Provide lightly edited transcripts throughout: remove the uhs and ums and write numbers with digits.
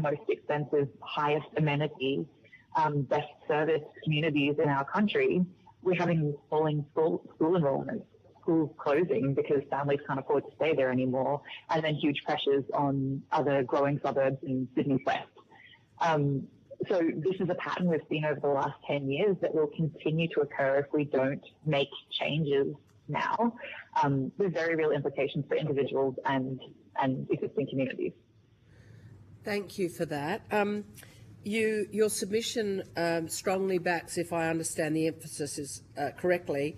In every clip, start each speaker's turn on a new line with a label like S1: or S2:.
S1: most expensive, highest amenity, best service communities in our country, we're having falling school enrollments, schools closing because families can't afford to stay there anymore, and then huge pressures on other growing suburbs in Sydney's west. So this is a pattern we've seen over the last 10 years that will continue to occur if we don't make changes now, with very real implications for individuals and existing communities.
S2: Thank you for that. Your submission strongly backs, if I understand the emphasis is correctly,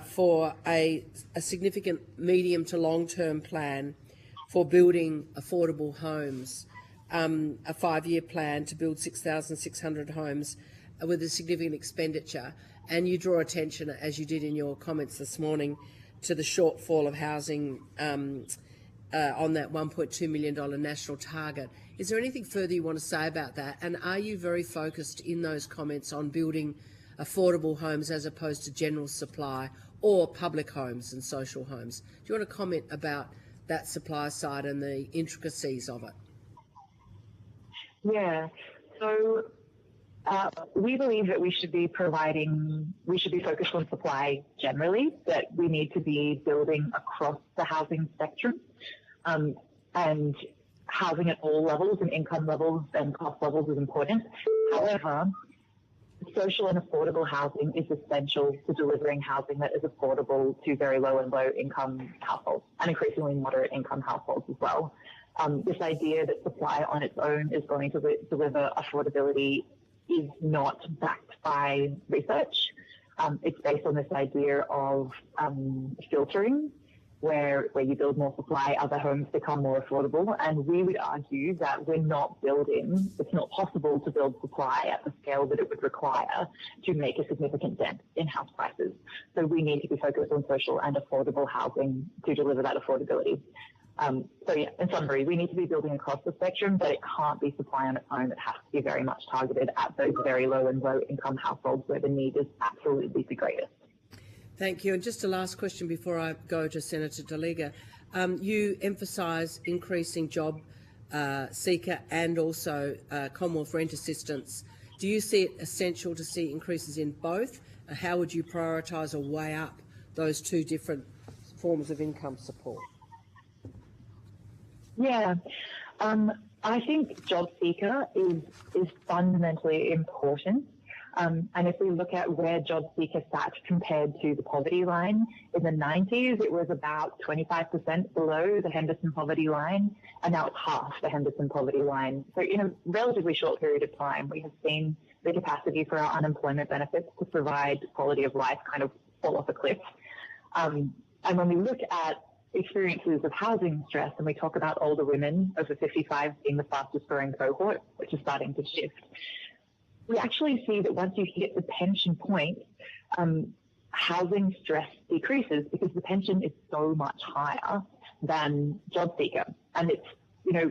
S2: for a significant medium to long-term plan for building affordable homes, a 5-year plan to build 6,600 homes with a significant expenditure. And you draw attention, as you did in your comments this morning, to the shortfall of housing on that $1.2 million national target. Is there anything further you want to say about that? And are you very focused in those comments on building affordable homes as opposed to general supply or public homes and social homes? Do you want to comment about that supply side and the intricacies of it?
S1: Yeah, so we believe that we should be focused on supply generally, that we need to be building across the housing spectrum, and housing at all levels and income levels and cost levels is important. However, social and affordable housing is essential to delivering housing that is affordable to very low and low income households and increasingly moderate income households as well. This idea that supply on its own is going to deliver affordability is not backed by research. It's based on this idea of filtering, where you build more supply, other homes become more affordable. And we would argue that it's not possible to build supply at the scale that it would require to make a significant dent in house prices. So we need to be focused on social and affordable housing to deliver that affordability. So yeah, in summary, we need to be building across the spectrum, but it can't be supply on its own. It has to be very much targeted at those very low and low income households where the need is absolutely the greatest.
S2: Thank you. And just a last question before I go to Senator Daliga. You emphasise increasing job seeker and also Commonwealth rent assistance. Do you see it essential to see increases in both? How would you prioritise or weigh up those two different forms of income support?
S1: Yeah, I think job seeker is fundamentally important. And if we look at where job seeker sat compared to the poverty line, in the 90s, it was about 25% below the Henderson poverty line, and now it's half the Henderson poverty line. So in a relatively short period of time, we have seen the capacity for our unemployment benefits to provide quality of life kind of fall off a cliff. And when we look at experiences of housing stress, and we talk about older women over 55 being the fastest growing cohort, which is starting to shift, we actually see that once you hit the pension point, housing stress decreases because the pension is so much higher than job seeker. And it's,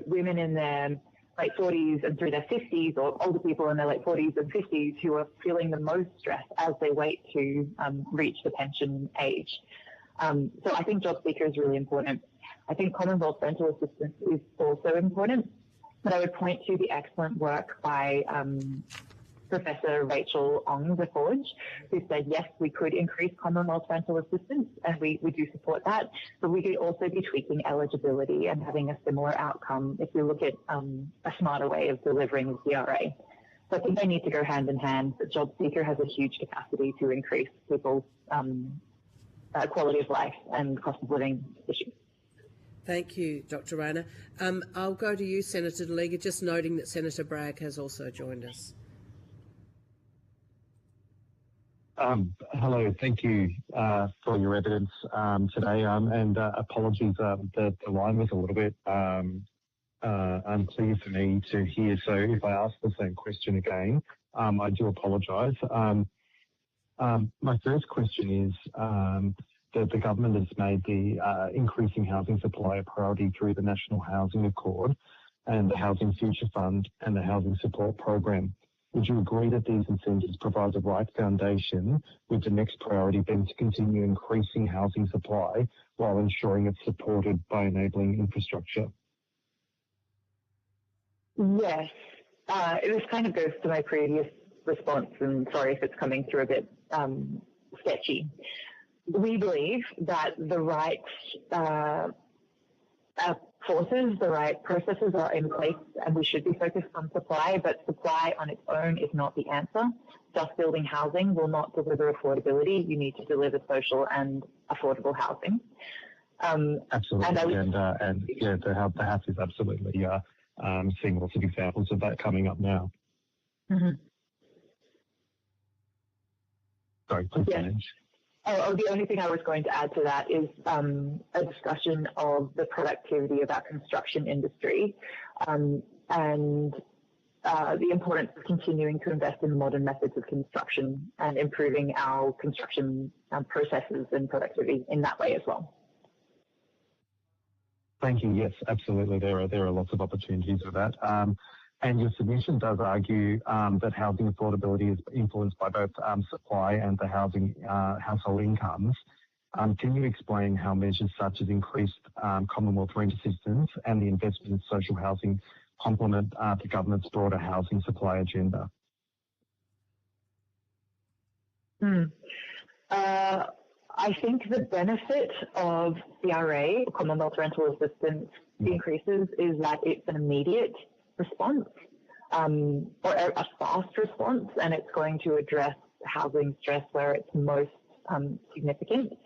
S1: women in their late 40s and through their 50s, or older people in their late 40s and 50s who are feeling the most stress as they wait to reach the pension age. So I think job seeker is really important. I think Commonwealth rental assistance is also important, but I would point to the excellent work by Professor Rachel Ong-Reforge, who said, yes, we could increase Commonwealth rental assistance, and we do support that, but we could also be tweaking eligibility and having a similar outcome if we look at a smarter way of delivering the CRA. So I think they need to go hand in hand, but job seeker has a huge capacity to increase people's quality of life and cost of living issues.
S2: Thank you, Dr. Rayner. I'll go to you, Senator Daliga, just noting that Senator Bragg has also joined us.
S3: Hello, thank you for your evidence today, and apologies, the line was a little bit unclear for me to hear, so if I ask the same question again, I do apologise. My first question is that the government has made the increasing housing supply a priority through the National Housing Accord and the Housing Future Fund and the Housing Support Program. Would you agree that these incentives provide the right foundation, with the next priority being to continue increasing housing supply while ensuring it's supported by enabling infrastructure?
S1: Yes, this kind of goes to my previous response, and sorry if it's coming through a bit sketchy. We believe that the right forces, the right processes are in place, and we should be focused on supply, but supply on its own is not the answer. Just building housing will not deliver affordability. You need to deliver social and affordable housing.
S3: Absolutely, and yeah, the House is absolutely seeing lots of examples of that coming up now.
S1: Mm-hmm.
S3: Sorry, please finish.
S1: The only thing I was going to add to that is a discussion of the productivity of our construction industry and the importance of continuing to invest in modern methods of construction and improving our construction processes and productivity in that way as well.
S3: Thank you. Yes, absolutely. There are lots of opportunities with that. And your submission does argue that housing affordability is influenced by both supply and the housing household incomes. Can you explain how measures such as increased Commonwealth rent assistance and the investment in social housing complement the government's broader housing supply agenda?
S1: I think the benefit of CRA, Commonwealth Rental Assistance increases, is that it's an immediate response or a fast response, and it's going to address housing stress where it's most significant.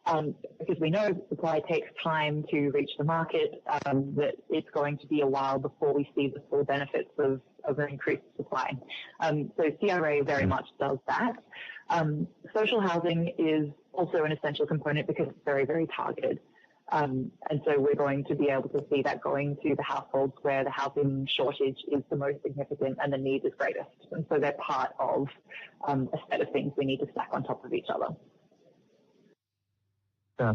S1: Because we know supply takes time to reach the market, that it's going to be a while before we see the full benefits of an increased supply. So CRA very much does that. Social housing is also an essential component because it's very, very targeted. And so we're going to be able to see that going to the households where the housing shortage is the most significant and the need is greatest. And so they're part of a set of things we need to stack on top of each other.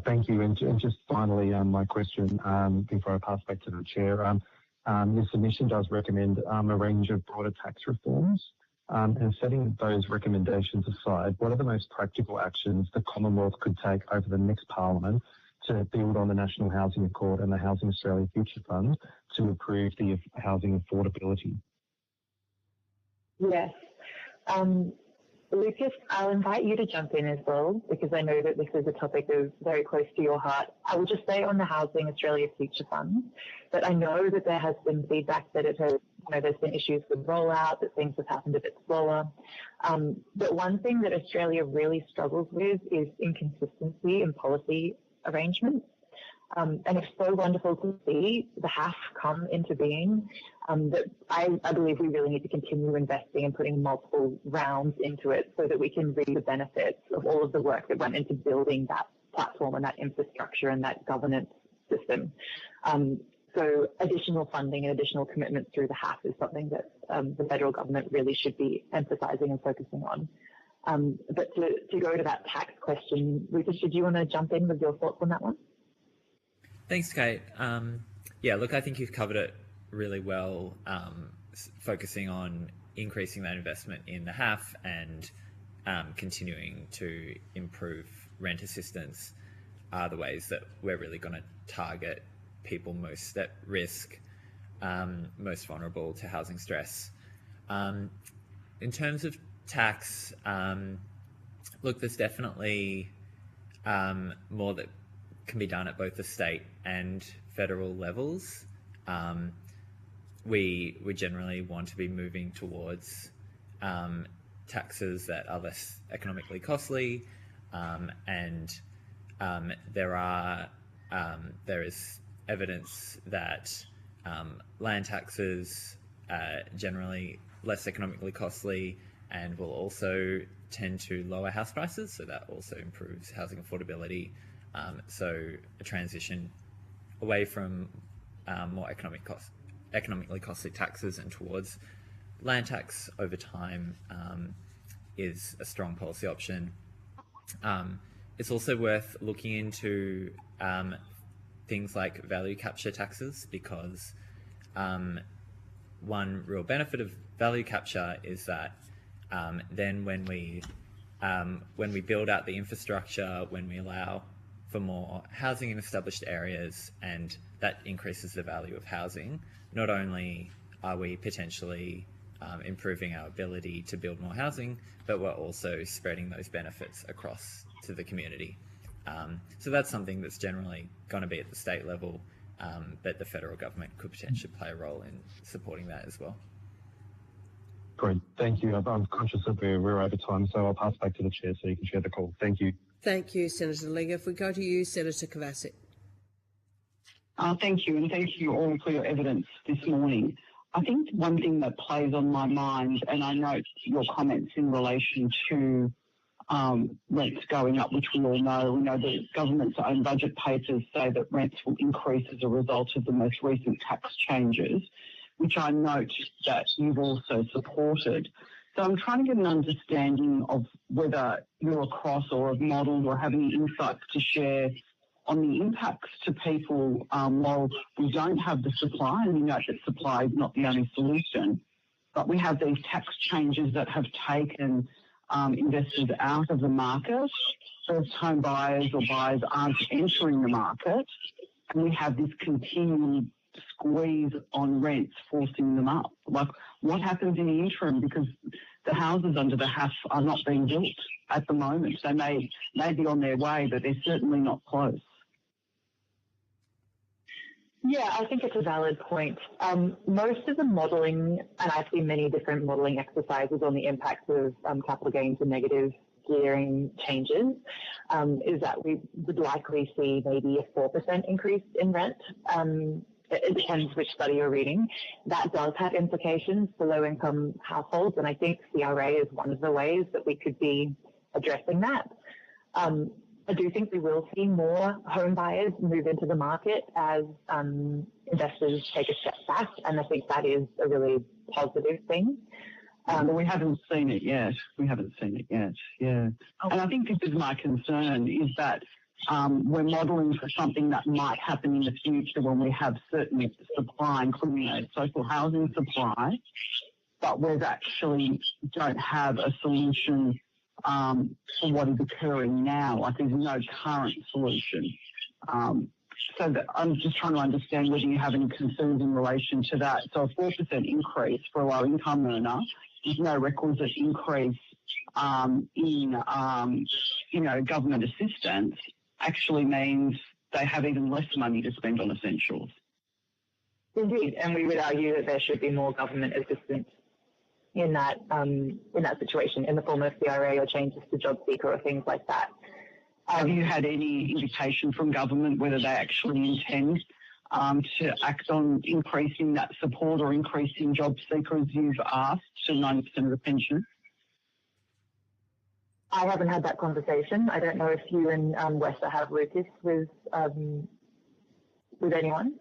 S3: Thank you. And just finally, my question before I pass back to the chair, your submission does recommend a range of broader tax reforms. And setting those recommendations aside, what are the most practical actions the Commonwealth could take over the next Parliament to build on the National Housing Accord and the Housing Australia Future Fund to improve the housing affordability?
S1: Yes. Lucas, I'll invite you to jump in as well, because I know that this is a topic that's very close to your heart. I will just say on the Housing Australia Future Fund that I know that there has been feedback that it has, there's been issues with rollout, that things have happened a bit slower. But one thing that Australia really struggles with is inconsistency in policy arrangements. And it's so wonderful to see the HAF come into being, that I believe we really need to continue investing and putting multiple rounds into it so that we can reap the benefits of all of the work that went into building that platform and that infrastructure and that governance system. So additional funding and additional commitments through the HAF is something that the federal government really should be emphasising and focusing on. But to go to that tax question, Lucas, did you want to jump in with your thoughts on that one?
S4: Thanks, Kate. Yeah, look, I think you've covered it really well, focusing on increasing that investment in the HAF and continuing to improve rent assistance are the ways that we're really going to target people most at risk, most vulnerable to housing stress. In terms of tax, look, there's definitely more that can be done at both the state and federal levels. We generally want to be moving towards taxes that are less economically costly, and there is evidence that land taxes are generally less economically costly and will also tend to lower house prices, so that also improves housing affordability. So a transition away from more economically costly taxes and towards land tax over time is a strong policy option. It's also worth looking into things like value capture taxes, because one real benefit of value capture is that then when we build out the infrastructure, when we allow for more housing in established areas, and that increases the value of housing, not only are we potentially improving our ability to build more housing, but we're also spreading those benefits across to the community. So that's something that's generally going to be at the state level, but the federal government could potentially play a role in supporting that as well.
S3: Great, thank you. I'm conscious that we're over time, so I'll pass back to the chair so you can share the call. Thank you.
S2: Thank you, Senator Linger. If we go to you, Senator Kovacic.
S5: Thank you, and thank you all for your evidence this morning. I think one thing that plays on my mind, and I note your comments in relation to rents going up, which we all know. We know the government's own budget papers say that rents will increase as a result of the most recent tax changes, which I note that you've also supported. So I'm trying to get an understanding of whether you're across or have modelled or have any insights to share on the impacts to people while we don't have the supply, and we know that supply is not the only solution, but we have these tax changes that have taken investors out of the market. First home buyers or buyers aren't entering the market, and we have this continued squeeze on rents forcing them up. Like, what happens in the interim? Because the houses under the HAF are not being built at the moment. They may be on their way, but they're certainly not close.
S1: Yeah, I think it's a valid point. Most of the modelling, and I've seen many different modelling exercises on the impacts of capital gains and negative gearing changes, is that we would likely see maybe a 4% increase in rent. It depends which study you're reading. That does have implications for low-income households, and I think CRA is one of the ways that we could be addressing that. I do think we will see more home buyers move into the market as investors take a step back, and I think that is a really positive thing.
S5: But we haven't seen it yet. Yeah. Oh. And I think this is my concern, is that we're modelling for something that might happen in the future when we have certain supply, including a social housing supply, but we actually don't have a solution for what is occurring now. Like, there's no current solution. So that I'm just trying to understand whether you have any concerns in relation to that. So a 4% increase for a low-income earner is no requisite increase in government assistance, actually means they have even less money to spend on essentials.
S1: Indeed, and we would argue that there should be more government assistance in that situation, in the form of CRA or changes to job seeker or things like that.
S5: Have you had any indication from government whether they actually intend to act on increasing that support or increasing job seeker, as you've asked, to 90% of the pension?
S1: I haven't had that conversation. I don't know if you and Wessa have, Lucas, with anyone.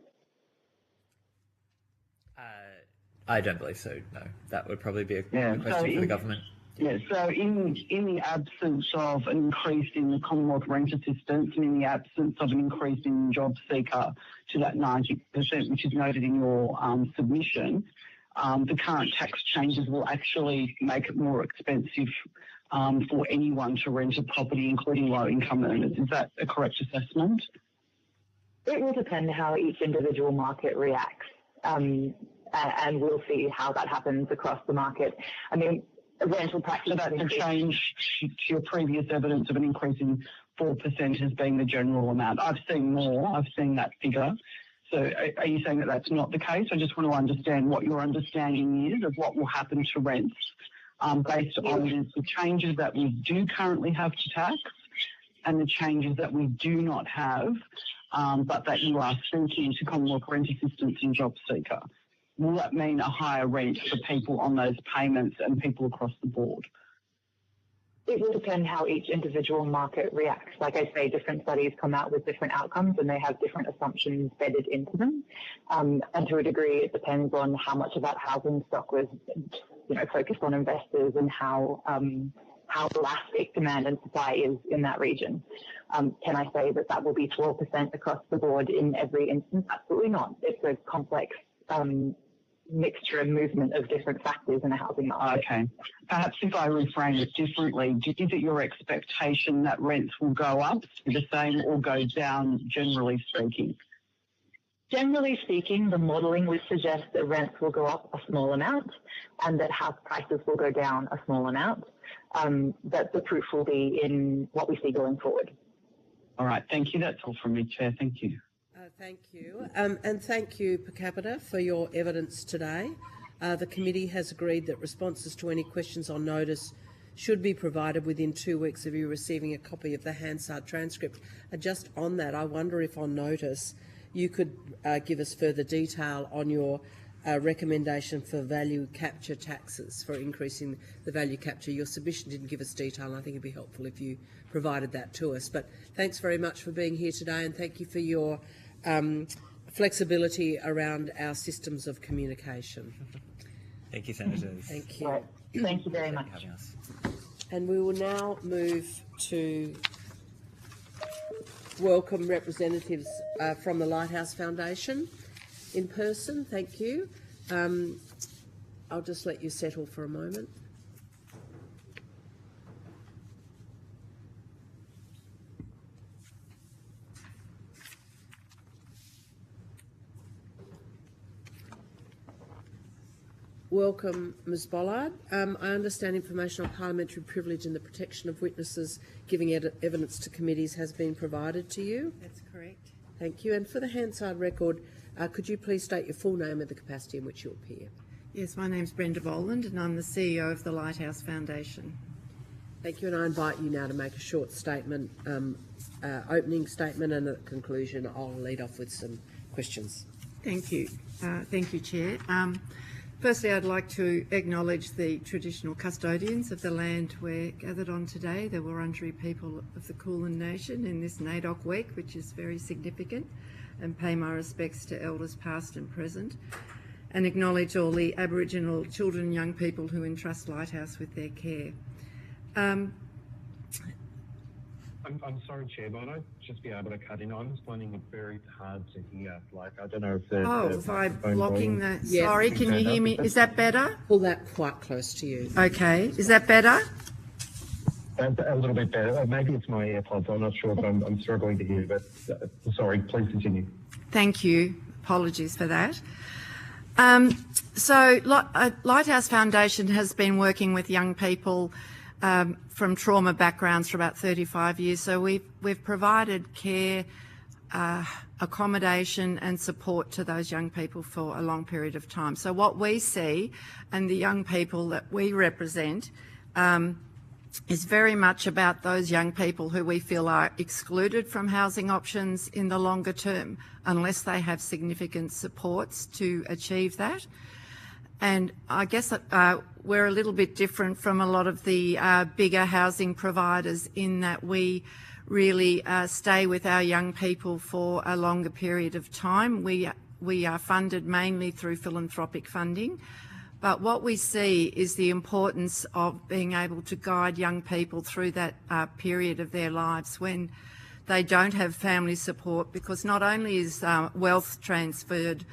S4: I don't believe so, no. That would probably be a question for the government.
S5: Yeah, so in the absence of an increase in the Commonwealth rent assistance and in the absence of an increase in job seeker to that 90%, which is noted in your submission, the current tax changes will actually make it more expensive for anyone to rent a property, including low-income earners. Is that a correct assessment?
S1: It will depend how each individual market reacts. And we'll see how that happens across the market. I mean, rental practice...
S5: So that could change to your previous evidence of an increase in 4% as being the general amount. I've seen more. I've seen that figure. So are you saying that that's not the case? I just want to understand what your understanding is of what will happen to rents based on the changes that we do currently have to tax and the changes that we do not have, but that you are seeking to Commonwealth rent assistance and job seeker. Will that mean a higher rent for people on those payments and people across the board?
S1: It will depend how each individual market reacts. Like I say, different studies come out with different outcomes and they have different assumptions bedded into them. And to a degree, it depends on how much of that housing stock was, focused on investors and how elastic demand and supply is in that region. Can I say that will be 12% across the board in every instance? Absolutely not. It's a complex mixture and movement of different factors in a housing market.
S5: Okay. Perhaps if I reframe it differently, is it your expectation that rents will go up, the same, or go down, generally speaking?
S1: Generally speaking, the modelling would suggest that rents will go up a small amount and that house prices will go down a small amount. But the proof will be in what we see going forward.
S5: All right, thank you. That's all from me, Chair. Thank you.
S2: Thank you. And thank you, per capita, for your evidence today. The committee has agreed that responses to any questions on notice should be provided within 2 weeks of you receiving a copy of the Hansard transcript. Just on that, I wonder if on notice you could give us further detail on your recommendation for value capture taxes, for increasing the value capture. Your submission didn't give us detail, and I think it'd be helpful if you provided that to us. But thanks very much for being here today, and thank you for your flexibility around our systems of communication.
S4: Thank you, Senators.
S2: Thank you.
S1: Right. Thank you very much.
S4: For having us.
S2: And we will now move to welcome representatives from the Lighthouse Foundation in person. Thank you. I'll just let you settle for a moment. Welcome, Ms Bollard. I understand information on parliamentary privilege and the protection of witnesses giving evidence to committees has been provided to you.
S6: That's correct.
S2: Thank you. And for the Hansard record, could you please state your full name and the capacity in which you appear?
S6: Yes, my name's Brenda Boland and I'm the CEO of the Lighthouse Foundation.
S2: Thank you, and I invite you now to make a short statement, opening statement, and at the conclusion I'll lead off with some questions.
S6: Thank you. Thank you, Chair. Firstly, I'd like to acknowledge the traditional custodians of the land we're gathered on today, the Wurundjeri people of the Kulin Nation, in this NAIDOC week, which is very significant, and pay my respects to elders past and present, and acknowledge all the Aboriginal children and young people who entrust Lighthouse with their care.
S3: I'm sorry, Chair, but I'd just be able to cut in. I'm just finding it very hard to hear. Like, I don't know if there's...
S6: Oh, if I'm blocking the...
S2: Yes.
S6: Sorry, can you hear me? Is that better?
S2: Pull that quite close to you.
S6: Okay. Is that better?
S3: That's a little bit better. Maybe it's my AirPods. I'm not sure, but I'm struggling to hear. But sorry, please continue.
S6: Thank you. Apologies for that. Lighthouse Foundation has been working with young people from trauma backgrounds for about 35 years. So we've provided care, accommodation and support to those young people for a long period of time. So what we see, and the young people that we represent, is very much about those young people who we feel are excluded from housing options in the longer term, unless they have significant supports to achieve that. And I guess we're a little bit different from a lot of the bigger housing providers in that we really stay with our young people for a longer period of time. We are funded mainly through philanthropic funding. But what we see is the importance of being able to guide young people through that period of their lives when they don't have family support, because not only is wealth transferred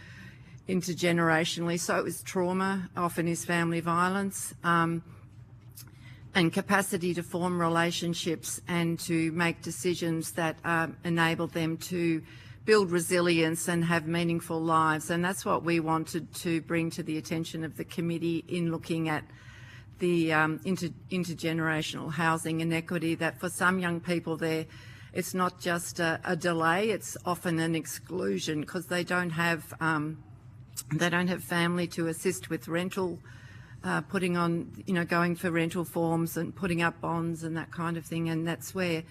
S6: intergenerationally, so is trauma, often is family violence, and capacity to form relationships and to make decisions that enable them to build resilience and have meaningful lives. And that's what we wanted to bring to the attention of the committee in looking at the intergenerational housing inequity, that for some young people it's not just a delay, it's often an exclusion because they don't have family to assist with rental, putting on, going for rental forms and putting up bonds and that kind of thing. And that's where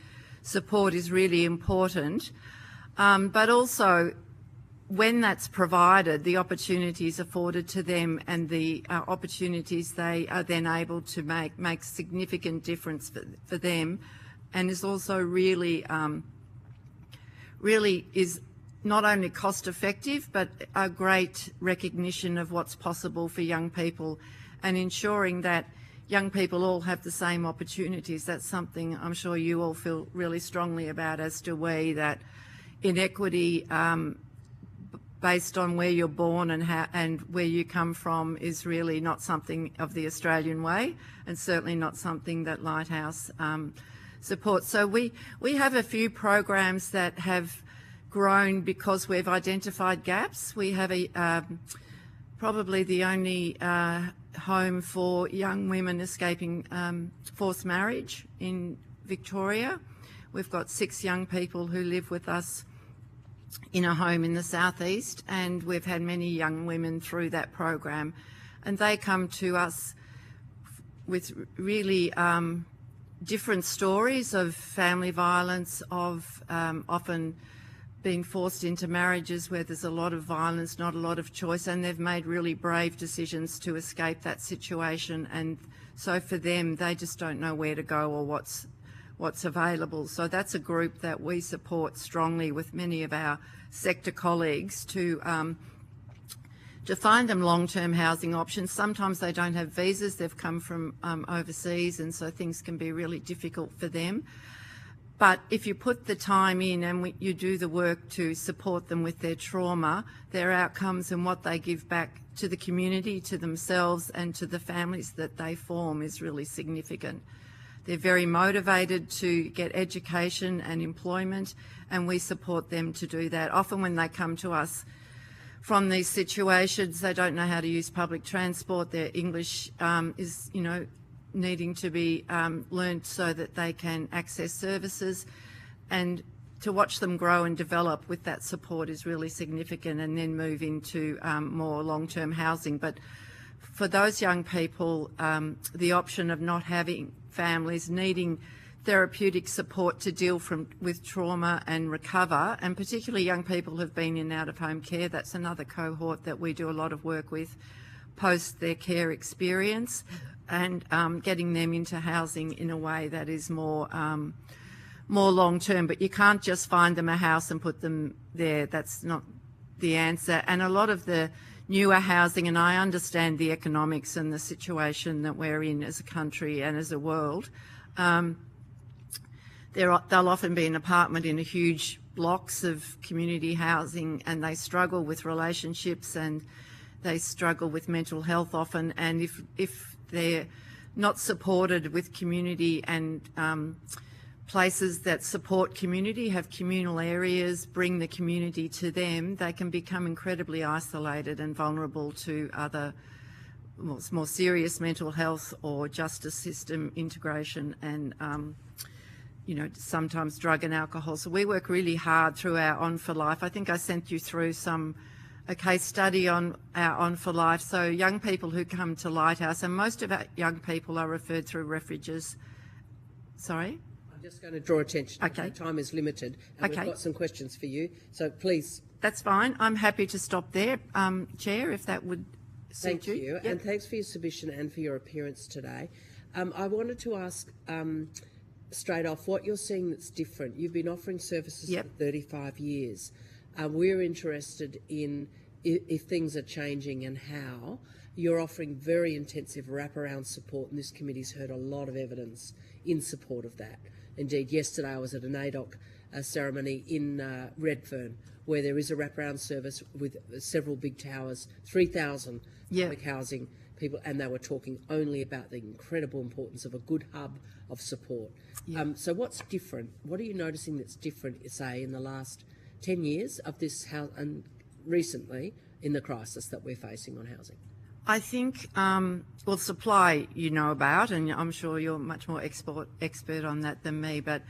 S6: support is really important. But also, when that's provided, the opportunities afforded to them and the opportunities they are then able to make significant difference for them, and is also really is not only cost effective, but a great recognition of what's possible for young people, and ensuring that young people all have the same opportunities. That's something I'm sure you all feel really strongly about, as do we, that inequity based on where you're born and where you come from is really not something of the Australian way, and certainly not something that Lighthouse supports. So we have a few programs that have grown because we've identified gaps. We have probably the only home for young women escaping forced marriage in Victoria. We've got 6 young people who live with us in a home in the southeast, and we've had many young women through that program, and they come to us with really different stories of family violence, of often being forced into marriages where there's a lot of violence, not a lot of choice, and they've made really brave decisions to escape that situation. And so for them, they just don't know where to go or what's available. So that's a group that we support strongly with many of our sector colleagues to find them long-term housing options. Sometimes they don't have visas, they've come from overseas, and so things can be really difficult for them. But if you put the time in and you do the work to support them with their trauma, their outcomes and what they give back to the community, to themselves and to the families that they form is really significant. They're very motivated to get education and employment, and we support them to do that. Often when they come to us from these situations, they don't know how to use public transport. Their English is, needing to be learnt so that they can access services, and to watch them grow and develop with that support is really significant, and then move into more long-term housing. But for those young people, the option of not having families, needing therapeutic support to deal with trauma and recover, and particularly young people who've been in out-of-home care, that's another cohort that we do a lot of work with post their care experience, and getting them into housing in a way that is more long-term. But you can't just find them a house and put them there. That's not the answer. And a lot of the newer housing, and I understand the economics and the situation that we're in as a country and as a world, they'll often be an apartment in a huge blocks of community housing, and they struggle with relationships and they struggle with mental health often. And if they're not supported with community and places that support community, have communal areas, bring the community to them, they can become incredibly isolated and vulnerable to other more serious mental health or justice system integration, and sometimes drug and alcohol. So we work really hard through our On for Life. I think I sent you through a case study on our On for Life. So young people who come to Lighthouse, and most of our young people are referred through refuges. Sorry?
S2: I'm just going to draw attention.
S6: Okay.
S2: Time is limited, and
S6: Okay.
S2: we've got some questions for you. So please.
S6: That's fine. I'm happy to stop there, Chair, if that would suit
S2: Thank you.
S6: Yep.
S2: And thanks for your submission and for your appearance today. I wanted to ask straight off what you're seeing that's different. You've been offering services
S6: Yep.
S2: for 35 years. We're interested in if things are changing and how. You're offering very intensive wraparound support, and this committee's heard a lot of evidence in support of that. Indeed, yesterday I was at an ADOC ceremony in Redfern, where there is a wraparound service with several big towers, 3,000 public housing people, and they were talking only about the incredible importance of a good hub of support. So what's different? What are you noticing that's different, say, in the last 10 years of this house and recently in the crisis that we're facing on housing?
S6: I think, supply you know about, and I'm sure you're much more expert on that than me, but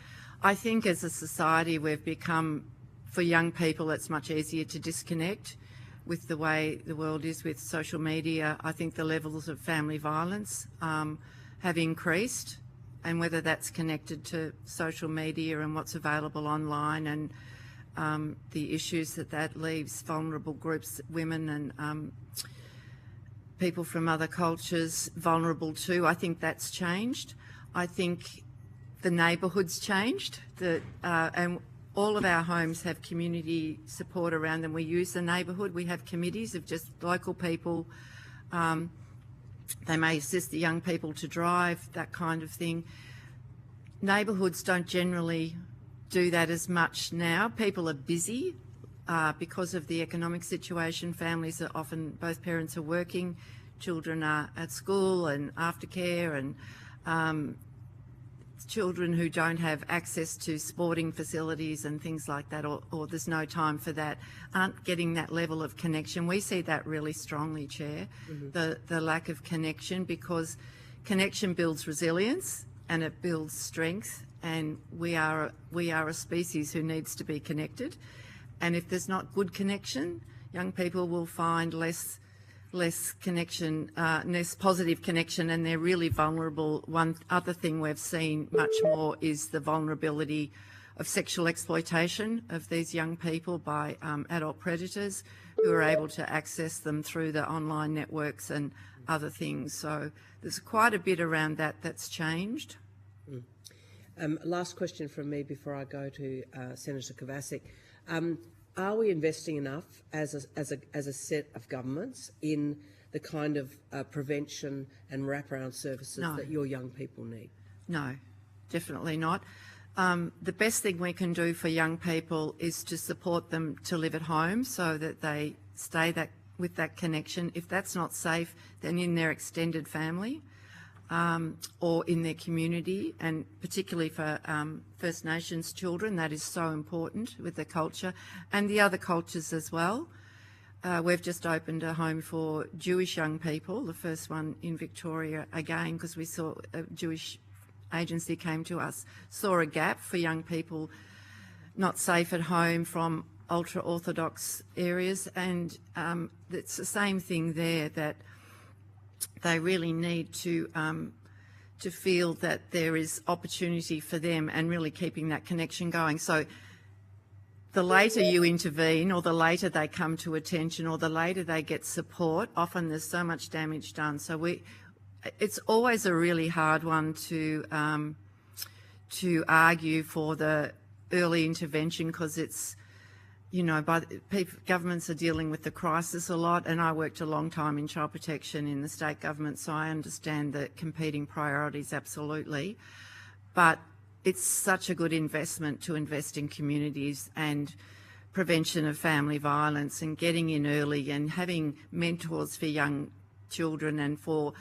S6: I think as a society we've become, for young people, it's much easier to disconnect with the way the world is with social media. I think the levels of family violence have increased, and whether that's connected to social media and what's available online, and the issues that leaves vulnerable groups, women and people from other cultures vulnerable too. I think that's changed. I think the neighbourhood's changed, and all of our homes have community support around them. We use the neighbourhood. We have committees of just local people. They may assist the young people to drive, that kind of thing. Neighbourhoods don't generally do that as much now. People are busy because of the economic situation. Families are often, both parents are working, children are at school and aftercare, and children who don't have access to sporting facilities and things like that, or there's no time for that, aren't getting that level of connection. We see that really strongly, Chair, the lack of connection, because connection builds resilience and it builds strength, and we are a species who needs to be connected. And if there's not good connection, young people will find less connection, less positive connection, and they're really vulnerable. One other thing we've seen much more is the vulnerability of sexual exploitation of these young people by adult predators who are able to access them through the online networks and other things. So there's quite a bit around that that's changed.
S2: Last question from me before I go to Senator Kovacic. Are we investing enough as a set of governments in the kind of prevention and wraparound services that your young people need?
S6: No, definitely not. The best thing we can do for young people is to support them to live at home so that they stay with that connection. If that's not safe, then in their extended family or in their community, and particularly for First Nations children, that is so important with the culture and the other cultures as well. We've just opened a home for Jewish young people, the first one in Victoria, again, because we saw a Jewish agency came to us, saw a gap for young people not safe at home from ultra-Orthodox areas, and it's the same thing there, that they really need to feel that there is opportunity for them and really keeping that connection going. So the later you intervene, or the later they come to attention, or the later they get support, often there's so much damage done. So it's always a really hard one to argue for the early intervention, because it's, you know, governments are dealing with the crisis a lot, and I worked a long time in child protection in the state government, so I understand the competing priorities absolutely. But it's such a good investment to invest in communities and prevention of family violence and getting in early and having mentors for young children and for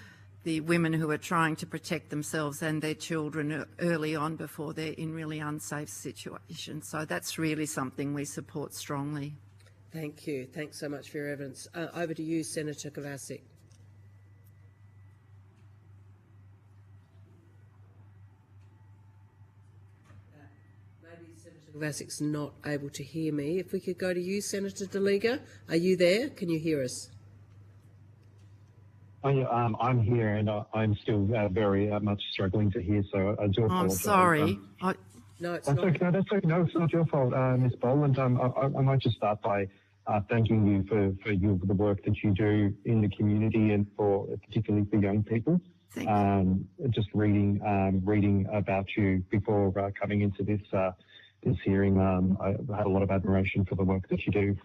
S6: the women who are trying to protect themselves and their children early on before they're in really unsafe situations. So that's really something we support strongly.
S2: Thank you. Thanks so much for your evidence. Over to you, Senator Kovacic. Maybe Senator Kovacic's not able to hear me. If we could go to you, Senator De Liga. Are you there? Can you hear us?
S3: I'm here, and I'm still very much struggling to hear, so I do apologise.
S6: I'm sorry.
S2: No, it's
S3: that's
S2: not.
S3: Okay. That's okay. No, it's not your fault, Ms. Boland. I might just start by thanking you for the work that you do in the community, and particularly for young people.
S6: Thank you.
S3: Just reading about you before coming into this hearing, I had a lot of admiration for the work that you do.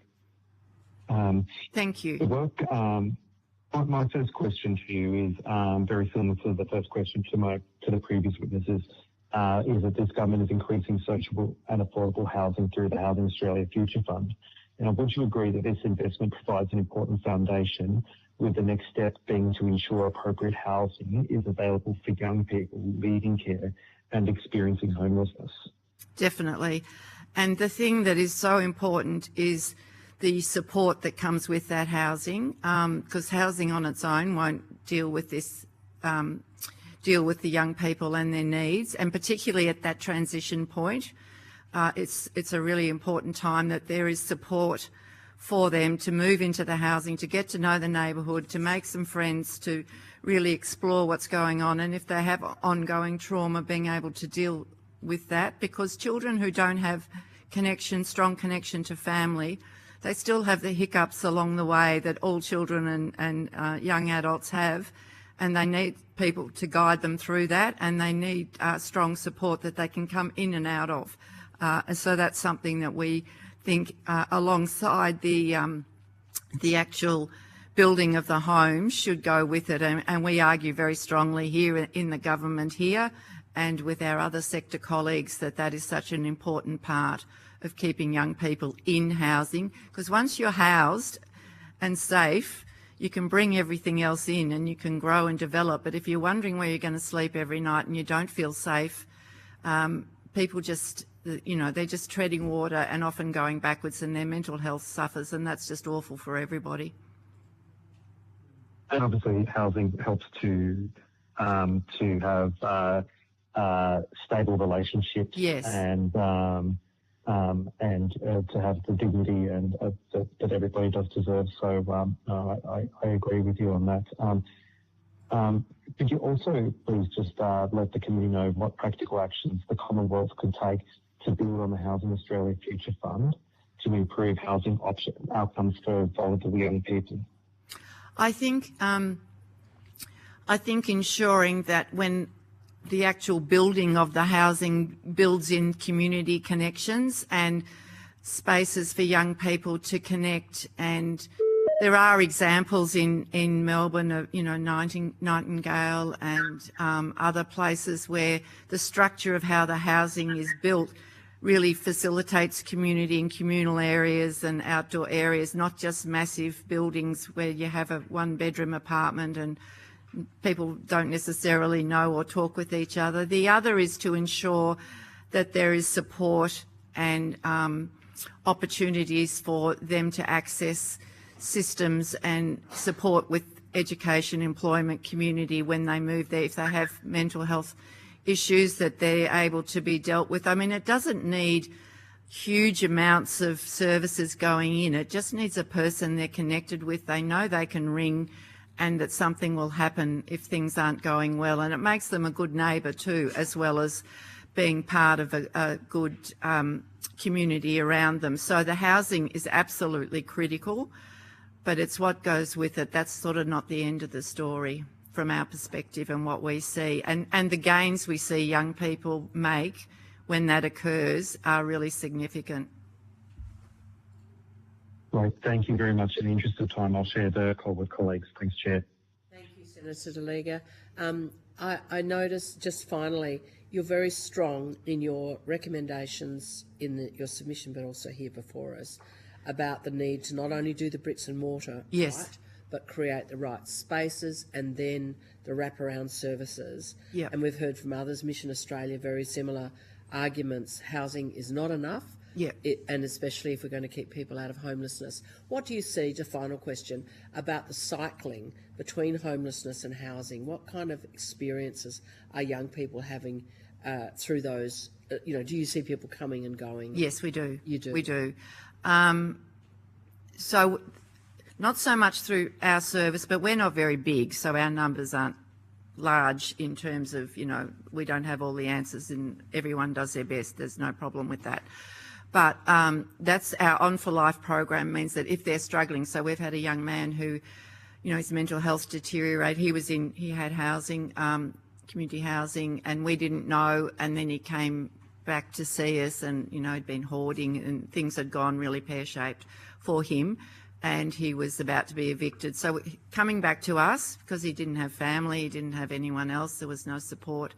S6: Thank you.
S3: The work. My first question to you is very similar to the first question to the previous witnesses. Is that this government is increasing social and affordable housing through the Housing Australia Future Fund. Now, would you agree that this investment provides an important foundation, with the next step being to ensure appropriate housing is available for young people leaving care and experiencing homelessness?
S6: Definitely. And the thing that is so important is the support that comes with that housing, because housing on its own won't deal with this, deal with the young people and their needs, and particularly at that transition point. It's a really important time that there is support for them to move into the housing, to get to know the neighbourhood, to make some friends, to really explore what's going on, and if they have ongoing trauma, being able to deal with that, because children who don't have strong connection to family, they still have the hiccups along the way that all children and young adults have, and they need people to guide them through that, and they need strong support that they can come in and out of. And so that's something that we think, alongside the actual building of the home, should go with it, and we argue very strongly here in the government here and with our other sector colleagues that is such an important part of keeping young people in housing, because once you're housed and safe, you can bring everything else in and you can grow and develop. But if you're wondering where you're going to sleep every night and you don't feel safe, people just, they're just treading water and often going backwards, and their mental health suffers, and that's just awful for everybody.
S3: And obviously, housing helps to have stable relationships,
S6: Yes.
S3: and to have the dignity and that everybody does deserve. So I agree with you on that. Could you also please just let the committee know what practical actions the Commonwealth could take to build on the Housing Australia Future Fund to improve housing outcomes for vulnerable young people?
S6: I think ensuring that when the actual building of the housing builds in community connections and spaces for young people to connect, and there are examples in Melbourne of, Nightingale and other places where the structure of how the housing is built really facilitates community and communal areas and outdoor areas, not just massive buildings where you have a one-bedroom apartment and people don't necessarily know or talk with each other. The other is to ensure that there is support and opportunities for them to access systems and support with education, employment, community when they move there. If they have mental health issues, that they're able to be dealt with. I mean, it doesn't need huge amounts of services going in. It just needs a person they're connected with, they know they can ring, and that something will happen if things aren't going well. And it makes them a good neighbour too, as well as being part of a good community around them. So the housing is absolutely critical, but it's what goes with it. That's sort of not the end of the story from our perspective and what we see. And the gains we see young people make when that occurs are really significant.
S3: Right, thank you very much. In the interest of time, I'll share the call with colleagues. Thanks, Chair.
S2: Thank you, Senator Delegar. I noticed, just finally, you're very strong in your recommendations in your submission, but also here before us, about the need to not only do the bricks and mortar,
S6: Yes,
S2: right, but create the right spaces and then the wraparound services.
S6: Yep.
S2: And we've heard from others, Mission Australia, very similar arguments. Housing is not enough.
S6: Yep.
S2: And especially if we're going to keep people out of homelessness. What do you see, the final question, about the cycling between homelessness and housing? What kind of experiences are young people having through those? Do you see people coming and going?
S6: Yes, we do.
S2: You do?
S6: We do. So not so much through our service, but we're not very big, so our numbers aren't large in terms of, we don't have all the answers and everyone does their best. There's no problem with that. But that's our On for Life program, means that if they're struggling, so we've had a young man who, his mental health deteriorated. He had housing, community housing, and we didn't know, and then he came back to see us, and, he'd been hoarding and things had gone really pear-shaped for him, and he was about to be evicted. So coming back to us, because he didn't have family, he didn't have anyone else, there was no support,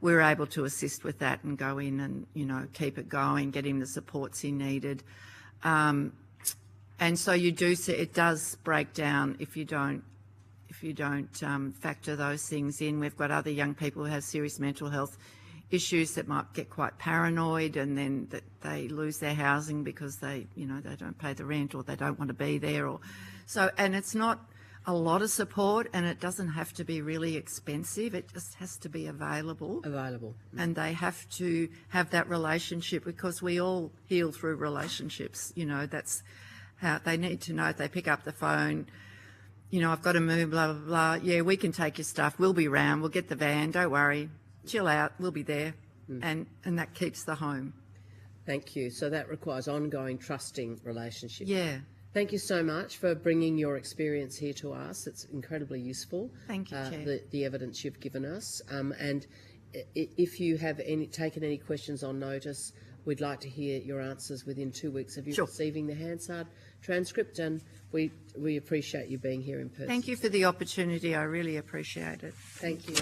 S6: we were able to assist with that and go in and, keep it going, get him the supports he needed. And so you do see it does break down if you don't factor those things in. We've got other young people who have serious mental health issues that might get quite paranoid, and then that they lose their housing because they don't pay the rent or they don't want to be there, and it's not a lot of support, and it doesn't have to be really expensive. It just has to be available. And they have to have that relationship, because we all heal through relationships. That's how they need to know. If they pick up the phone, I've got to move, blah, blah, blah. Yeah, we can take your stuff. We'll be round. We'll get the van. Don't worry. Chill out. We'll be there. And that keeps the home.
S2: Thank you. So that requires ongoing, trusting relationships.
S6: Yeah.
S2: Thank you so much for bringing your experience here to us. It's incredibly useful.
S6: Thank you, Chair.
S2: The evidence you've given us. And if you have taken any questions on notice, we'd like to hear your answers within 2 weeks of you receiving the Hansard transcript. And we appreciate you being here in person.
S6: Thank you for the opportunity. I really appreciate it.
S2: Thank you.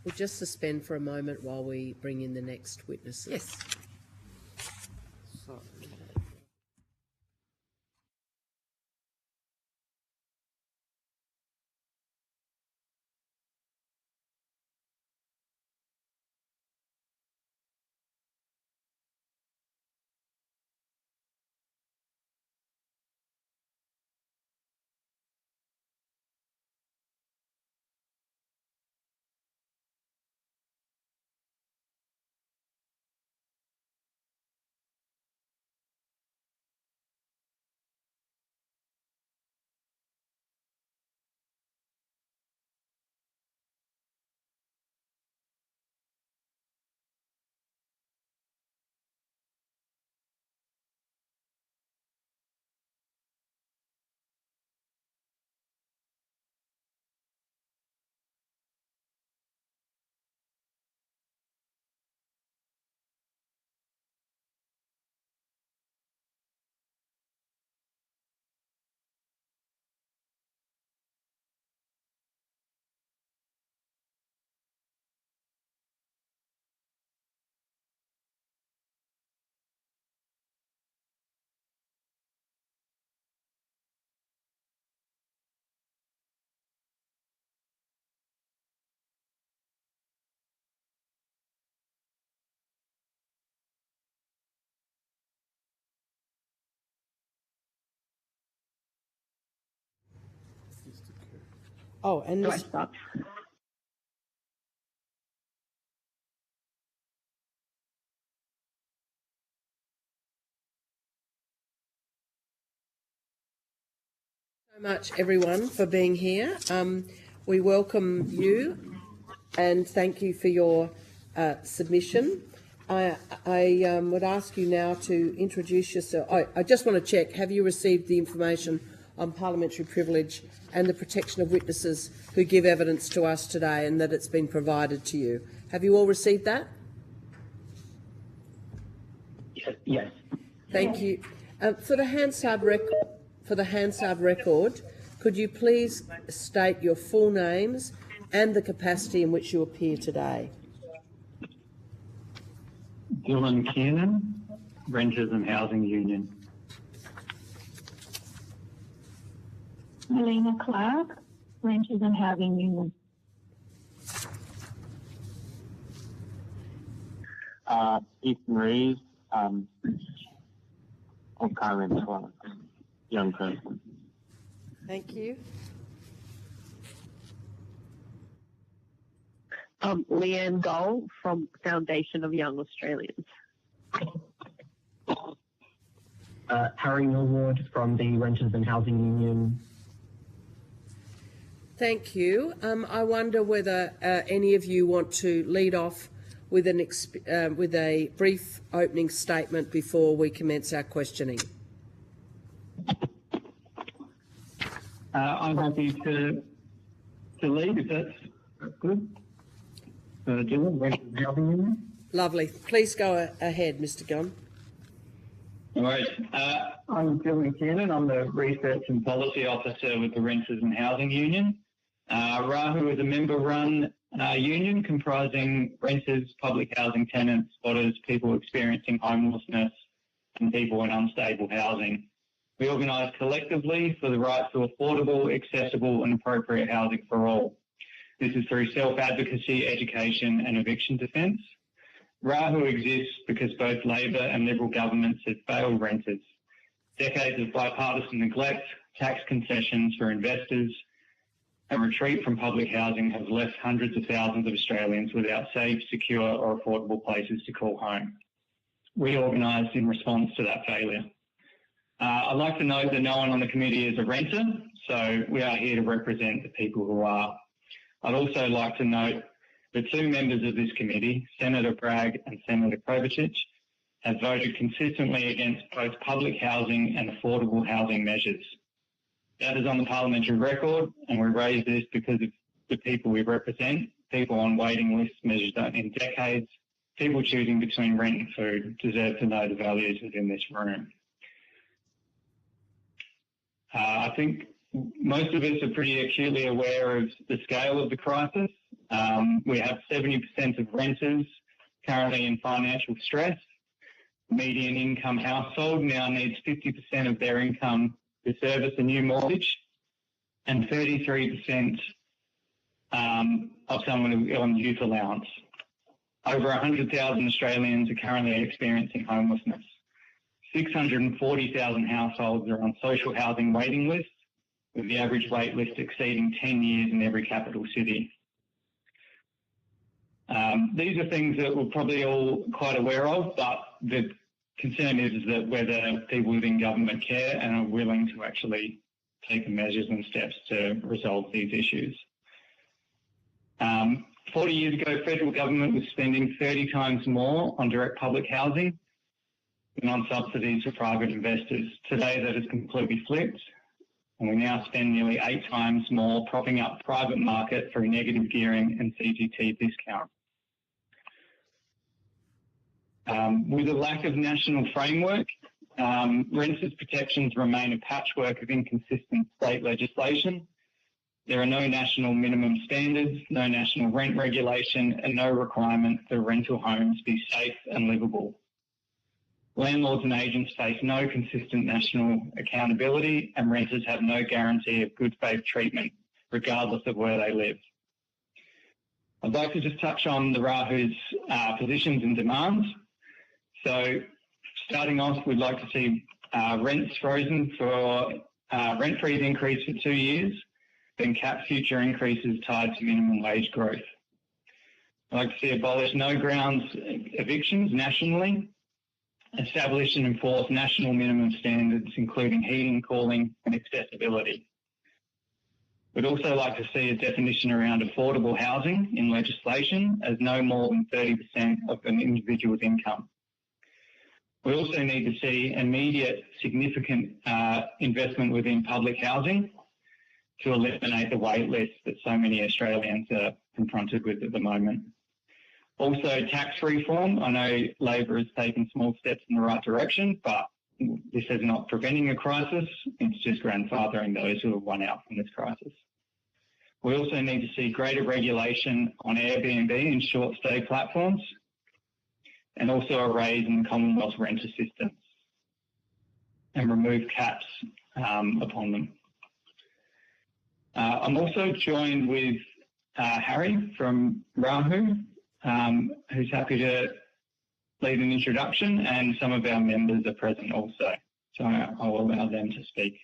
S2: We'll just suspend for a moment while we bring in the next witnesses.
S6: Yes.
S2: Oh, and
S5: Do I stop?
S2: so much, everyone, for being here. We welcome you and thank you for your submission. I would ask you now to introduce yourself. I just want to check, have you received the information on parliamentary privilege and the protection of witnesses who give evidence to us today, and that it's been provided to you? Have you all received that?
S5: Yes.
S2: Thank you. For the Hansard record, could you please state your full names and the capacity in which you appear today?
S7: Dylan Kiernan, Renters and Housing Union.
S8: Melina Clark, Renters and Housing Union.
S7: Ethan Reeves, I'm currently a young person.
S2: Thank you.
S9: Leanne Dole from Foundation of Young Australians.
S5: Harry Millward from the Renters and Housing Union.
S2: Thank you. I wonder whether any of you want to lead off with a brief opening statement before we commence our questioning.
S7: I'm happy to lead if that's good. Dylan, Renters and Housing Union.
S2: Lovely. Please go ahead, Mr. Gunn.
S7: All right. I'm Dylan Kiernan. I'm the Research and Policy Officer with the Renters and Housing Union. Rahu is a member-run union comprising renters, public housing tenants, spotters, people experiencing homelessness, and people in unstable housing. We organise collectively for the right to affordable, accessible and appropriate housing for all. This is through self-advocacy, education and eviction defence. Rahu exists because both Labor and Liberal governments have failed renters. Decades of bipartisan neglect, tax concessions for investors and retreat from public housing have left hundreds of thousands of Australians without safe, secure or affordable places to call home. We organised in response to that failure. I'd like to note that no one on the committee is a renter, so we are here to represent the people who are. I'd also like to note that two members of this committee, Senator Bragg and Senator Kovacic, have voted consistently against both public housing and affordable housing measures. That is on the parliamentary record, and we raise this because of the people we represent, people on waiting lists measured in decades, people choosing between rent and food deserve to know the values within this room. I think most of us are pretty acutely aware of the scale of the crisis. We have 70% of renters currently in financial stress. Median income household now needs 50% of their income to service a new mortgage, and 33% of someone on youth allowance. Over 100,000 Australians are currently experiencing homelessness. 640,000 households are on social housing waiting lists, with the average wait list exceeding 10 years in every capital city. These are things that we're probably all quite aware of, but the concern is that whether people within government care and are willing to actually take the measures and steps to resolve these issues. 40 years ago, federal government was spending 30 times more on direct public housing than on subsidies for private investors. Today, that has completely flipped, and we now spend nearly 8 times more propping up private market through negative gearing and CGT discount. With a lack of national framework, renters' protections remain a patchwork of inconsistent state legislation. There are no national minimum standards, no national rent regulation, and no requirement for rental homes be safe and livable. Landlords and agents face no consistent national accountability, and renters have no guarantee of good faith treatment, regardless of where they live. I'd like to just touch on the Rahu's positions and demands. So, starting off, we'd like to see rents frozen for rent freeze increase for 2 years, then cap future increases tied to minimum wage growth. I'd like to see abolish no grounds evictions nationally, establish and enforce national minimum standards, including heating, cooling, and accessibility. We'd also like to see a definition around affordable housing in legislation as no more than 30% of an individual's income. We also need to see immediate significant investment within public housing to eliminate the wait list that so many Australians are confronted with at the moment. Also, tax reform. I know Labor has taken small steps in the right direction, but this is not preventing a crisis. It's just grandfathering those who have won out from this crisis. We also need to see greater regulation on Airbnb and short stay platforms, and also a raise in Commonwealth rent assistance and remove caps upon them. I'm also joined with Harry from Rahu, who's happy to lead an introduction, and some of our members are present also. So I'll allow them to speak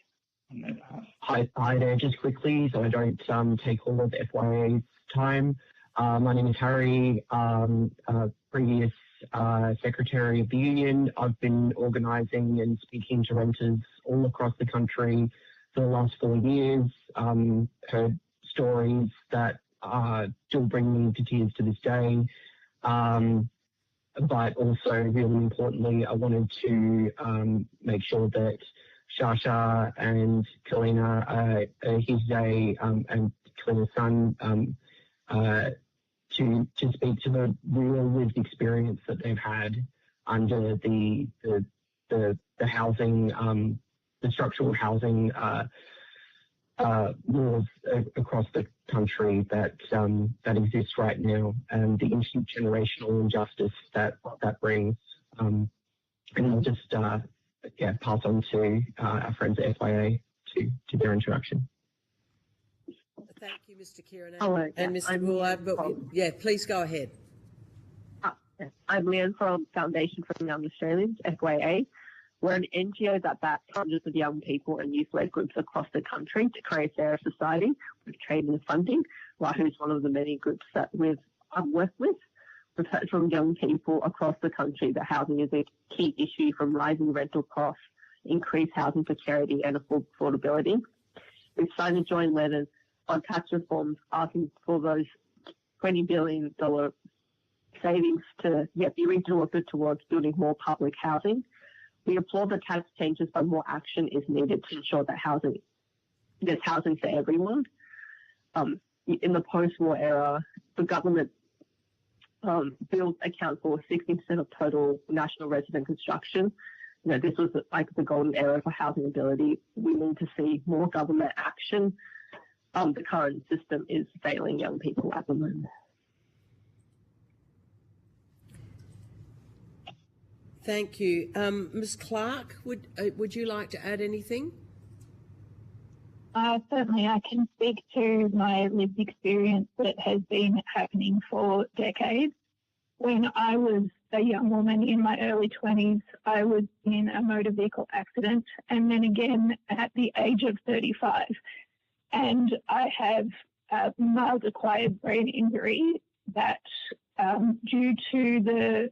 S7: on their behalf.
S10: Hi there, just quickly, so I don't take all of FYA's time. My name is Harry, previous Secretary of the Union. I've been organising and speaking to renters all across the country for the last 4 years. Heard stories that still bring me to tears to this day. But also, really importantly, I wanted to make sure that Shasha and Kalina, his day, and Kalina's son, to speak to the real lived experience that they've had under the housing, the structural housing laws across the country that exists right now, and the intergenerational injustice that brings. And I'll just pass on to our friends at FIA to their introduction.
S2: Thank you, Mr. Kieran.
S9: Hello,
S2: and Mr. Goulard, please go ahead.
S9: I'm Leanne from Foundation for Young Australians, FYA. We're an NGO that backs hundreds of young people and youth-led groups across the country to create a fairer society with training and funding. Rahu is one of the many groups that I've worked with. We've heard from young people across the country that housing is a key issue, from rising rental costs, increased housing precarity and affordability. We've signed joint letters on tax reforms asking for those $20 billion savings to be redirected towards building more public housing. We applaud the tax changes, but more action is needed to ensure that there's housing for everyone. In the post-war era, the government bills account for 60% of total national resident construction. This was like the golden era for housing ability. We need to see more government action. The current system is failing young people at the moment.
S2: Thank you. Ms. Clark, would you like to add anything?
S8: Certainly, I can speak to my lived experience that has been happening for decades. When I was a young woman in my early 20s, I was in a motor vehicle accident, and then again at the age of 35. And I have a mild acquired brain injury that, due to the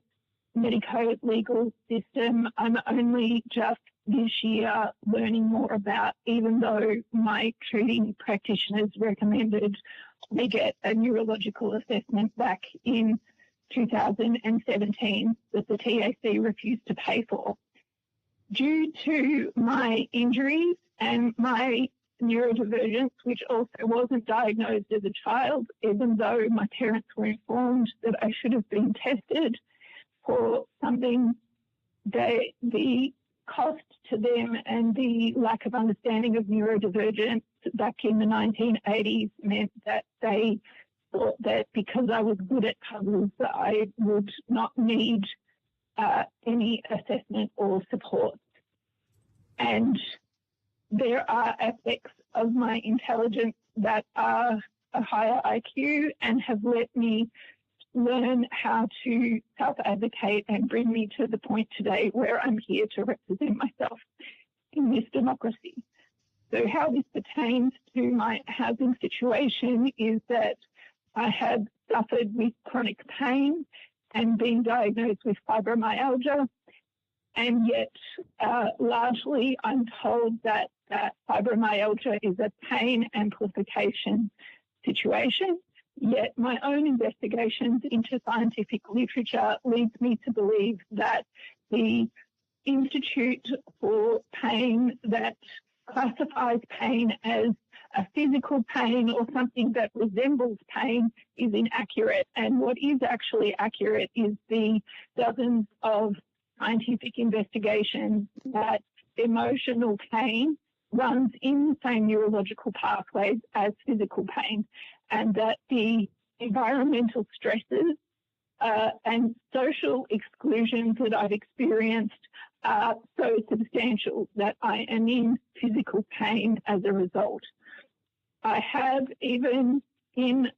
S8: medico legal system, I'm only just this year learning more about, even though my treating practitioners recommended they get a neurological assessment back in 2017 that the TAC refused to pay for. Due to my injuries and my neurodivergence, which also wasn't diagnosed as a child, even though my parents were informed that I should have been tested for something, the cost to them and the lack of understanding of neurodivergence back in the 1980s meant that they thought that because I was good at puzzles that I would not need any assessment or support. And there are aspects of my intelligence that are a higher IQ and have let me learn how to self-advocate and bring me to the point today where I'm here to represent myself in this democracy. So how this pertains to my housing situation is that I have suffered with chronic pain and been diagnosed with fibromyalgia, and yet largely I'm told that fibromyalgia is a pain amplification situation, yet my own investigations into scientific literature leads me to believe that the Institute for Pain that classifies pain as a physical pain or something that resembles pain is inaccurate. And what is actually accurate is the dozens of scientific investigations that emotional pain runs in the same neurological pathways as physical pain, and that the environmental stresses and social exclusions that I've experienced are so substantial that I am in physical pain as a result. I have, even in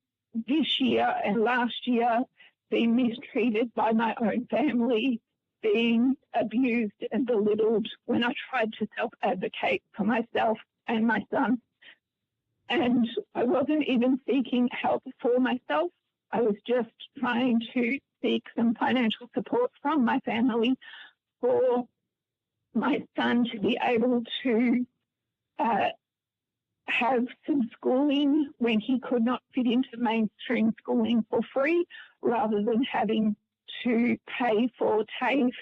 S8: this year and last year, been mistreated by my own family, being abused and belittled when I tried to self-advocate for myself and my son. And I wasn't even seeking help for myself. I was just trying to seek some financial support from my family for my son to be able to have some schooling when he could not fit into mainstream schooling for free, rather than having to pay for TAFE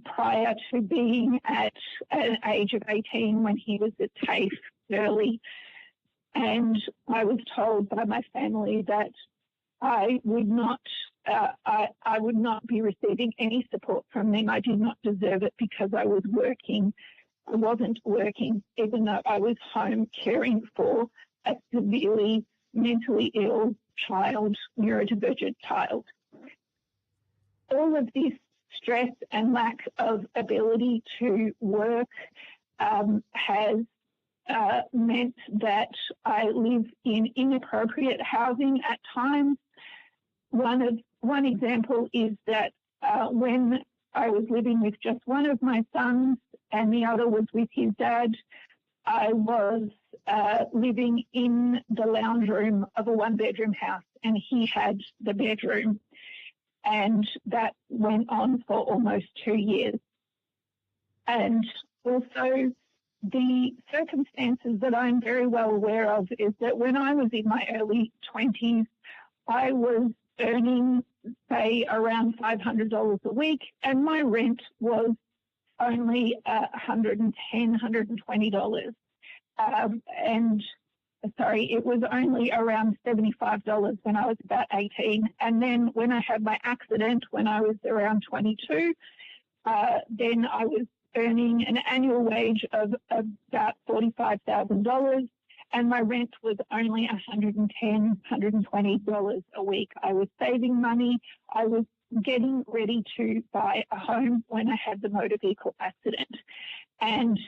S8: prior to being at an age of 18 when he was at TAFE early. And I was told by my family that I would not be receiving any support from them. I did not deserve it because I was working. I wasn't working, even though I was home caring for a severely mentally ill child, neurodivergent child. All of this stress and lack of ability to work has meant that I live in inappropriate housing at times. One example is that when I was living with just one of my sons and the other was with his dad, I was living in the lounge room of a one-bedroom house, and he had the bedroom. And that went on for almost 2 years. And also, the circumstances that I'm very well aware of is that when I was in my early 20s, I was earning, say, around $500 a week, and my rent was only $110, $120. It was only around $75 when I was about 18. And then when I had my accident when I was around 22, then I was earning an annual wage of about $45,000, and my rent was only $110, $120 a week. I was saving money. I was getting ready to buy a home when I had the motor vehicle accident. And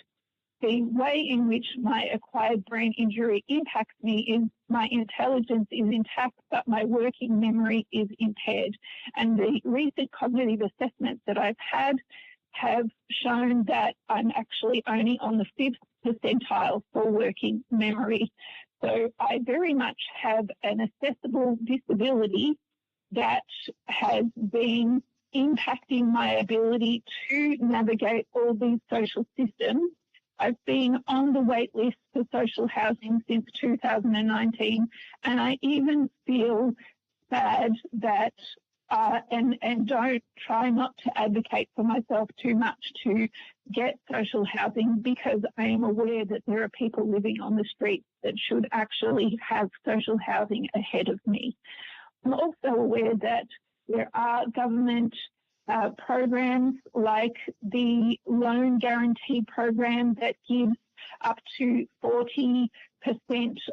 S8: the way in which my acquired brain injury impacts me is my intelligence is intact, but my working memory is impaired. And the recent cognitive assessments that I've had have shown that I'm actually only on the 5th percentile for working memory. So I very much have an accessible disability that has been impacting my ability to navigate all these social systems. I've been on the wait list for social housing since 2019, and I even feel bad that and don't try not to advocate for myself too much to get social housing, because I am aware that there are people living on the streets that should actually have social housing ahead of me. I'm also aware that there are government programs like the loan guarantee program that gives up to 40%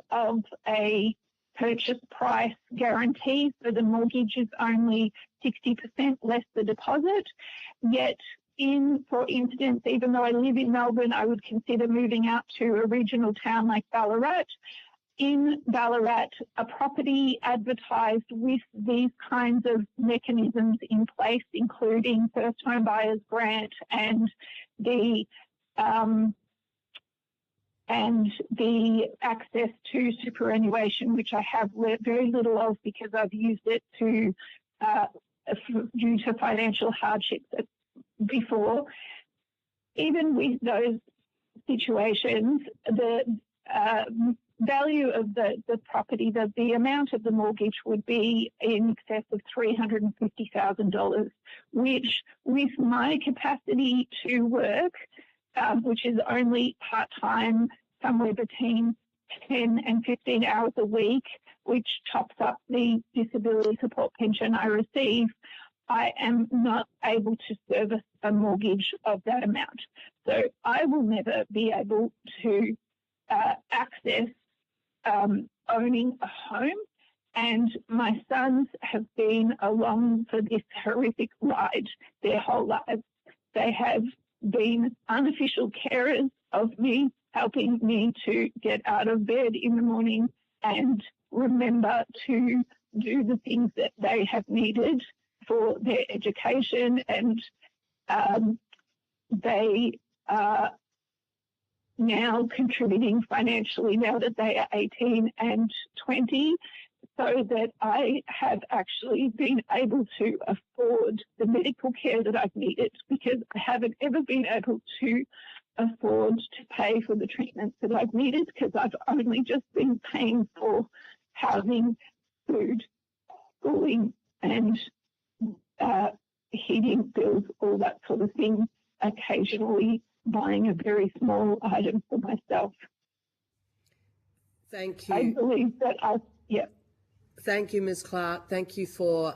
S8: of a purchase price guarantee, so the mortgage is only 60% less the deposit. Yet, for instance, even though I live in Melbourne, I would consider moving out to a regional town like Ballarat. In Ballarat, a property advertised with these kinds of mechanisms in place, including first home buyers grant and the and the access to superannuation, which I have very little of because I've used it due to financial hardships before. Even with those situations, the value of the property, the amount of the mortgage would be in excess of $350,000, which with my capacity to work, which is only part-time, somewhere between 10 and 15 hours a week, which tops up the disability support pension I receive, I am not able to service a mortgage of that amount. So I will never be able to access owning a home. And my sons have been along for this horrific ride their whole lives. They have been unofficial carers of me, helping me to get out of bed in the morning and remember to do the things that they have needed for their education. And they are now contributing financially now that they are 18 and 20, so that I have actually been able to afford the medical care that I've needed, because I haven't ever been able to afford to pay for the treatments that I've needed, because I've only just been paying for housing, food, schooling, and heating bills, all that sort of thing, occasionally buying a very small item for myself.
S2: Thank you.
S8: I believe that
S2: Thank you, Ms. Clark. Thank you for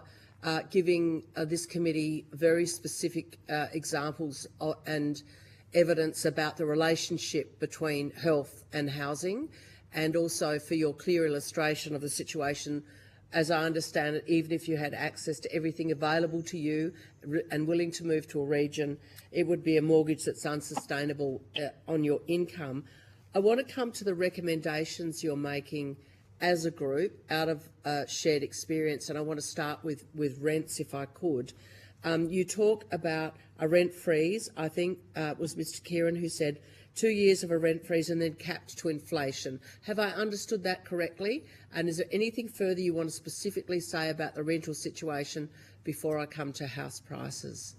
S2: giving this committee very specific examples and evidence about the relationship between health and housing, and also for your clear illustration of the situation. As I understand it, even if you had access to everything available to you and willing to move to a region, it would be a mortgage that's unsustainable on your income. I want to come to the recommendations you're making as a group out of shared experience, and I want to start with rents, if I could. You talk about a rent freeze. I think it was Mr. Kieran who said 2 years of a rent freeze and then capped to inflation. Have I understood that correctly? And is there anything further you want to specifically say about the rental situation before I come to house prices?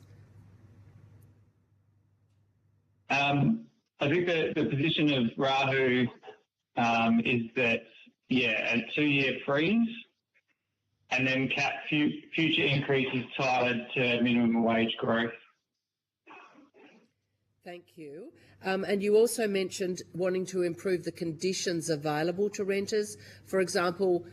S7: I think the position of Rahu is that, a 2-year freeze and then cap future increases tied to minimum wage growth.
S2: Thank you. And you also mentioned wanting to improve the conditions available to renters. For example,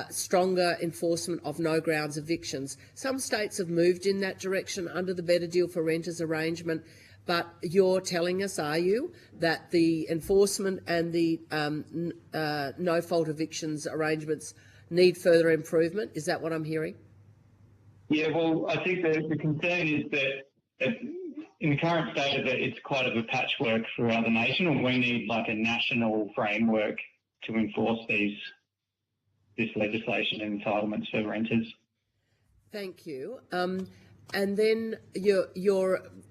S2: stronger enforcement of no grounds evictions. Some states have moved in that direction under the Better Deal for Renters arrangement, but you're telling us, are you, that the enforcement and the no-fault evictions arrangements need further improvement? Is that what I'm hearing?
S7: Yeah, well, I think the concern is that in the current state of it, it's quite of a patchwork throughout the nation, and we need like a national framework to enforce this legislation and entitlements for renters.
S2: Thank you. And then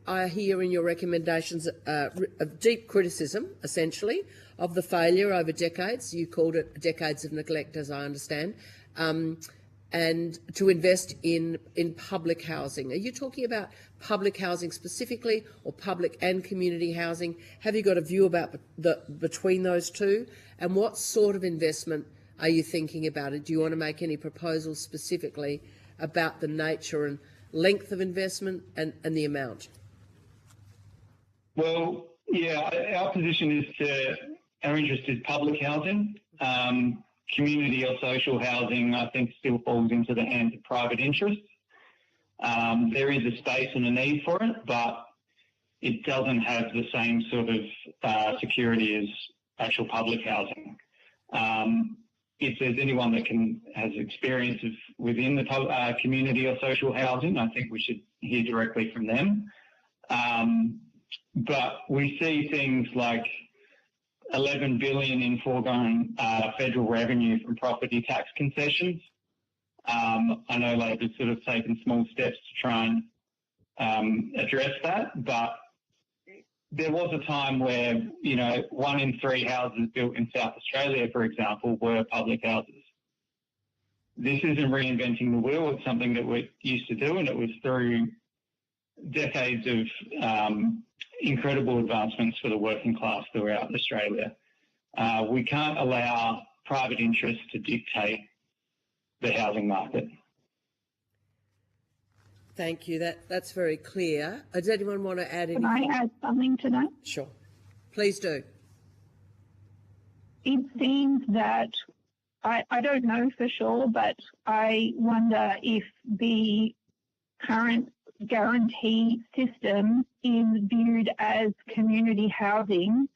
S2: I hear in your recommendations of deep criticism, essentially, of the failure over decades. You called it decades of neglect, as I understand, and to invest in public housing. Are you talking about public housing specifically, or public and community housing? Have you got a view about between those two? And what sort of investment are you thinking about it? Do you want to make any proposals specifically about the nature and length of investment and the amount?
S7: Well, yeah, our position is our interest is public housing. Community or social housing, I think, still falls into the hands of private interests. There is a space and a need for it, but it doesn't have the same sort of security as actual public housing. If there's anyone that has experience within the community or social housing, I think we should hear directly from them. But we see things like $11 billion in foregone federal revenue from property tax concessions. I know Labor's sort of taken small steps to try and address that, but there was a time where, 1 in 3 houses built in South Australia, for example, were public houses. This isn't reinventing the wheel. It's something that we're used to do, and it was through decades of incredible advancements for the working class throughout Australia. We can't allow private interests to dictate the housing market.
S2: Thank you. That's very clear. Does anyone want to add anything?
S8: Can I add something to that?
S2: Sure. Please do.
S8: It seems that, I don't know for sure, but I wonder if the current guarantee system is viewed as community housing,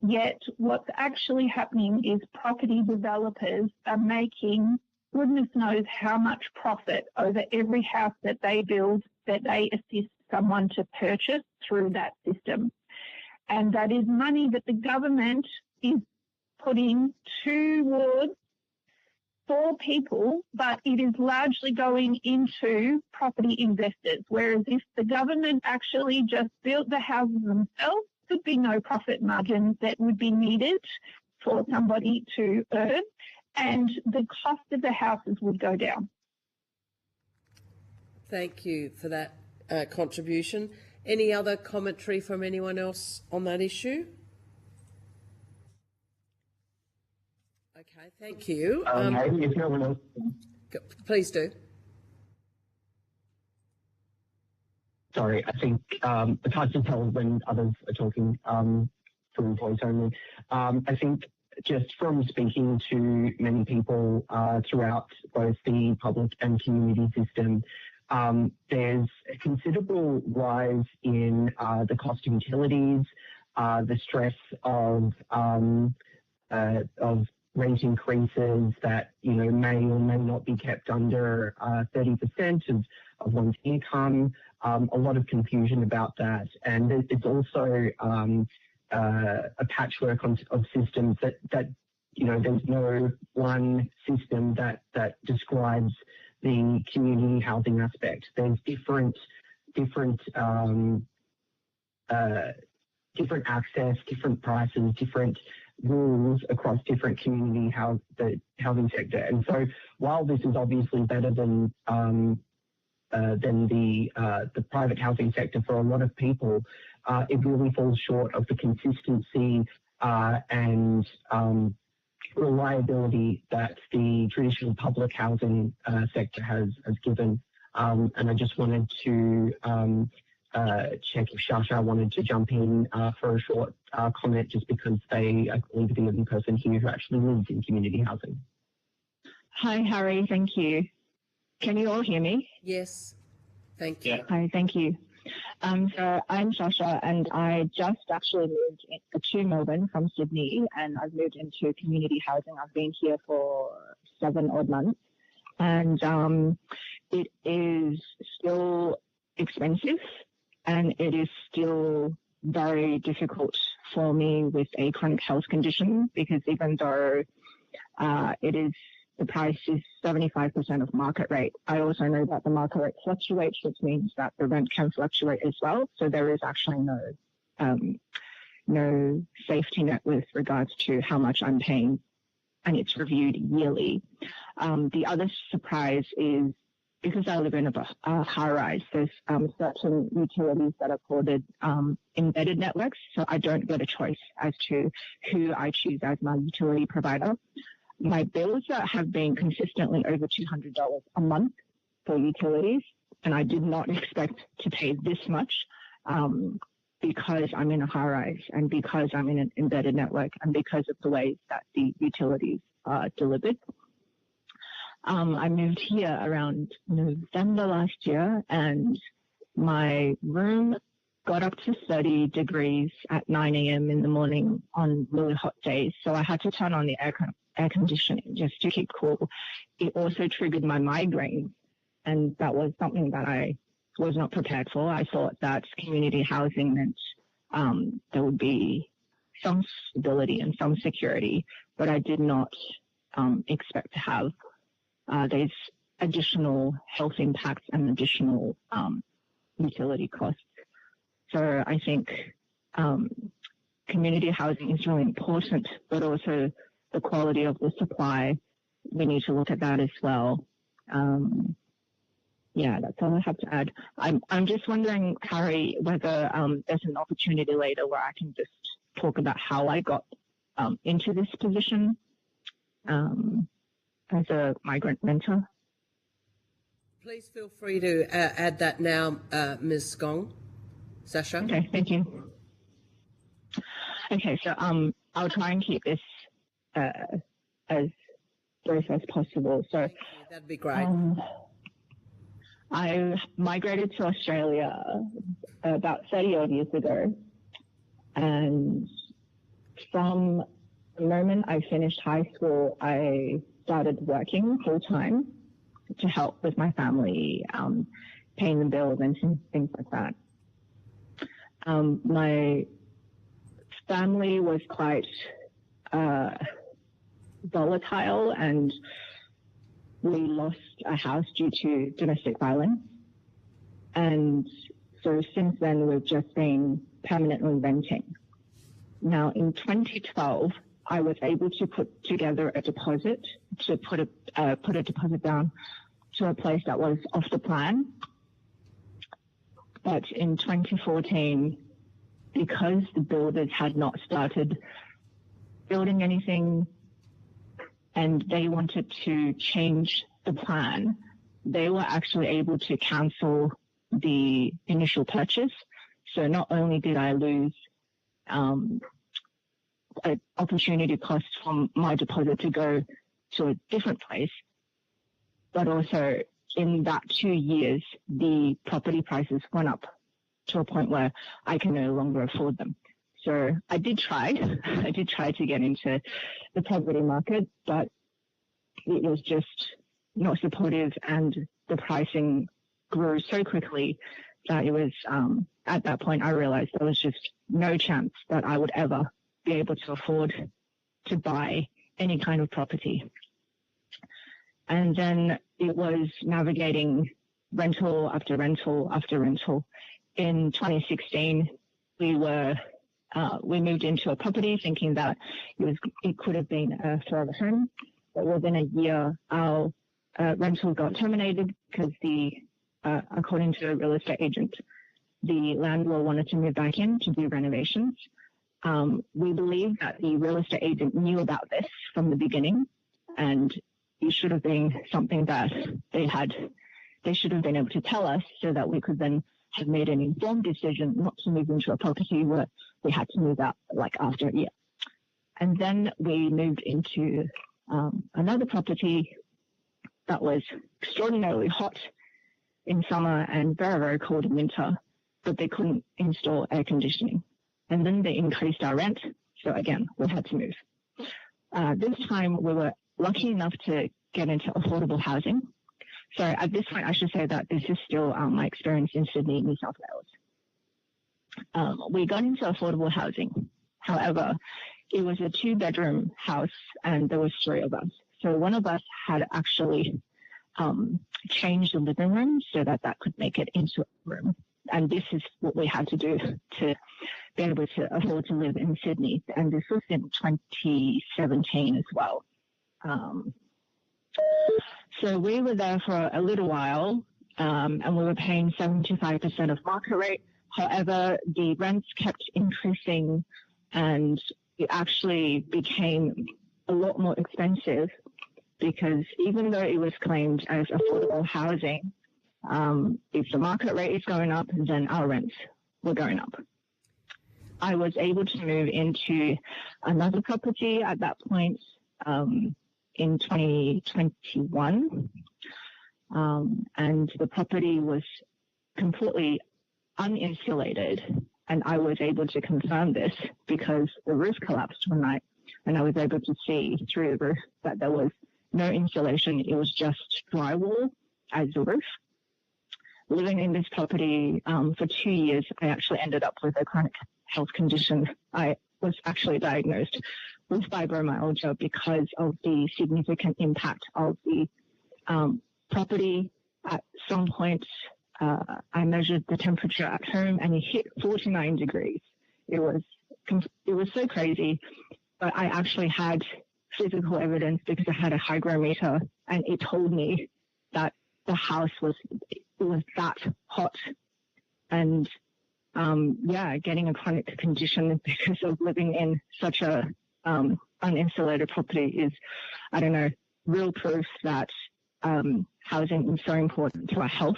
S8: yet what's actually happening is property developers are making goodness knows how much profit over every house that they build, that they assist someone to purchase through that system. And that is money that the government is putting towards for people, but it is largely going into property investors. Whereas if the government actually just built the houses themselves, there'd be no profit margin that would be needed for somebody to earn, and the cost of the houses would go down.
S2: Thank you for that contribution. Any other commentary from anyone else on that issue? Okay, thank you.
S10: If no one else,
S2: please do.
S10: Sorry, I think it's hard to tell when others are talking through voice only. I think just from speaking to many people throughout both the public and community system, there's a considerable rise in the cost of utilities, the stress of rent increases that may or may not be kept under 30% of one's income. A lot of confusion about that, and it's also a patchwork of systems that there's no one system that describes the community housing aspect. There's different access, different prices, different rules across different community the housing sector. And so while this is obviously better than the private housing sector for a lot of people, it really falls short of the consistency and reliability that the traditional public housing sector has given. And I just wanted to check if Shasha wanted to jump in for a short comment, just because they, I believe, the only person here who actually lives in community housing.
S11: Hi, Harry. Thank you. Can you all hear me?
S2: Yes. Thank you.
S7: Yeah.
S11: Hi, thank you. So I'm Shasha, and I just actually moved to Melbourne from Sydney, and I've moved into community housing. I've been here for 7 odd months, and it is still expensive, and it is still very difficult for me with a chronic health condition, because even though the price is 75% of market rate, I also know that the market rate fluctuates, which means that the rent can fluctuate as well. So there is actually no safety net with regards to how much I'm paying, and it's reviewed yearly. The other surprise is, because I live in a high-rise, there's certain utilities that are called embedded networks, so I don't get a choice as to who I choose as my utility provider. My bills have been consistently over $200 a month for utilities, and I did not expect to pay this much because I'm in a high-rise, and because I'm in an embedded network, and because of the ways that the utilities are delivered. I moved here around November last year, and my room got up to 30 degrees at 9 a.m. in the morning on really hot days. So I had to turn on the air conditioning just to keep cool. It also triggered my migraine, and that was something that I was not prepared for. I thought that community housing meant there would be some stability and some security, but I did not expect to have these additional health impacts and additional utility costs. So I think community housing is really important, but also the quality of the supply. We need to look at that as well. Yeah, that's all I have to add. I'm just wondering, Harry, whether there's an opportunity later where I can just talk about how I got into this position as a migrant renter.
S2: Please feel free to add that now, Ms. Gong. Sasha?
S11: Okay, thank you. Okay, so I'll try and keep this as brief as possible. So
S2: that'd be great.
S11: I migrated to Australia about 30 odd years ago, and from the moment I finished high school, I started working full time to help with my family, paying the bills and things like that. My family was quite volatile, and we lost a house due to domestic violence. And so since then, we've just been permanently renting. Now, in 2012, I was able to put together a deposit, to put a deposit down to a place that was off the plan. But in 2014, because the builders had not started building anything and they wanted to change the plan, they were actually able to cancel the initial purchase. So not only did I lose an opportunity cost from my deposit to go to a different place, but also in that 2 years, the property prices went up to a point where I can no longer afford them. So I did try to get into the property market, but it was just not supportive, and the pricing grew so quickly that it was, at that point, I realized there was just no chance that I would ever be able to afford to buy any kind of property. And then it was navigating rental after rental after rental. In 2016, we moved into a property thinking that it could have been a forever home, but within a year, our rental got terminated because according to a real estate agent, the landlord wanted to move back in to do renovations. We believe that the real estate agent knew about this from the beginning, and it should have been something that they should have been able to tell us, so that we could then have made an informed decision not to move into a property where we had to move out like after a year. And then we moved into another property that was extraordinarily hot in summer and very, very cold in winter, but they couldn't install air conditioning. And then they increased our rent. So again, we had to move. This time we were lucky enough to get into affordable housing. So at this point, I should say that this is still my experience in Sydney, New South Wales. We got into affordable housing. However, it was a 2-bedroom house and there was 3 of us. So one of us had actually changed the living room so that could make it into a room. And this is what we had to do to be able to afford to live in Sydney. And this was in 2017 as well. So we were there for a little while, and we were paying 75% of market rate. However, the rents kept increasing, and it actually became a lot more expensive, because even though it was claimed as affordable housing, if the market rate is going up, then our rents were going up. I was able to move into another property at that point in 2021, and the property was completely uninsulated, and I was able to confirm this because the roof collapsed one night, and I was able to see through the roof that there was no insulation. It was just drywall as the roof. Living in this property for 2 years, I actually ended up with a chronic health condition. I was actually diagnosed with fibromyalgia because of the significant impact of the property. At some point, I measured the temperature at home and it hit 49 degrees It was so crazy, but I actually had physical evidence because I had a hygrometer, and it told me that the house was that hot, and getting a chronic condition because of living in such a uninsulated property is, I don't know, real proof that housing is so important to our health.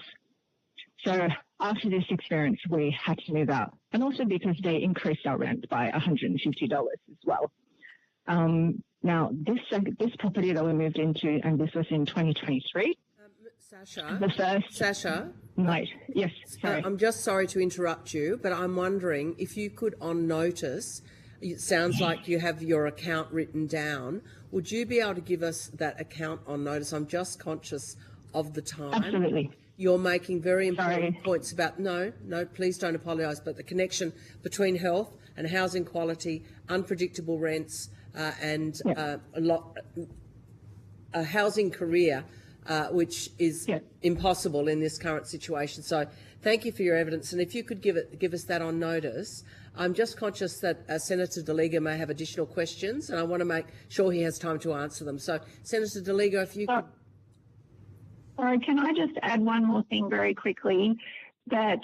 S11: So after this experience, we had to move out, and also because they increased our rent by $150 as well. Now, this property that we moved into, and this was in 2023.
S2: Sasha.
S11: Right. Yes. Sorry.
S2: I'm just sorry to interrupt you, but I'm wondering if you could, on notice, it sounds like you have your account written down. Would you be able to give us that account on notice? I'm just conscious of the time.
S11: Absolutely.
S2: You're making very important points about, no, please don't apologise, but the connection between health and housing quality, unpredictable rents, and a housing career, which is impossible in this current situation. So thank you for your evidence. And if you could give us that on notice. I'm just conscious that Senator Daliga may have additional questions, and I want to make sure he has time to answer them. So, Senator Daliga, if you could...
S8: Sorry, can I just add one more thing very quickly? That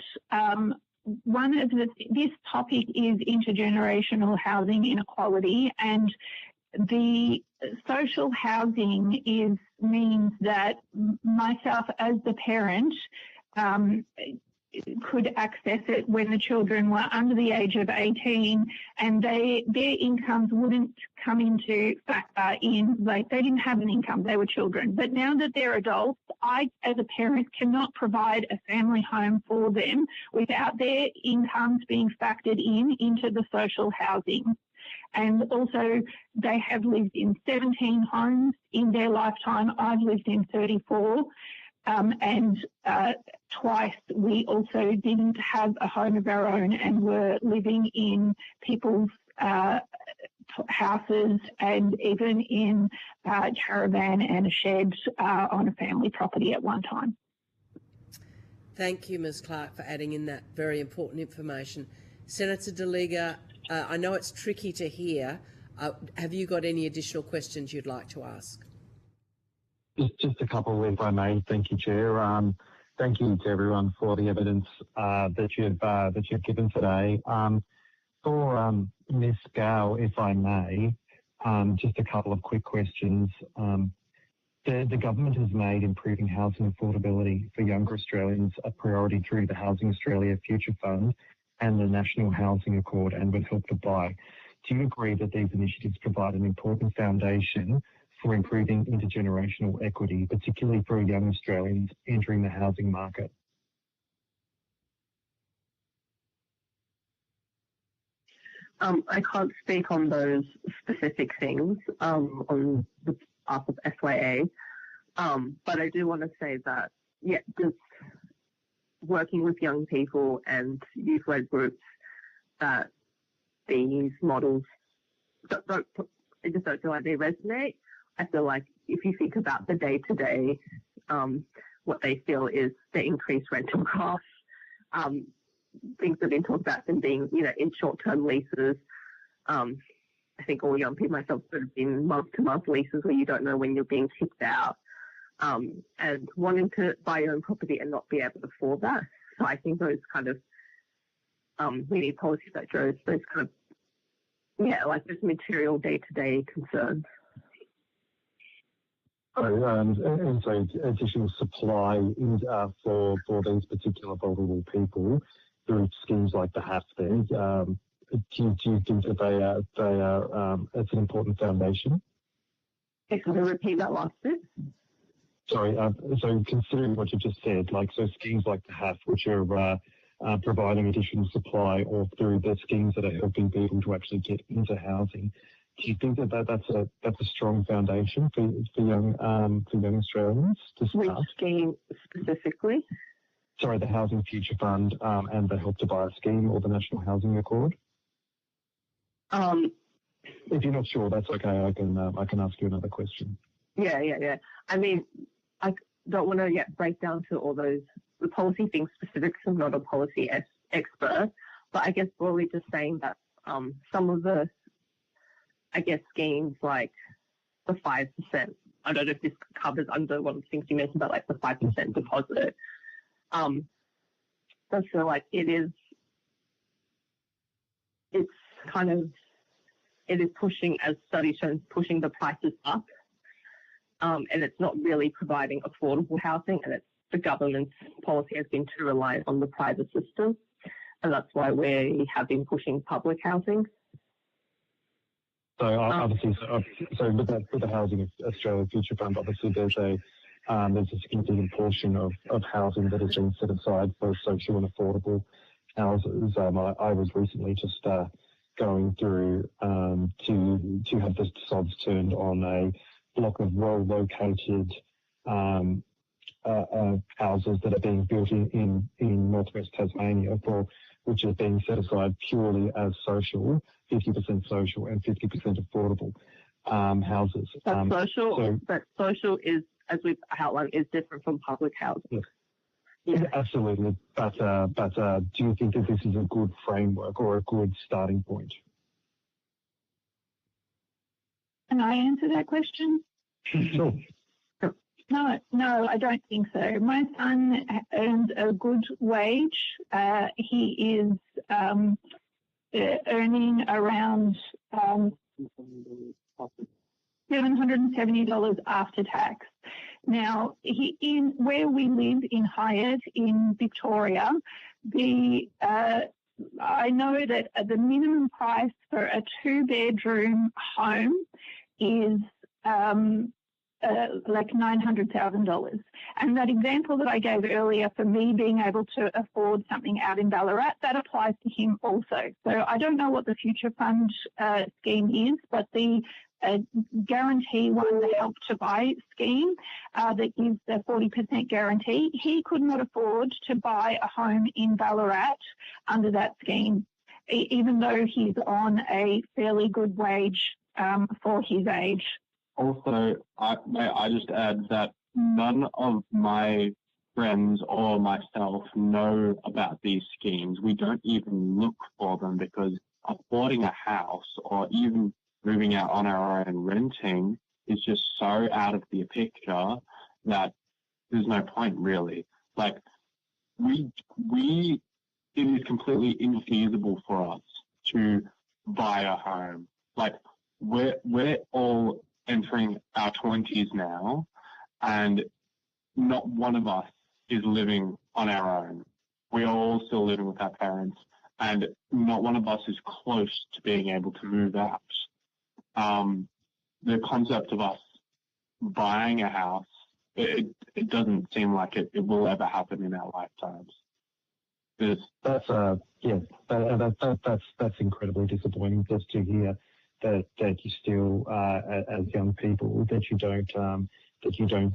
S8: this topic is intergenerational housing inequality, and the social housing means that myself as the parent could access it when the children were under the age of 18, and their incomes wouldn't come into factor in. Like, they didn't have an income, they were children. But now that they're adults, I as a parent cannot provide a family home for them without their incomes being factored into the social housing. And also, they have lived in 17 homes in their lifetime. I've lived in 34. And twice we also didn't have a home of our own and were living in people's houses, and even in a caravan and a shed on a family property at one time.
S2: Thank you, Ms Clark, for adding in that very important information. Senator Daliga, I know it's tricky to hear. Have you got any additional questions you'd like to ask?
S3: Just a couple, if I may. Thank you, Chair. Thank you to everyone for the evidence that you've given today. For Ms Gow, if I may, just a couple of quick questions. The government has made improving housing affordability for younger Australians a priority through the Housing Australia Future Fund and the National Housing Accord, and with Help to Buy. Do you agree that these initiatives provide an important foundation for improving intergenerational equity, particularly for young Australians entering the housing market?
S9: I can't speak on those specific things on the behalf of SYA, but I do want to say that, just working with young people and youth-led groups, that these models I just don't feel like they resonate. I feel like if you think about the day-to-day, what they feel is the increased rental costs, things that have been talked about them being, in short-term leases. I think all young people, myself, sort of been month-to-month leases where you don't know when you're being kicked out, and wanting to buy your own property and not be able to afford that. So I think those kind of, we need policies that address those kind of, those material day-to-day concerns.
S3: And so additional supply for these particular vulnerable people through schemes like the HAF there, do you think that they are it's an important foundation?
S9: Can you repeat that last bit?
S3: Sorry, so considering what you just said, so schemes like the HAF, which are providing additional supply, or through the schemes that are helping people to actually get into housing, do you think that's a strong foundation for young Australians to start?
S9: Which scheme specifically?
S3: Sorry, the Housing Future Fund and the Help to Buy scheme, or the National Housing Accord. If you're not sure, that's okay. I can ask you another question.
S9: Yeah. I mean, I don't want to break down to all those the policy things specific. I'm not a policy expert, but I guess broadly just saying that some of the, I guess, schemes like the 5%. I don't know if this covers under one of the things you mentioned about like the 5% deposit. I feel like it is pushing, as studies show, pushing the prices up, and it's not really providing affordable housing, and the government's policy has been too reliant on the private system, and that's why we have been pushing public housing.
S3: So obviously, with the Housing Australia Future Fund, obviously there's a significant portion of housing that has been set aside for social and affordable houses. I was recently just going through to have the sods turned on a block of well-located houses that are being built in northwest Tasmania, which is being set aside purely as social, 50% social and 50% affordable houses.
S9: But social is, as we've outlined, is different from public housing.
S3: Yes.
S9: Yeah.
S3: Absolutely. But do you think that this is a good framework or a good starting point?
S8: Can I answer that question?
S3: Sure.
S8: No, I don't think so. My son earns a good wage. He is earning around $770 after tax. Now, where we live in Hyatt in Victoria, I know that the minimum price for a 2-bedroom home is like $900,000. And that example that I gave earlier for me being able to afford something out in Ballarat, that applies to him also. So I don't know what the Future Fund scheme is, but the guarantee one, the Help to Buy scheme that gives the 40% guarantee, he could not afford to buy a home in Ballarat under that scheme, even though he's on a fairly good wage for his age.
S12: Also, may I just add that none of my friends or myself know about these schemes. We don't even look for them because affording a house or even moving out on our own renting is just so out of the picture that there's no point really. Like it is completely infeasible for us to buy a home. Like we're all entering our 20s now, and not one of us is living on our own. We are all still living with our parents, and not one of us is close to being able to move out. The concept of us buying a house, it doesn't seem like it will ever happen in our lifetimes.
S3: That's incredibly disappointing just to hear that you still, as young people, that you don't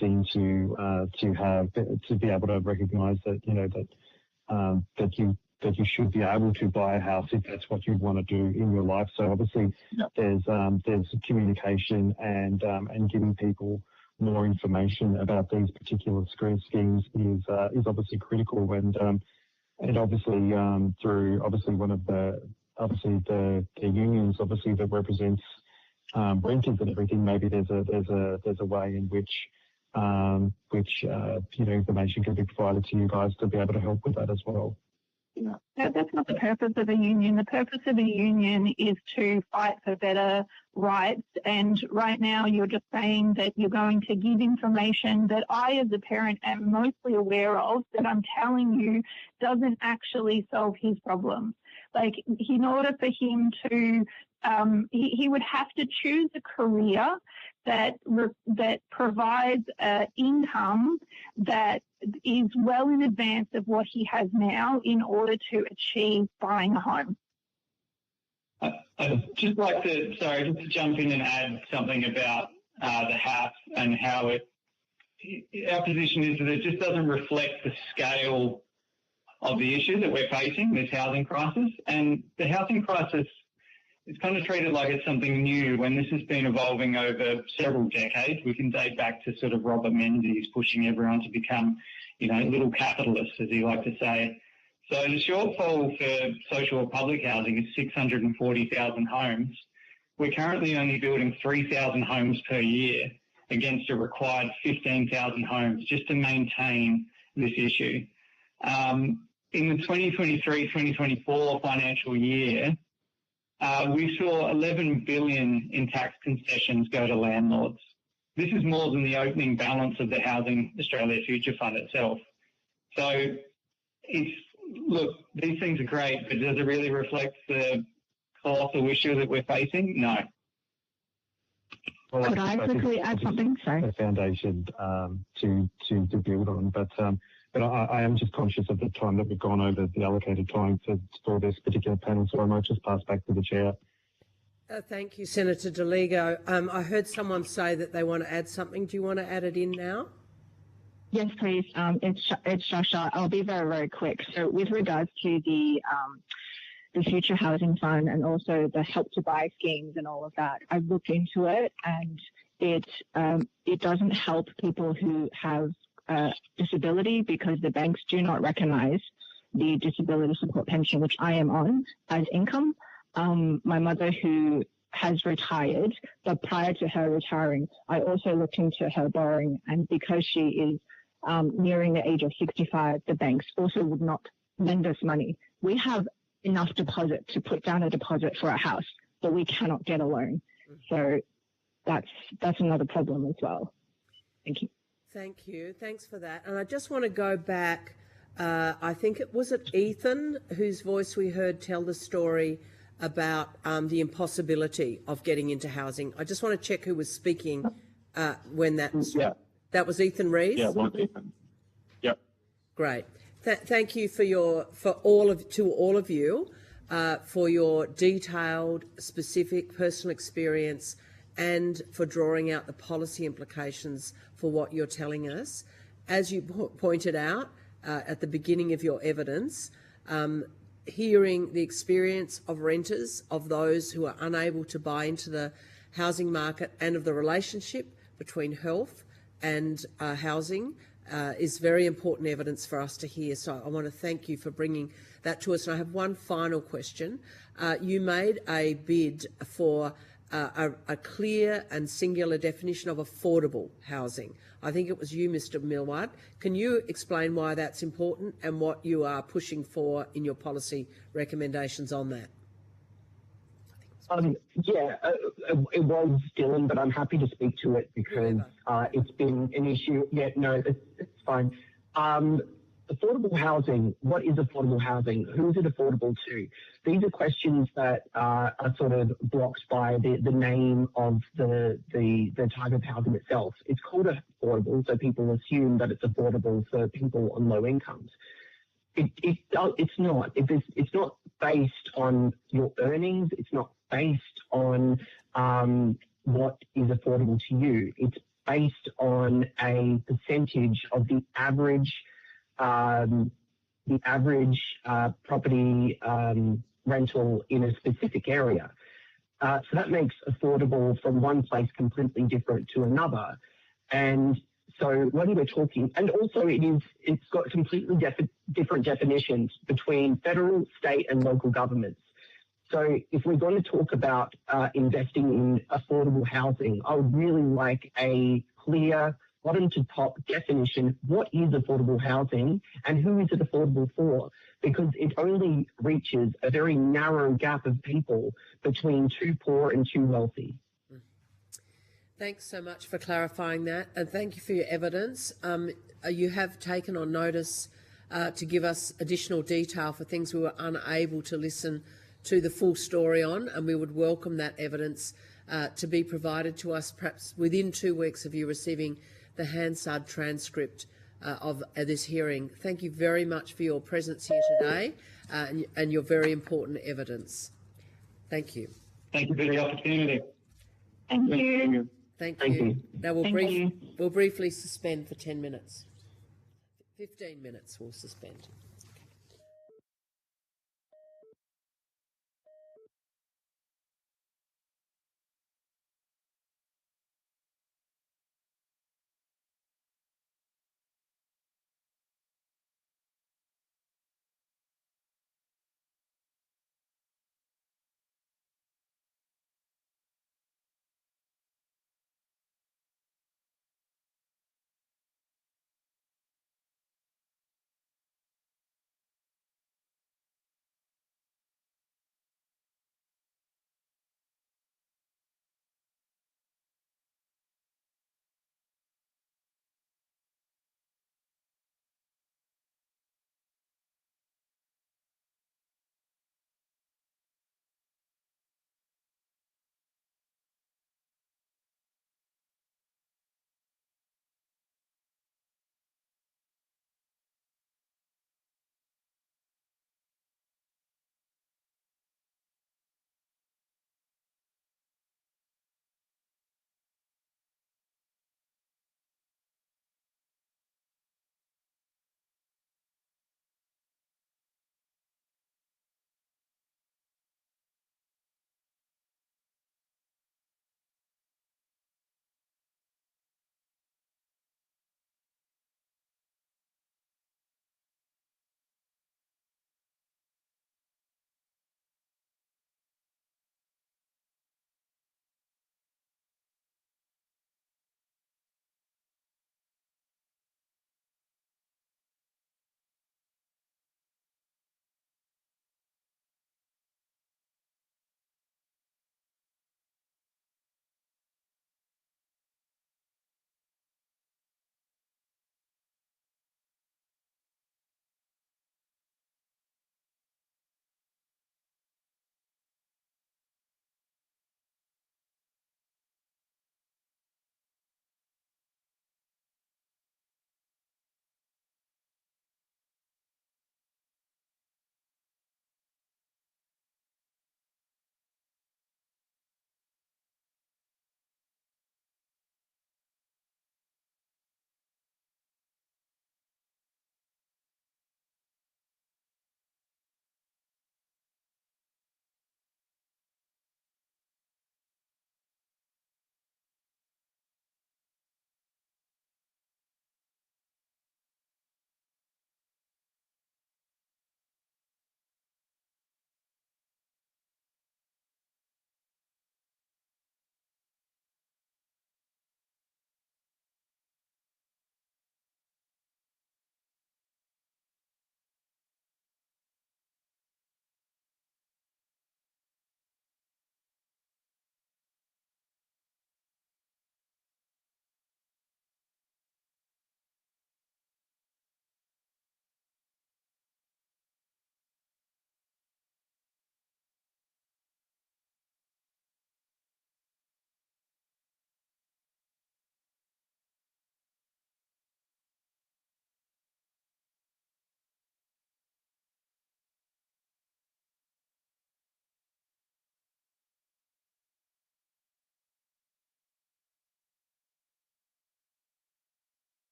S3: seem to be able to recognise that that you should be able to buy a house if that's what you want to do in your life. So obviously, there's communication and giving people more information about these particular schemes is obviously critical, and obviously through one of the unions obviously that represents renters and everything. Maybe there's a way in which information can be provided to you guys to be able to help with that as well.
S8: Yeah. That's not the purpose of a union. The purpose of a union is to fight for better rights. And right now you're just saying that you're going to give information that I as a parent am mostly aware of, that I'm telling you doesn't actually solve his problem. Like, in order for him to, he would have to choose a career that provides income that is well in advance of what he has now in order to achieve buying a home.
S7: I'd just like to, just to jump in and add something about the house and how our position is that it just doesn't reflect the scale of the issue that we're facing, this housing crisis. And the housing crisis is kind of treated like it's something new when this has been evolving over several decades. We can date back to sort of Robert Menzies pushing everyone to become, little capitalists, as he liked to say. So the shortfall for social or public housing is 640,000 homes. We're currently only building 3,000 homes per year against a required 15,000 homes just to maintain this issue. In the 2023-2024 financial year, we saw 11 billion in tax concessions go to landlords. This is more than the opening balance of the Housing Australia Future Fund itself. So, look, these things are great, but does it really reflect the colossal issue that we're facing? No.
S3: Well,
S11: Could I quickly add something? Sorry.
S3: A foundation to build on, but I am just conscious of the time that we've gone over the allocated time for this particular panel, so I might just pass back to the chair.
S2: Thank you, Senator DeLigo. I heard someone say that they want to add something. Do you want to add it in now?
S11: Yes, please. It's Joshua. I'll be very, very quick. So with regards to the Future Housing Fund and also the Help to Buy schemes and all of that, I've looked into it, and it doesn't help people who have disability because the banks do not recognise the disability support pension, which I am on, as income. My mother, who has retired, but prior to her retiring, I also looked into her borrowing, and because she is nearing the age of 65, the banks also would not lend us money. We have enough deposit to put down a deposit for a house, but we cannot get a loan. So that's another problem as well. Thank you.
S2: Thank you. Thanks for that. And I just want to go back. I think it was Ethan whose voice we heard tell the story about the impossibility of getting into housing. I just want to check who was speaking when that was.
S12: Yeah.
S2: That was Ethan Rees?
S12: Yeah, it was Ethan. Yep.
S2: Great. Thank you for all of you for your detailed, specific personal experience and for drawing out the policy implications for what you're telling us. As you pointed out at the beginning of your evidence, hearing the experience of renters, of those who are unable to buy into the housing market, and of the relationship between health and housing is very important evidence for us to hear. So I want to thank you for bringing that to us. And I have one final question. You made a bid for a clear and singular definition of affordable housing. I think it was you, Mr. Millward. Can you explain why that's important and what you are pushing for in your policy recommendations on that?
S10: It was Dylan, but I'm happy to speak to it because it's been an issue. Yeah, no, it's fine. Affordable housing, what is affordable housing? Who is it affordable to? These are questions that are sort of blocked by the name of the type of housing itself. It's called affordable, so people assume that it's affordable for people on low incomes. It's not. It's not based on your earnings. It's not based on what is affordable to you. It's based on a percentage of the average property rental in a specific area. So that makes affordable from one place completely different to another. And so when we're talking, and also it's got completely different definitions between federal, state and local governments. So if we're going to talk about investing in affordable housing, I would really like a clear bottom to top definition. What is affordable housing and who is it affordable for? Because it only reaches a very narrow gap of people between too poor and too wealthy.
S2: Thanks so much for clarifying that, and thank you for your evidence. You have taken on notice to give us additional detail for things we were unable to listen to the full story on, and we would welcome that evidence to be provided to us perhaps within 2 weeks of you receiving the Hansard transcript of this hearing. Thank you very much for your presence here today and your very important evidence. Thank you.
S7: Thank you for the opportunity.
S8: Thank you.
S2: Thank you. Now we'll briefly suspend for 10 minutes. 15 minutes we'll suspend.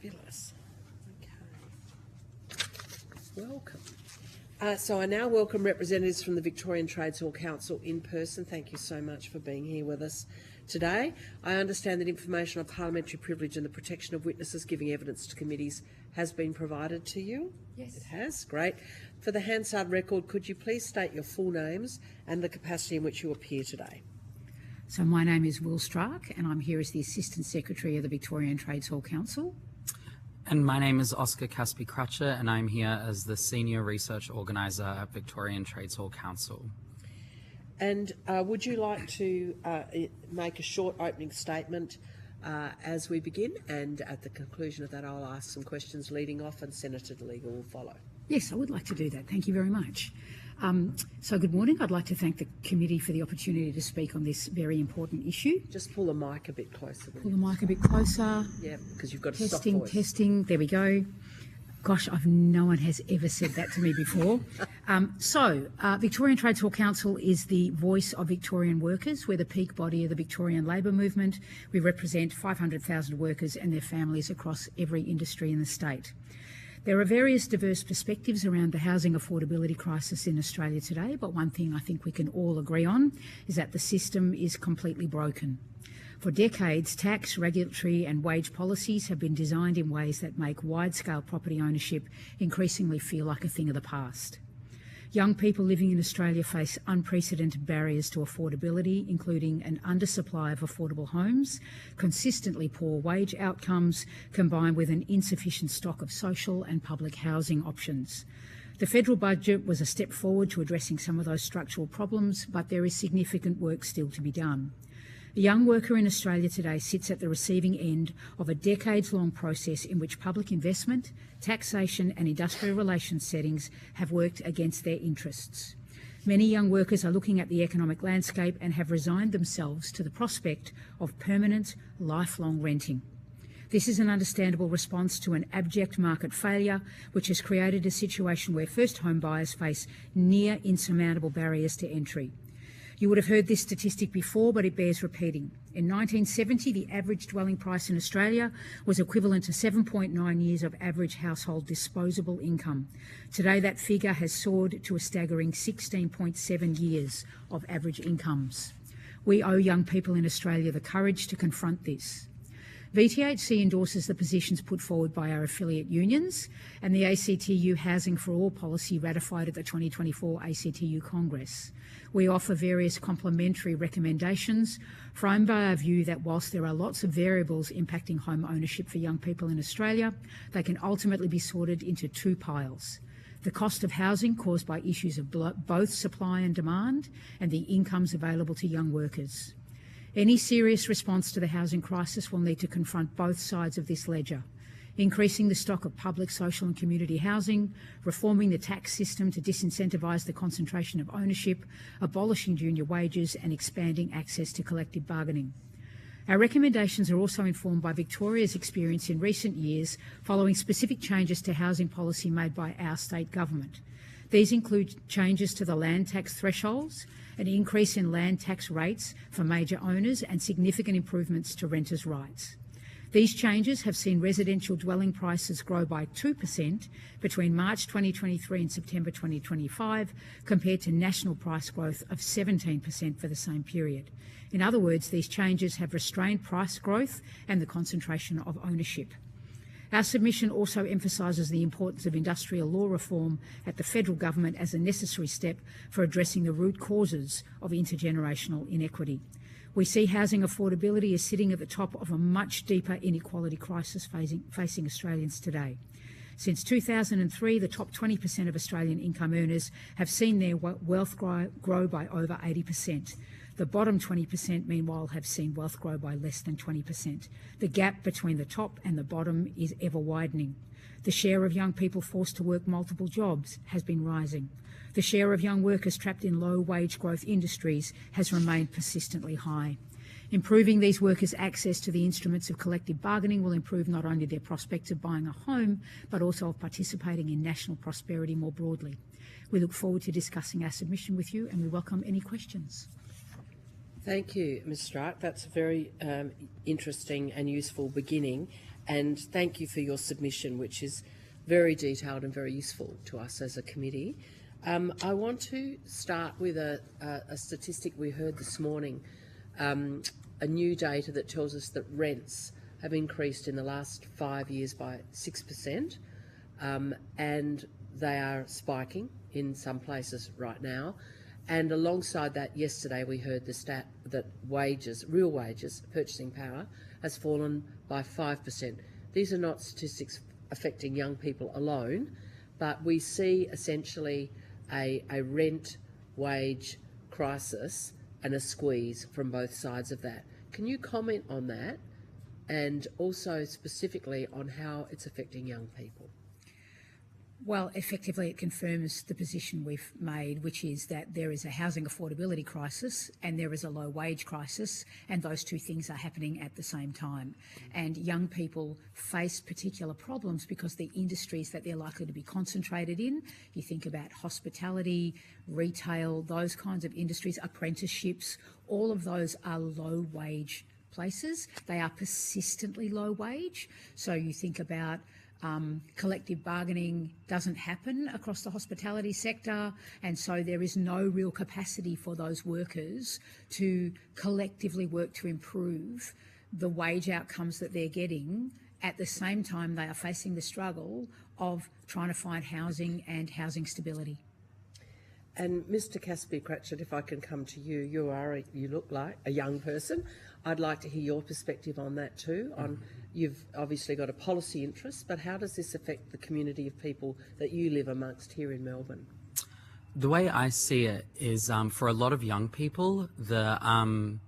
S2: Fabulous. Okay. Welcome. So I now welcome representatives from the Victorian Trades Hall Council in person. Thank you so much for being here with us today. I understand that information on parliamentary privilege and the protection of witnesses giving evidence to committees has been provided to you?
S13: Yes.
S2: It has? Great. For the Hansard record, could you please state your full names and the capacity in which you appear today?
S13: So my name is Will Stark and I'm here as the Assistant Secretary of the Victorian Trades Hall Council.
S14: And my name is Oscar Caspi-Crutcher and I'm here as the Senior Research Organiser at Victorian Trades Hall Council.
S2: And would you like to make a short opening statement as we begin? And at the conclusion of that, I'll ask some questions leading off and Senator DeLiga will follow.
S13: Yes, I would like to do that. Thank you very much. So good morning. I'd like to thank the committee for the opportunity to speak on this very important issue.
S2: Just pull the mic a bit closer.
S13: Pull the mic a bit closer.
S2: Yeah, because you've got a soft voice.
S13: Testing. There we go. Gosh, no one has ever said that to me before. Victorian Trades Hall Council is the voice of Victorian workers. We're the peak body of the Victorian labour movement. We represent 500,000 workers and their families across every industry in the state. There are various diverse perspectives around the housing affordability crisis in Australia today, but one thing I think we can all agree on is that the system is completely broken. For decades, tax, regulatory and wage policies have been designed in ways that make wide-scale property ownership increasingly feel like a thing of the past. Young people living in Australia face unprecedented barriers to affordability, including an undersupply of affordable homes, consistently poor wage outcomes, combined with an insufficient stock of social and public housing options. The federal budget was a step forward to addressing some of those structural problems, but there is significant work still to be done. A young worker in Australia today sits at the receiving end of a decades-long process in which public investment, taxation and industrial relations settings have worked against their interests. Many young workers are looking at the economic landscape and have resigned themselves to the prospect of permanent, lifelong renting. This is an understandable response to an abject market failure, which has created a situation where first home buyers face near insurmountable barriers to entry. You would have heard this statistic before, but it bears repeating. In 1970, the average dwelling price in Australia was equivalent to 7.9 years of average household disposable income. Today, that figure has soared to a staggering 16.7 years of average incomes. We owe young people in Australia the courage to confront this. VTHC endorses the positions put forward by our affiliate unions and the ACTU Housing for All policy ratified at the 2024 ACTU Congress. We offer various complementary recommendations, framed by our view that whilst there are lots of variables impacting home ownership for young people in Australia, they can ultimately be sorted into two piles: the cost of housing caused by issues of both supply and demand, and the incomes available to young workers. Any serious response to the housing crisis will need to confront both sides of this ledger: increasing the stock of public, social and community housing, reforming the tax system to disincentivise the concentration of ownership, abolishing junior wages and expanding access to collective bargaining. Our recommendations are also informed by Victoria's experience in recent years following specific changes to housing policy made by our state government. These include changes to the land tax thresholds, an increase in land tax rates for major owners and significant improvements to renters' rights. These changes have seen residential dwelling prices grow by 2% between March 2023 and September 2025, compared to national price growth of 17% for the same period. In other words, these changes have restrained price growth and the concentration of ownership. Our submission also emphasises the importance of industrial law reform at the federal government as a necessary step for addressing the root causes of intergenerational inequity. We see housing affordability as sitting at the top of a much deeper inequality crisis facing Australians today. Since 2003, the top 20% of Australian income earners have seen their wealth grow by over 80%. The bottom 20%, meanwhile, have seen wealth grow by less than 20%. The gap between the top and the bottom is ever widening. The share of young people forced to work multiple jobs has been rising. The share of young workers trapped in low-wage growth industries has remained persistently high. Improving these workers' access to the instruments of collective bargaining will improve not only their prospects of buying a home, but also of participating in national prosperity more broadly. We look forward to discussing our submission with you, and we welcome any questions.
S2: Thank you, Ms Stark. That's a very interesting and useful beginning. and thank you for your submission, which is very detailed and very useful to us as a committee. I want to start with a statistic we heard this morning, a new data that tells us that rents have increased in the last 5 years by 6%, and they are spiking in some places right now. And alongside that, yesterday we heard the stat that wages, real wages, purchasing power, has fallen by 5%. These are not statistics affecting young people alone, but we see essentially a rent wage crisis and a squeeze from both sides of that. Can you comment on that, and also specifically on how it's affecting young people?
S13: Well, effectively it confirms the position we've made, which is that there is a housing affordability crisis and there is a low wage crisis, and those two things are happening at the same time. And young people face particular problems because the industries that they're likely to be concentrated in, you think about hospitality, retail, those kinds of industries, apprenticeships, all of those are low wage places. They are persistently low wage. So you think about collective bargaining doesn't happen across the hospitality sector, and so there is no real capacity for those workers to collectively work to improve the wage outcomes that they're getting. At the same time, they are facing the struggle of trying to find housing and housing stability.
S2: And Mr. Caspi-Cratchit, if I can come to you, you look like a young person. I'd like to hear your perspective on that too. You've obviously got a policy interest, but how does this affect the community of people that you live amongst here in Melbourne?
S14: The way I see it is, for a lot of young people, the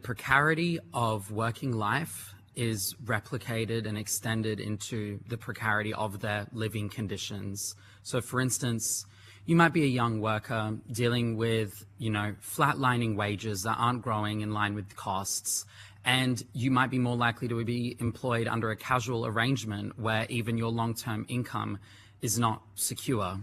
S14: precarity of working life is replicated and extended into the precarity of their living conditions. So, for instance, you might be a young worker dealing with, flatlining wages that aren't growing in line with costs, and you might be more likely to be employed under a casual arrangement where even your long-term income is not secure.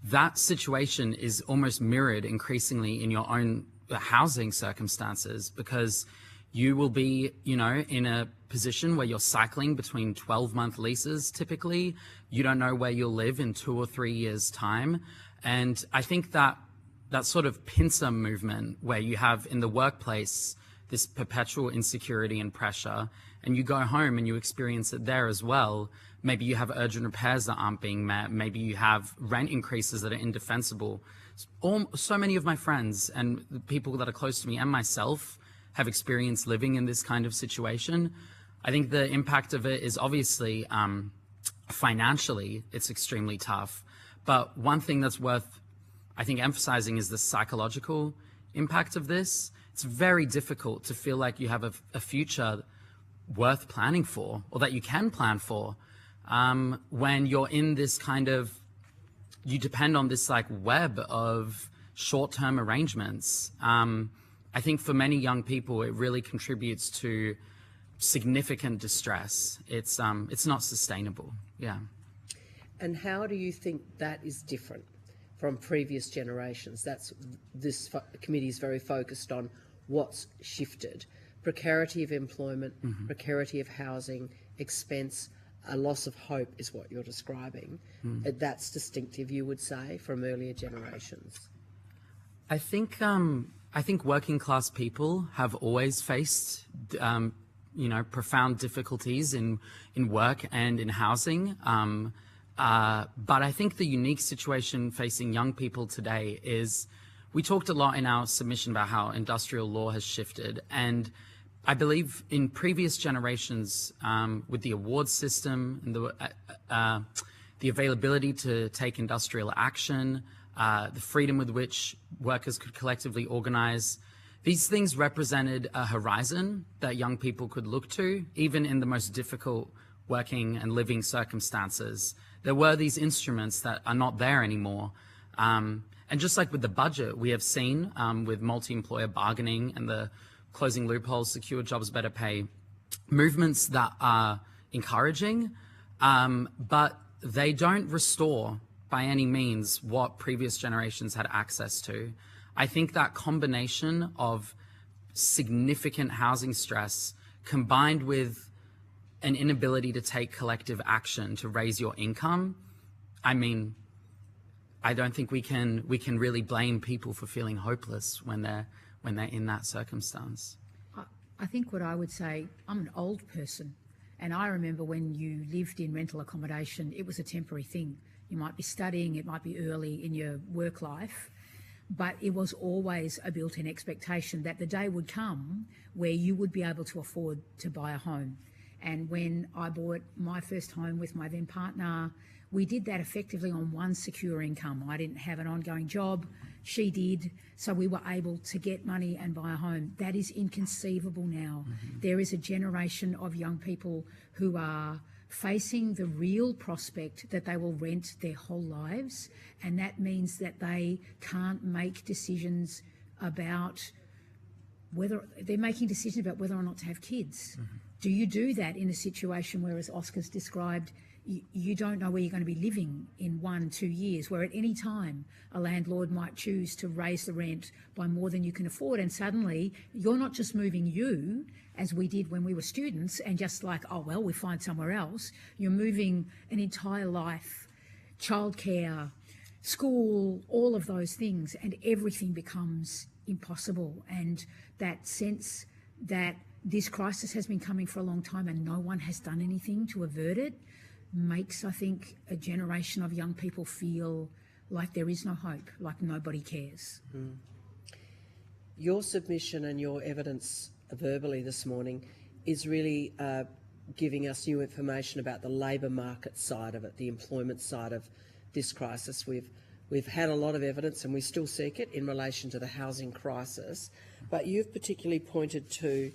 S14: That situation is almost mirrored increasingly in your own housing circumstances, because you will be, in a position where you're cycling between 12-month leases typically. You don't know where you'll live in 2 or 3 years' time. And I think that sort of pincer movement where you have in the workplace this perpetual insecurity and pressure, and you go home and you experience it there as well. Maybe you have urgent repairs that aren't being met. Maybe you have rent increases that are indefensible. So many of my friends and the people that are close to me and myself have experienced living in this kind of situation. I think the impact of it is obviously financially, it's extremely tough. But one thing that's worth, I think, emphasizing is the psychological impact of this. It's very difficult to feel like you have a future worth planning for, or that you can plan for, when you're in this kind of, you depend on this like web of short-term arrangements. I think for many young people, it really contributes to significant distress. It's not sustainable. Yeah.
S2: And how do you think that is different from previous generations? This committee is very focused on what's shifted. Precarity of employment, precarity of housing, expense, a loss of hope is what you're describing. That's distinctive, you would say, from earlier generations.
S14: I think working class people have always faced, profound difficulties in work and in housing. But I think the unique situation facing young people today is, we talked a lot in our submission about how industrial law has shifted, and I believe in previous generations, with the award system and the availability to take industrial action, the freedom with which workers could collectively organize, these things represented a horizon that young people could look to, even in the most difficult working and living circumstances. There were these instruments that are not there anymore. And just like with the budget, we have seen with multi-employer bargaining and the closing loopholes, secure jobs, better pay, movements that are encouraging, but they don't restore by any means what previous generations had access to. I think that combination of significant housing stress combined with an inability to take collective action to raise your income, I mean, I don't think we can really blame people for feeling hopeless when they're in that circumstance.
S13: I think what I would say, I'm an old person, and I remember when you lived in rental accommodation, it was a temporary thing. You might be studying, it might be early in your work life, but it was always a built-in expectation that the day would come where you would be able to afford to buy a home. And when I bought my first home with my then partner, we did that effectively on one secure income. I didn't have an ongoing job, she did, so we were able to get money and buy a home. That is inconceivable now. There is a generation of young people who are facing the real prospect that they will rent their whole lives, and that means that they can't make decisions about whether they're making decisions about whether or not to have kids. Do you do that in a situation where, as Oscar's described, you don't know where you're going to be living in 1-2 years, where at any time a landlord might choose to raise the rent by more than you can afford, and suddenly you're not just moving you, as we did when we were students, and just like, oh, well, we find somewhere else. You're moving an entire life, childcare, school, all of those things, and everything becomes impossible. And that sense that this crisis has been coming for a long time and no one has done anything to avert it makes, I think, a generation of young people feel like there is no hope, like nobody cares.
S2: Your submission and your evidence verbally this morning is really giving us new information about the labour market side of it, the employment side of this crisis. We've had a lot of evidence, and we still seek it, in relation to the housing crisis, but you've particularly pointed to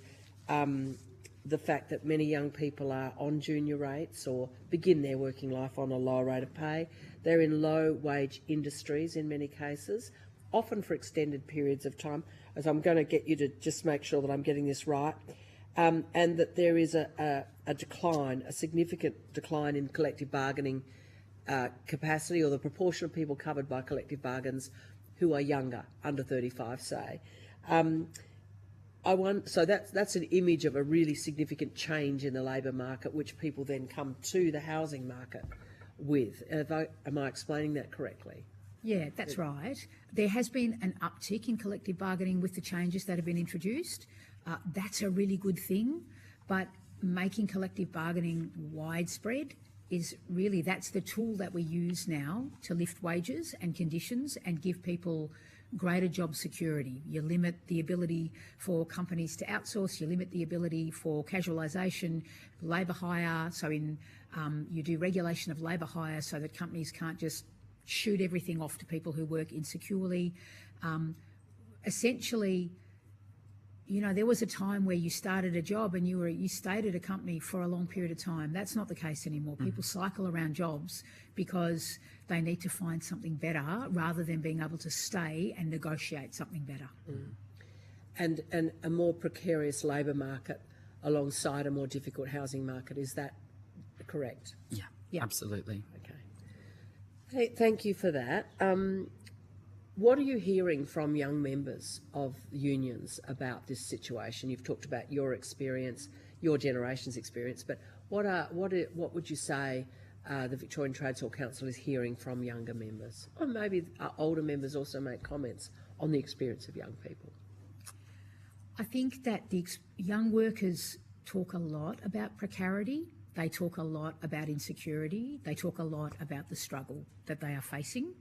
S2: the fact that many young people are on junior rates or begin their working life on a lower rate of pay. They're in low-wage industries in many cases, often for extended periods of time, as I'm going to get you to just make sure that I'm getting this right, and that there is a decline, a significant decline in collective bargaining capacity, or the proportion of people covered by collective bargains who are younger, under 35, say. So that's an image of a really significant change in the labour market, which people then come to the housing market with. Am I explaining that correctly?
S13: Yeah, that's right. There has been an uptick in collective bargaining with the changes that have been introduced. That's a really good thing, but making collective bargaining widespread is really, that's the tool that we use now to lift wages and conditions and give people greater job security. You limit the ability for companies to outsource, you limit the ability for casualisation, labour hire, so you do regulation of labour hire so that companies can't just shoot everything off to people who work insecurely. Essentially, you know, there was a time where you started a job and you stayed at a company for a long period of time. That's not the case anymore. People cycle around jobs because they need to find something better rather than being able to stay and negotiate something better.
S2: And a more precarious labour market alongside a more difficult housing market, is that correct?
S14: Yeah. Absolutely.
S2: Okay. Hey, thank you for that. What are you hearing from young members of unions about this situation? You've talked about your experience, your generation's experience, but what would you say the Victorian Trades Hall Council is hearing from younger members? Or maybe older members also make comments on the experience of young people.
S13: I think that the young workers talk a lot about precarity. They talk a lot about insecurity. They talk a lot about the struggle that they are facing.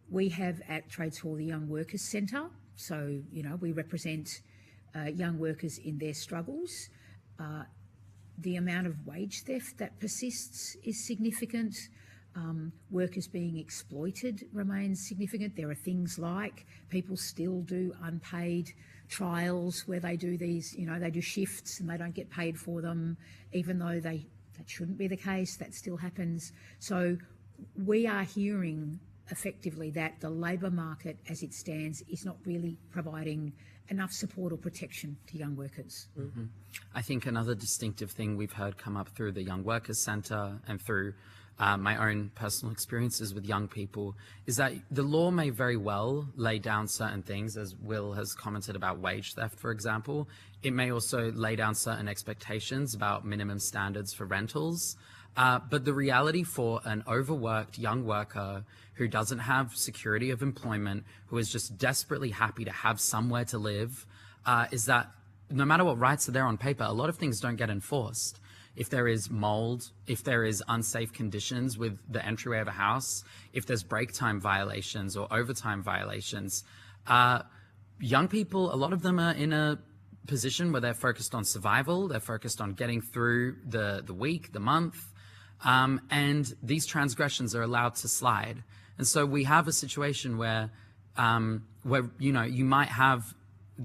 S13: We have at Trades Hall the Young Workers Centre, so we represent young workers in their struggles. The amount of wage theft that persists is significant. Workers being exploited remains significant. There are things like people still do unpaid trials where they do these, they do shifts and they don't get paid for them, even though that shouldn't be the case. That still happens. So we are hearing effectively that the labour market as it stands is not really providing enough support or protection to young workers.
S14: I think another distinctive thing we've heard come up through the Young Workers Centre and through my own personal experiences with young people, is that the law may very well lay down certain things, as Will has commented about wage theft, for example. It may also lay down certain expectations about minimum standards for rentals. But the reality for an overworked young worker who doesn't have security of employment, who is just desperately happy to have somewhere to live, is that no matter what rights are there on paper, a lot of things don't get enforced. If there is mold, if there is unsafe conditions with the entryway of a house, if there's break time violations or overtime violations, young people, a lot of them are in a position where they're focused on survival, they're focused on getting through the week, the month, and these transgressions are allowed to slide. And so we have a situation where you might have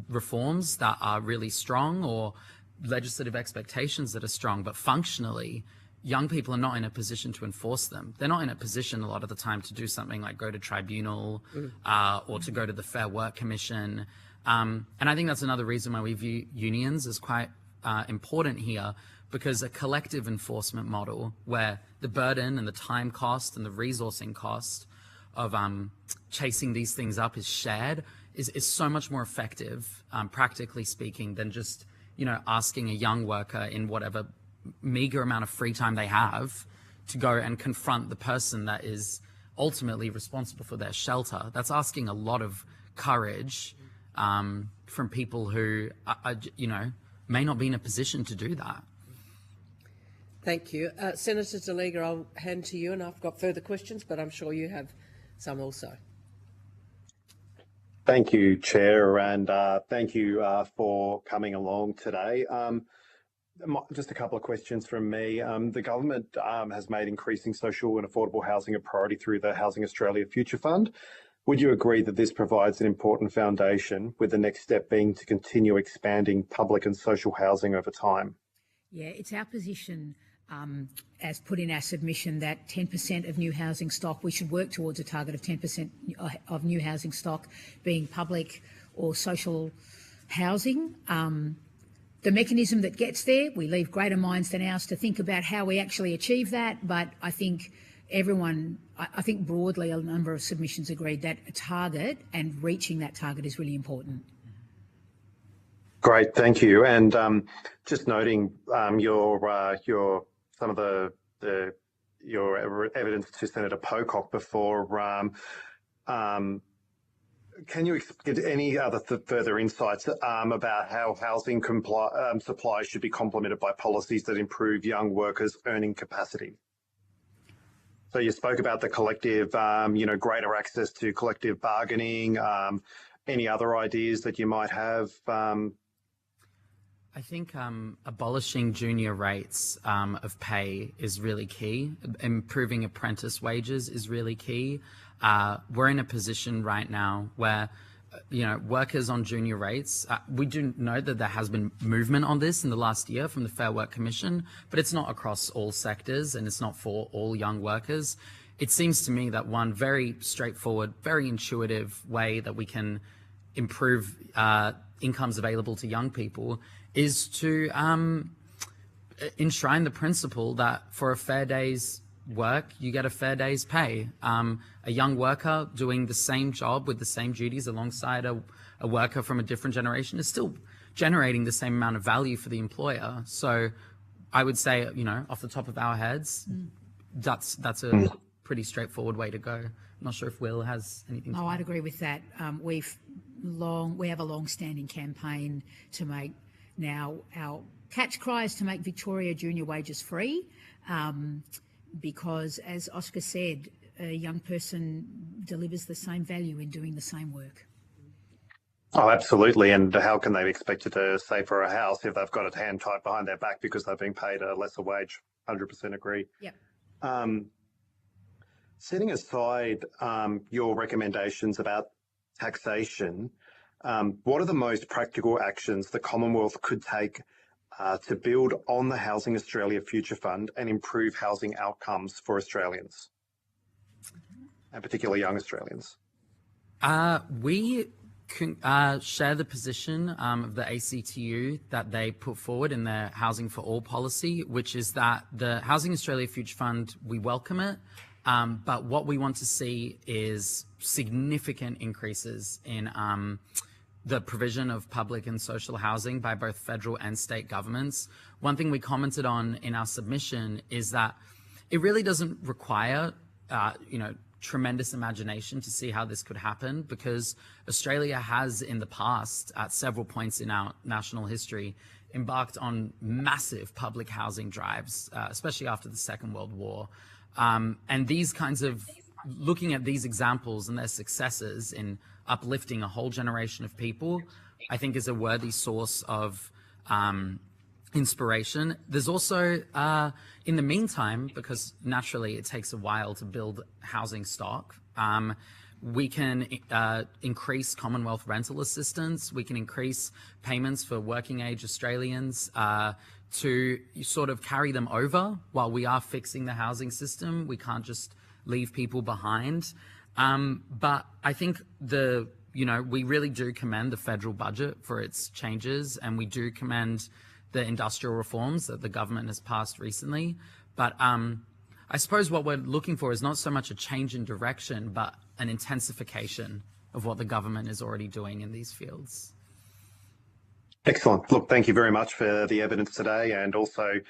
S14: reforms that are really strong or legislative expectations that are strong, but functionally, young people are not in a position to enforce them. They're not in a position a lot of the time to do something like go to tribunal or to go to the Fair Work Commission. And I think that's another reason why we view unions as quite important here, because a collective enforcement model where the burden and the time cost and the resourcing cost of chasing these things up is shared is so much more effective, practically speaking, than just asking a young worker in whatever meager amount of free time they have to go and confront the person that is ultimately responsible for their shelter. That's asking a lot of courage from people who, may not be in a position to do that.
S2: Thank you. Senator De Liga, I'll hand to you, and I've got further questions, but I'm sure you have some also.
S15: Thank you, Chair, and thank you for coming along today. Just a couple of questions from me. The government has made increasing social and affordable housing a priority through the Housing Australia Future Fund. Would you agree that this provides an important foundation, with the next step being to continue expanding public and social housing over time?
S13: Yeah, it's our position, as put in our submission, that 10% of new housing stock, we should work towards a target of 10% of new housing stock being public or social housing. The mechanism that gets there, we leave greater minds than ours to think about how we actually achieve that, but I think I think broadly a number of submissions agreed that a target and reaching that target is really important.
S15: Great, thank you. And just noting your some of your evidence to Senator Pocock before. Can you give any other further insights about how housing supply should be complemented by policies that improve young workers' earning capacity? So you spoke about the collective, greater access to collective bargaining. Any other ideas that you might have?
S14: I think abolishing junior rates of pay is really key. Improving apprentice wages is really key. We're in a position right now where, workers on junior rates, we do know that there has been movement on this in the last year from the Fair Work Commission, but it's not across all sectors and it's not for all young workers. It seems to me that one very straightforward, very intuitive way that we can improve incomes available to young people is to enshrine the principle that for a fair day's work, you get a fair day's pay. A young worker doing the same job with the same duties alongside a worker from a different generation is still generating the same amount of value for the employer. So I would say, off the top of our heads, that's a pretty straightforward way to go. I'm not sure if Will has anything to add.
S13: I'd agree with that. We have a long-standing campaign to make now our catch cry is to make Victoria junior wages free, because as Oscar said, a young person delivers the same value in doing the same work.
S15: Oh, absolutely. And how can they expect to save for a house if they've got it hand tied behind their back because they're being paid a lesser wage? 100% agree.
S13: Yep.
S15: Setting aside your recommendations about taxation, what are the most practical actions the Commonwealth could take to build on the Housing Australia Future Fund and improve housing outcomes for Australians, and particularly young Australians?
S14: We share the position of the ACTU that they put forward in their Housing for All policy, which is that the Housing Australia Future Fund, we welcome it, but what we want to see is significant increases in the provision of public and social housing by both federal and state governments. One thing we commented on in our submission is that it really doesn't require, tremendous imagination to see how this could happen, because Australia has in the past, at several points in our national history, embarked on massive public housing drives, especially after the Second World War. And these kinds of, looking at these examples and their successes in uplifting a whole generation of people, I think is a worthy source of inspiration. There's also, in the meantime, because naturally it takes a while to build housing stock, we can increase Commonwealth rental assistance. We can increase payments for working age Australians to sort of carry them over while we are fixing the housing system. We can't just leave people behind. But I think we really do commend the federal budget for its changes, and we do commend the industrial reforms that the government has passed recently. But I suppose what we're looking for is not so much a change in direction, but an intensification of what the government is already doing in these fields.
S15: Excellent. Look, thank you very much for the evidence today, and also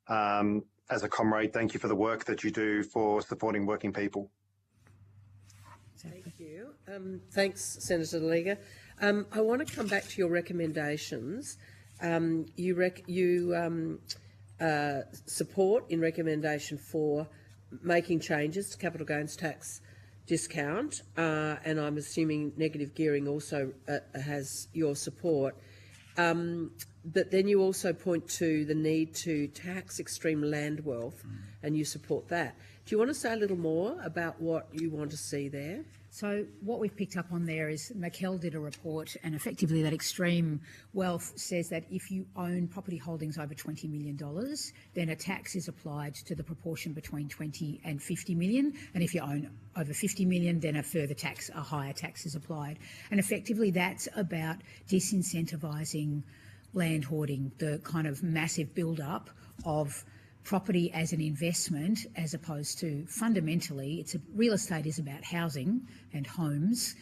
S15: as a comrade, thank you for the work that you do for supporting working people.
S2: Thank you. Thanks, Senator Liga. I want to come back to your recommendations. You support in recommendation for making changes to capital gains tax discount, and I'm assuming negative gearing also has your support. But then you also point to the need to tax extreme land wealth, and you support that. Do you want to say a little more about what you want to see there?
S13: So what we've picked up on there is Mikel did a report, and effectively that extreme wealth says that if you own property holdings over $20 million, then a tax is applied to the proportion between 20 and 50 million. And if you own over 50 million, then a further tax, a higher tax is applied. And effectively that's about disincentivising land hoarding, the kind of massive build-up of property as an investment, as opposed to fundamentally, real estate is about housing and homes.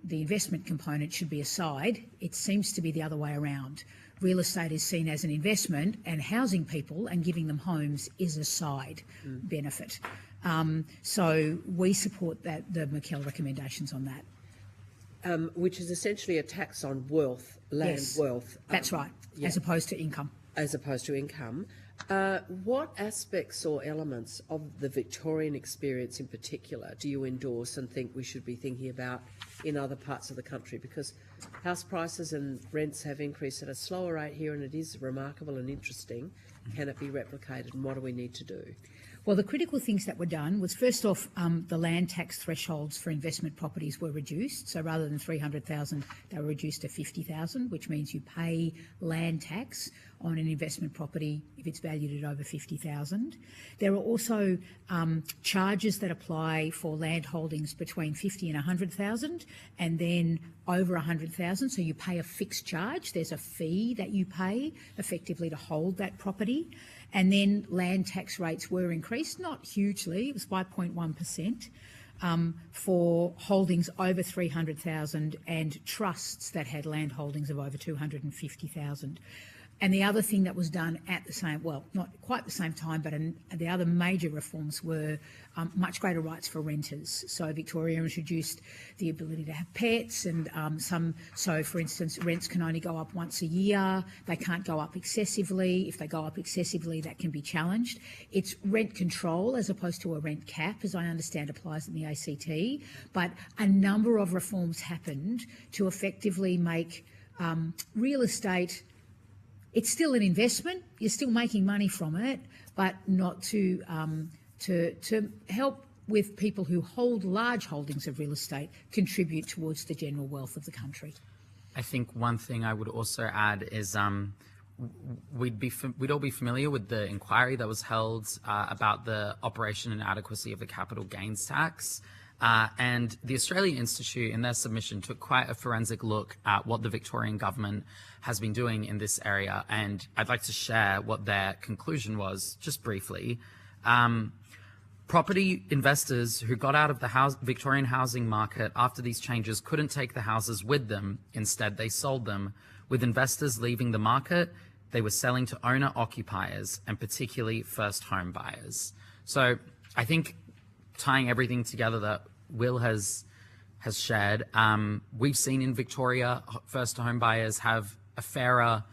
S13: The investment component should be aside. It seems to be the other way around. Real estate is seen as an investment, and housing people and giving them homes is a side benefit. So we support the Mikel recommendations on that.
S2: Which is essentially a tax on wealth, land wealth.
S13: That's right, as opposed to income.
S2: As opposed to income. What aspects or elements of the Victorian experience in particular do you endorse and think we should be thinking about in other parts of the country? Because house prices and rents have increased at a slower rate here, and it is remarkable and interesting. Can it be replicated, and what do we need to do?
S13: Well, the critical things that were done was, first off, the land tax thresholds for investment properties were reduced. So rather than 300,000, they were reduced to 50,000, which means you pay land tax on an investment property if it's valued at over 50,000. There are also charges that apply for land holdings between 50 and 100,000, and then over 100,000. So you pay a fixed charge. There's a fee that you pay effectively to hold that property. And then land tax rates were increased, not hugely, it was 5.1%, for holdings over 300,000 and trusts that had land holdings of over 250,000. And the other thing that was done at the same, well, not quite the same time, but the other major reforms were much greater rights for renters. So Victoria introduced the ability to have pets, and so for instance, rents can only go up once a year. They can't go up excessively. If they go up excessively, that can be challenged. It's rent control as opposed to a rent cap, as I understand applies in the ACT. But a number of reforms happened to effectively make real estate, it's still an investment, you're still making money from it, but not to help with people who hold large holdings of real estate contribute towards the general wealth of the country.
S14: I think one thing I would also add is we'd all be familiar with the inquiry that was held about the operation and adequacy of the capital gains tax. And the Australia Institute, in their submission, took quite a forensic look at what the Victorian government has been doing in this area. And I'd like to share what their conclusion was, just briefly. Property investors who got out of the Victorian housing market after these changes couldn't take the houses with them. Instead, they sold them. With investors leaving the market, they were selling to owner-occupiers and particularly first home buyers. So I think tying everything together that Will has shared, we've seen in Victoria first home buyers have a fairer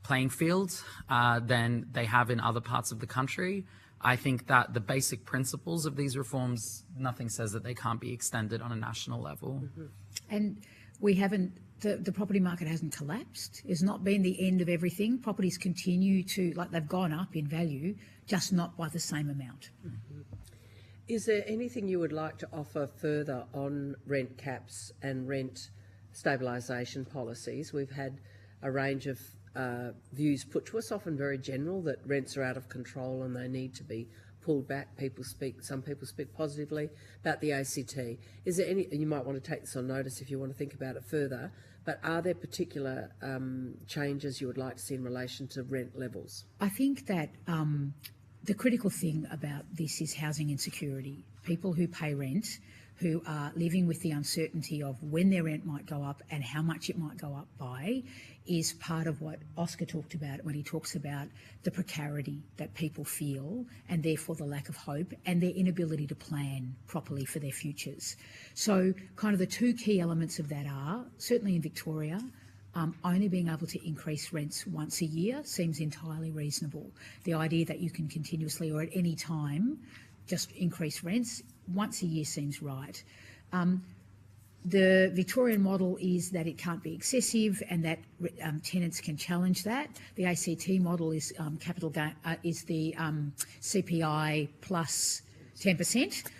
S14: playing field than they have in other parts of the country. I think that the basic principles of these reforms, nothing says that they can't be extended on a national level.
S13: Mm-hmm. And we haven't, the property market hasn't collapsed. It's not been the end of everything. Properties continue to, like, they've gone up in value, just not by the same amount.
S2: Mm-hmm. Is there anything you would like to offer further on rent caps and rent stabilisation policies? We've had a range of views put to us, often very general, that rents are out of control and they need to be pulled back. Some people speak positively about the ACT. Is there any, and you might want to take this on notice if you want to think about it further, but are there particular changes you would like to see in relation to rent levels?
S13: I think that the critical thing about this is housing insecurity. People who pay rent, who are living with the uncertainty of when their rent might go up and how much it might go up by, is part of what Oscar talked about when he talks about the precarity that people feel and therefore the lack of hope and their inability to plan properly for their futures. So kind of the two key elements of that are, certainly in Victoria, only being able to increase rents once a year seems entirely reasonable. The idea that you can continuously or at any time just increase rents once a year seems right. The Victorian model is that it can't be excessive and that tenants can challenge that. The ACT model is is the CPI plus 10%.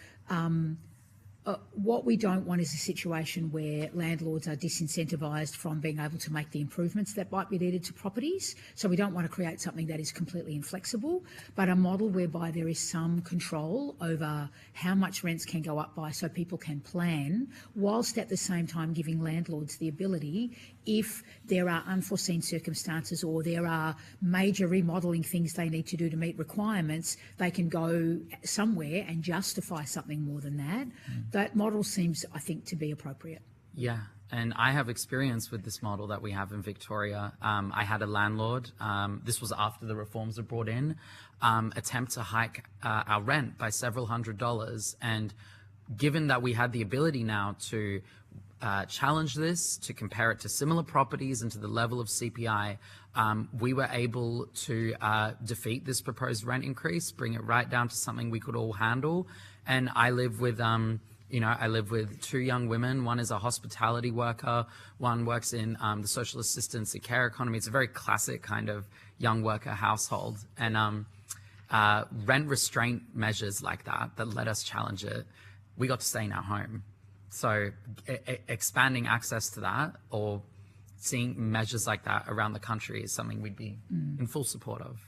S13: What we don't want is a situation where landlords are disincentivised from being able to make the improvements that might be needed to properties. So we don't want to create something that is completely inflexible, but a model whereby there is some control over how much rents can go up by so people can plan, whilst at the same time giving landlords the ability, if there are unforeseen circumstances or there are major remodelling things they need to do to meet requirements, they can go somewhere and justify something more than that. That model seems, I think, to be appropriate.
S14: Yeah, and I have experience with this model that we have in Victoria. I had a landlord, this was after the reforms were brought in, attempt to hike our rent by several $100s. And given that we had the ability now to challenge this, to compare it to similar properties and to the level of CPI, we were able to defeat this proposed rent increase, bring it right down to something we could all handle. And I live with, I live with two young women. One is a hospitality worker. One works in the social assistance and care economy. It's a very classic kind of young worker household. And rent restraint measures like that let us challenge it, we got to stay in our home. So expanding access to that or seeing measures like that around the country is something we'd be in full support of.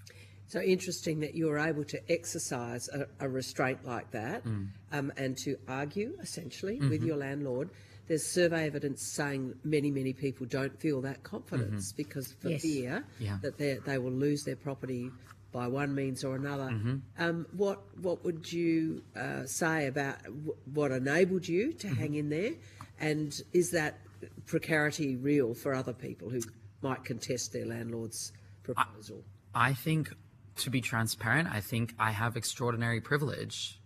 S2: So interesting that you were able to exercise a restraint like that and to argue, essentially, with your landlord. There's survey evidence saying many people don't feel that confidence because for fear that they will lose their property by one means or another. What would you say about what enabled you to hang in there? And is that precarity real for other people who might contest their landlord's proposal?
S14: I think, to be transparent, I think I have extraordinary privilege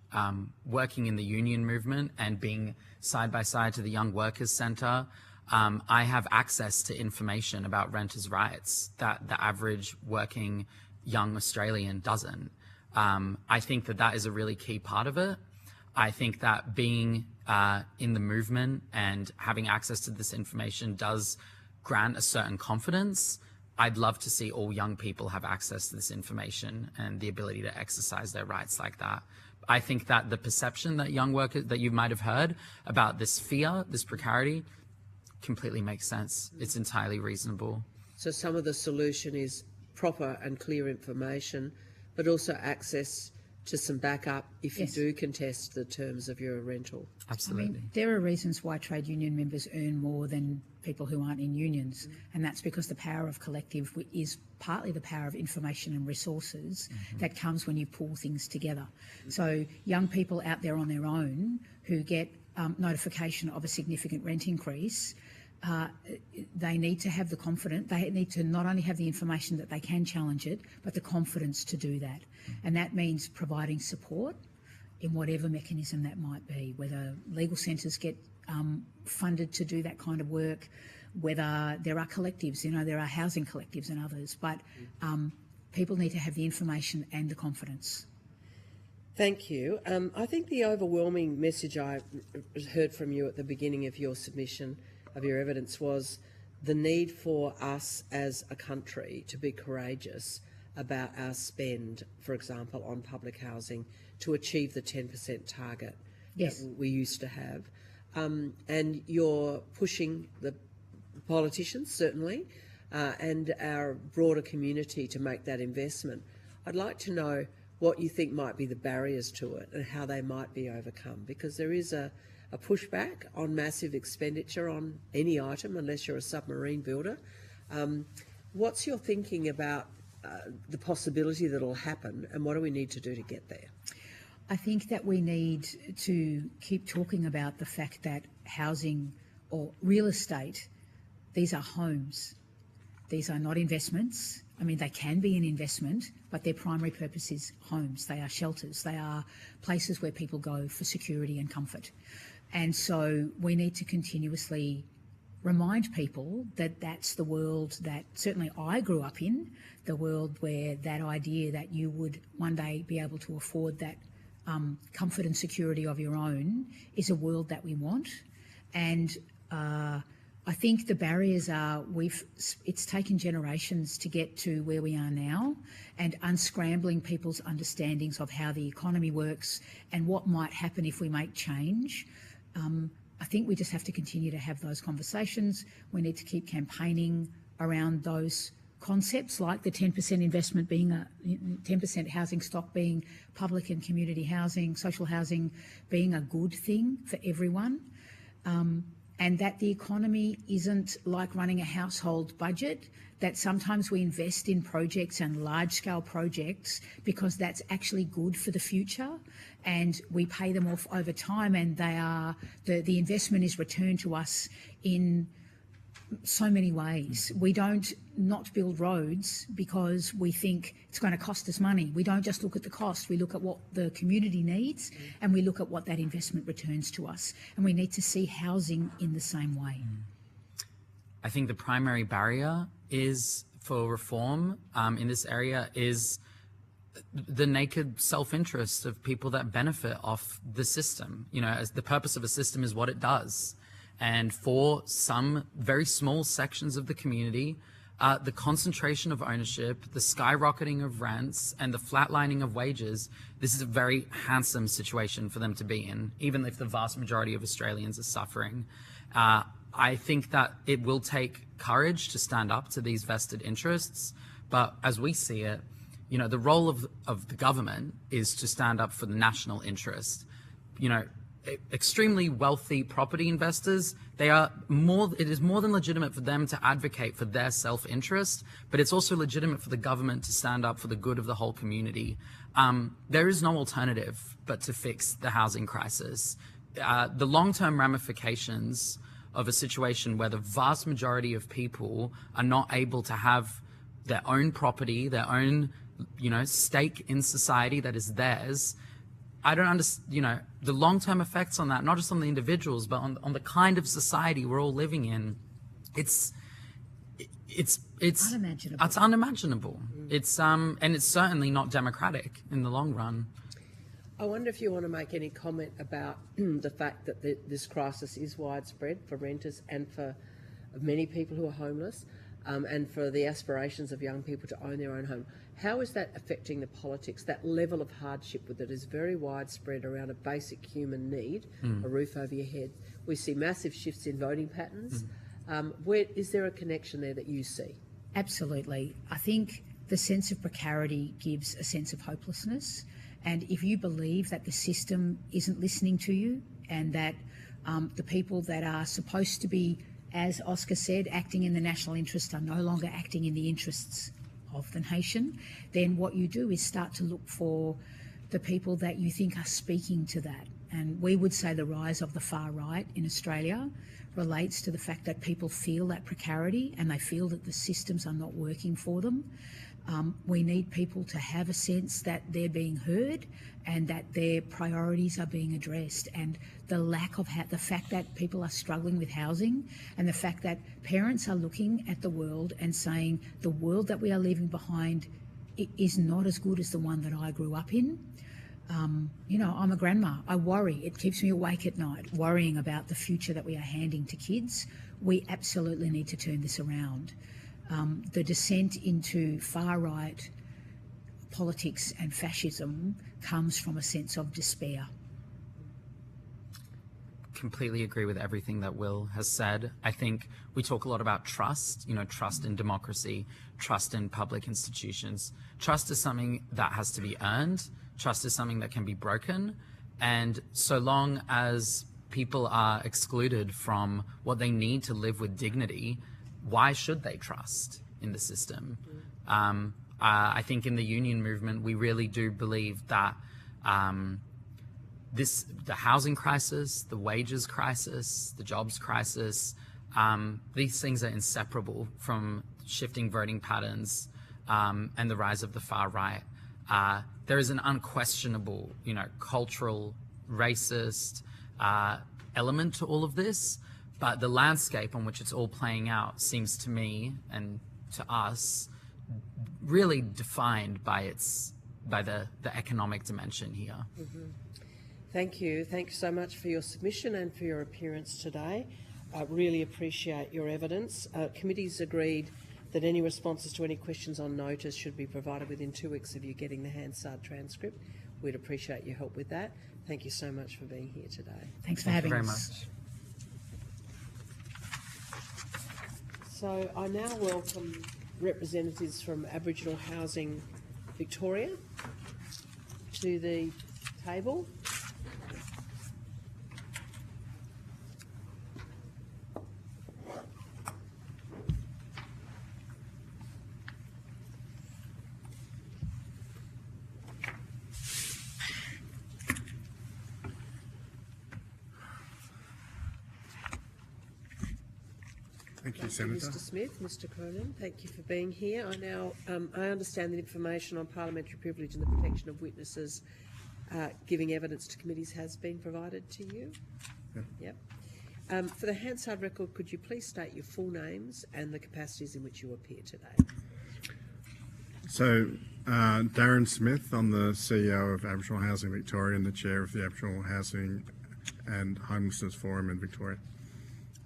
S14: working in the union movement and being side by side to the Young Workers Centre. I have access to information about renters' rights that the average working young Australian doesn't. I think that is a really key part of it. I think that being in the movement and having access to this information does grant a certain confidence. I'd love to see all young people have access to this information and the ability to exercise their rights like that. I think that the perception that young workers, that you might have heard about this fear, this precarity, completely makes sense. It's entirely reasonable.
S2: So some of the solution is proper and clear information, but also access to some backup if you do contest the terms of your rental.
S14: Absolutely.
S13: I mean, there are reasons why trade union members earn more than people who aren't in unions, and that's because the power of collective is partly the power of information and resources that comes when you pull things together. So young people out there on their own who get notification of a significant rent increase, they need to have the confidence, they need to not only have the information that they can challenge it, but the confidence to do that. And that means providing support in whatever mechanism that might be, whether legal centres get funded to do that kind of work, whether there are collectives, there are housing collectives and others, but people need to have the information and the confidence.
S2: Thank you. I think the overwhelming message I heard from you at the beginning of your submission of your evidence was the need for us as a country to be courageous about our spend, for example, on public housing to achieve the 10% target that we used to have. And you're pushing the politicians, certainly, and our broader community to make that investment. I'd like to know what you think might be the barriers to it and how they might be overcome, because there is a pushback on massive expenditure on any item unless you're a submarine builder. What's your thinking about the possibility that will happen, and what do we need to do to get there?
S13: I think that we need to keep talking about the fact that housing or real estate, these are homes. These are not investments. I mean, they can be an investment, but their primary purpose is homes. They are shelters. They are places where people go for security and comfort. And so we need to continuously remind people that that's the world that certainly I grew up in, the world where that idea that you would one day be able to afford that comfort and security of your own is a world that we want. And I think the barriers are it's taken generations to get to where we are now, and unscrambling people's understandings of how the economy works and what might happen if we make change. I think we just have to continue to have those conversations. We need to keep campaigning around those concepts, like the 10% investment being 10% housing stock being public and community housing, social housing being a good thing for everyone. And that the economy isn't like running a household budget, that sometimes we invest in projects and large-scale projects because that's actually good for the future, and we pay them off over time, and they are the investment is returned to us in so many ways. We don't not build roads because we think it's going to cost us money. We don't just look at the cost. We look at what the community needs, and we look at what that investment returns to us. And we need to see housing in the same way.
S14: I think the primary barrier is for reform in this area is the naked self-interest of people that benefit off the system. As the purpose of a system is what it does. And for some very small sections of the community, the concentration of ownership, the skyrocketing of rents, and the flatlining of wages, this is a very handsome situation for them to be in, even if the vast majority of Australians are suffering. I think that it will take courage to stand up to these vested interests, but as we see it, the role of the government is to stand up for the national interest. Extremely wealthy property investors, it is more than legitimate for them to advocate for their self-interest, but it's also legitimate for the government to stand up for the good of the whole community. There is no alternative but to fix the housing crisis. The long-term ramifications of a situation where the vast majority of people are not able to have their own property, their own, stake in society that is theirs, I don't understand, the long-term effects on that, not just on the individuals, but on the kind of society we're all living in. It's
S13: unimaginable.
S14: It's unimaginable. And it's certainly not democratic in the long run.
S2: I wonder if you want to make any comment about the fact that this crisis is widespread for renters and for many people who are homeless, and for the aspirations of young people to own their own home. How is that affecting the politics, that level of hardship that is very widespread around a basic human need, a roof over your head? We see massive shifts in voting patterns. Is there a connection there that you see?
S13: Absolutely. I think the sense of precarity gives a sense of hopelessness, And if you believe that the system isn't listening to you and that the people that are supposed to be, as Oscar said, acting in the national interest are no longer acting in the interests of the nation, then what you do is start to look for the people that you think are speaking to that. And we would say the rise of the far right in Australia relates to the fact that people feel that precarity and they feel that the systems are not working for them. We need people to have a sense that they're being heard and that their priorities are being addressed, and the lack of the fact that people are struggling with housing, and the fact that parents are looking at the world and saying the world that we are leaving behind is not as good as the one that I grew up in. You know, I'm a grandma. I worry. It keeps me awake at night, worrying about the future that we are handing to kids. We absolutely need to turn this around. The descent into far-right politics and fascism comes from a sense of despair.
S14: Completely agree with everything that Will has said. I think we talk a lot about trust, trust in democracy, trust in public institutions. Trust is something that has to be earned. Trust is something that can be broken. And so long as people are excluded from what they need to live with dignity, why should they trust in the system? I think in the union movement, we really do believe that the housing crisis, the wages crisis, the jobs crisis, these things are inseparable from shifting voting patterns and the rise of the far right. There is an unquestionable, cultural, racist element to all of this. But the landscape on which it's all playing out seems to me and to us really defined by the economic dimension here.
S2: Mm-hmm. Thank you. Thanks so much for your submission and for your appearance today. I really appreciate your evidence. Committee's agreed that any responses to any questions on notice should be provided within 2 weeks of you getting the Hansard transcript. We'd appreciate your help with that. Thank you so much for being here today.
S13: Thanks for having us.
S14: Thank you very much.
S2: So I now welcome representatives from Aboriginal Housing Victoria to the table.
S16: Thank you, Senator.
S2: Mr. Smith, Mr. Cronin, thank you for being here. I understand that information on parliamentary privilege and the protection of witnesses giving evidence to committees has been provided to you.
S16: Yeah.
S2: Yep. For the Hansard record, could you please state your full names and the capacities in which you appear today?
S16: So, Darren Smith, I'm the CEO of Aboriginal Housing Victoria and the Chair of the Aboriginal Housing and Homelessness Forum in Victoria.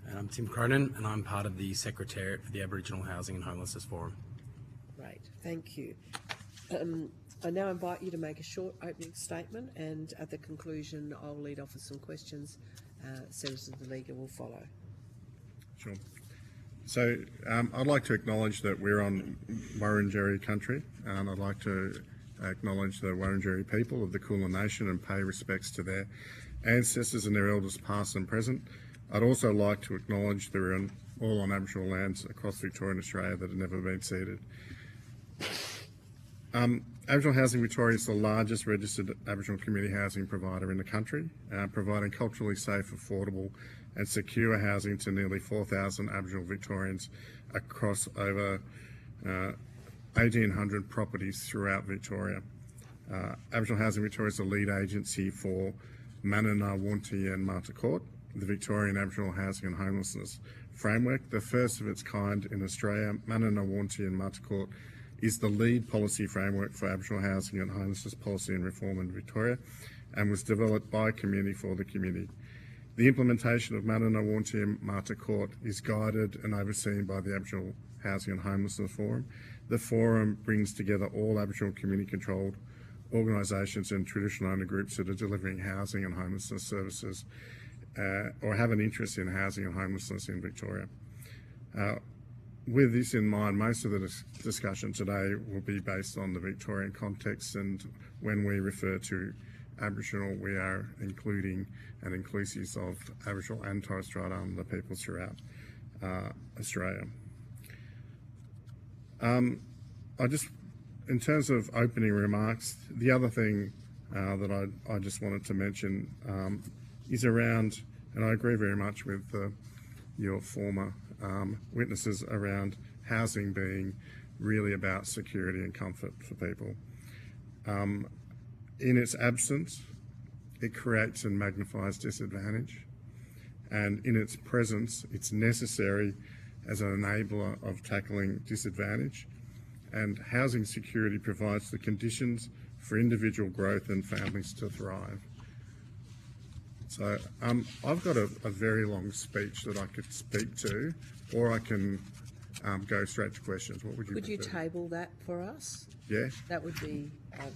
S17: And I'm Tim Cronin, and I'm part of the Secretariat for the Aboriginal Housing and Homelessness Forum.
S2: Great, thank you. I now invite you to make a short opening statement, and at the conclusion I'll lead off with some questions. Senator DeLiga will follow.
S16: Sure. So I'd like to acknowledge that we're on Wurundjeri country, and I'd like to acknowledge the Wurundjeri people of the Kulin Nation and pay respects to their ancestors and their elders past and present. I'd also like to acknowledge that we're all on Aboriginal lands across Victoria and Australia that have never been ceded. Aboriginal Housing Victoria is the largest registered Aboriginal community housing provider in the country, providing culturally safe, affordable and secure housing to nearly 4,000 Aboriginal Victorians across over 1,800 properties throughout Victoria. Aboriginal Housing Victoria is the lead agency for Manana, Wonti and Marta Court, the Victorian Aboriginal Housing and Homelessness Framework, the first of its kind in Australia. Manana, Wonti and Marta Court is the lead policy framework for Aboriginal housing and homelessness policy and reform in Victoria and was developed by community for the community. The implementation of Manana, Wonti and Marta Court is guided and overseen by the Aboriginal Housing and Homelessness Forum. The forum brings together all Aboriginal community-controlled organisations and traditional owner groups that are delivering housing and homelessness services or have an interest in housing and homelessness in Victoria. with this in mind, most of the discussion today will be based on the Victorian context, and when we refer to Aboriginal, we are including and inclusive of Aboriginal and Torres Strait Islander peoples throughout Australia. In terms of opening remarks, the other thing that I just wanted to mention is around, and I agree very much with your former witnesses around housing being really about security and comfort for people. In its absence, it creates and magnifies disadvantage, and in its presence, it's necessary as an enabler of tackling disadvantage, and housing security provides the conditions for individual growth and families to thrive. So I've got a very long speech that I could speak to, or I can go straight to questions. What would you prefer?
S2: Could you table that for us?
S16: Yeah.
S2: That would be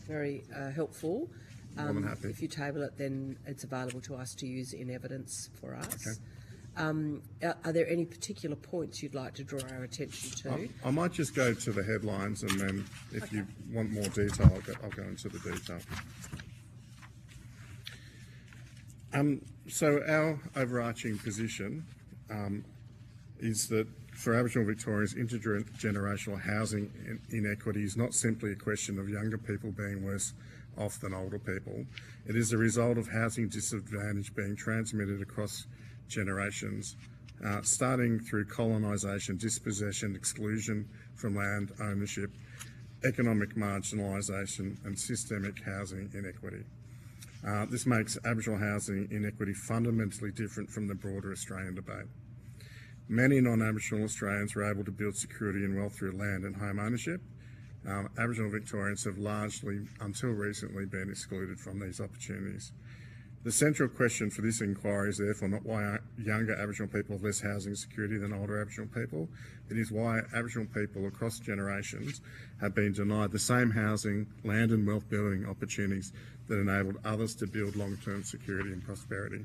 S2: very helpful.
S16: More than happy.
S2: If you table it, then it's available to us to use in evidence for us.
S16: Okay.
S2: Are there any particular points you'd like to draw our attention to?
S16: I might just go to the headlines, and then if you want more detail, I'll go into the detail. So our overarching position is that for Aboriginal Victorians, intergenerational housing inequity is not simply a question of younger people being worse off than older people. It is a result of housing disadvantage being transmitted across generations, starting through colonisation, dispossession, exclusion from land ownership, economic marginalisation and systemic housing inequity. This makes Aboriginal housing inequity fundamentally different from the broader Australian debate. Many non-Aboriginal Australians were able to build security and wealth through land and home ownership. Aboriginal Victorians have largely, until recently, been excluded from these opportunities. The central question for this inquiry is therefore not why younger Aboriginal people have less housing security than older Aboriginal people. It is why Aboriginal people across generations have been denied the same housing, land and wealth building opportunities that enabled others to build long-term security and prosperity.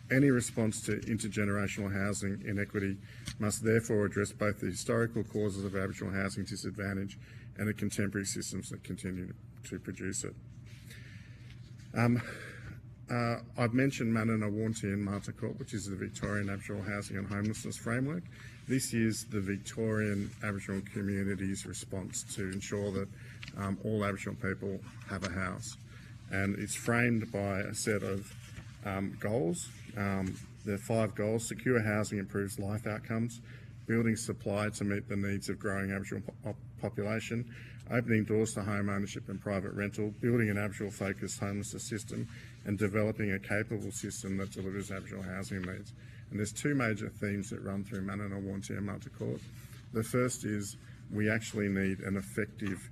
S16: Any response to intergenerational housing inequity must therefore address both the historical causes of Aboriginal housing disadvantage and the contemporary systems that continue to produce it. I've mentioned Manana Warnti and Marta Court, which is the Victorian Aboriginal Housing and Homelessness Framework. This is the Victorian Aboriginal community's response to ensure that all Aboriginal people have a house. And it's framed by a set of goals. There are 5 goals: secure housing improves life outcomes, building supply to meet the needs of growing Aboriginal population, opening doors to home ownership and private rental, building an Aboriginal-focused homelessness system, and developing a capable system that delivers Aboriginal housing needs. And there's 2 major themes that run through Manana Warnti and Marta Court. The first is we actually need an effective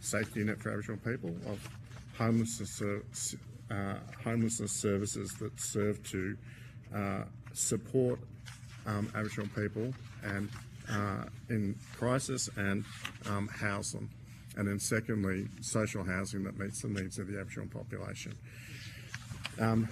S16: safety net for Aboriginal people of homelessness services that serve to support Aboriginal people and in crisis and house them. And then secondly, social housing that meets the needs of the Aboriginal population. I'll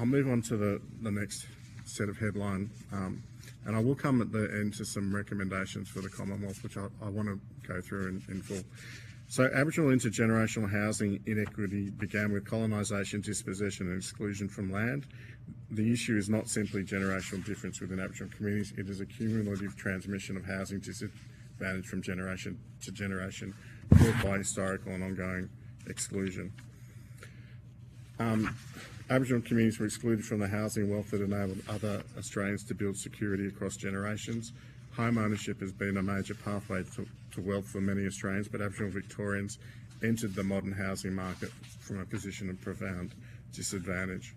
S16: move on to the next set of headline, and I will come at the end to some recommendations for the Commonwealth, which I want to go through in full. So Aboriginal intergenerational housing inequity began with colonisation, dispossession and exclusion from land. The issue is not simply generational difference within Aboriginal communities, it is a cumulative transmission of housing disadvantage from generation to generation, caused by historical and ongoing exclusion. Aboriginal communities were excluded from the housing wealth that enabled other Australians to build security across generations. Home ownership has been a major pathway to wealth for many Australians, but Aboriginal Victorians entered the modern housing market from a position of profound disadvantage.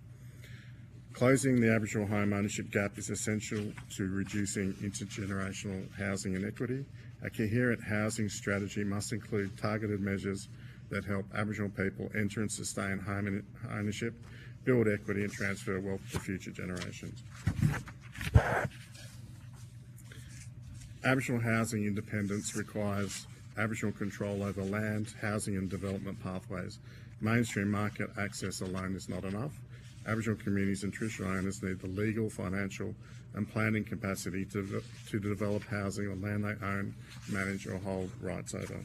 S16: Closing the Aboriginal home ownership gap is essential to reducing intergenerational housing inequity. A coherent housing strategy must include targeted measures that help Aboriginal people enter and sustain home ownership, build equity and transfer wealth to future generations. Aboriginal housing independence requires Aboriginal control over land, housing and development pathways. Mainstream market access alone is not enough. Aboriginal communities and traditional owners need the legal, financial and planning capacity to develop housing on land they own, manage or hold rights over.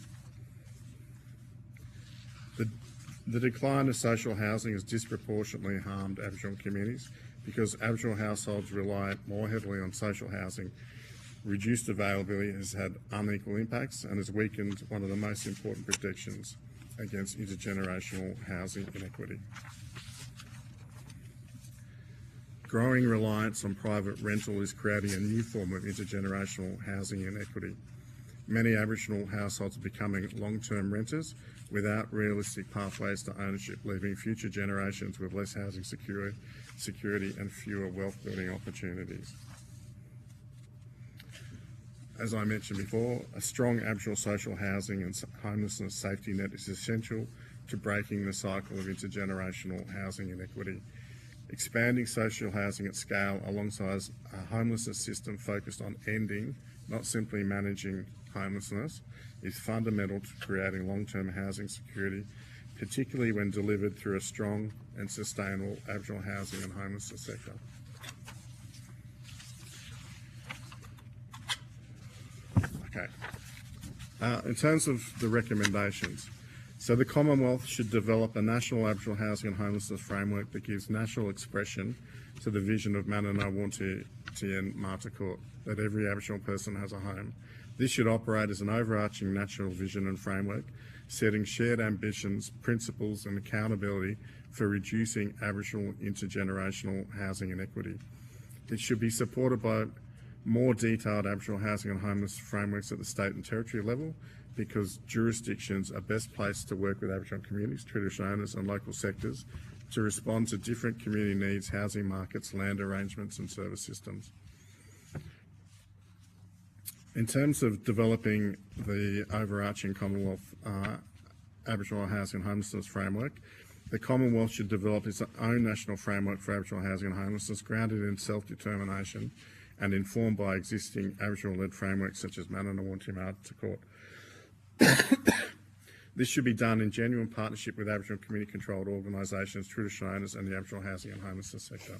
S16: The decline of social housing has disproportionately harmed Aboriginal communities because Aboriginal households rely more heavily on social housing. Reduced availability has had unequal impacts and has weakened one of the most important protections against intergenerational housing inequity. Growing reliance on private rental is creating a new form of intergenerational housing inequity. Many Aboriginal households are becoming long-term renters without realistic pathways to ownership, leaving future generations with less housing security and fewer wealth-building opportunities. As I mentioned before, a strong Aboriginal social housing and homelessness safety net is essential to breaking the cycle of intergenerational housing inequity. Expanding social housing at scale alongside a homelessness system focused on ending, not simply managing homelessness, is fundamental to creating long-term housing security, particularly when delivered through a strong and sustainable Aboriginal housing and homelessness sector. Okay. In terms of the recommendations, so the Commonwealth should develop a national Aboriginal housing and homelessness framework that gives national expression to the vision of Manana Wonti and Marta Court, that every Aboriginal person has a home. This should operate as an overarching national vision and framework, setting shared ambitions, principles and accountability for reducing Aboriginal intergenerational housing inequity. It should be supported by more detailed Aboriginal housing and homeless frameworks at the state and territory level, because jurisdictions are best placed to work with Aboriginal communities, traditional owners and local sectors to respond to different community needs, housing markets, land arrangements and service systems. In terms of developing the overarching Commonwealth Aboriginal housing and homelessness framework, the Commonwealth should develop its own national framework for Aboriginal housing and homelessness grounded in self-determination and informed by existing Aboriginal-led frameworks such as Manana Wonti Marta Court. This should be done in genuine partnership with Aboriginal community-controlled organisations, traditional owners and the Aboriginal housing and homelessness sector.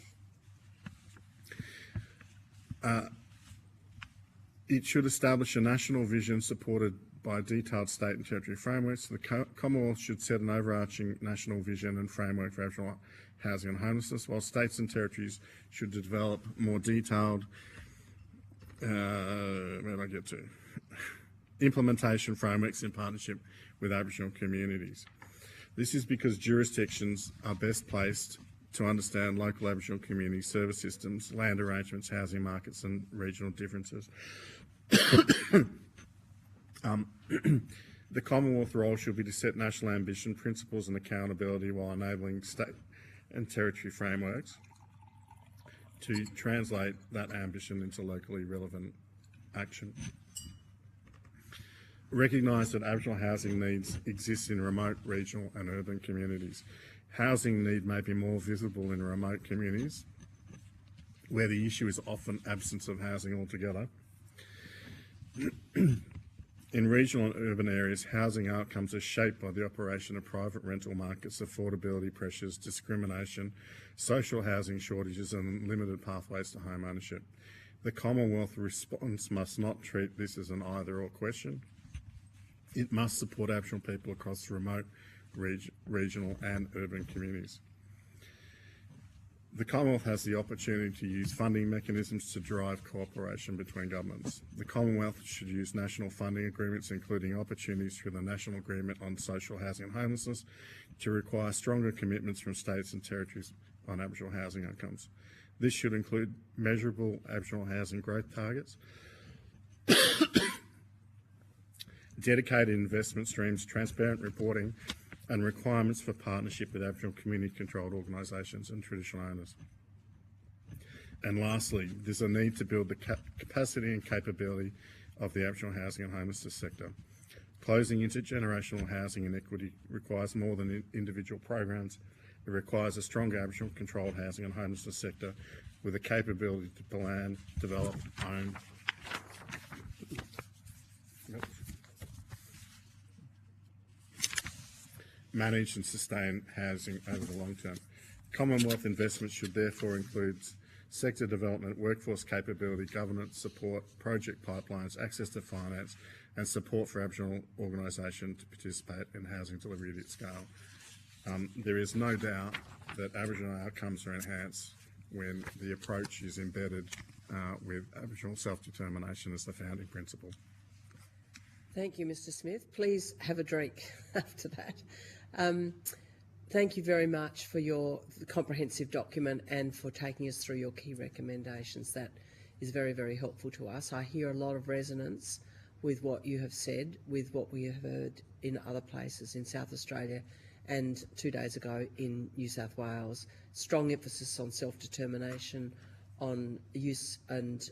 S16: It should establish a national vision supported by detailed state and territory frameworks. The Commonwealth should set an overarching national vision and framework for Aboriginal housing and homelessness, while states and territories should develop more detailed implementation frameworks in partnership with Aboriginal communities. This is because jurisdictions are best placed to understand local Aboriginal community service systems, land arrangements, housing markets and regional differences. The Commonwealth role should be to set national ambition, principles and accountability while enabling state and territory frameworks to translate that ambition into locally relevant action. Recognise that Aboriginal housing needs exist in remote, regional and urban communities. Housing need may be more visible in remote communities, where the issue is often absence of housing altogether. In regional and urban areas, housing outcomes are shaped by the operation of private rental markets, affordability pressures, discrimination, social housing shortages and limited pathways to home ownership. The Commonwealth response must not treat this as an either-or question. It must support Aboriginal people across remote, regional and urban communities. The Commonwealth has the opportunity to use funding mechanisms to drive cooperation between governments. The Commonwealth should use national funding agreements, including opportunities through the National Agreement on Social Housing and Homelessness, to require stronger commitments from states and territories on Aboriginal housing outcomes. This should include measurable Aboriginal housing growth targets, dedicated investment streams, transparent reporting, and requirements for partnership with Aboriginal community-controlled organisations and traditional owners. And lastly, there's a need to build the capacity and capability of the Aboriginal housing and homelessness sector. Closing intergenerational housing inequity requires more than individual programs. It requires a stronger Aboriginal controlled housing and homelessness sector with the capability to plan, develop, own, manage and sustain housing over the long term. Commonwealth investment should therefore include sector development, workforce capability, governance support, project pipelines, access to finance, and support for Aboriginal organisations to participate in housing delivery at its scale. There is no doubt that Aboriginal outcomes are enhanced when the approach is embedded with Aboriginal self-determination as the founding principle.
S2: Thank you, Mr. Smith. Please have a drink after that. Thank you very much for your comprehensive document and for taking us through your key recommendations. That is very, very helpful to us. I hear a lot of resonance with what you have said, with what we have heard in other places in South Australia and 2 days ago in New South Wales. Strong emphasis on self-determination, on use and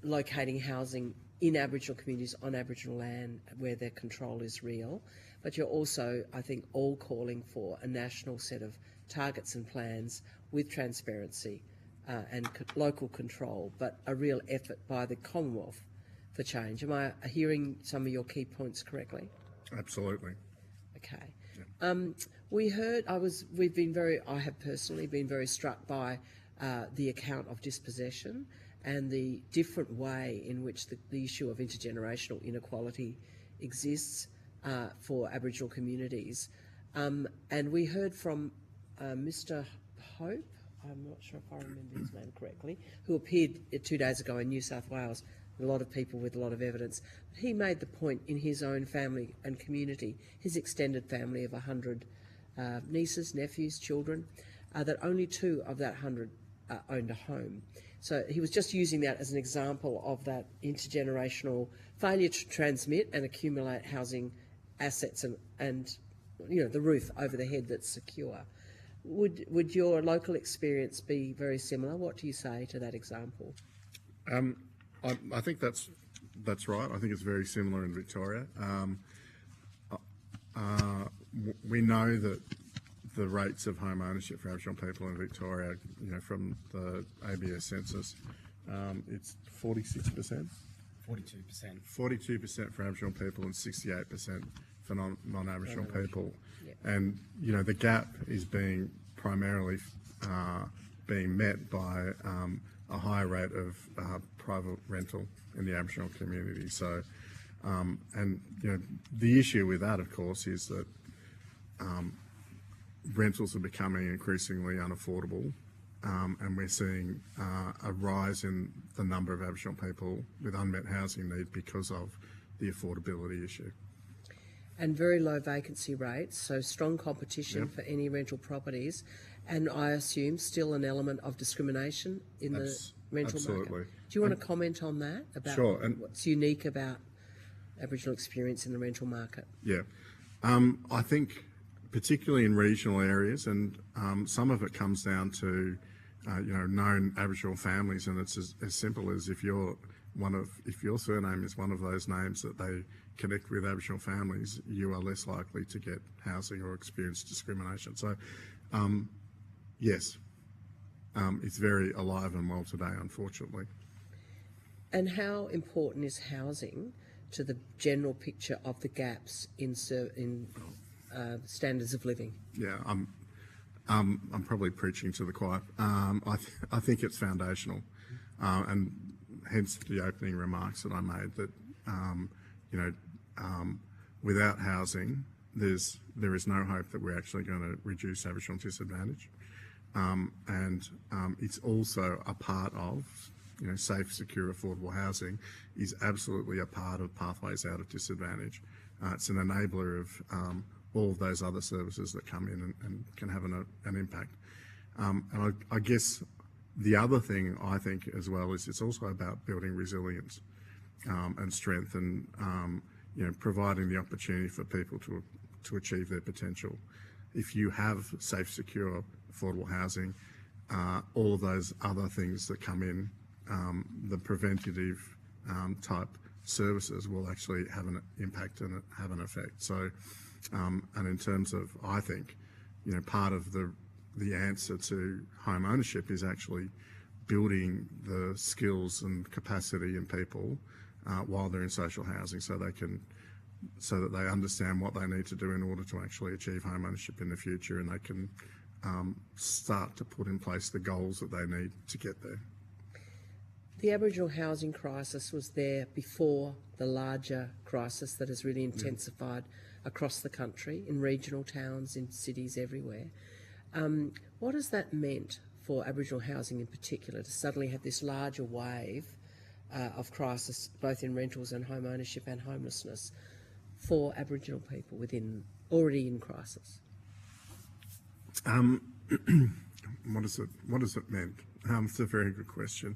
S2: locating housing in Aboriginal communities on Aboriginal land where their control is real. But you're also, I think, all calling for a national set of targets and plans with transparency and local control, but a real effort by the Commonwealth for change. Am I hearing some of your key points correctly?
S16: Absolutely.
S2: Okay. Yeah. I have personally been very struck by the account of dispossession and the different way in which the issue of intergenerational inequality exists for Aboriginal communities. And we heard from Mr. Hope, I'm not sure if I remember his name correctly, who appeared 2 days ago in New South Wales, a lot of people with a lot of evidence. But he made the point in his own family and community, his extended family of 100 nieces, nephews, children, that only 2 of that 100 owned a home. So he was just using that as an example of that intergenerational failure to transmit and accumulate housing assets and you know, the roof over the head that's secure. Would your local experience be very similar? What do you say to that example?
S16: I think that's right. I think it's very similar in Victoria. We know that the rates of home ownership for Aboriginal people in Victoria, you know, from the ABS census, it's 46%.
S17: 42%.
S16: 42% for Aboriginal people and 68% for non-Aboriginal people. Yep. And, you know, the gap is being primarily being met by a higher rate of private rental in the Aboriginal community. So, and, you know, the issue with that, of course, is that rentals are becoming increasingly unaffordable. And we're seeing a rise in the number of Aboriginal people with unmet housing needs because of the affordability issue.
S2: And very low vacancy rates, so strong competition for any rental properties, and I assume still an element of discrimination in the rental market. Do you want to comment on that, about what's unique about Aboriginal experience in the rental market?
S16: Yeah. I think particularly in regional areas, and some of it comes down to you know, known Aboriginal families, and it's as simple as if your surname is one of those names that they connect with Aboriginal families, you are less likely to get housing or experience discrimination. So, yes, it's very alive and well today, unfortunately.
S2: And how important is housing to the general picture of the gaps in standards of living?
S16: Yeah, I'm probably preaching to the choir. I think it's foundational, and hence the opening remarks that I made that you know, without housing, there is no hope that we're actually going to reduce Aboriginal disadvantage, and it's also a part of, you know, safe, secure, affordable housing is absolutely a part of pathways out of disadvantage. It's an enabler of all of those other services that come in and can have an impact. And I guess the other thing I think as well is it's also about building resilience and strength, and you know, providing the opportunity for people to achieve their potential. If you have safe, secure, affordable housing, all of those other things that come in, the preventative type services will actually have an impact and have an effect. So, and in terms of, I think, you know, part of the answer to home ownership is actually building the skills and capacity in people while they're in social housing, so they can so that they understand what they need to do in order to actually achieve home ownership in the future, and they can start to put in place the goals that they need to get there.
S2: The Aboriginal housing crisis was there before the larger crisis that has really intensified across the country, in regional towns, in cities everywhere. What has that meant for Aboriginal housing in particular, to suddenly have this larger wave of crisis, both in rentals and home ownership and homelessness, for Aboriginal people already in crisis?
S16: What does it mean? It's a very good question.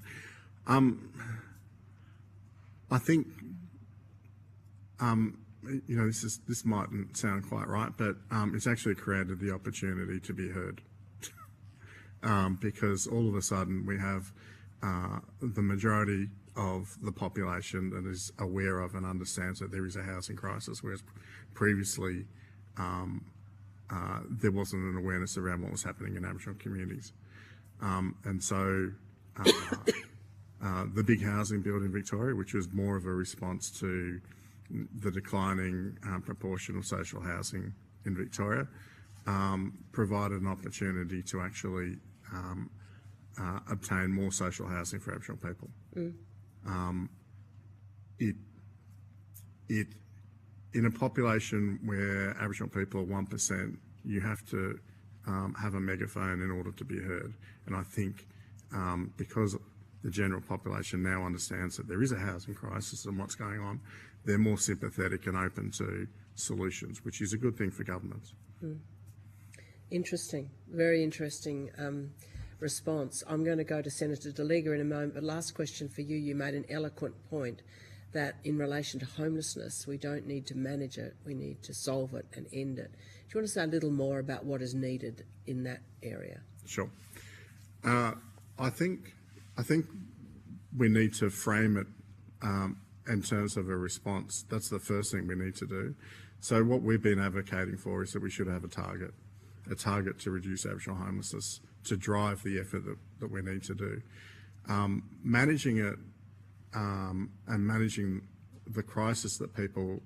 S16: I think this mightn't sound quite right, but it's actually created the opportunity to be heard. Because all of a sudden we have the majority of the population that is aware of and understands that there is a housing crisis, whereas previously there wasn't an awareness around what was happening in Aboriginal communities. And so the big housing build in Victoria, which was more of a response to the declining proportion of social housing in Victoria, provided an opportunity to actually obtain more social housing for Aboriginal people. In a population where Aboriginal people are 1%, you have to have a megaphone in order to be heard. And I think because the general population now understands that there is a housing crisis and what's going on, they're more sympathetic and open to solutions, which is a good thing for governments.
S2: Interesting, very interesting response. I'm going to go to Senator De Liga in a moment, but last question for you. You made an eloquent point that in relation to homelessness, we don't need to manage it, we need to solve it and end it. Do you want to say a little more about what is needed in that area?
S16: Sure. I think we need to frame it in terms of a response. That's the first thing we need to do. So what we've been advocating for is that we should have a target to reduce Aboriginal homelessness, to drive the effort that we need to do. Managing it and managing the crisis that people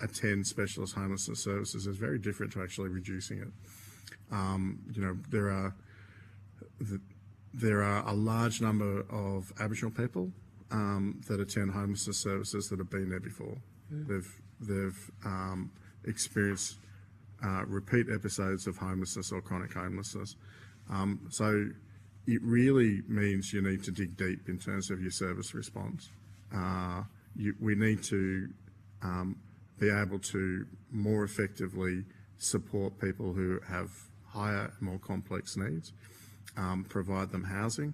S16: attend specialist homelessness services is very different to actually reducing it. There are a large number of Aboriginal people that attend homelessness services that have been there before. They've experienced repeat episodes of homelessness or chronic homelessness. So it really means you need to dig deep in terms of your service response. We need to be able to more effectively support people who have higher, more complex needs, provide them housing.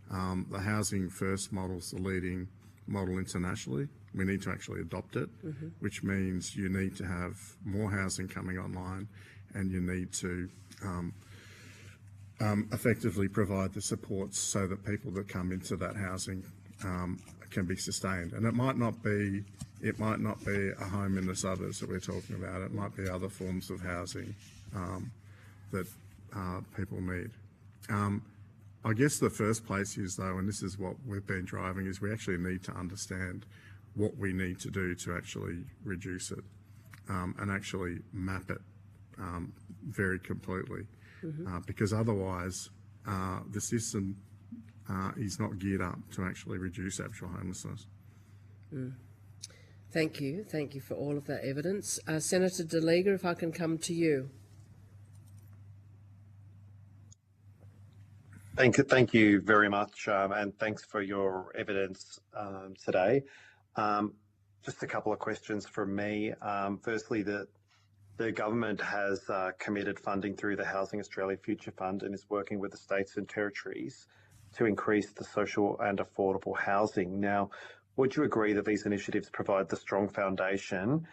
S16: The Housing First model is the leading model internationally. We need to actually adopt it, which means you need to have more housing coming online, and you need to effectively provide the supports so that people that come into that housing can be sustained. And it might not be a home in the suburbs that we're talking about. It might be other forms of housing that people need. I guess the first place is, though, and this is what we've been driving, is we actually need to understand what we need to do to actually reduce it and actually map it very completely. Because otherwise the system is not geared up to actually reduce Aboriginal homelessness.
S2: Thank you for all of that evidence. Senator De Liga, if I can come to you.
S15: Thank you very much, and thanks for your evidence today. Just a couple of questions from me. Firstly, the government has committed funding through the Housing Australia Future Fund and is working with the states and territories to increase the social and affordable housing. Now, would you agree that these initiatives provide the strong foundation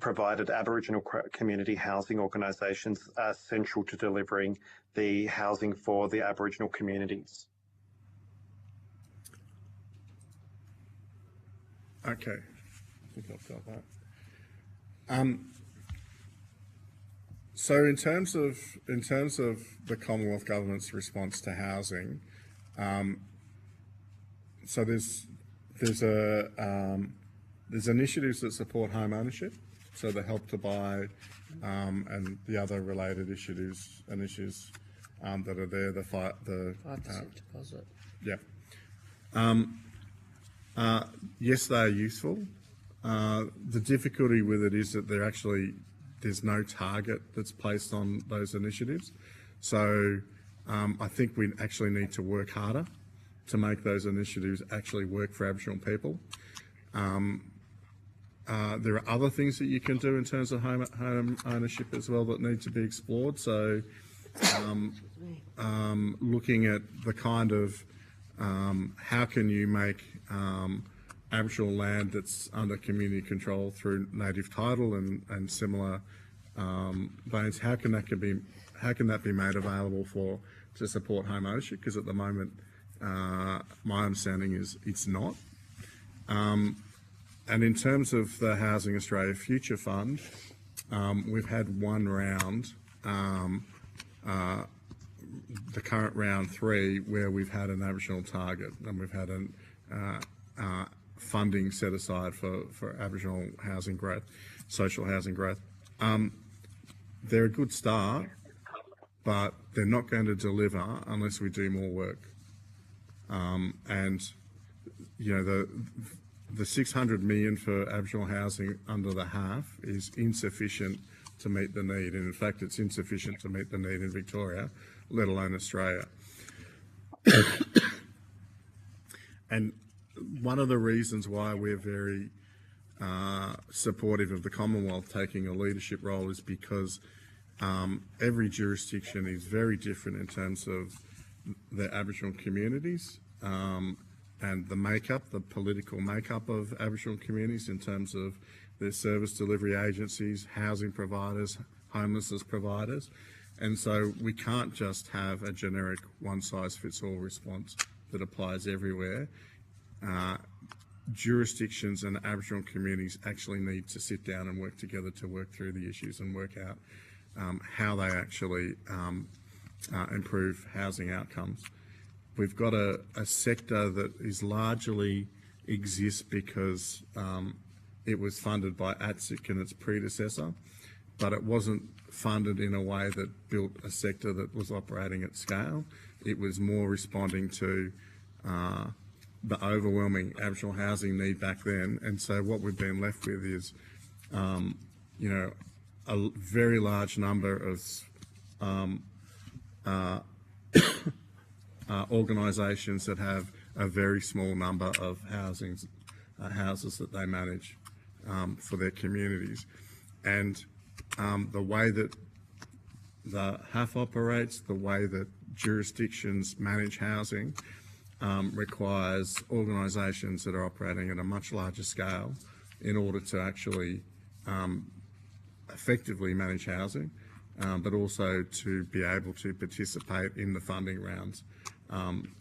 S15: provided Aboriginal community housing organisations are central to delivering the housing for the Aboriginal communities?
S16: Okay, I think I've got that. So in terms of the Commonwealth Government's response to housing, so there's There's initiatives that support home ownership, so the Help to Buy and the other related initiatives that are there. The
S2: 5% deposit.
S16: Yeah. Yes, they are useful. The difficulty with it is that there's no target that's placed on those initiatives. So I think we actually need to work harder to make those initiatives actually work for Aboriginal people. There are other things that you can do in terms of home ownership as well that need to be explored. So looking at the kind of how can you make Aboriginal land that's under community control through native title and similar veins, how can that be made available to support home ownership? Because at the moment, my understanding is it's not. And in terms of the Housing Australia Future Fund, we've had one round, the current round 3, where we've had an Aboriginal target and we've had funding set aside for Aboriginal housing growth, social housing growth. They're a good start, but they're not going to deliver unless we do more work. And you know, the 600 million for Aboriginal housing under the HAF is insufficient to meet the need, and in fact it's insufficient to meet the need in Victoria, let alone Australia. And one of the reasons why we're very supportive of the Commonwealth taking a leadership role is because every jurisdiction is very different in terms of the Aboriginal communities and the political makeup of Aboriginal communities in terms of their service delivery agencies, housing providers, homelessness providers. And so we can't just have a generic one-size-fits-all response that applies everywhere. Jurisdictions and Aboriginal communities actually need to sit down and work together to work through the issues and work out how they actually improve housing outcomes. We've got a sector that is largely exists because it was funded by ATSIC and its predecessor, but it wasn't funded in a way that built a sector that was operating at scale. It was more responding to the overwhelming Aboriginal housing need back then. And so what we've been left with is, you know, a very large number of organisations that have a very small number of houses that they manage for their communities. And the way that the HAF operates, the way that jurisdictions manage housing, requires organisations that are operating at a much larger scale in order to actually effectively manage housing, but also to be able to participate in the funding rounds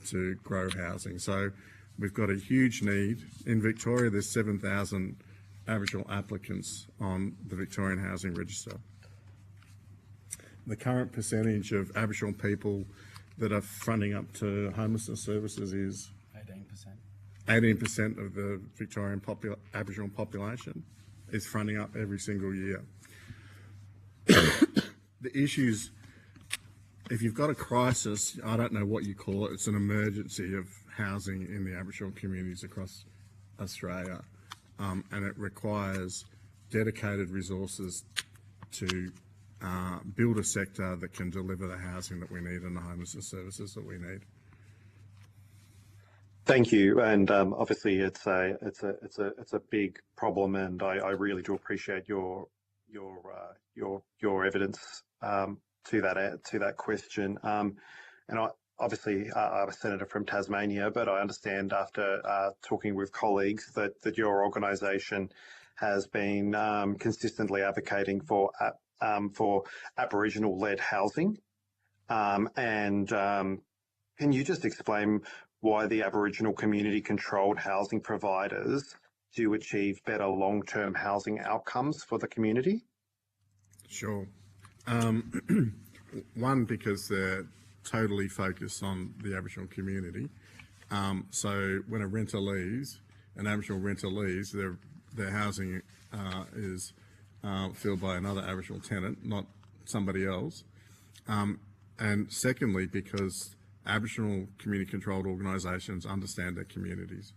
S16: to grow housing. So we've got a huge need. In Victoria, there's 7,000 Aboriginal applicants on the Victorian Housing Register. The current percentage of Aboriginal people that are fronting up to homelessness services is 18%. 18% of the Victorian Aboriginal population is fronting up every single year. The issues, if you've got a crisis, I don't know what you call it, it's an emergency of housing in the Aboriginal communities across Australia, and it requires dedicated resources to build a sector that can deliver the housing that we need and the homelessness services that we need.
S15: Thank you, and obviously it's a big problem, and I really do appreciate your evidence to that question. And obviously I'm a senator from Tasmania, but I understand after talking with colleagues that your organisation has been consistently advocating for Aboriginal-led housing. And can you just explain why the Aboriginal community-controlled housing providers do achieve better long-term housing outcomes for the community?
S16: Sure. One, because they're totally focused on the Aboriginal community. So when a renter leaves, an Aboriginal renter leaves, they're their housing is filled by another Aboriginal tenant, not somebody else. And secondly, because Aboriginal community-controlled organisations understand their communities,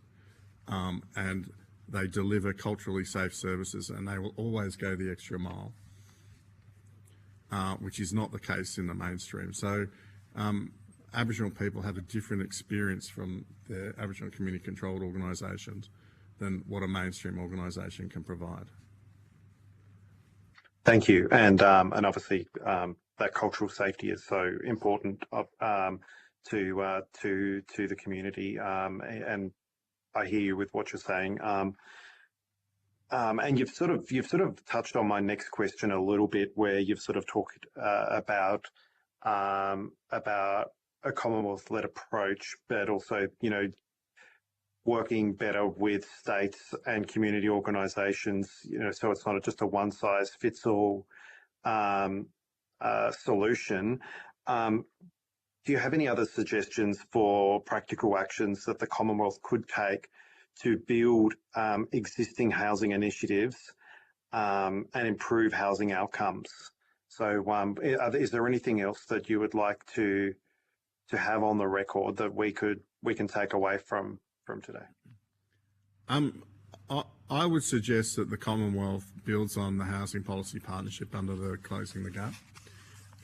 S16: and they deliver culturally safe services, and they will always go the extra mile, which is not the case in the mainstream. So Aboriginal people have a different experience from their Aboriginal community-controlled organisations than what a mainstream organisation can provide.
S15: Thank you, and obviously that cultural safety is so important to the community, and I hear you with what you're saying. And you've sort of touched on my next question a little bit, where you've sort of talked about a Commonwealth-led approach, but also, you know, working better with states and community organisations, you know, so it's not just a one-size-fits-all solution. Do you have any other suggestions for practical actions that the Commonwealth could take to build existing housing initiatives and improve housing outcomes? So is there anything else that you would like to have on the record that we can take away from today?
S16: I would suggest that the Commonwealth builds on the Housing Policy Partnership under the Closing the Gap.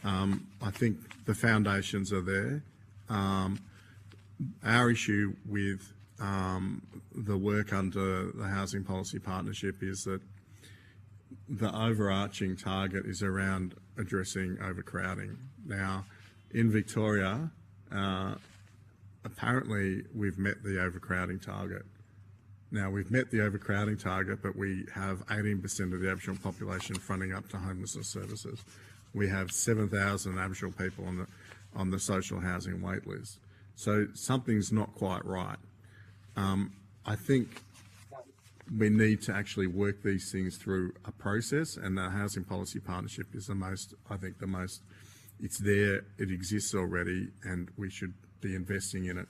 S16: I think the foundations are there. Our issue with the work under the Housing Policy Partnership is that the overarching target is around addressing overcrowding. Now, in Victoria, apparently we've met the overcrowding target. Now, we've met the overcrowding target, but we have 18% of the Aboriginal population fronting up to homelessness services. We have 7,000 Aboriginal people on the social housing wait list. So something's not quite right. I think we need to actually work these things through a process, and the Housing Policy Partnership is it's there, it exists already, and we should be investing in it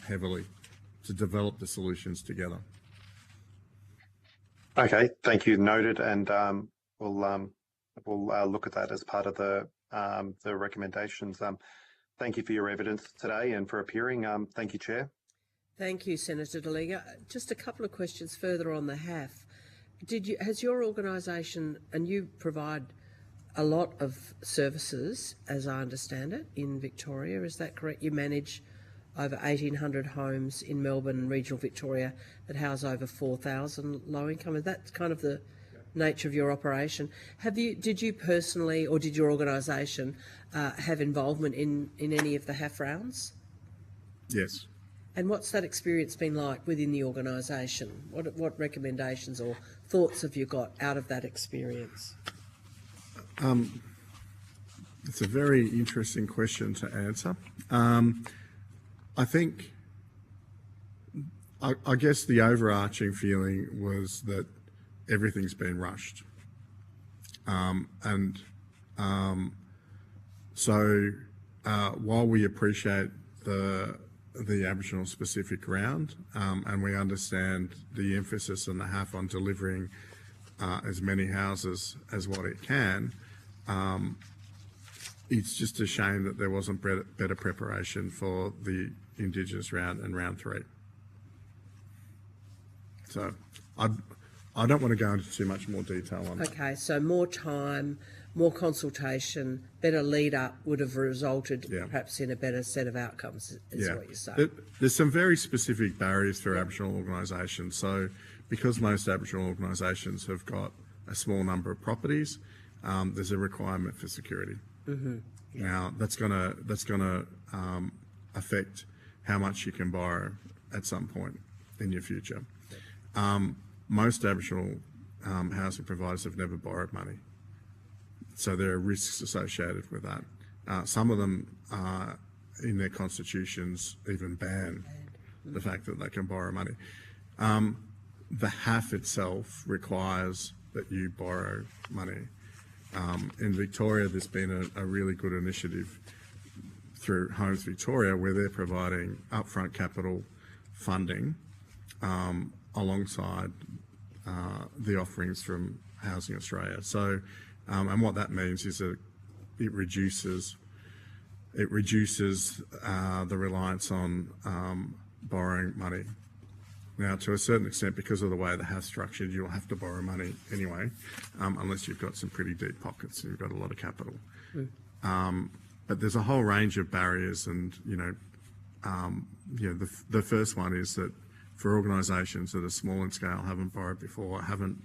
S16: heavily to develop the solutions together.
S15: Okay, thank you, noted, and we'll look at that as part of the recommendations. Thank you for your evidence today and for appearing. Thank you, Chair.
S2: Thank you, Senator Daliga. Just a couple of questions further on the HAF. Has your organisation, and you provide a lot of services, as I understand it, in Victoria, is that correct? You manage over 1,800 homes in Melbourne and regional Victoria that house over 4,000 low income. Is that kind of the nature of your operation? Did you personally, or did your organisation have involvement in any of the HAF rounds?
S16: Yes.
S2: And what's that experience been like within the organisation? What recommendations or thoughts have you got out of that experience?
S16: It's a very interesting question to answer. I think, I guess the overarching feeling was that everything's been rushed. So while we appreciate the Aboriginal specific round, and we understand the emphasis on the HAF on delivering as many houses as what it can, it's just a shame that there wasn't better preparation for the Indigenous round and round 3. So I don't want to go into too much more detail on that.
S2: Okay, so more time, more consultation, better lead up would have resulted perhaps in a better set of outcomes, is what you're saying.
S16: There's some very specific barriers for Aboriginal organisations. So because most Aboriginal organisations have got a small number of properties, there's a requirement for security.
S2: Mm-hmm.
S16: Now that's gonna affect how much you can borrow at some point in your future. Most Aboriginal housing providers have never borrowed money, so there are risks associated with that. Some of them in their constitutions even ban the fact that they can borrow money. The HAF itself requires that you borrow money. In Victoria, there's been a really good initiative through Homes Victoria where they're providing upfront capital funding alongside the offerings from Housing Australia. So, and what that means is that it reduces the reliance on borrowing money. Now, to a certain extent, because of the way they have structured, you'll have to borrow money anyway, unless you've got some pretty deep pockets and you've got a lot of capital. But there's a whole range of barriers, and the first one is that for organisations that are small in scale, haven't borrowed before, haven't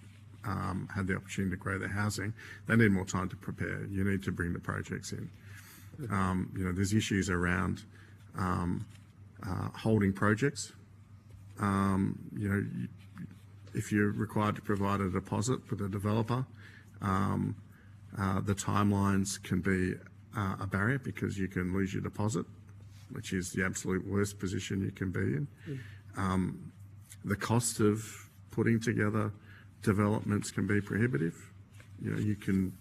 S16: had the opportunity to grow their housing, they need more time to prepare. You need to bring the projects in. There's issues around holding projects. If you're required to provide a deposit with a developer, the timelines can be a barrier because you can lose your deposit, which is the absolute worst position you can be in. The cost of putting together developments can be prohibitive. You can,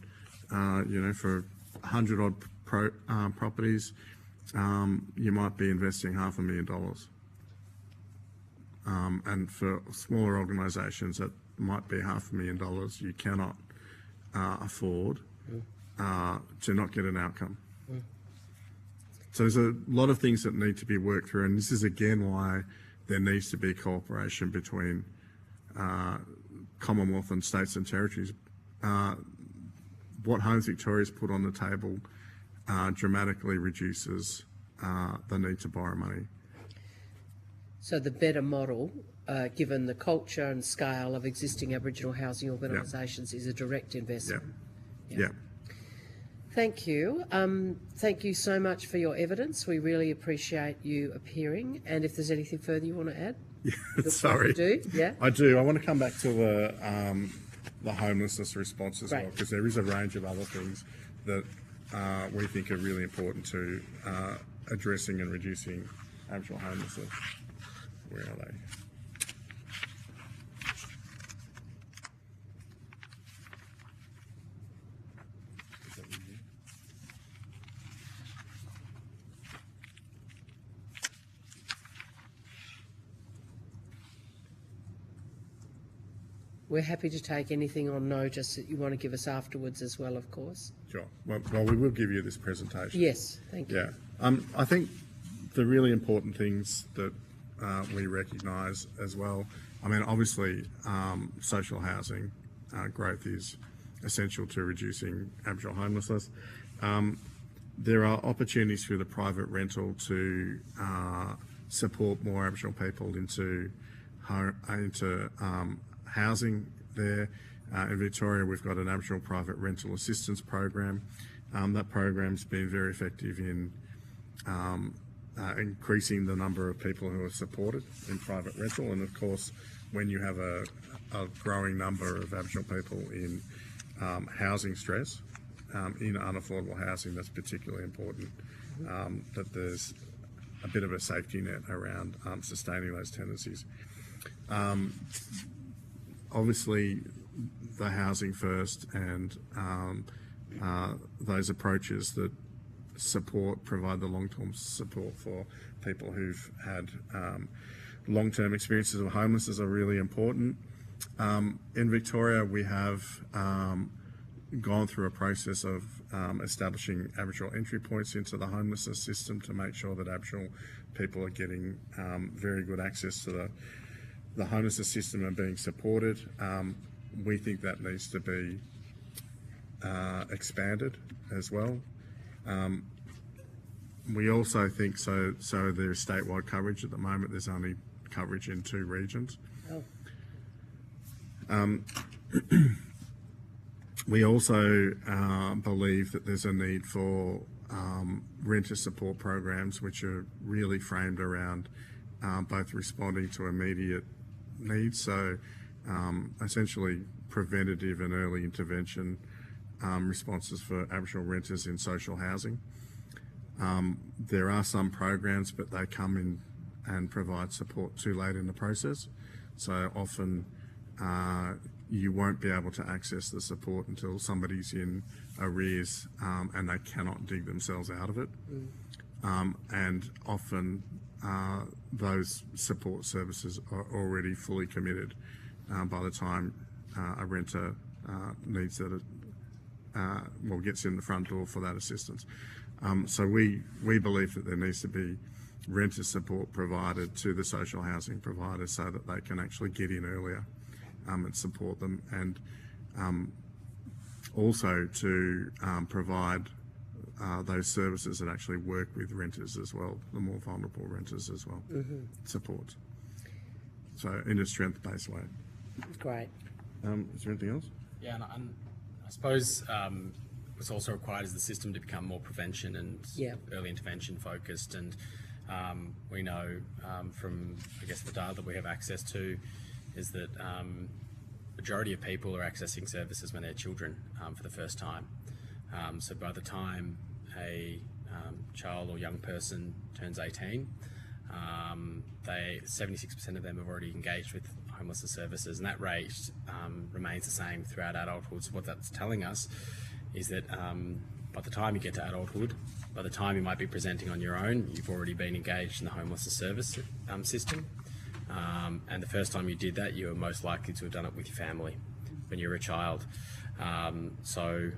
S16: for 100 odd properties, you might be investing $500,000. And for smaller organisations, that might be $500,000 you cannot afford to not get an outcome. So there's a lot of things that need to be worked through, and this is again why there needs to be cooperation between Commonwealth and states and territories. What Homes Victoria's put on the table dramatically reduces the need to borrow money.
S2: So the better model, given the culture and scale of existing Aboriginal housing organisations, is a direct investment.
S16: Yeah.
S2: Thank you. Thank you so much for your evidence. We really appreciate you appearing. And if there's anything further you want to add?
S16: Sorry.
S2: You do? Yeah.
S16: I do. I want to come back to the homelessness response as well, because there is a range of other things that we think are really important to addressing and reducing Aboriginal homelessness. Where are they?
S2: We're happy to take anything on notice that you want to give us afterwards as well, of course.
S16: Sure. Well, we will give you this presentation.
S2: Yes, thank you.
S16: Yeah. I think the really important things that we recognise as well, I mean, obviously, social housing growth is essential to reducing Aboriginal homelessness. There are opportunities through the private rental to support more Aboriginal people into housing there. In Victoria, we've got an Aboriginal private rental assistance program. That program's been very effective in increasing the number of people who are supported in private rental. And of course, when you have a growing number of Aboriginal people in housing stress, in unaffordable housing, that's particularly important, that there's a bit of a safety net around sustaining those tenancies. Obviously, the housing first and those approaches that provide the long-term support for people who've had long-term experiences of homelessness are really important. In Victoria, we have gone through a process of establishing Aboriginal entry points into the homelessness system to make sure that Aboriginal people are getting very good access to the homelessness system and being supported. We think that needs to be expanded as well. We also think so there's statewide coverage. At the moment, there's only coverage in 2 regions. We also believe that there's a need for renter support programs, which are really framed around both responding to immediate needs, so essentially preventative and early intervention responses for Aboriginal renters in social housing. There are some programs, but they come in and provide support too late in the process. So often you won't be able to access the support until somebody's in arrears and they cannot dig themselves out of it. And often those support services are already fully committed by the time a renter needs that, gets in the front door for that assistance. So we believe that there needs to be renter support provided to the social housing providers so that they can actually get in earlier and support them, and also to provide those services that actually work with renters as well, the more vulnerable renters as well, support. So in a strength-based way.
S2: Great.
S16: Is there anything else?
S17: Yeah, and I suppose what's also required is the system to become more prevention and early intervention focused. And we know from, I guess, the data that we have access to is that majority of people are accessing services when they're children for the first time. So by the time a child or young person turns 18, 76% of them have already engaged with homelessness services, and that rate remains the same throughout adulthood. So what that's telling us is that by the time you get to adulthood, by the time you might be presenting on your own, you've already been engaged in the homelessness service system. And the first time you did that, you were most likely to have done it with your family when you were a child. So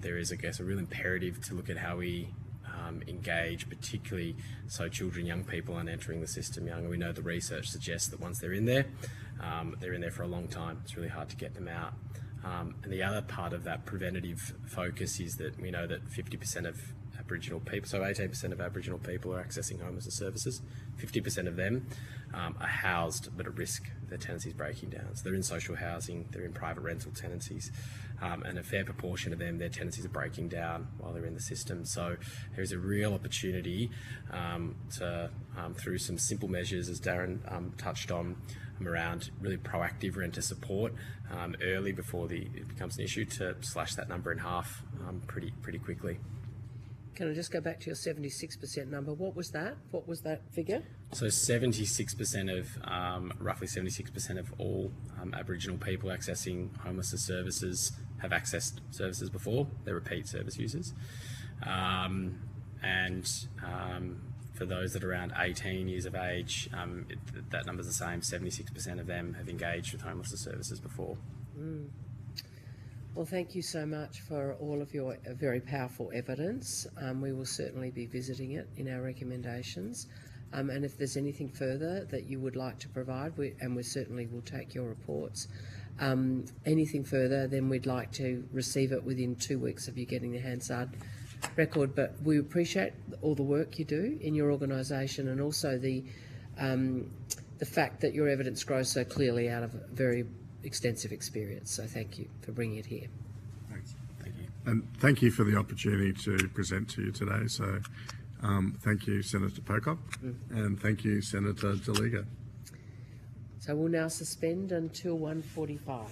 S17: there is, I guess, a real imperative to look at how we engage, particularly so children, young people aren't entering the system young. We know the research suggests that once they're in there for a long time. It's really hard to get them out. And the other part of that preventative focus is that we know that 50% of Aboriginal people, so 18% of Aboriginal people are accessing homelessness services. 50% of them are housed but at risk of their tenancies breaking down. So they're in social housing, they're in private rental tenancies, and a fair proportion of them, their tenancies are breaking down while they're in the system. So there's a real opportunity to, through some simple measures, as Darren touched on, around really proactive renter support early before it becomes an issue, to slash that number in half pretty quickly.
S2: Can I just go back to your 76% number? What was that? What was that figure?
S17: So 76% of, roughly 76% of all Aboriginal people accessing homelessness services have accessed services before. They're repeat service users. For those that are around 18 years of age, that number's the same. 76% of them have engaged with homelessness services before.
S2: Well, thank you so much for all of your very powerful evidence. We will certainly be visiting it in our recommendations. And if there's anything further that you would like to provide, we certainly will take your reports. Anything further, then we'd like to receive it within 2 weeks of you getting the Hansard record. But we appreciate all the work you do in your organisation, and also the fact that your evidence grows so clearly out of a very extensive experience. So thank you for bringing it here.
S16: Thanks. Thank you. And thank you for the opportunity to present to you today. So thank you, Senator Pocock, and thank you, Senator Deliga.
S2: So we'll now suspend until 1:45.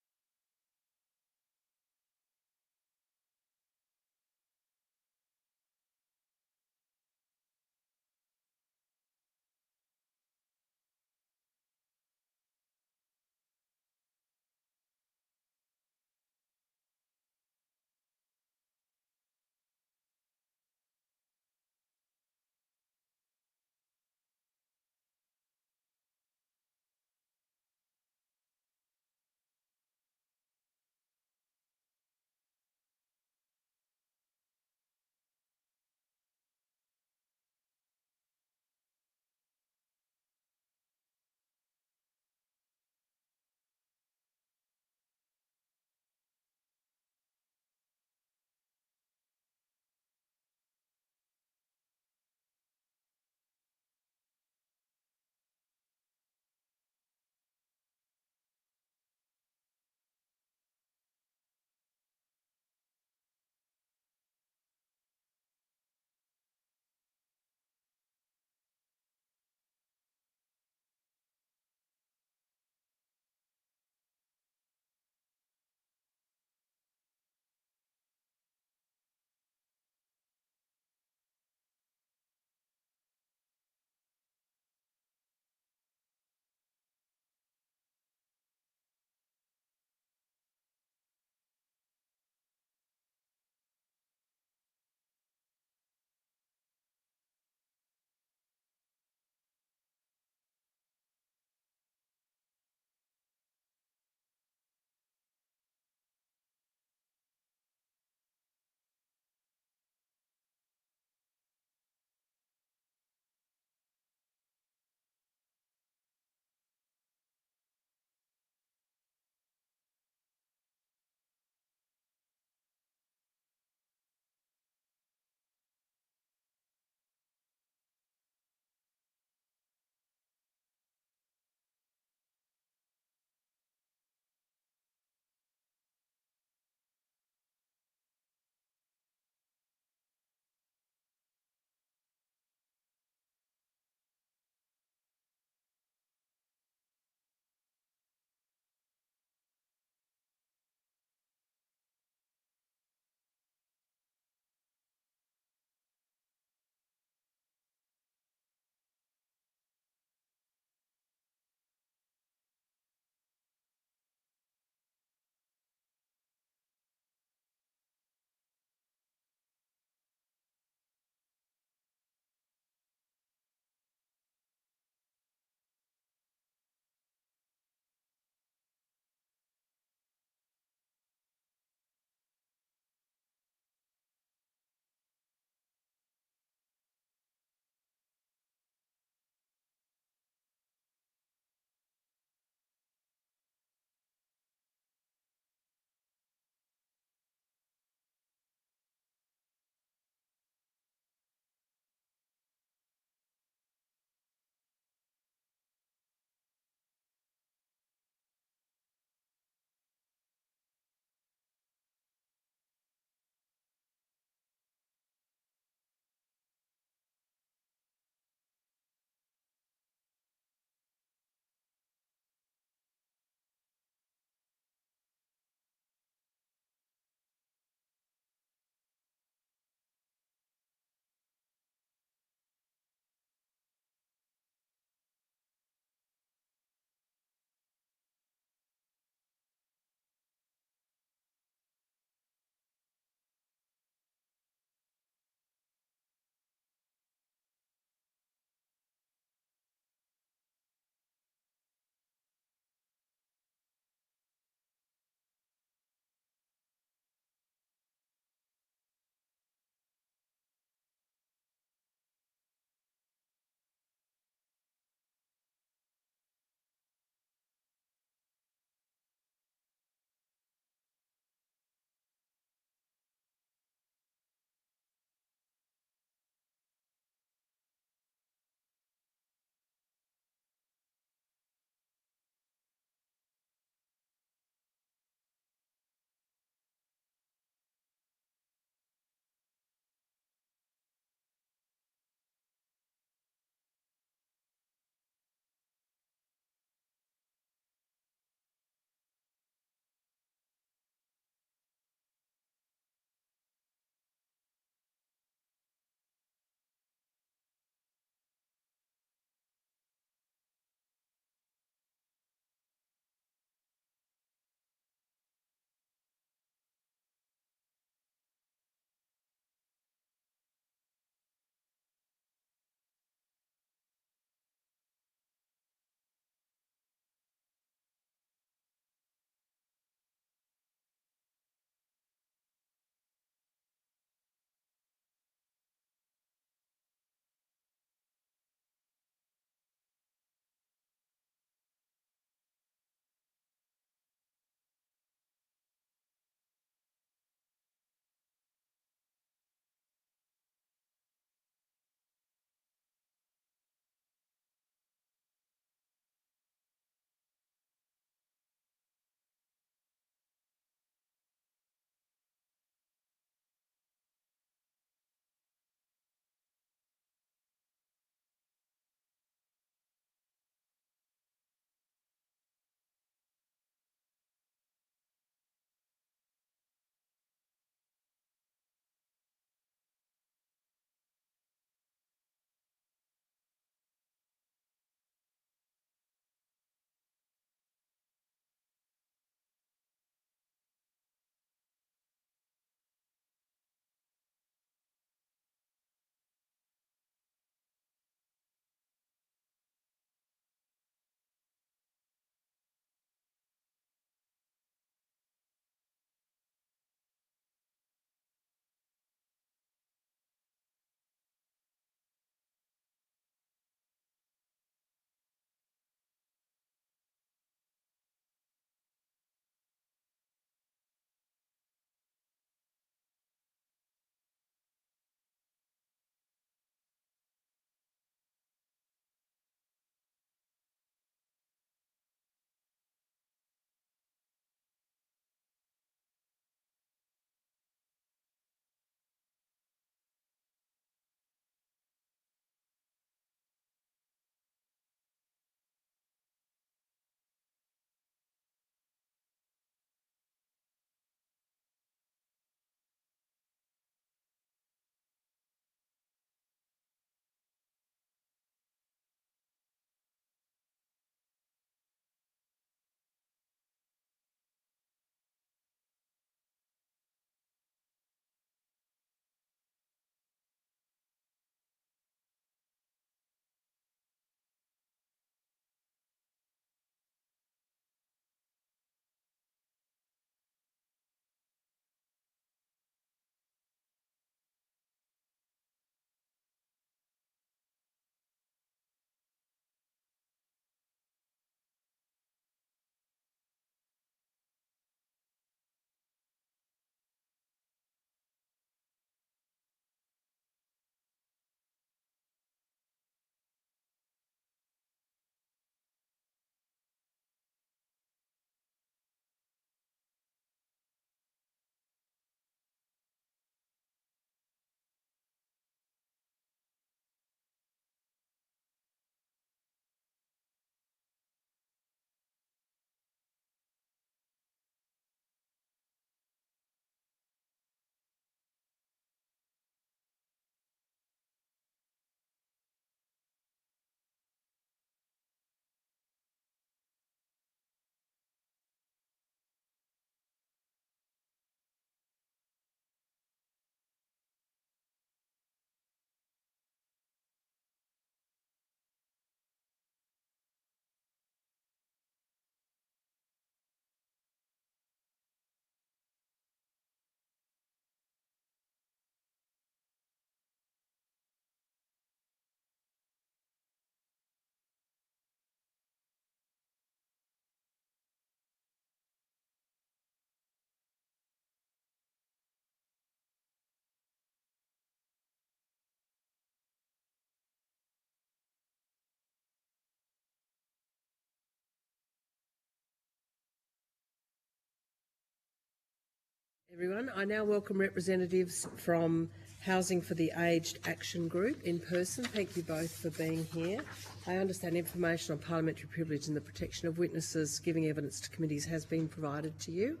S2: Everyone, I now welcome representatives from Housing for the Aged Action Group in person. Thank you both for being here. I understand information on parliamentary privilege and the protection of witnesses giving evidence to committees has been provided to you.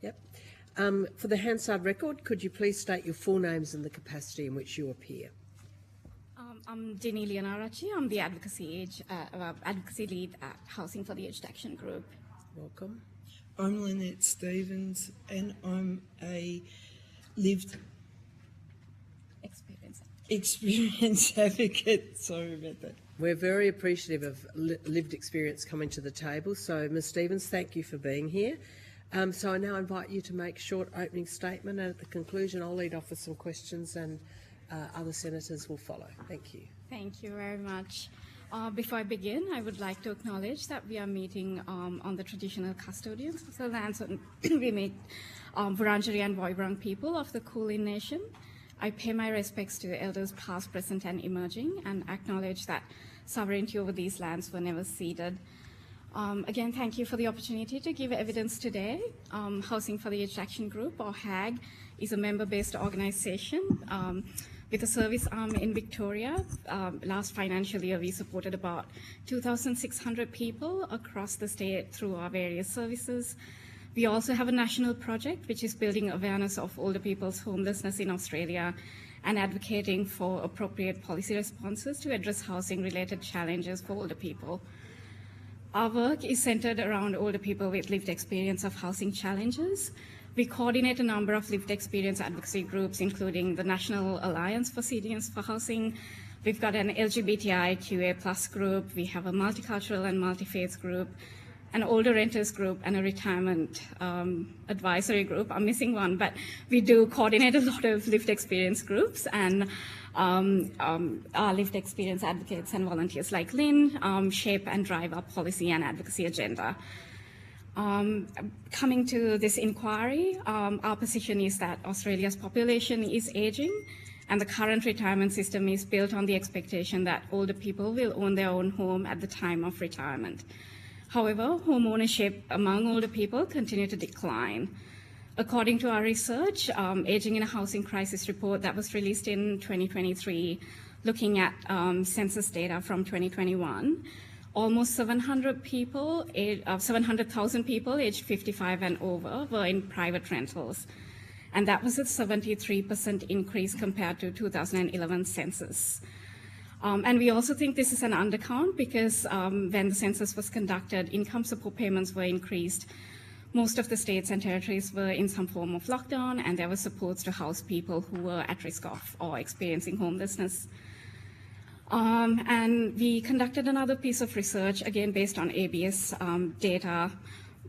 S2: Yep. For the Hansard record, could you please state your full names and the capacity in which you appear?
S18: I'm Jenny Leonarachi. I'm the advocacy lead at Housing for the Aged Action Group.
S2: Welcome.
S19: I'm Lynette Stevens, and I'm a lived experience advocate. Sorry about that.
S2: We're very appreciative of lived experience coming to the table. So, Ms Stevens, thank you for being here. So I now invite you to make a short opening statement, and at the conclusion I'll lead off with some questions and other senators will follow. Thank you.
S18: Thank you very much. Before I begin, I would like to acknowledge that we are meeting on the traditional custodians of the lands we meet Wurundjeri and Woiwurrung people of the Kulin Nation. I pay my respects to elders past, present and emerging, and acknowledge that sovereignty over these lands were never ceded. Again, thank you for the opportunity to give evidence today. Housing for the Aged Action Group, or HAG, is a member-based organisation with a service arm in Victoria. Last financial year, we supported about 2,600 people across the state through our various services. We also have a national project which is building awareness of older people's homelessness in Australia and advocating for appropriate policy responses to address housing-related challenges for older people. Our work is centred around older people with lived experience of housing challenges. We coordinate a number of lived experience advocacy groups, including the National Alliance for Citizens for Housing. We've got an LGBTIQA+ group. We have a multicultural and multi-faith group, an older renters group, and a retirement advisory group. I'm missing one, but we do coordinate a lot of lived experience groups, and our lived experience advocates and volunteers like Lynn shape and drive our policy and advocacy agenda. Coming to this inquiry, our position is that Australia's population is ageing, and the current retirement system is built on the expectation that older people will own their own home at the time of retirement. However, home ownership among older people continue to decline. According to our research, Aging in a Housing Crisis report that was released in 2023, looking at census data from 2021, almost 700,000 people aged 55 and over were in private rentals. And that was a 73% increase compared to 2011 census. And we also think this is an undercount because when the census was conducted, income support payments were increased. Most of the states and territories were in some form of lockdown, and there were supports to house people who were at risk of or experiencing homelessness. And we conducted another piece of research, again based on ABS data,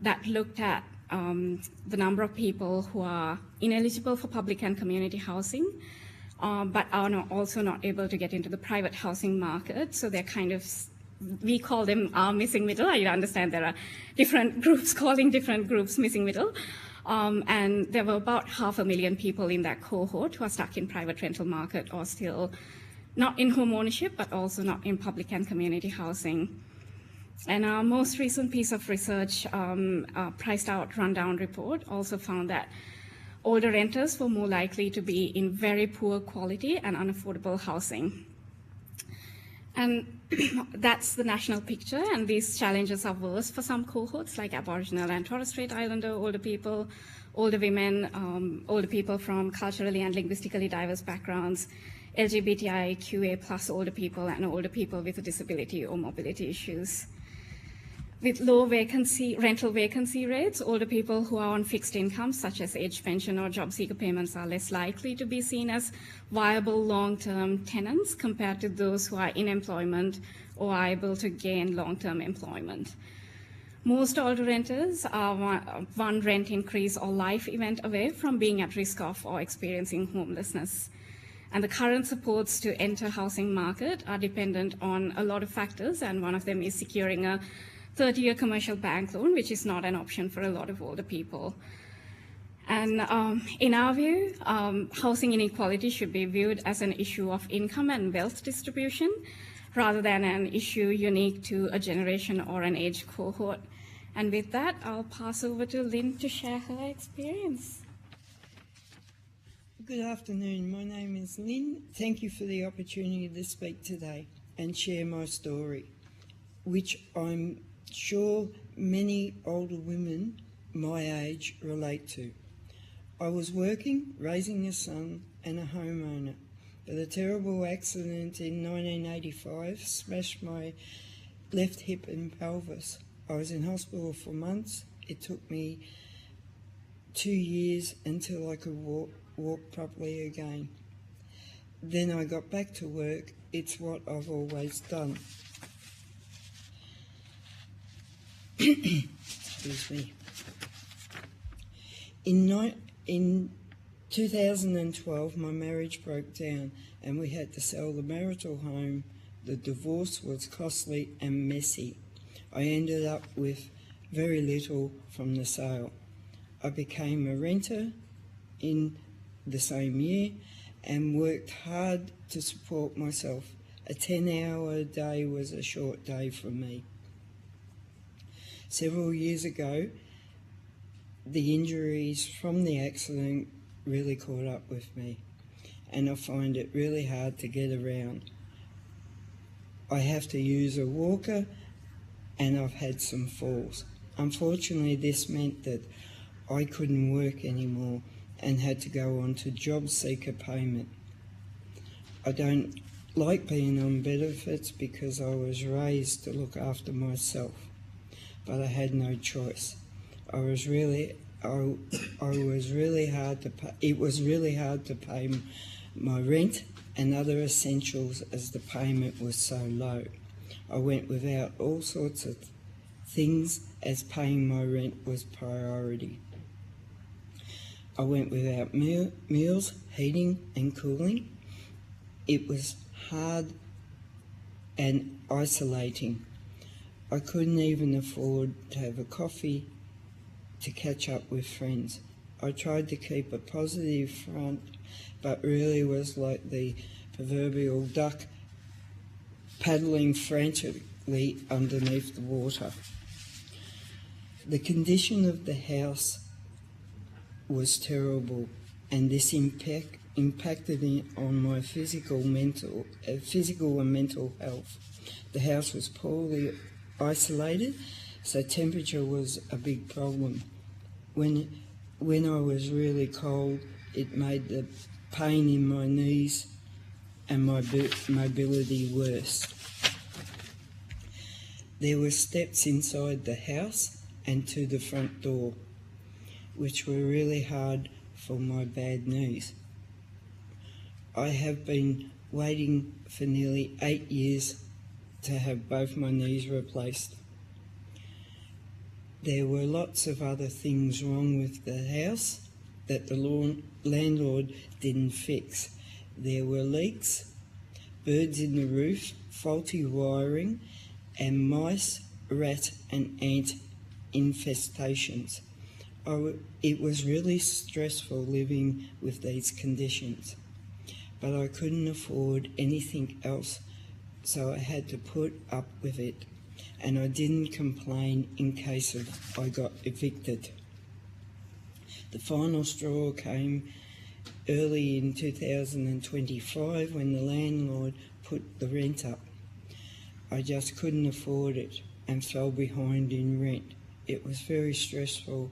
S18: that looked at the number of people who are ineligible for public and community housing, but are also not able to get into the private housing market. So they're kind of, we call them missing middle. I understand there are different groups calling different groups missing middle. And there were about 500,000 people in that cohort who are stuck in private rental market or still not in home ownership, but also not in public and community housing. And our most recent piece of research, Priced Out Rundown report, also found that older renters were more likely to be in very poor quality and unaffordable housing. And that's the national picture, and these challenges are worse for some cohorts like Aboriginal and Torres Strait Islander older people, older women, older people from culturally and linguistically diverse backgrounds, LGBTIQA+ older people, and older people with a disability or mobility issues. With low rental vacancy rates, older people who are on fixed incomes, such as age pension or job seeker payments, are less likely to be seen as viable long-term tenants compared to those who are in employment or are able to gain long-term employment. Most older renters are one rent increase or life event away from being at risk of or experiencing homelessness. And the current supports to enter housing market are dependent on a lot of factors, and one of them is securing a 30-year commercial bank loan, which is not an option for a lot of older people. And in our view, housing inequality should be viewed as an issue of income and wealth distribution, rather than an issue unique to a generation or an age cohort. And with that, I'll pass over to Lynn to share her experience.
S19: Good afternoon. My name is Lynn. Thank you for the opportunity to speak today and share my story, which I'm sure many older women my age relate to. I was working, raising a son and a homeowner, but a terrible accident in 1985 smashed my left hip and pelvis. I was in hospital for months. It took me 2 years until I could walk properly again. Then I got back to work. It's what I've always done. Excuse me. In 2012, my marriage broke down and we had to sell the marital home. The divorce was costly and messy. I ended up with very little from the sale. I became a renter in the same year and worked hard to support myself. A 10-hour day was a short day for me. Several years ago, the injuries from the accident really caught up with me, and I find it really hard to get around. I have to use a walker and I've had some falls. Unfortunately, this meant that I couldn't work anymore and had to go on to job seeker payment. I don't like being on benefits because I was raised to look after myself, but I had no choice. It was really hard to pay my rent and other essentials as the payment was so low. I went without all sorts of things as paying my rent was priority. I went without meals, heating and cooling. It was hard and isolating. I couldn't even afford to have a coffee to catch up with friends. I tried to keep a positive front, but really was like the proverbial duck paddling frantically underneath the water. The condition of the house was terrible, and this impacted on my physical and mental health. The house was poorly isolated, so temperature was a big problem. When I was really cold, it made the pain in my knees and my mobility worse. There were steps inside the house and to the front door, which were really hard for my bad knees. I have been waiting for nearly 8 years to have both my knees replaced. There were lots of other things wrong with the house that the landlord didn't fix. There were leaks, birds in the roof, faulty wiring, and mice, rat and ant infestations. It was really stressful living with these conditions, but I couldn't afford anything else, so I had to put up with it, and I didn't complain in case I got evicted. The final straw came early in 2025 when the landlord put the rent up. I just couldn't afford it and fell behind in rent. It was very stressful.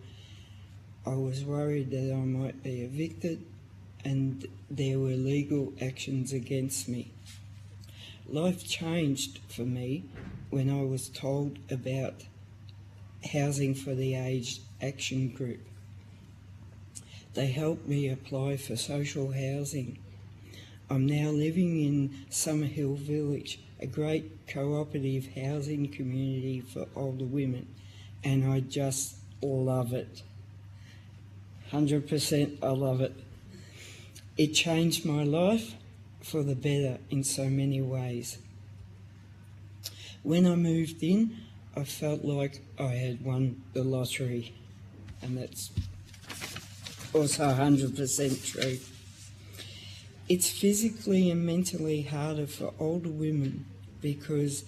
S19: I was worried that I might be evicted and there were legal actions against me. Life changed for me when I was told about Housing for the Aged Action Group. They helped me apply for social housing. I'm now living in Summerhill Village, a great cooperative housing community for older women, and I just love it. 100% I love it. It changed my life for the better in so many ways. When I moved in, I felt like I had won the lottery, and that's also 100% true. It's physically and mentally harder for older women because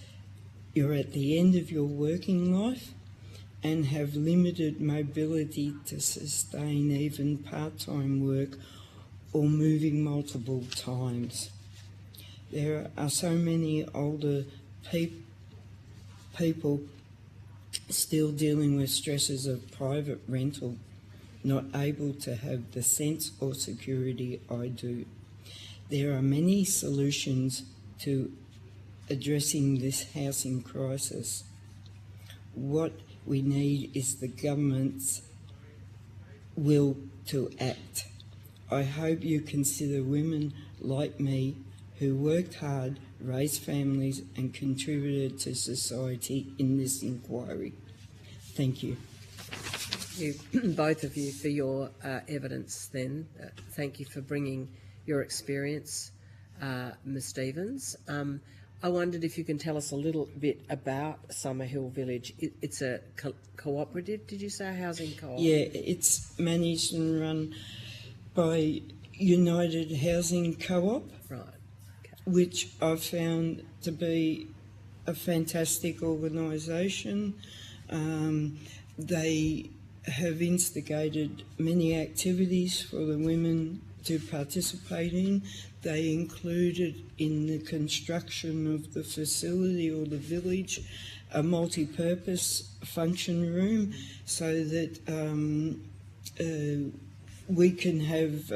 S19: you're at the end of your working life and have limited mobility to sustain even part-time work or moving multiple times. There are so many older people still dealing with stresses of private rental, not able to have the sense or security I do. There are many solutions to addressing this housing crisis. What we need is the government's will to act. I hope you consider women like me who worked hard, raised families and contributed to society in this inquiry. Thank you.
S2: Thank you, both of you, for your evidence then. Thank you for bringing your experience, Ms Stevens. I wondered if you can tell us a little bit about Summerhill Village. It's a cooperative, did you say, housing co-op?
S19: Yeah, it's managed and run by United Housing Co-op,
S2: right? Okay.
S19: Which I've found to be a fantastic organisation. They have instigated many activities for the women to participate in. They included in the construction of the facility or the village a multi-purpose function room so that we can have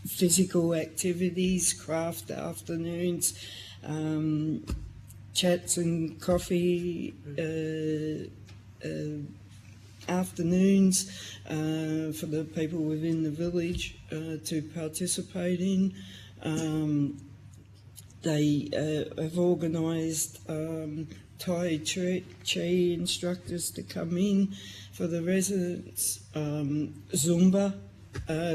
S19: physical activities, craft afternoons, chats and coffee afternoons for the people within the village to participate in. They have organised Tai Chi instructors to come in for the residents, Zumba,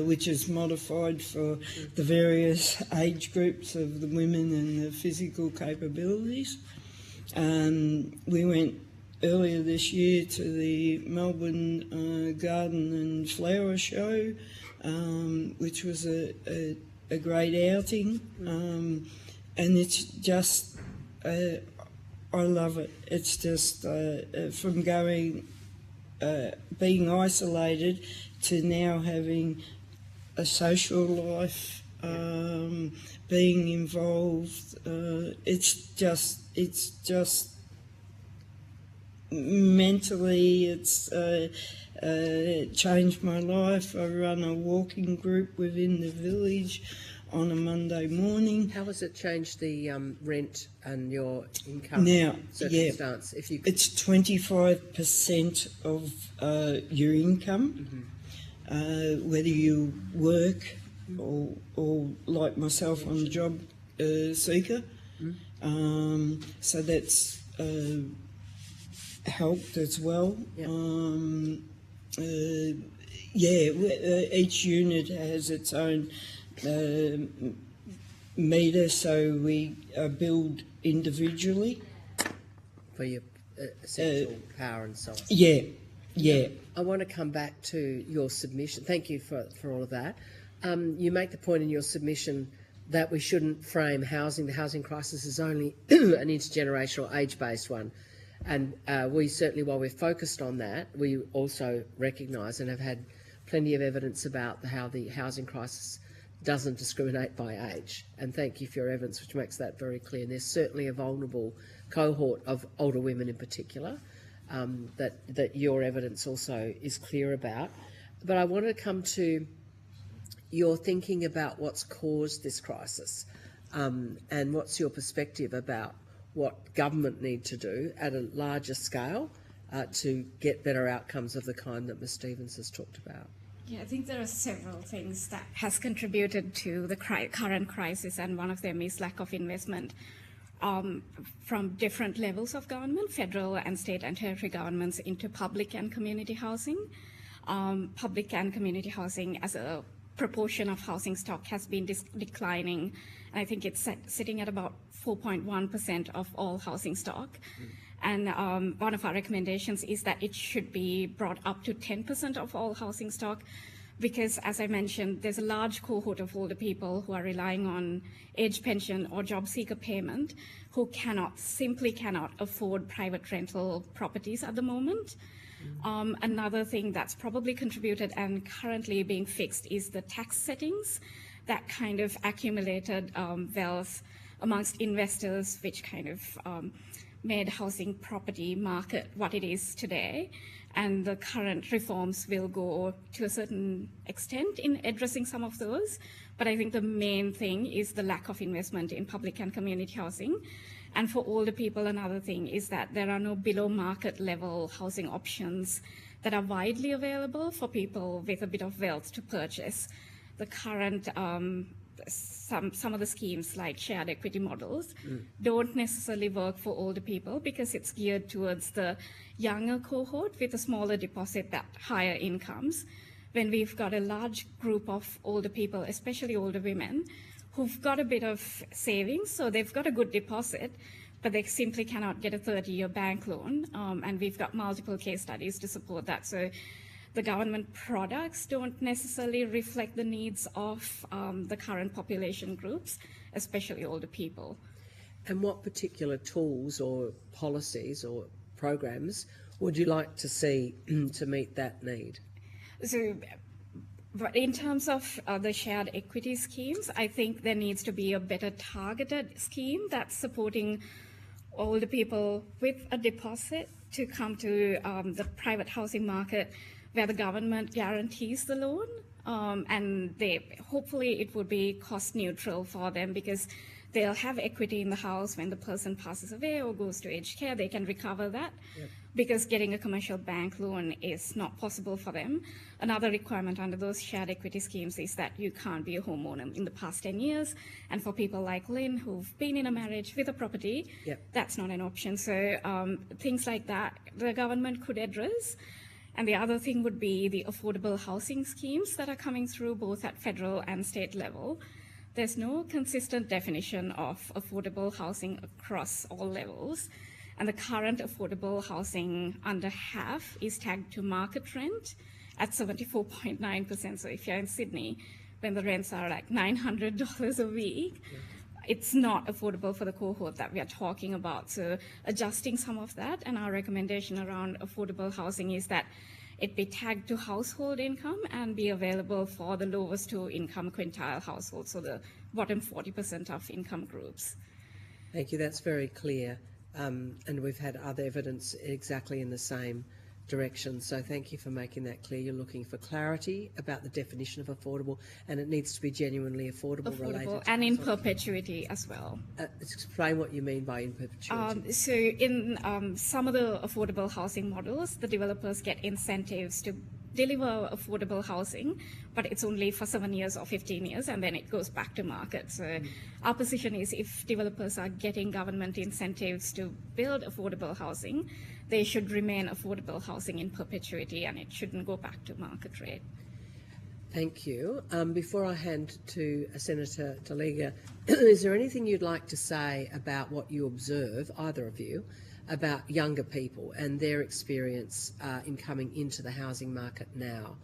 S19: which is modified for the various age groups of the women and the physical capabilities. We went earlier this year to the Melbourne Garden and Flower Show, which was a great outing, and it's just, I love it. It's just from going, being isolated to now having a social life, being involved. It's just mentally, it's changed my life. I run a walking group within the village on a Monday morning.
S2: How has it changed the rent and your income
S19: now,
S2: circumstance?
S19: Yeah,
S2: if you could...
S19: It's 25% of your income, whether you work or like myself, I'm a job seeker. So that's helped as well. Each unit has its own meter, so we build individually
S2: for your essential power and so on.
S19: Yeah.
S2: I want to come back to your submission. Thank you for all of that. You make the point in your submission that we shouldn't frame the housing crisis as only an intergenerational age-based one. And we certainly, while we're focused on that, we also recognise and have had plenty of evidence about how the housing crisis doesn't discriminate by age. And thank you for your evidence, which makes that very clear. And there's certainly a vulnerable cohort of older women in particular that your evidence also is clear about. But I want to come to your thinking about what's caused this crisis and what's your perspective about what government need to do at a larger scale to get better outcomes of the kind that Ms Stevens has talked about.
S18: Yeah, I think there are several things that has contributed to the current crisis, and one of them is lack of investment from different levels of government, federal and state and territory governments, into public and community housing. Public and community housing as a proportion of housing stock has been declining. I think it's sitting at about 4.1% of all housing stock. And one of our recommendations is that it should be brought up to 10% of all housing stock, because, as I mentioned, there's a large cohort of older people who are relying on age pension or job seeker payment who simply cannot afford private rental properties at the moment. Another thing that's probably contributed and currently being fixed is the tax settings that kind of accumulated wealth amongst investors, which kind of made housing property market what it is today. And the current reforms will go to a certain extent in addressing some of those. But I think the main thing is the lack of investment in public and community housing. And for older people, another thing is that there are no below market level housing options that are widely available for people with a bit of wealth to purchase. The current, some of the schemes like shared equity models don't necessarily work for older people because it's geared towards the younger cohort with a smaller deposit but higher incomes. When we've got a large group of older people, especially older women, who've got a bit of savings, so they've got a good deposit, but they simply cannot get a 30-year bank loan. And we've got multiple case studies to support that. So the government products don't necessarily reflect the needs of the current population groups, especially older people.
S2: And what particular tools or policies or programs would you like to see to meet that need?
S18: So in terms of the shared equity schemes, I think there needs to be a better targeted scheme that's supporting older people with a deposit to come to the private housing market where the government guarantees the loan. And hopefully it would be cost neutral for them because they'll have equity in the house when the person passes away or goes to aged care. They can recover that. Yep. Because getting a commercial bank loan is not possible for them. Another requirement under those shared equity schemes is that you can't be a homeowner in the past 10 years. And for people like Lynn who've been in a marriage with a property, that's not an option. So things like that the government could address. And the other thing would be the affordable housing schemes that are coming through both at federal and state level. There's no consistent definition of affordable housing across all levels. And the current affordable housing under half is tagged to market rent at 74.9%. So if you're in Sydney, when the rents are like $900 a week, it's not affordable for the cohort that we are talking about. So adjusting some of that, and our recommendation around affordable housing is that it be tagged to household income and be available for the lowest two income quintile households, so the bottom 40% of income groups.
S2: Thank you, that's very clear. And we've had other evidence exactly in the same direction. So thank you for making that clear. You're looking for clarity about the definition of affordable, and it needs to be genuinely affordable related to
S18: and in perpetuity as well.
S2: Explain what you mean by in perpetuity.
S18: So in some of the affordable housing models, the developers get incentives to deliver affordable housing, but it's only for 7 years or 15 years, and then it goes back to market. So our position is if developers are getting government incentives to build affordable housing, they should remain affordable housing in perpetuity, and it shouldn't go back to market rate.
S2: Thank you. Before I hand to Senator Taliga, is there anything you'd like to say about what you observe, either of you, about younger people and their experience in coming into the housing market now?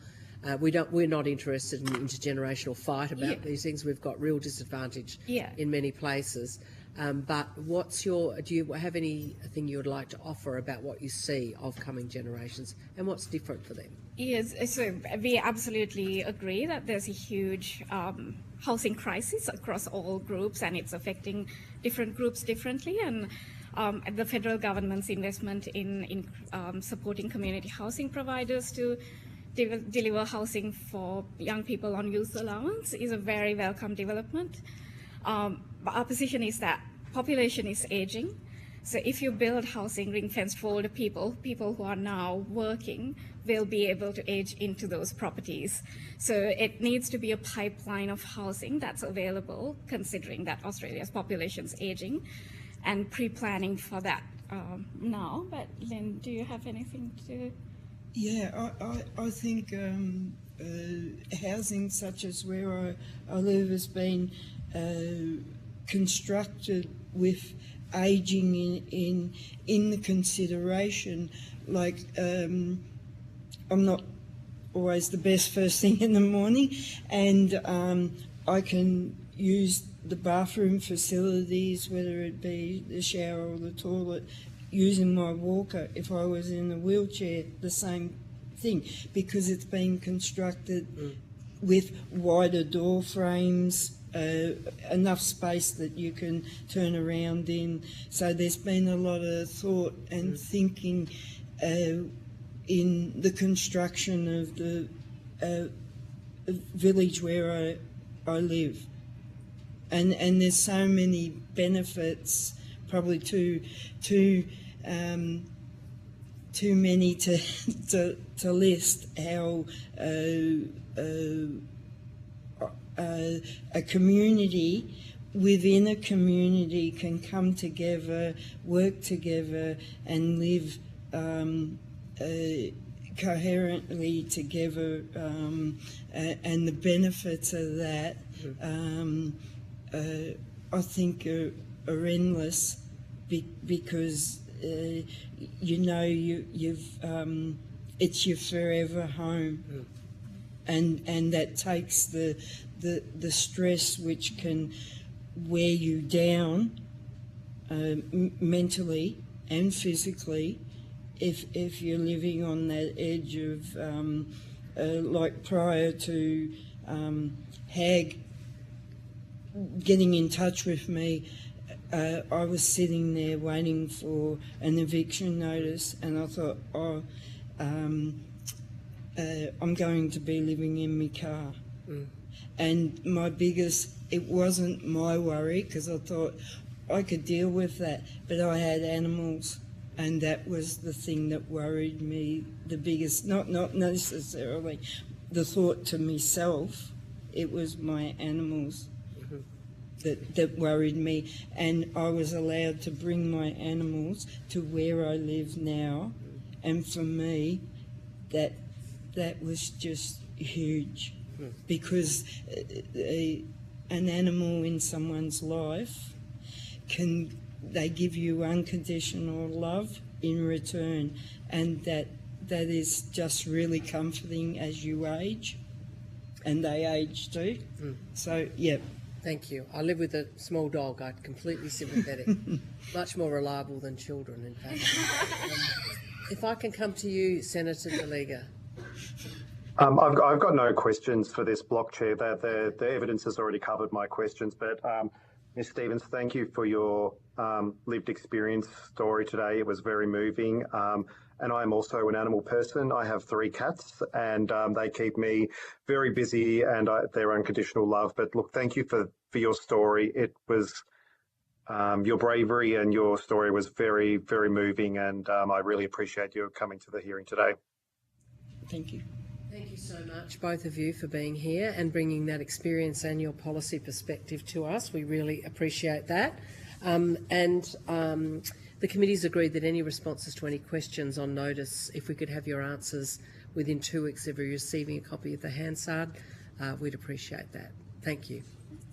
S2: We're not interested in the intergenerational fight about these things. We've got real disadvantage in many places. But do you have anything you would like to offer about what you see of coming generations and what's different for them?
S18: Yes, so we absolutely agree that there's a huge housing crisis across all groups, and it's affecting different groups differently. And the federal government's investment in supporting community housing providers to deliver housing for young people on youth allowance is a very welcome development. But our position is that population is aging. So if you build housing ring-fenced for older people, people who are now working will be able to age into those properties. So it needs to be a pipeline of housing that's available, considering that Australia's population is aging, and pre-planning for that now. But Lynn, do you have anything to?
S19: Yeah, I think housing such as where I live has been constructed with ageing in the consideration. Like I'm not always the best first thing in the morning, and I can use the bathroom facilities, whether it be the shower or the toilet, using my walker. If I was in a wheelchair, the same thing, because it's been constructed with wider door frames, enough space that you can turn around in. So there's been a lot of thought and thinking in the construction of the village where I live. And there's so many benefits, probably too many to list, how a community within a community can come together, work together and live coherently together, and the benefits of that I think are endless, because it's your forever home, and that takes the stress which can wear you down mentally and physically if you're living on that edge of like prior to HAG getting in touch with me. I was sitting there waiting for an eviction notice, and I thought, I'm going to be living in my car. And it wasn't my worry, because I thought I could deal with that, but I had animals, and that was the thing that worried me the biggest, not necessarily the thought to myself, it was my animals that worried me. And I was allowed to bring my animals to where I live now, and for me that was just huge, because an animal in someone's life they give you unconditional love in return, and that is just really comforting as you age, and they age too. So yeah.
S2: Thank you. I live with a small dog. I'm completely sympathetic. Much more reliable than children, in fact. If I can come to you, Senator Delegar.
S15: I've got no questions for this block, Chair. The evidence has already covered my questions, but Ms. Stevens, thank you for your lived experience story today. It was very moving. And I'm also an animal person. I have 3 cats, and they keep me very busy, and they're unconditional love. But look, thank you for your story. It was your bravery, and your story was very, very moving, and I really appreciate you coming to the hearing today.
S19: Thank you.
S2: Thank you so much, both of you, for being here and bringing that experience and your policy perspective to us. We really appreciate that. The committee's agreed that any responses to any questions on notice, if we could have your answers within 2 weeks of receiving a copy of the Hansard, we'd appreciate that. Thank you.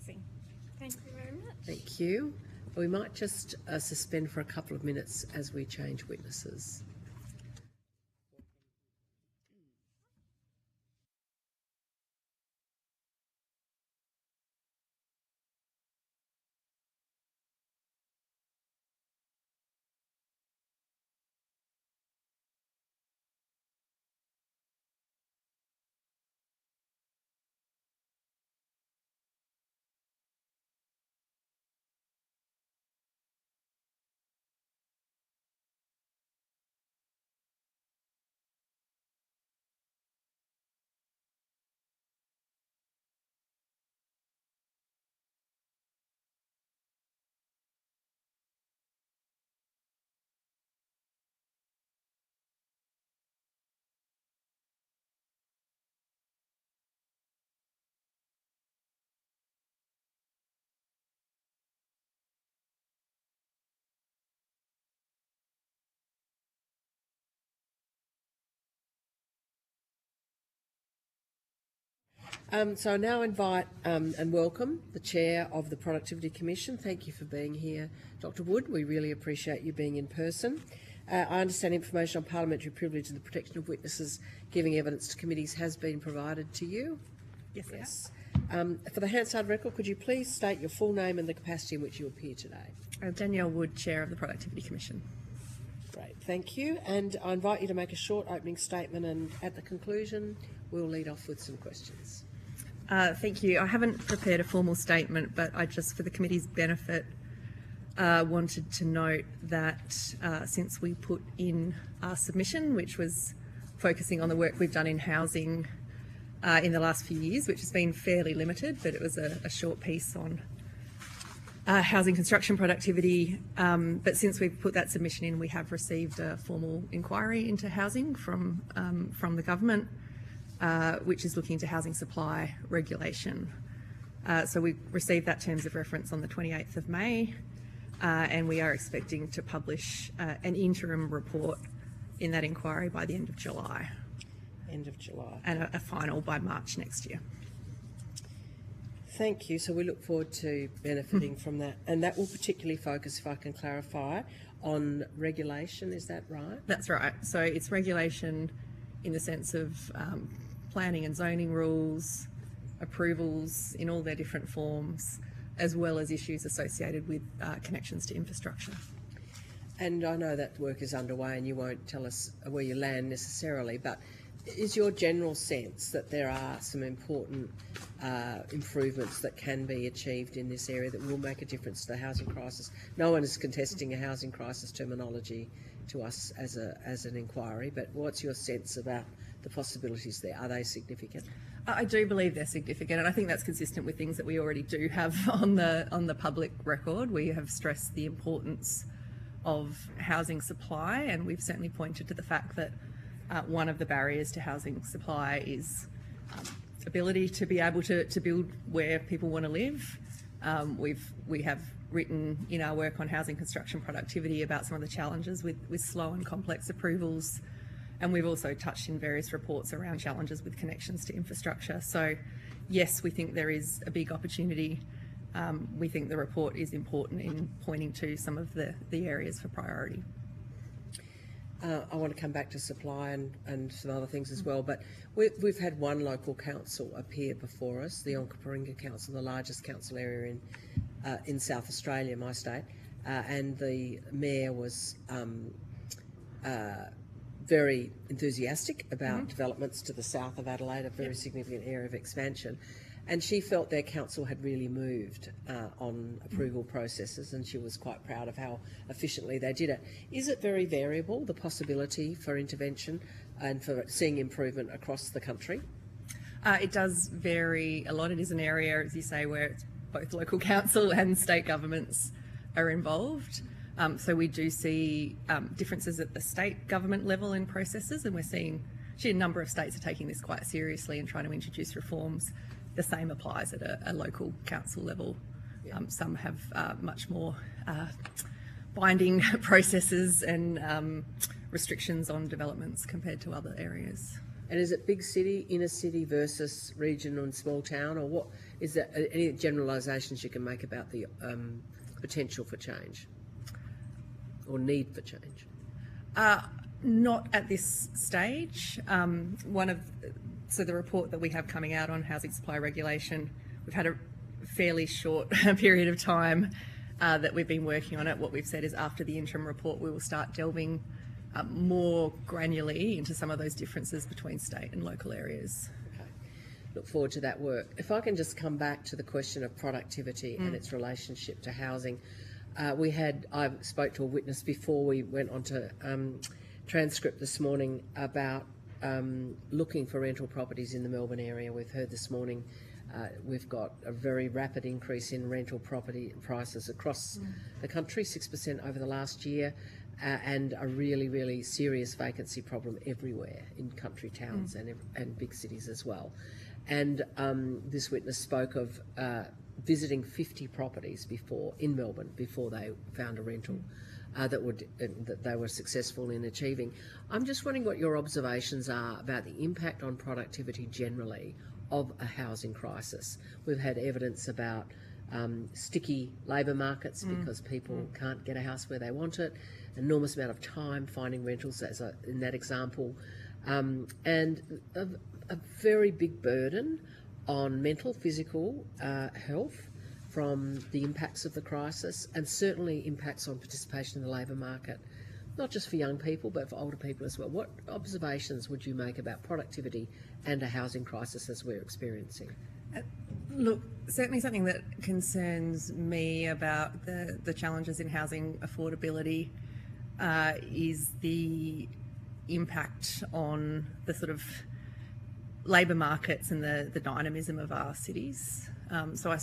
S18: Thank you very much.
S2: Thank you. We might just suspend for a couple of minutes as we change witnesses. So I now invite and welcome the Chair of the Productivity Commission. Thank you for being here, Dr Wood. We really appreciate you being in person. I understand information on parliamentary privilege and the protection of witnesses giving evidence to committees has been provided to you.
S20: Yes.
S2: For the Hansard record, could you please state your full name and the capacity in which you appear today?
S20: Danielle Wood, Chair of the Productivity Commission.
S2: Great, thank you. And I invite you to make a short opening statement, and at the conclusion, we'll lead off with some questions.
S20: Thank you. I haven't prepared a formal statement, but I just, for the committee's benefit, wanted to note that since we put in our submission, which was focusing on the work we've done in housing in the last few years, which has been fairly limited, but it was a short piece on housing construction productivity. But since we've put that submission in, we have received a formal inquiry into housing from the government, which is looking into housing supply regulation. So we received that terms of reference on the 28th of May, and we are expecting to publish an interim report in that inquiry by the end of July.
S2: End of July.
S20: And a final by March next year.
S2: Thank you. So we look forward to benefiting from that. And that will particularly focus, if I can clarify, on regulation, is that right?
S20: That's right. So it's regulation in the sense of planning and zoning rules, approvals in all their different forms, as well as issues associated with connections to infrastructure.
S2: And I know that work is underway and you won't tell us where you land necessarily, but is your general sense that there are some important improvements that can be achieved in this area that will make a difference to the housing crisis? No one is contesting a housing crisis terminology to us as an inquiry, but what's your sense about the possibilities there? Are they significant?
S20: I do believe they're significant, and I think that's consistent with things that we already do have on the public record. We have stressed the importance of housing supply, and we've certainly pointed to the fact that one of the barriers to housing supply is ability to be able to build where people want to live. We have written in our work on housing construction productivity about some of the challenges with slow and complex approvals, and we've also touched in various reports around challenges with connections to infrastructure. So yes, we think there is a big opportunity. We think the report is important in pointing to some of the areas for priority.
S2: I want to come back to supply and some other things as well, but we've had one local council appear before us, the Onkaparinga Council, the largest council area in South Australia, my state, and the mayor was very enthusiastic about developments to the south of Adelaide, a very significant area of expansion. And she felt their council had really moved on approval processes, and she was quite proud of how efficiently they did it. Is it very variable, the possibility for intervention and for seeing improvement across the country?
S20: It does vary a lot. It is an area, as you say, where it's both local council and state governments are involved. So we do see differences at the state government level in processes, and we're seeing actually a number of states are taking this quite seriously and trying to introduce reforms. The same applies at a local council level. Some have much more binding processes and restrictions on developments compared to other areas.
S2: And is it big city, inner city versus regional and small town, or what is there any generalisations you can make about the potential for change or need for change?
S20: Not at this stage. So the report that we have coming out on housing supply regulation, we've had a fairly short period of time that we've been working on it. What we've said is after the interim report, we will start delving more granularly into some of those differences between state and local areas.
S2: Okay. Look forward to that work. If I can just come back to the question of productivity and its relationship to housing. I spoke to a witness before we went on to transcript this morning about looking for rental properties in the Melbourne area. We've heard this morning we've got a very rapid increase in rental property prices across the country, 6% over the last year, and a really, really serious vacancy problem everywhere in country towns and big cities as well. And this witness spoke of visiting 50 properties in Melbourne before they found a rental that they were successful in achieving. I'm just wondering what your observations are about the impact on productivity generally of a housing crisis. We've had evidence about sticky labour markets because people can't get a house where they want it, an enormous amount of time finding rentals in that example, and a very big burden on mental, physical health from the impacts of the crisis, and certainly impacts on participation in the labour market. not just for young people, but for older people as well. What observations would you make about productivity and a housing crisis as we're experiencing?
S20: Look, certainly something that concerns me about the challenges in housing affordability is the impact on the sort of labour markets and the dynamism of our cities. So I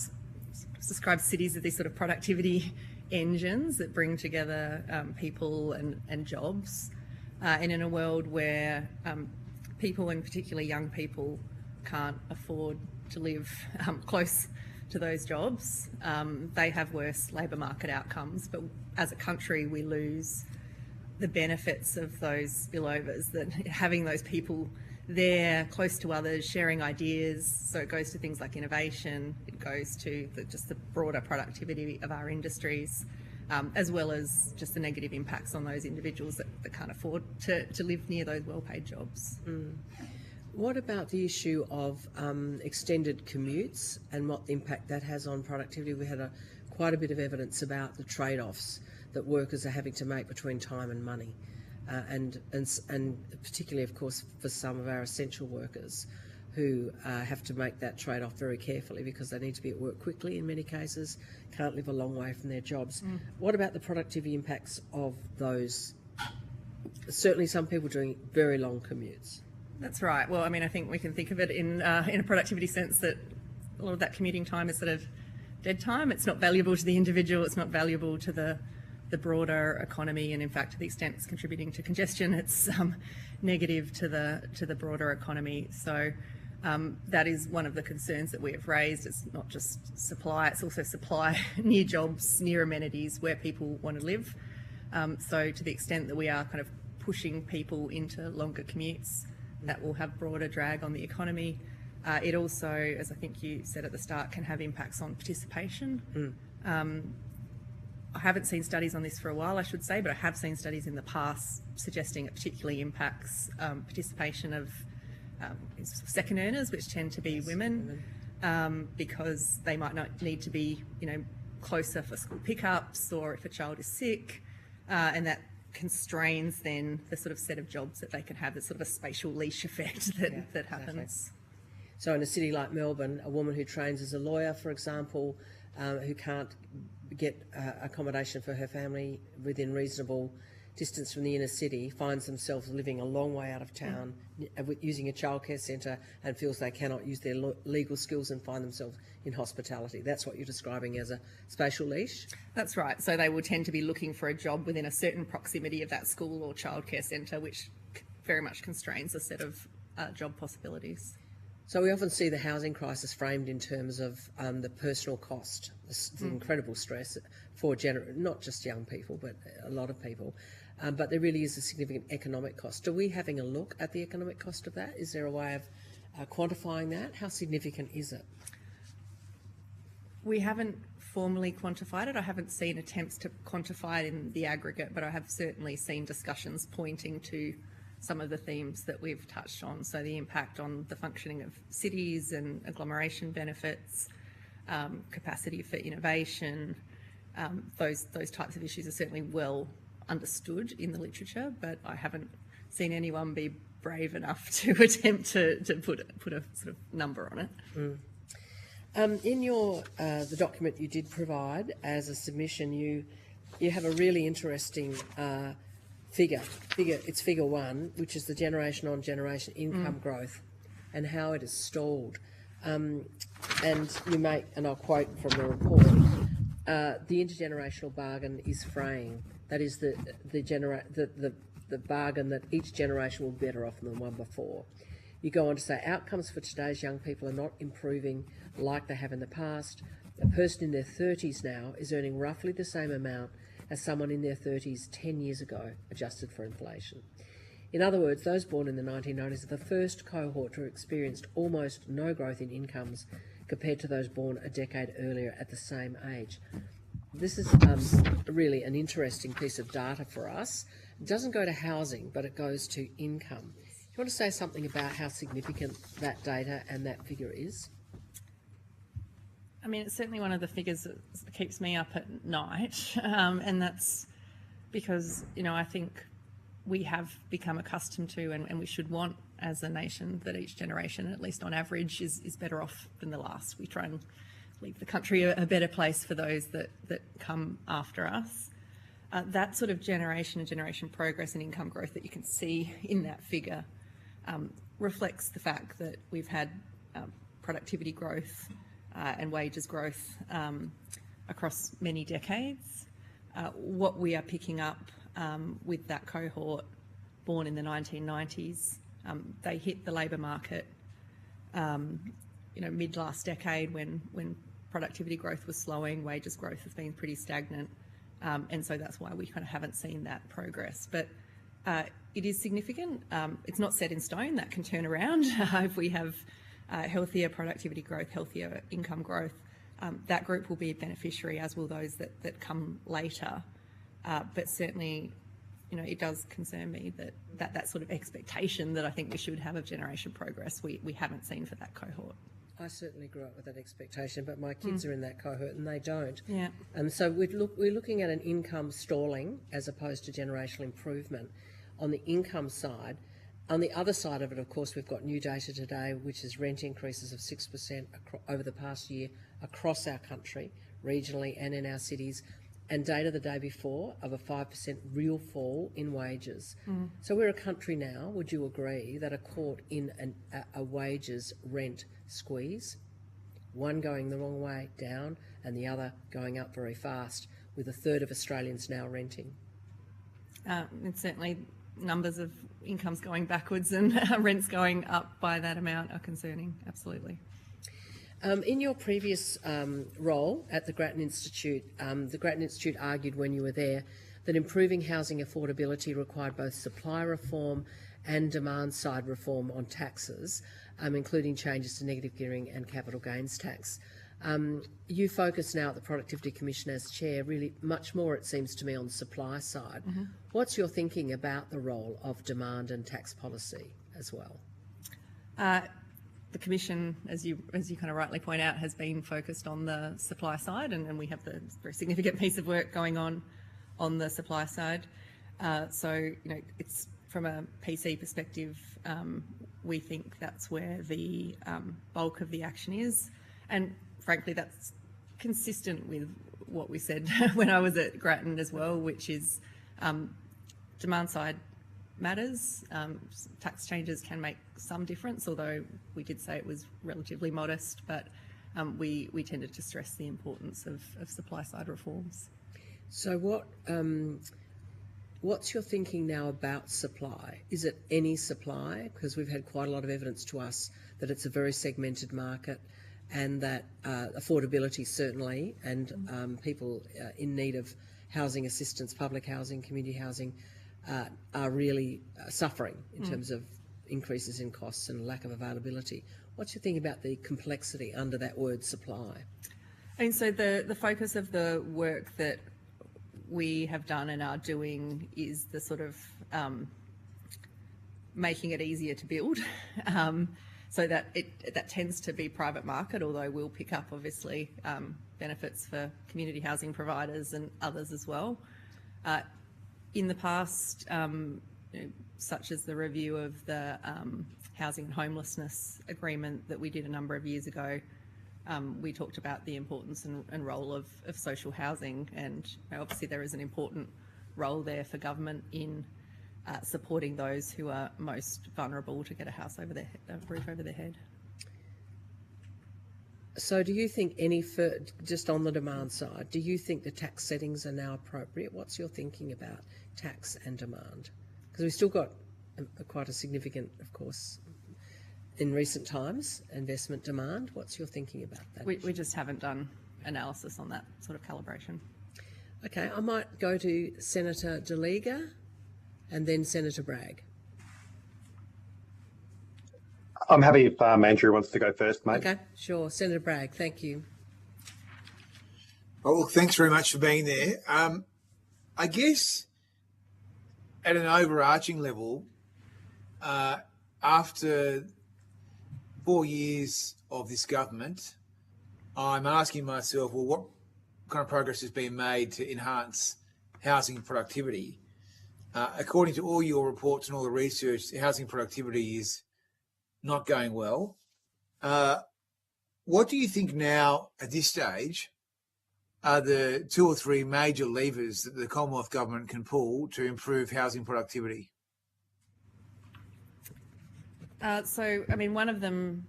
S20: describe cities as these sort of productivity engines that bring together people and jobs. And in a world where people, and particularly young people, can't afford to live close to those jobs, they have worse labour market outcomes. But as a country, we lose the benefits of those spillovers, that having those people there close to others, sharing ideas. So it goes to things like innovation, it goes to just the broader productivity of our industries, as well as just the negative impacts on those individuals that can't afford to live near those well-paid jobs.
S2: What about the issue of extended commutes and what impact that has on productivity? We had quite a bit of evidence about the trade-offs that workers are having to make between time and money, and particularly, of course, for some of our essential workers who have to make that trade-off very carefully because they need to be at work quickly in many cases, can't live a long way from their jobs. What about the productivity impacts of those? Certainly some people doing very long commutes.
S20: That's right. Well, I mean, I think we can think of it in a productivity sense that a lot of that commuting time is sort of dead time. It's not valuable to the individual. It's not valuable to the broader economy, and in fact, to the extent it's contributing to congestion, it's negative to the broader economy. So that is one of the concerns that we have raised. It's not just supply; it's also supply near jobs, near amenities, where people want to live. So to the extent that we are kind of pushing people into longer commutes, that will have broader drag on the economy. It also, as I think you said at the start, can have impacts on participation. I haven't seen studies on this for a while, I should say, but I have seen studies in the past suggesting it particularly impacts participation of second earners, which tend to be women, because they might not need to be, closer for school pickups or if a child is sick, and that constrains then the sort of set of jobs that they can have. There's sort of a spatial leash effect that happens.
S2: Exactly. So in a city like Melbourne, a woman who trains as a lawyer, for example, who can't get accommodation for her family within reasonable distance from the inner city, finds themselves living a long way out of town, using a childcare centre, and feels they cannot use their legal skills and find themselves in hospitality. That's what you're describing as a spatial leash?
S20: That's right. So they will tend to be looking for a job within a certain proximity of that school or childcare centre, which very much constrains a set of job possibilities.
S2: So we often see the housing crisis framed in terms of the personal cost, the incredible stress for not just young people, but a lot of people. But there really is a significant economic cost. Are we having a look at the economic cost of that? Is there a way of quantifying that? How significant is it?
S20: We haven't formally quantified it. I haven't seen attempts to quantify it in the aggregate, but I have certainly seen discussions pointing to some of the themes that we've touched on. So the impact on the functioning of cities and agglomeration benefits, capacity for innovation, those types of issues are certainly well understood in the literature, but I haven't seen anyone be brave enough to attempt to put a sort of number on it.
S2: In the document you did provide as a submission, you have a really interesting figure. It's figure 1, which is the generation on generation income growth and how it has stalled. And you make, and I'll quote from the report, the intergenerational bargain is fraying. That is the bargain that each generation will be better off than the one before. You go on to say outcomes for today's young people are not improving like they have in the past. A person in their 30s now is earning roughly the same amount as someone in their 30s 10 years ago, adjusted for inflation. In other words, those born in the 1990s are the first cohort who experienced almost no growth in incomes compared to those born a decade earlier at the same age. This is really an interesting piece of data for us. It doesn't go to housing, but it goes to income. Do you want to say something about how significant that data and that figure is?
S20: I mean, it's certainly one of the figures that keeps me up at night, and that's because, you know, I think we have become accustomed to, and we should want as a nation, that each generation, at least on average, is better off than the last. We try and leave the country a better place for those that come after us. That sort of generation progress and income growth that you can see in that figure reflects the fact that we've had productivity growth and wages growth across many decades. What we are picking up with that cohort born in the 1990s, they hit the labour market, mid last decade when productivity growth was slowing, wages growth has been pretty stagnant, and so that's why we kind of haven't seen that progress. But it is significant. It's not set in stone. That can turn around if we have healthier productivity growth, healthier income growth. That group will be a beneficiary, as will those that come later. But certainly, it does concern me that sort of expectation that I think we should have of generation progress, we haven't seen for that cohort.
S2: I certainly grew up with that expectation, but my kids are in that cohort and they don't.
S20: Yeah.
S2: So we're looking at an income stalling as opposed to generational improvement on the income side. On the other side of it, of course, we've got new data today, which is rent increases of 6% over the past year across our country, regionally and in our cities, and data the day before of a 5% real fall in wages. So we're a country now, would you agree, that are caught in a wages rent squeeze, one going the wrong way down and the other going up very fast, with a third of Australians now renting?
S20: It's certainly numbers of incomes going backwards and rents going up by that amount are concerning, absolutely.
S2: In your previous role at the Grattan Institute argued when you were there that improving housing affordability required both supply reform and demand-side reform on taxes, including changes to negative gearing and capital gains tax. You focus now at the Productivity Commission as chair really much more, it seems to me, on the supply side. What's your thinking about the role of demand and tax policy as well?
S20: The Commission, as you kind of rightly point out, has been focused on the supply side, and we have the very significant piece of work going on the supply side. So, it's from a PC perspective, we think that's where the bulk of the action is, and frankly, that's consistent with what we said when I was at Grattan as well, which is demand side matters. Tax changes can make some difference, although we did say it was relatively modest, but we tended to stress the importance of supply side reforms.
S2: So what's your thinking now about supply? Is it any supply? Because we've had quite a lot of evidence to us that it's a very segmented market, and that affordability certainly, and people in need of housing assistance, public housing, community housing, are really suffering in terms of increases in costs and lack of availability. What's your thinking about the complexity under that word supply?
S20: And so the focus of the work that we have done and are doing is the sort of making it easier to build. So that that tends to be private market, although we'll pick up obviously benefits for community housing providers and others as well. In the past, such as the review of the housing and homelessness agreement that we did a number of years ago, we talked about the importance and role of social housing, and obviously there is an important role there for government in supporting those who are most vulnerable to get a roof over their head.
S2: So do you think just on the demand side, do you think the tax settings are now appropriate? What's your thinking about tax and demand? Because we've still got quite a significant, of course, in recent times, investment demand. What's your thinking about that?
S20: We just haven't done analysis on that sort of calibration.
S2: Okay, I might go to Senator De Liga and then Senator Bragg.
S15: I'm happy if Andrew wants to go first, mate.
S2: Okay, sure. Senator Bragg, thank you.
S21: Well, thanks very much for being there. I guess at an overarching level, after 4 years of this government, I'm asking myself, well, what kind of progress has been made to enhance housing productivity. According to all your reports and all the research, housing productivity is not going well. What do you think now at this stage are the 2 or 3 major levers that the Commonwealth Government can pull to improve housing productivity?
S20: One of them,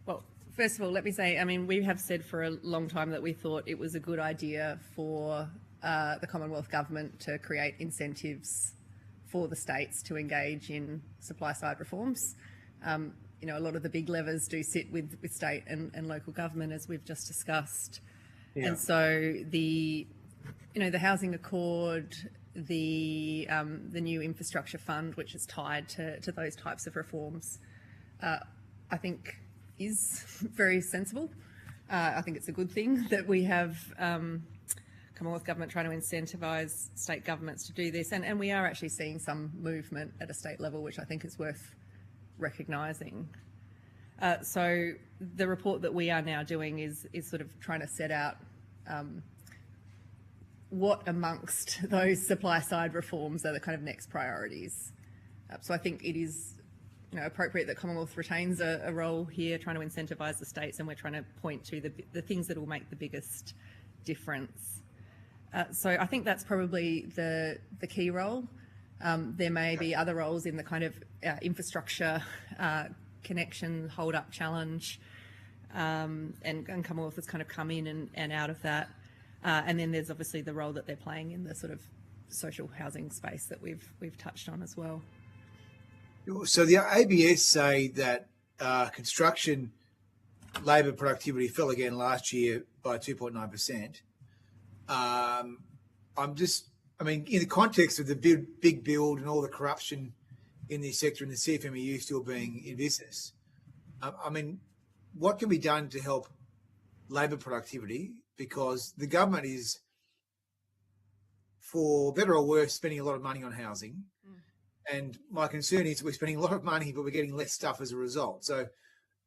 S20: well, first of all, let me say, we have said for a long time that we thought it was a good idea for the Commonwealth Government to create incentives for the states to engage in supply-side reforms. A lot of the big levers do sit with state and local government, as we've just discussed. Yeah. And so the housing accord, the new infrastructure fund, which is tied to those types of reforms, I think is very sensible. I think it's a good thing that we have Commonwealth Government trying to incentivise state governments to do this, and we are actually seeing some movement at a state level, which I think is worth recognising. So the report that we are now doing is sort of trying to set out what amongst those supply side reforms are the kind of next priorities. So I think it is appropriate that Commonwealth retains a role here, trying to incentivise the states, and we're trying to point to the things that will make the biggest difference. So I think that's probably the key role. There may be other roles in the kind of infrastructure connection, hold-up challenge, and Commonwealth has kind of come in and out of that. And then there's obviously the role that they're playing in the sort of social housing space that we've touched on as well.
S21: So the ABS say that construction labour productivity fell again last year by 2.9%. In the context of the big build and all the corruption in this sector and the CFMEU still being in business, what can be done to help labour productivity? Because the government is, for better or worse, spending a lot of money on housing. And my concern is we're spending a lot of money, but we're getting less stuff as a result. So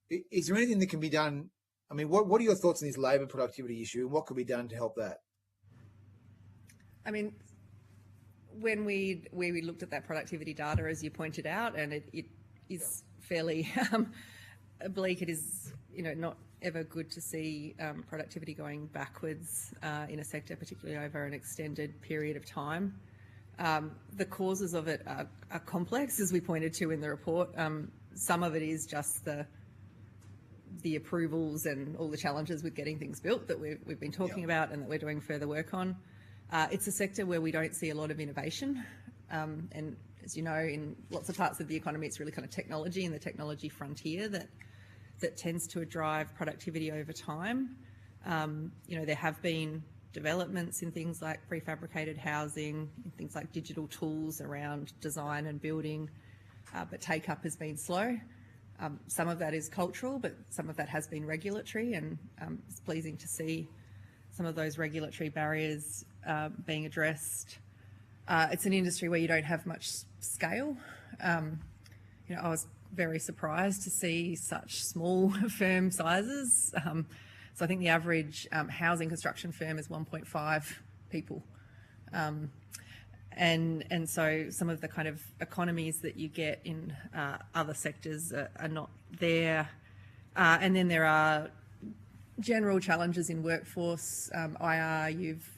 S21: is there anything that can be done? What are your thoughts on this labour productivity issue, and what could be done to help that?
S20: When we looked at that productivity data, as you pointed out, and it is fairly bleak. It is, not ever good to see productivity going backwards in a sector, particularly over an extended period of time. The causes of it are complex, as we pointed to in the report. Some of it is just the approvals and all the challenges with getting things built that we've been talking about and that we're doing further work on. It's a sector where we don't see a lot of innovation. And as you know, in lots of parts of the economy, it's really kind of technology and the technology frontier that tends to drive productivity over time. There have been developments in things like prefabricated housing, in things like digital tools around design and building, but take-up has been slow. Some of that is cultural, but some of that has been regulatory, and it's pleasing to see some of those regulatory barriers being addressed. It's an industry where you don't have much scale. I was very surprised to see such small firm sizes. So I think the average housing construction firm is 1.5 people. And so some of the kind of economies that you get in other sectors are not there. And then there are general challenges in workforce. IR, you've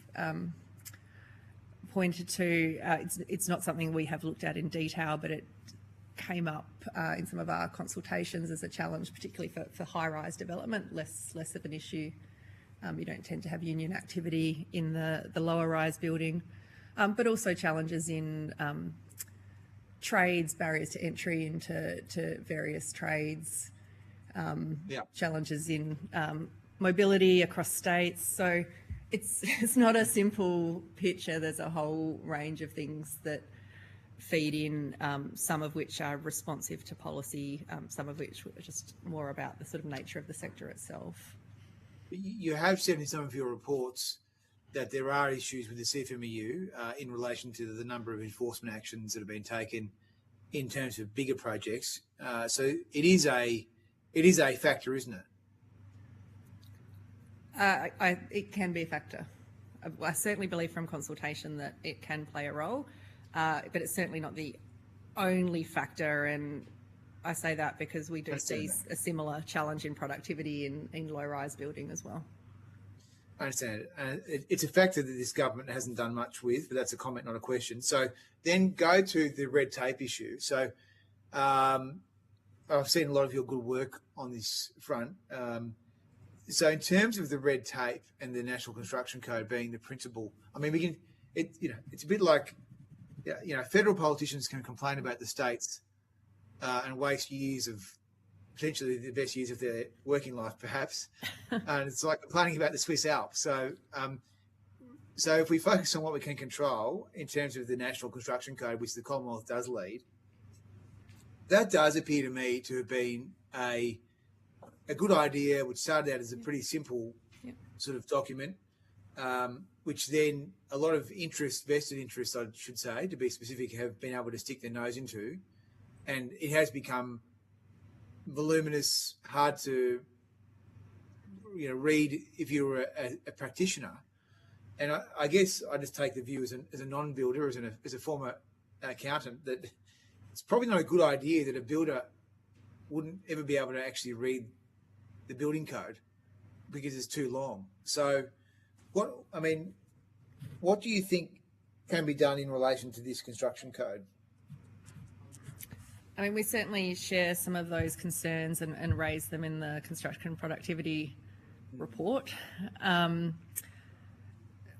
S20: pointed to, it's not something we have looked at in detail, but it came up in some of our consultations as a challenge, particularly for high-rise development, less of an issue. You don't tend to have union activity in the lower-rise building, but also challenges in trades, barriers to entry into various trades, challenges in mobility across states. So it's not a simple picture. There's a whole range of things that feed in, some of which are responsive to policy, some of which are just more about the sort of nature of the sector itself.
S21: You have said in some of your reports that there are issues with the CFMEU in relation to the number of enforcement actions that have been taken in terms of bigger projects. So it is a factor, isn't it?
S20: It can be a factor. I certainly believe from consultation that it can play a role, but it's certainly not the only factor. And I say that because we do see a similar challenge in productivity in low-rise building as well.
S21: I understand it. It's a factor that this government hasn't done much with, but that's a comment, not a question. So then go to the red tape issue. So I've seen a lot of your good work on this front. So in terms of the red tape and the National Construction Code being the principal, I mean, it's a bit like, federal politicians can complain about the states and waste years of potentially the best years of their working life, perhaps. And it's like complaining about the Swiss Alps. So if we focus on what we can control in terms of the National Construction Code, which the Commonwealth does lead, that does appear to me to have been a good idea, which started out as a pretty simple sort of document, which then a lot of vested interest, I should say, to be specific, have been able to stick their nose into. And it has become voluminous, hard to read if you were a practitioner. And I guess I just take the view as a non-builder, as a former accountant, that it's probably not a good idea that a builder wouldn't ever be able to actually read the building code because it's too long. So what do you think can be done in relation to this construction code?
S20: I mean, we certainly share some of those concerns and raise them in the construction productivity report.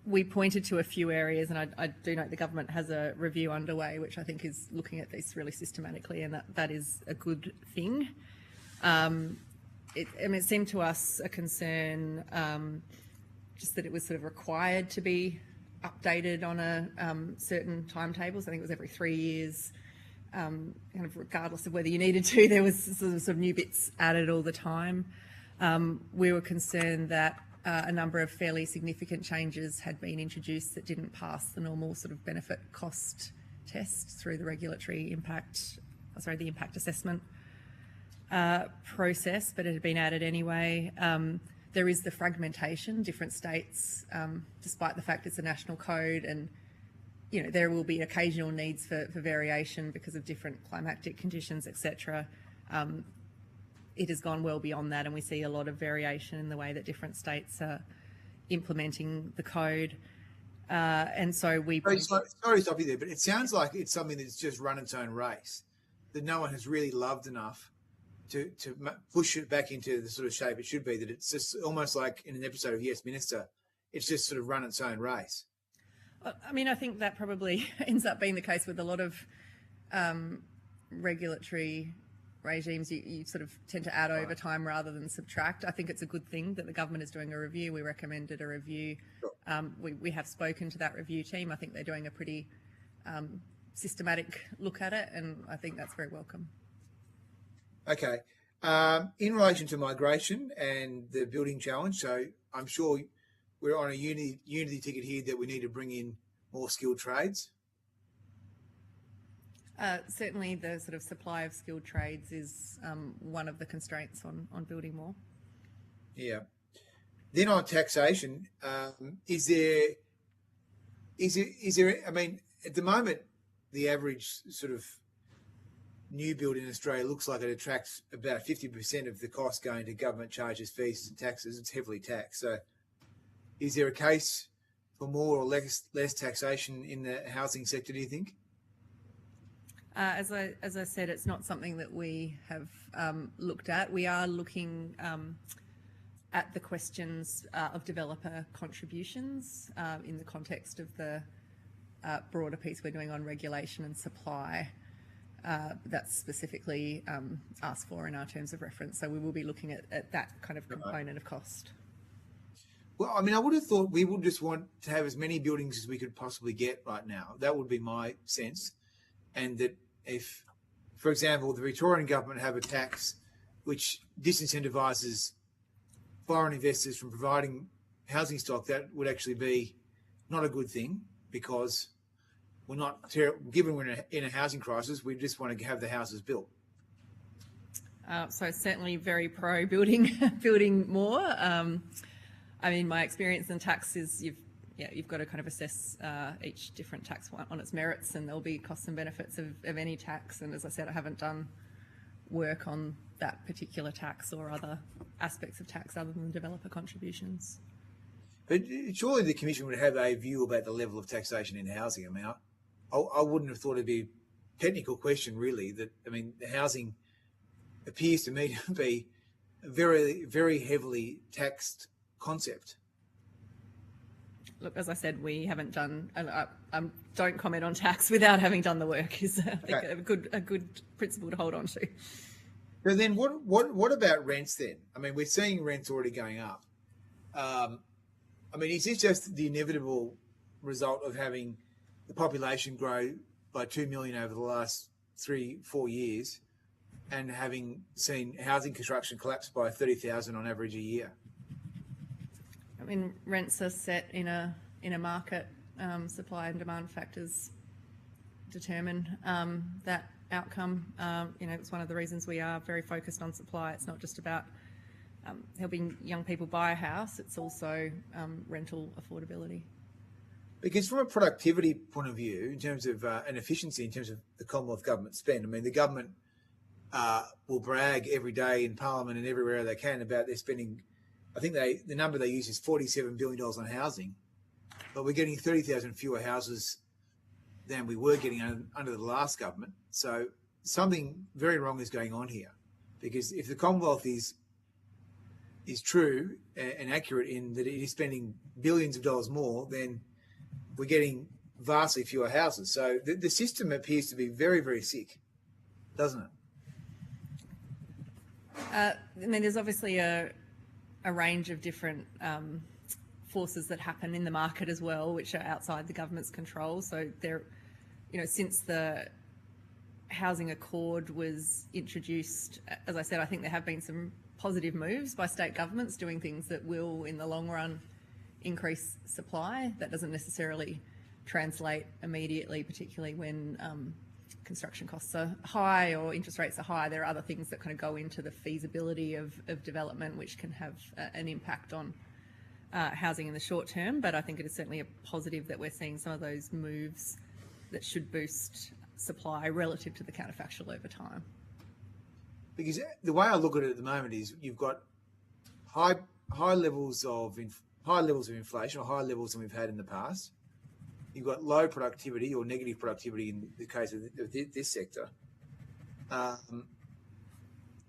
S20: We pointed to a few areas, and I do note the government has a review underway, which I think is looking at this really systematically, and that is a good thing. It seemed to us a concern just that it was sort of required to be updated on a certain timetables. I think it was every 3 years. Kind of regardless of whether you needed to, there was sort of new bits added all the time. We were concerned that a number of fairly significant changes had been introduced that didn't pass the normal sort of benefit cost test through the the impact assessment process, but it had been added anyway. There is the fragmentation, different states, despite the fact it's a national code, and there will be occasional needs for variation because of different climatic conditions, etc. It has gone well beyond that, and we see a lot of variation in the way that different states are implementing the code. And so we...
S21: Sorry to stop you there, but it sounds like it's something that's just run its own race, that no one has really loved enough to push it back into the sort of shape it should be, that it's just almost like in an episode of Yes Minister, it's just sort of run its own race.
S20: I mean, I think that probably ends up being the case with a lot of regulatory regimes. You sort of tend to add over time rather than subtract. I think it's a good thing that the government is doing a review. We recommended a review. We have spoken to that review team. I think they're doing a pretty systematic look at it, and I think that's very welcome.
S21: Okay. In relation to migration and the building challenge, so I'm sure we're on a unity ticket here that we need to bring in more skilled trades.
S20: Certainly the sort of supply of skilled trades is one of the constraints on building more.
S21: Yeah. Then on taxation, is there, I mean, at the moment, the average sort of new build in Australia looks like it attracts about 50% of the cost going to government charges, fees and taxes. It's heavily taxed. So is there a case for more or less taxation in the housing sector, do you think?
S20: As I said, it's not something that we have looked at. We are looking at the questions of developer contributions in the context of the broader piece we're doing on regulation and supply. That's specifically asked for in our terms of reference. So we will be looking at that kind of component of cost.
S21: Well, I mean, I would have thought we would just want to have as many buildings as we could possibly get right now. That would be my sense. And that if, for example, the Victorian government have a tax which disincentivises foreign investors from providing housing stock, that would actually be not a good thing, because we're not, given we're in a housing crisis, we just want to have the houses built.
S20: So certainly very pro building more. I mean, my experience in tax is you've got to kind of assess each different tax on its merits, and there'll be costs and benefits of any tax. And as I said, I haven't done work on that particular tax or other aspects of tax other than developer contributions.
S21: But surely the Commission would have a view about the level of taxation in housing. I mean, I wouldn't have thought it'd be a technical question, really. The housing appears to me to be a very, very heavily taxed concept.
S20: Look, as I said, we haven't done, and I don't comment on tax without having done the work. Is I think a good principle to hold on to.
S21: But then, what about rents then? I mean, we're seeing rents already going up. I mean, is this just the inevitable result of having the population grow by 2 million over the last 3-4 years, and having seen housing construction collapse by 30,000 on average a year?
S20: I mean, rents are set in a market. Supply and demand factors determine that outcome. It's one of the reasons we are very focused on supply. It's not just about helping young people buy a house, it's also rental affordability.
S21: Because from a productivity point of view, in terms of and efficiency, in terms of the Commonwealth government spend, I mean, the government will brag every day in Parliament and everywhere they can about their spending. I think the number they use is $47 billion on housing, but we're getting 30,000 fewer houses than we were getting under the last government. So something very wrong is going on here, because if the Commonwealth is true and accurate in that it is spending billions of dollars more, then we're getting vastly fewer houses. So the system appears to be very, very sick, doesn't it?
S20: I mean, there's obviously a range of different forces that happen in the market as well, which are outside the government's control. So there, since the Housing Accord was introduced, as I said, I think there have been some positive moves by state governments doing things that will, in the long run, increase supply. That doesn't necessarily translate immediately, particularly when construction costs are high or interest rates are high. There are other things that kind of go into the feasibility of development, which can have an impact on housing in the short term. But I think it is certainly a positive that we're seeing some of those moves that should boost supply relative to the counterfactual over time.
S21: Because the way I look at it at the moment is you've got high levels of inflation, or higher levels than we've had in the past. You've got low productivity or negative productivity in the case of this sector.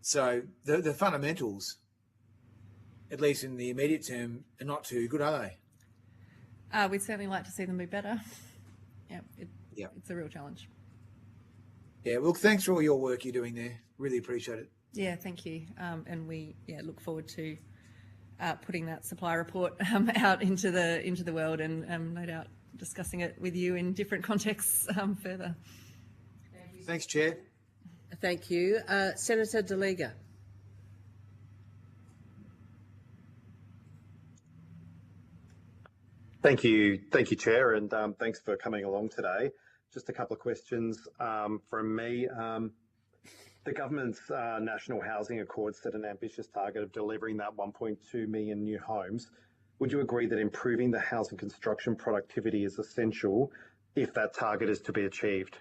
S21: So the fundamentals, at least in the immediate term, are not too good, are they?
S20: We'd certainly like to see them be better. It's a real challenge.
S21: Yeah, well, thanks for all your work you're doing there. Really appreciate it.
S20: Yeah, thank you. And we look forward to putting that supply report out into the world, and no doubt discussing it with you in different contexts further.
S21: Thanks, Chair.
S2: Thank you. Senator De Liga.
S15: Thank you, Chair, and thanks for coming along today. Just a couple of questions from me. The government's National Housing Accord set an ambitious target of delivering that 1.2 million new homes. Would you agree that improving the housing construction productivity is essential if that target is to be achieved?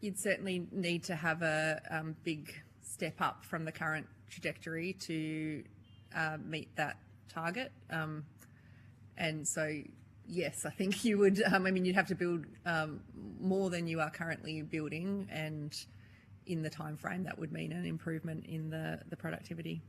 S20: You'd certainly need to have a big step up from the current trajectory to meet that target. And so, yes, I think you would, you'd have to build more than you are currently building, and in the time frame that would mean an improvement in the productivity.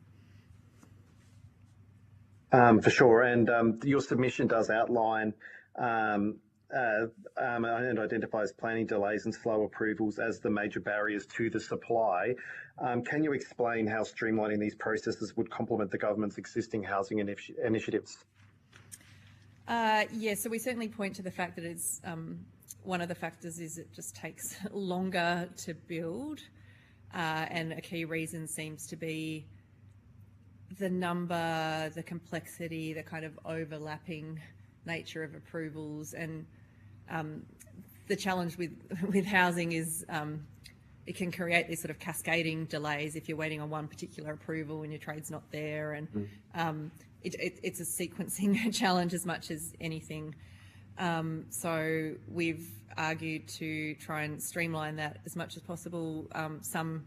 S15: For sure, and your submission does outline and identifies planning delays and slow approvals as the major barriers to the supply. Can you explain how streamlining these processes would complement the government's existing housing initiatives?
S20: So we certainly point to the fact that it's one of the factors is it just takes longer to build, and a key reason seems to be the number, the complexity, the kind of overlapping nature of approvals. And the challenge with housing is it can create these sort of cascading delays if you're waiting on one particular approval and your trade's not there, and it's a sequencing challenge as much as anything. So we've argued to try and streamline that as much as possible. Some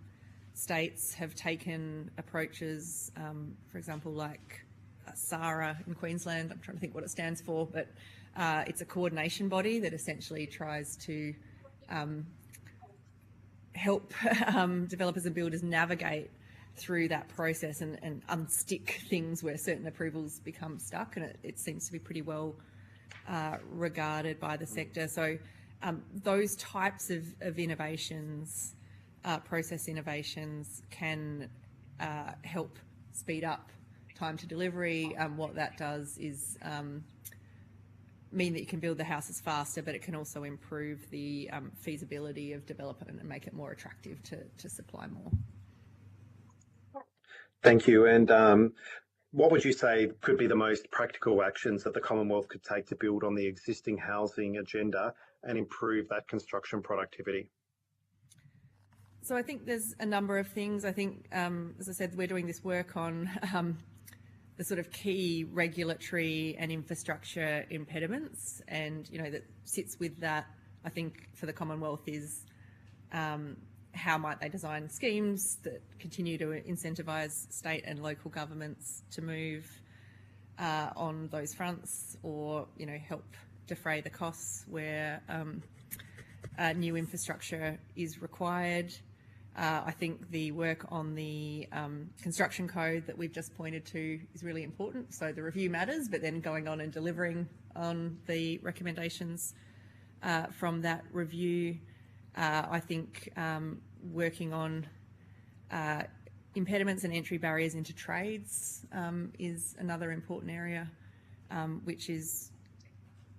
S20: states have taken approaches, for example, like SARA in Queensland. I'm trying to think what it stands for, but it's a coordination body that essentially tries to help developers and builders navigate through that process and unstick things where certain approvals become stuck, and it seems to be pretty well regarded by the sector. So those types of innovations, process innovations, can help speed up time to delivery. What that does is mean that you can build the houses faster, but it can also improve the feasibility of development and make it more attractive to supply more.
S15: Thank you. And what would you say could be the most practical actions that the Commonwealth could take to build on the existing housing agenda and improve that construction productivity?
S20: So I think there's a number of things. I think, as I said, we're doing this work on the sort of key regulatory and infrastructure impediments, and that sits with that, I think, for the Commonwealth is how might they design schemes that continue to incentivise state and local governments to move on those fronts, or help defray the costs where new infrastructure is required. I think the work on the construction code that we've just pointed to is really important. So the review matters, but then going on and delivering on the recommendations from that review. I think working on impediments and entry barriers into trades is another important area, which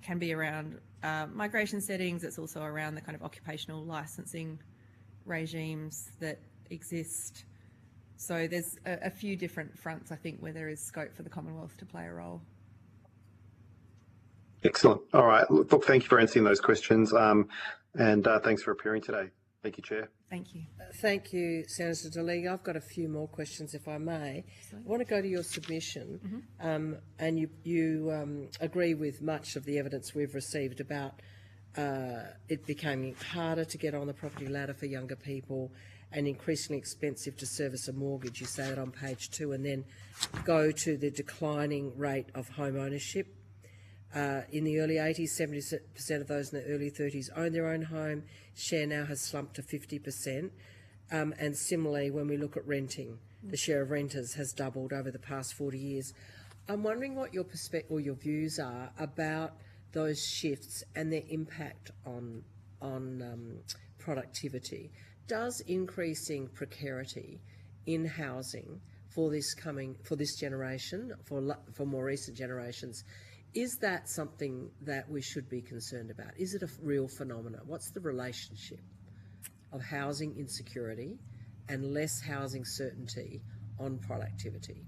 S20: can be around migration settings. It's also around the kind of occupational licensing regimes that exist. So there's a few different fronts, I think, where there is scope for the Commonwealth to play a role.
S15: Excellent. All right. Look, thank you for answering those questions, and thanks for appearing today. Thank you, Chair.
S20: Thank you.
S2: Thank you, Senator DeLeague. I've got a few more questions, if I may. I want to go to your submission, and you agree with much of the evidence we've received about it becoming harder to get on the property ladder for younger people and increasingly expensive to service a mortgage. You say that on page 2, and then go to the declining rate of home ownership. In the early 80s, 70% of those in their early 30s owned their own home. Share now has slumped to 50%. And similarly, when we look at renting, the share of renters has doubled over the past 40 years. I'm wondering what your perspective or your views are about those shifts and their impact on productivity. Does increasing precarity in housing for this generation, for more recent generations, is that something that we should be concerned about? Is it a real phenomenon? What's the relationship of housing insecurity and less housing certainty on productivity?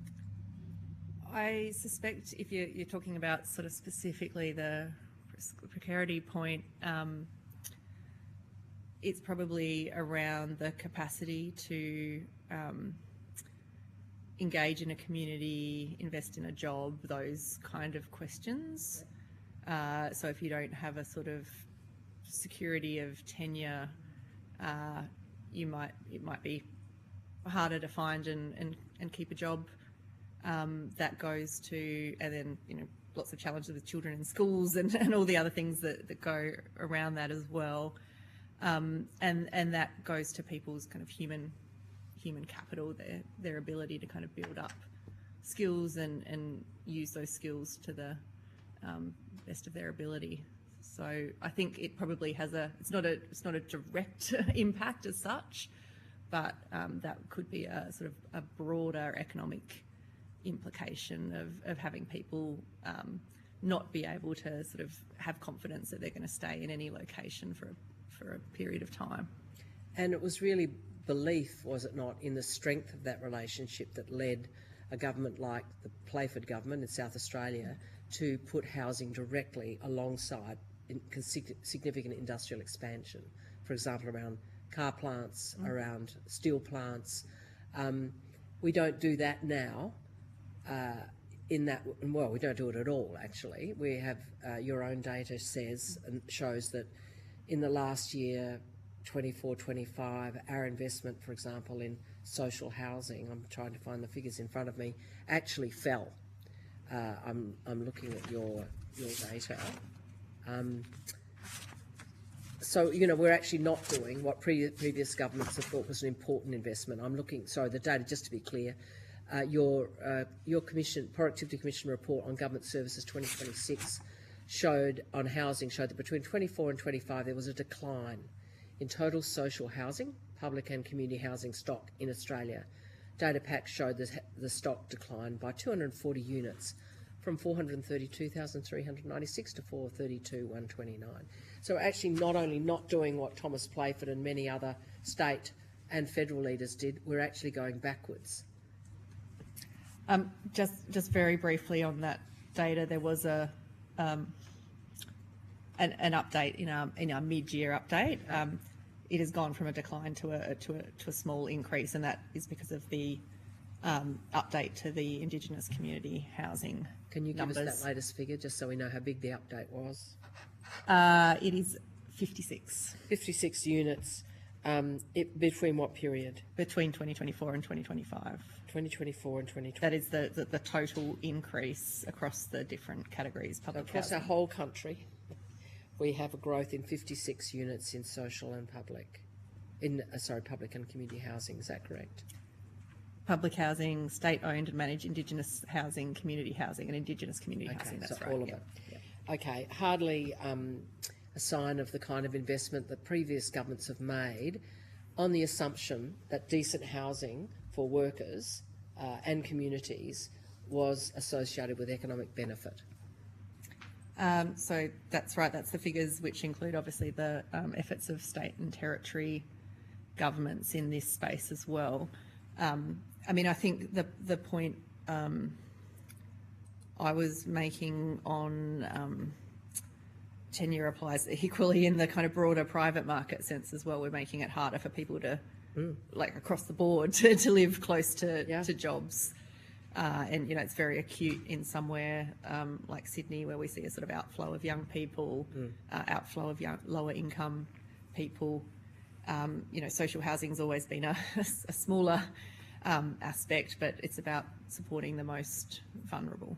S20: I suspect if you're talking about sort of specifically the precarity point, it's probably around the capacity to engage in a community, invest in a job, those kind of questions. So if you don't have a sort of security of tenure, it might be harder to find and keep a job. That goes to, and then lots of challenges with children in schools and all the other things that go around that as well. And that goes to people's kind of human capital, their ability to kind of build up skills and use those skills to the best of their ability. So I think it probably has it's not a direct impact as such, but that could be a sort of a broader economic implication of having people not be able to sort of have confidence that they're going to stay in any location for a period of time.
S2: And it was really belief, was it not, in the strength of that relationship that led a government like the Playford government in South Australia to put housing directly alongside significant industrial expansion, for example, around car plants, around steel plants. We don't do that now. We don't do it at all, actually. We have, your own data says and shows that in the last year, 24-25, our investment, for example, in social housing, I'm trying to find the figures in front of me, actually fell. I'm looking at your data. So, we're actually not doing what previous governments have thought was an important investment. The data, just to be clear, your Productivity Commission report on government services 2026 showed that between 24 and 25 there was a decline in total social housing, public and community housing stock in Australia. Data pack showed the stock declined by 240 units from 432,396 to 432,129. So actually not only not doing what Thomas Playford and many other state and federal leaders did, we're actually going backwards.
S20: Just very briefly on that data, there was an update in our mid-year update. It has gone from a decline to a small increase, and that is because of the update to the Indigenous community housing.
S2: Can you give
S20: numbers.
S2: us that latest figure, just so we know how big the update was?
S20: It is 56.
S2: 56 units. Between what period?
S20: Between 2024 and 2025.
S2: 2024 and 2025.
S20: That is the total increase across the different categories. Public
S2: across
S20: housing.
S2: our whole country, we have a growth in 56 units in social and public, public and community housing. Is that correct?
S20: Public housing, state-owned and managed Indigenous housing, community housing, and Indigenous community housing. That's
S2: so
S20: right.
S2: all of it. Yeah. Okay, hardly a sign of the kind of investment that previous governments have made on the assumption that decent housing for workers and communities was associated with economic benefit.
S20: So that's right. That's the figures which include obviously the efforts of state and territory governments in this space as well. I think the point I was making on tenure applies equally in the kind of broader private market sense as well. We're making it harder for people to, like across the board, to live close to jobs. And it's very acute in somewhere like Sydney, where we see a sort of outflow of young people, outflow of lower income people. Social housing's always been a smaller aspect, but it's about supporting the most vulnerable.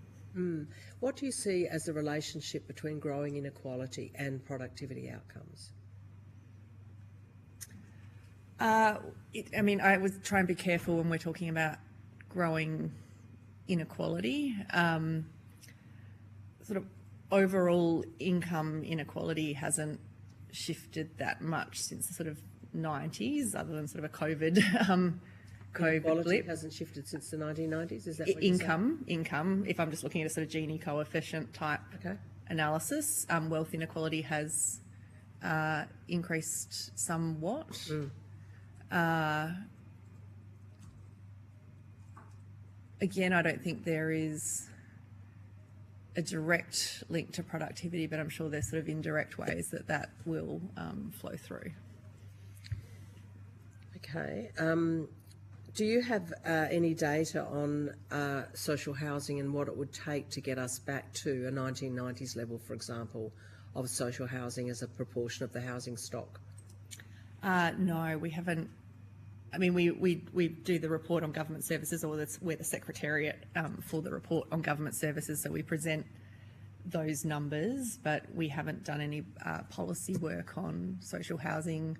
S2: What do you see as the relationship between growing inequality and productivity outcomes?
S20: I would try and be careful when we're talking about growing inequality. Sort of overall income inequality hasn't shifted that much since the sort of 90s, other than sort of a COVID blip.
S2: Hasn't shifted since the 1990s. Is that what you're saying?
S20: Income. If I'm just looking at a sort of Gini coefficient type analysis, wealth inequality has increased somewhat. Again, I don't think there is a direct link to productivity, but I'm sure there's sort of indirect ways that will flow through.
S2: Okay. Do you have any data on social housing and what it would take to get us back to a 1990s level, for example, of social housing as a proportion of the housing stock?
S20: No, we haven't. We do the report on government services, or we're the secretariat for the report on government services, so we present those numbers, but we haven't done any policy work on social housing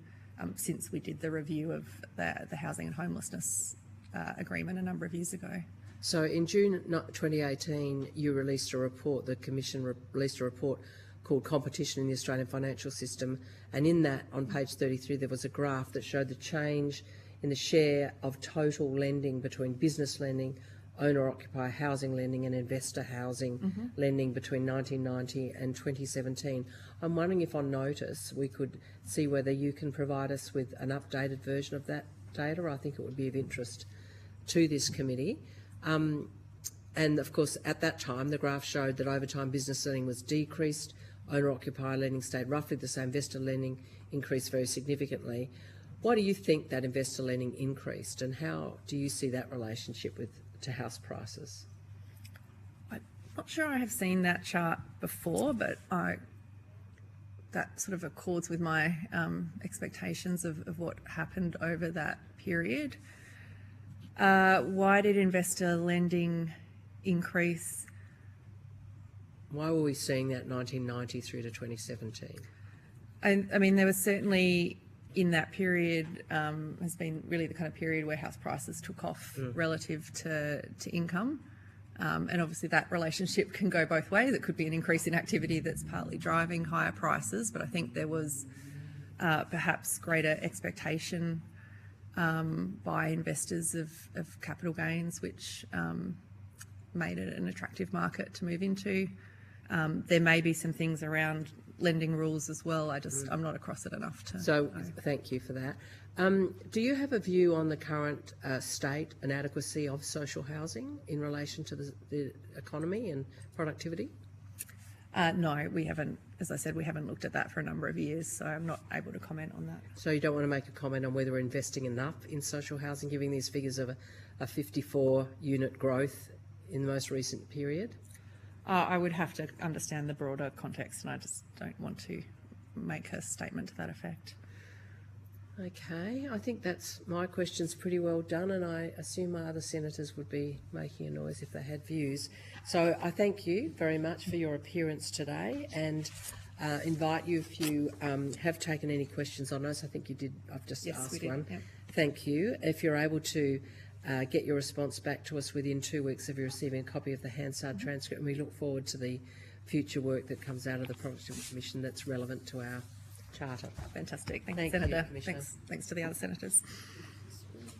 S20: since we did the review of the housing and homelessness agreement a number of years ago.
S2: So in June 2018, you released a report, the Commission released a report called Competition in the Australian Financial System, and in that, on page 33, there was a graph that showed the change in the share of total lending between business lending, owner-occupier housing lending and investor housing lending between 1990 and 2017. I'm wondering if on notice we could see whether you can provide us with an updated version of that data. I think it would be of interest to this committee. And of course, at that time, the graph showed that over time business lending was decreased, owner-occupier lending stayed roughly the same, investor lending increased very significantly. Why do you think that investor lending increased, and how do you see that relationship to house prices?
S20: I'm not sure I have seen that chart before, but that sort of accords with my expectations of what happened over that period. Why did investor lending increase?
S2: Why were we seeing that 1990 through to 2017?
S20: I mean, there was certainly in that period has been really the kind of period where house prices took off relative to income. And obviously that relationship can go both ways. It could be an increase in activity that's partly driving higher prices, but I think there was perhaps greater expectation by investors of capital gains, which made it an attractive market to move into. There may be some things around lending rules as well. I'm not across it enough to know.
S2: Thank you for that. Do you have a view on the current state and adequacy of social housing in relation to the economy and productivity?
S20: No, we haven't. As I said, we haven't looked at that for a number of years, so I'm not able to comment on that.
S2: So you don't want to make a comment on whether we're investing enough in social housing, giving these figures of a 54 unit growth in the most recent period?
S20: I would have to understand the broader context, and I just don't want to make a statement to that effect.
S2: Okay, I think that's my questions pretty well done, and I assume my other senators would be making a noise if they had views. So I thank you very much for your appearance today, and invite you, if you have taken any questions on us. I think you did. I've just asked one.
S20: Yep.
S2: Thank you. If you're able to get your response back to us within 2 weeks of you receiving a copy of the Hansard transcript, and we look forward to the future work that comes out of the Productivity Commission that's relevant to our charter.
S20: Fantastic. Thank you, Senator. Thanks to the other senators.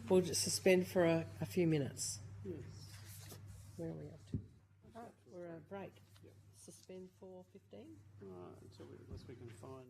S2: We'll just suspend for a few minutes. Where are we up to? Oh, we're on break. Suspend for 15?
S1: Unless we can find...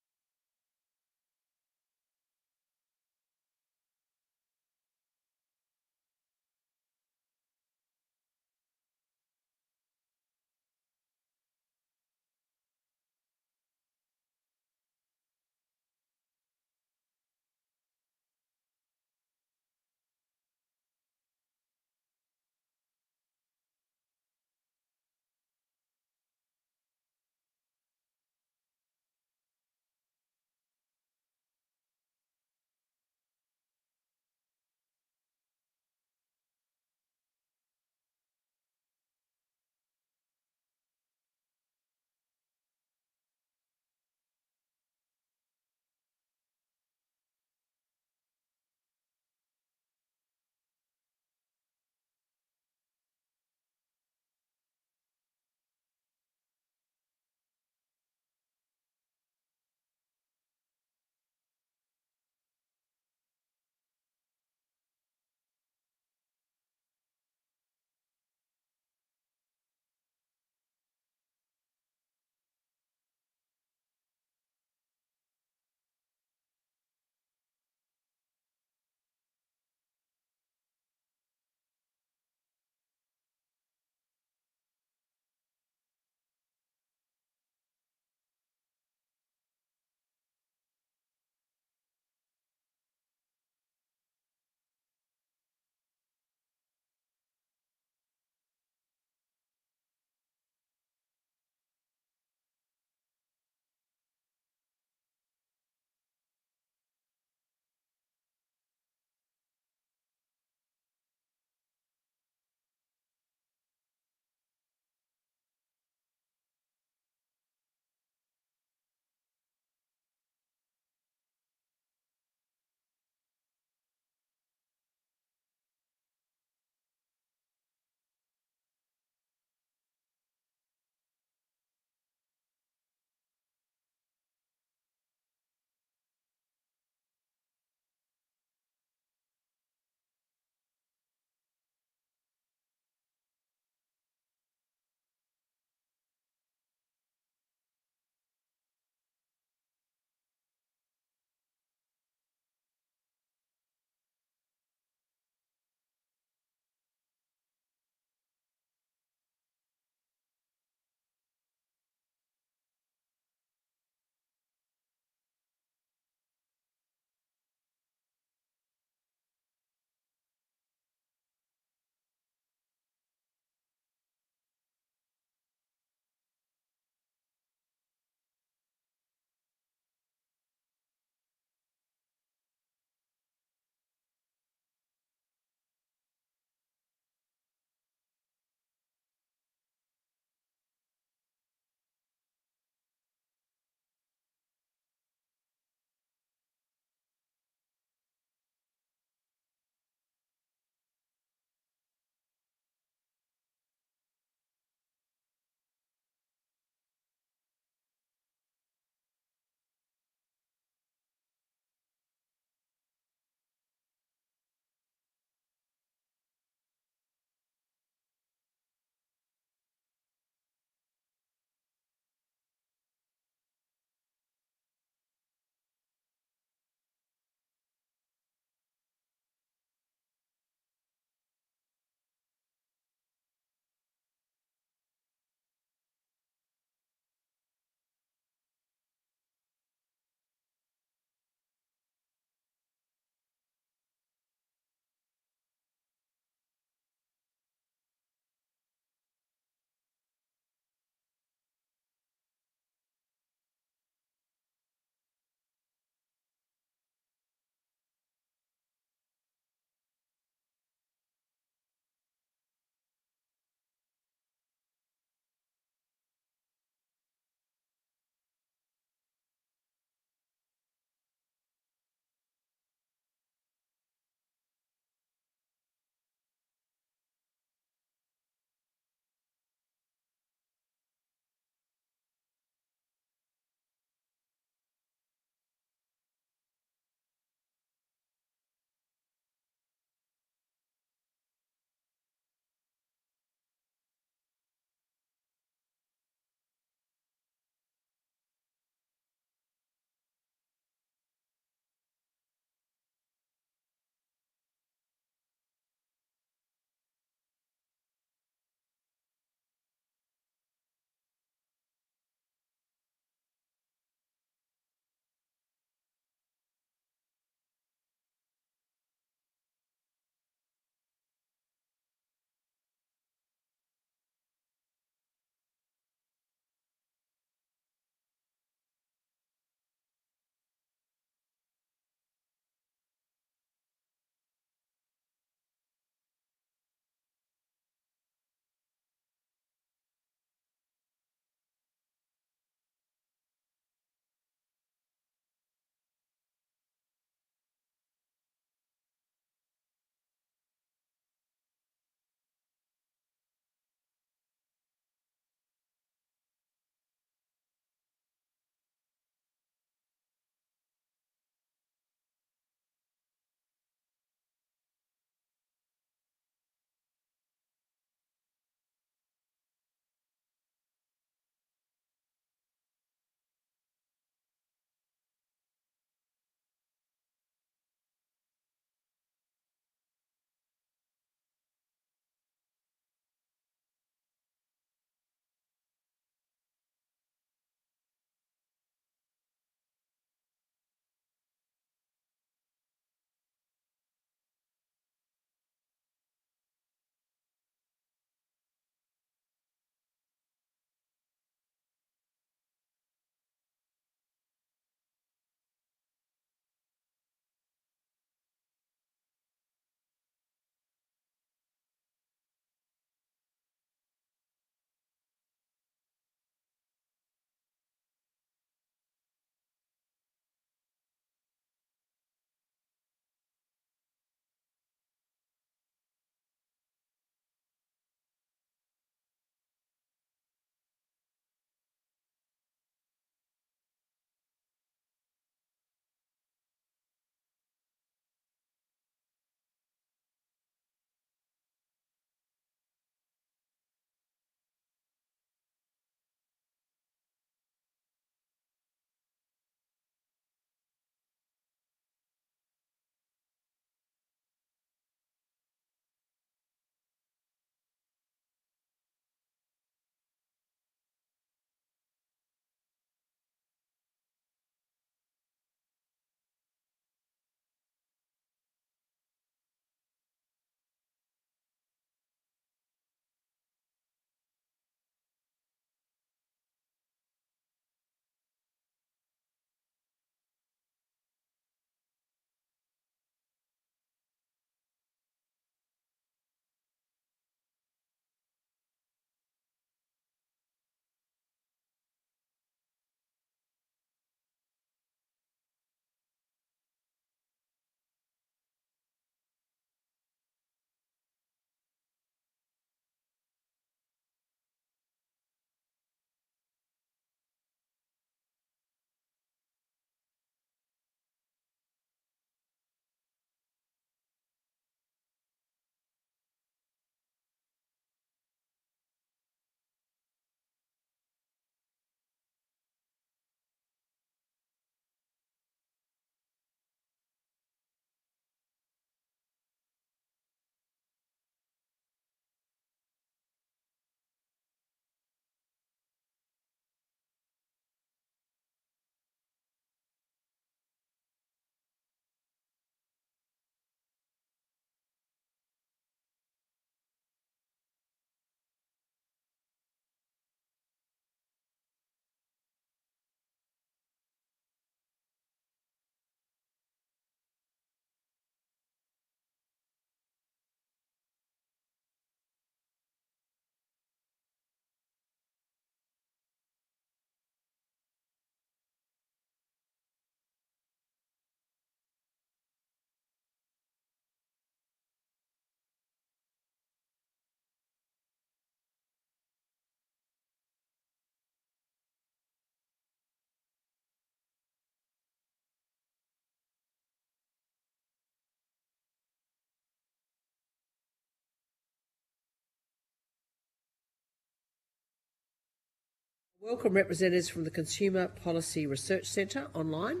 S2: Welcome representatives from the Consumer Policy Research Centre online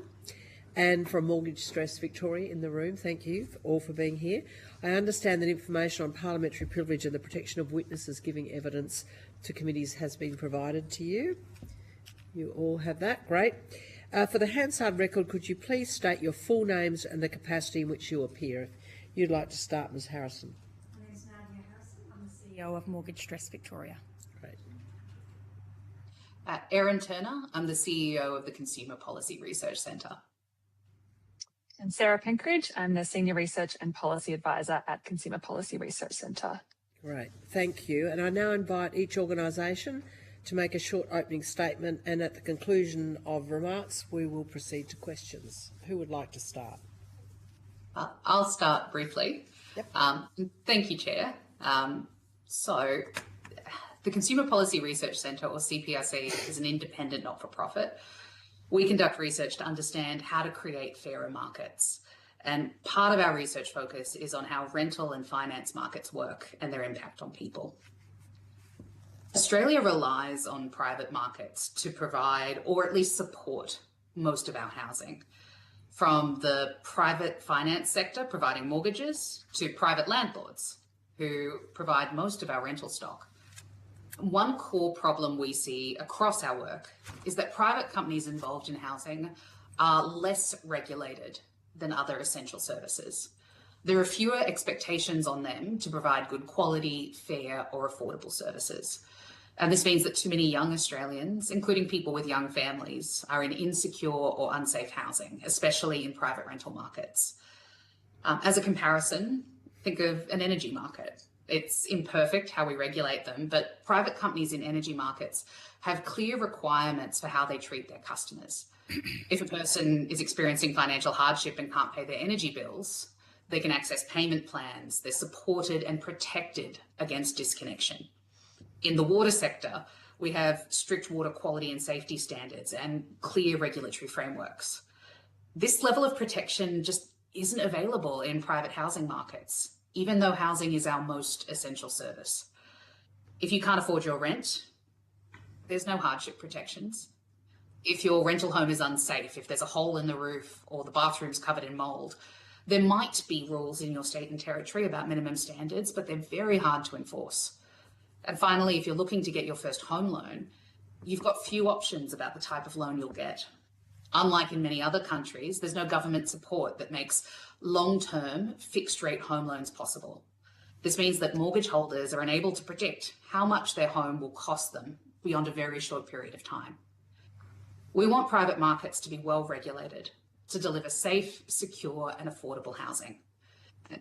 S2: and from Mortgage Stress Victoria in the room. Thank you all for being here. I understand that information on parliamentary privilege and the protection of witnesses giving evidence to committees has been provided to you. You all have that. Great. For the Hansard record, could you please state your full names and the capacity in which you appear? If you'd like to start, Ms Harrison.
S4: My name is Nadia Harrison. I'm the CEO of Mortgage Stress Victoria.
S2: Great.
S22: Erin Turner. I'm the CEO of the Consumer Policy Research Centre.
S23: And Sarah Penkridge. I'm the Senior Research and Policy Advisor at Consumer Policy Research Centre.
S2: Great. Thank you. And I now invite each organisation to make a short opening statement, and at the conclusion of remarks, we will proceed to questions. Who would like to start?
S22: I'll start briefly.
S2: Yep.
S22: Thank you, Chair. So, the Consumer Policy Research Centre, or CPRC, is an independent not-for-profit. We conduct research to understand how to create fairer markets. And part of our research focus is on how rental and finance markets work and their impact on people. Australia relies on private markets to provide, or at least support, most of our housing. From the private finance sector providing mortgages to private landlords who provide most of our rental stock. One core problem we see across our work is that private companies involved in housing are less regulated than other essential services. There are fewer expectations on them to provide good quality, fair or affordable services. And this means that too many young Australians, including people with young families, are in insecure or unsafe housing, especially in private rental markets. As a comparison, think of an energy market. It's imperfect how we regulate them, but private companies in energy markets have clear requirements for how they treat their customers. If a person is experiencing financial hardship and can't pay their energy bills, they can access payment plans. They're supported and protected against disconnection. In the water sector, we have strict water quality and safety standards and clear regulatory frameworks. This level of protection just isn't available in private housing markets, even though housing is our most essential service. If you can't afford your rent, there's no hardship protections. If your rental home is unsafe, if there's a hole in the roof or the bathroom's covered in mould, there might be rules in your state and territory about minimum standards, but they're very hard to enforce. And finally, if you're looking to get your first home loan, you've got few options about the type of loan you'll get. Unlike in many other countries, there's no government support that makes long-term fixed-rate home loans possible. This means that mortgage holders are unable to predict how much their home will cost them beyond a very short period of time. We want private markets to be well regulated, to deliver safe, secure and affordable housing.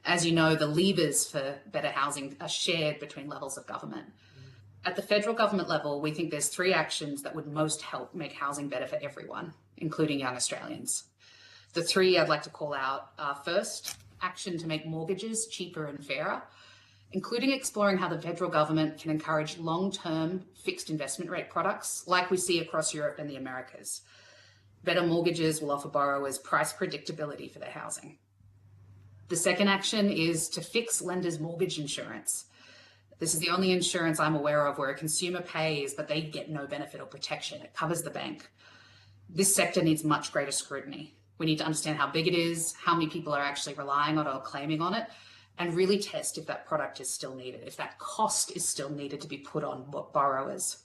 S22: As you know, the levers for better housing are shared between levels of government. At the federal government level, we think there's 3 actions that would most help make housing better for everyone, including young Australians. The 3 I'd like to call out are: first, action to make mortgages cheaper and fairer, including exploring how the federal government can encourage long-term fixed investment rate products like we see across Europe and the Americas. Better mortgages will offer borrowers price predictability for their housing. The second action is to fix lenders' mortgage insurance. This is the only insurance I'm aware of where a consumer pays, but they get no benefit or protection. It covers the bank. This sector needs much greater scrutiny. We need to understand how big it is, how many people are actually relying on it or claiming on it, and really test if that product is still needed, if that cost is still needed to be put on borrowers.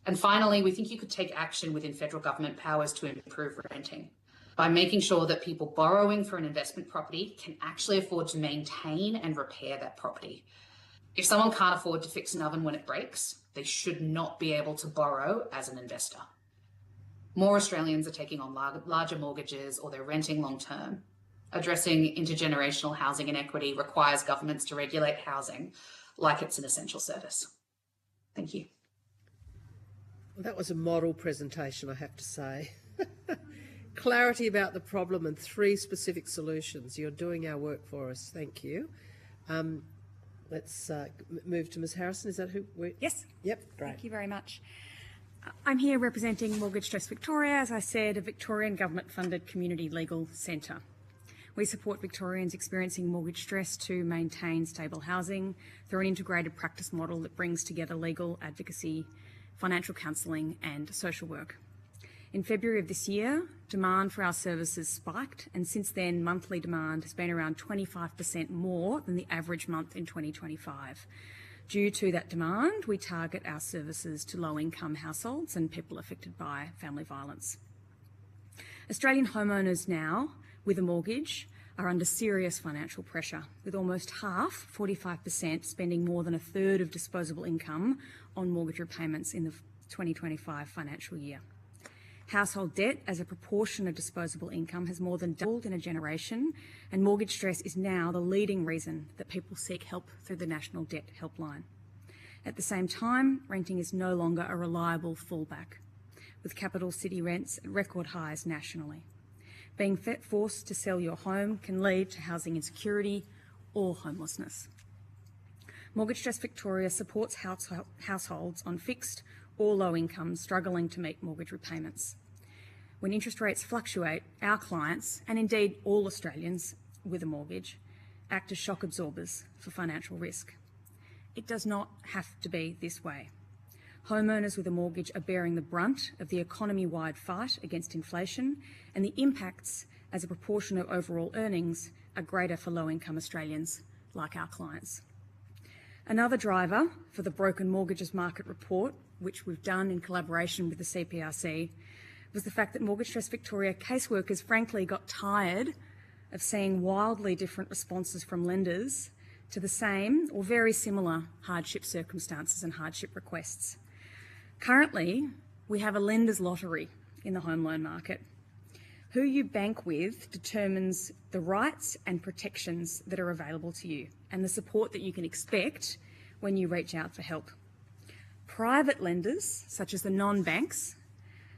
S22: And finally, we think you could take action within federal government powers to improve renting, by making sure that people borrowing for an investment property can actually afford to maintain and repair that property. If someone can't afford to fix an oven when it breaks, they should not be able to borrow as an investor. More Australians are taking on larger mortgages or they're renting long term. Addressing intergenerational housing inequity requires governments to regulate housing like it's an essential service. Thank you.
S2: Well, that was a model presentation, I have to say. Clarity about the problem and 3 specific solutions. You're doing our work for us. Thank you. Let's move to Ms Harrison. Is that who?
S4: Yes.
S2: Yep, great.
S4: Thank you very much. I'm here representing Mortgage Stress Victoria, as I said, a Victorian government-funded community legal centre. We support Victorians experiencing mortgage stress to maintain stable housing through an integrated practice model that brings together legal advocacy, financial counselling and social work. In February of this year, demand for our services spiked, and since then, monthly demand has been around 25% more than the average month in 2025. Due to that demand, we target our services to low-income households and people affected by family violence. Australian homeowners now, with a mortgage, are under serious financial pressure, with almost half, 45%, spending more than a third of disposable income on mortgage repayments in the 2025 financial year. Household debt as a proportion of disposable income has more than doubled in a generation, and mortgage stress is now the leading reason that people seek help through the National Debt Helpline. At the same time, renting is no longer a reliable fallback, with capital city rents at record highs nationally. Being forced to sell your home can lead to housing insecurity or homelessness. Mortgage Trust Victoria supports households on fixed or low incomes struggling to meet mortgage repayments. When interest rates fluctuate, our clients, and indeed all Australians with a mortgage, act as shock absorbers for financial risk. It does not have to be this way. Homeowners with a mortgage are bearing the brunt of the economy-wide fight against inflation, and the impacts as a proportion of overall earnings are greater for low-income Australians like our clients. Another driver for the Broken Mortgages Market report, which we've done in collaboration with the CPRC, was the fact that Mortgage Trust Victoria caseworkers frankly got tired of seeing wildly different responses from lenders to the same or very similar hardship circumstances and hardship requests. Currently, we have a lender's lottery in the home loan market. Who you bank with determines the rights and protections that are available to you and the support that you can expect when you reach out for help. Private lenders, such as the non-banks,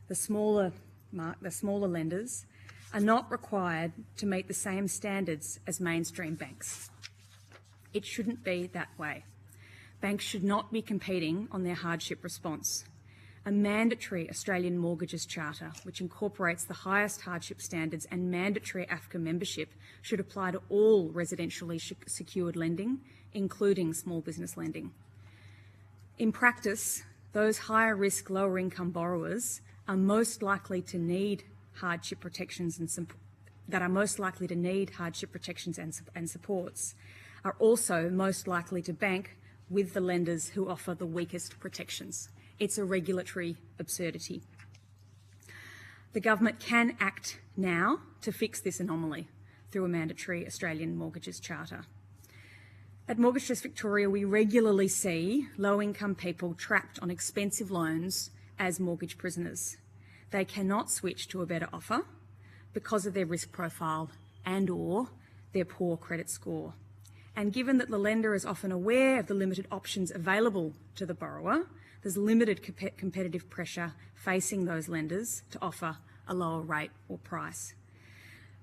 S4: the smaller lenders, are not required to meet the same standards as mainstream banks. It shouldn't be that way. Banks should not be competing on their hardship response. A mandatory Australian Mortgages Charter, which incorporates the highest hardship standards and mandatory AFCA membership, should apply to all residentially secured lending, including small business lending. In practice, those higher risk, lower income borrowers are most likely to need hardship protections and supports, are also most likely to bank with the lenders who offer the weakest protections. It's a regulatory absurdity. The government can act now to fix this anomaly through a mandatory Australian Mortgages Charter. At Mortgage Trust Victoria, we regularly see low-income people trapped on expensive loans as mortgage prisoners. They cannot switch to a better offer because of their risk profile and/or their poor credit score. And given that the lender is often aware of the limited options available to the borrower, there's limited competitive pressure facing those lenders to offer a lower rate or price.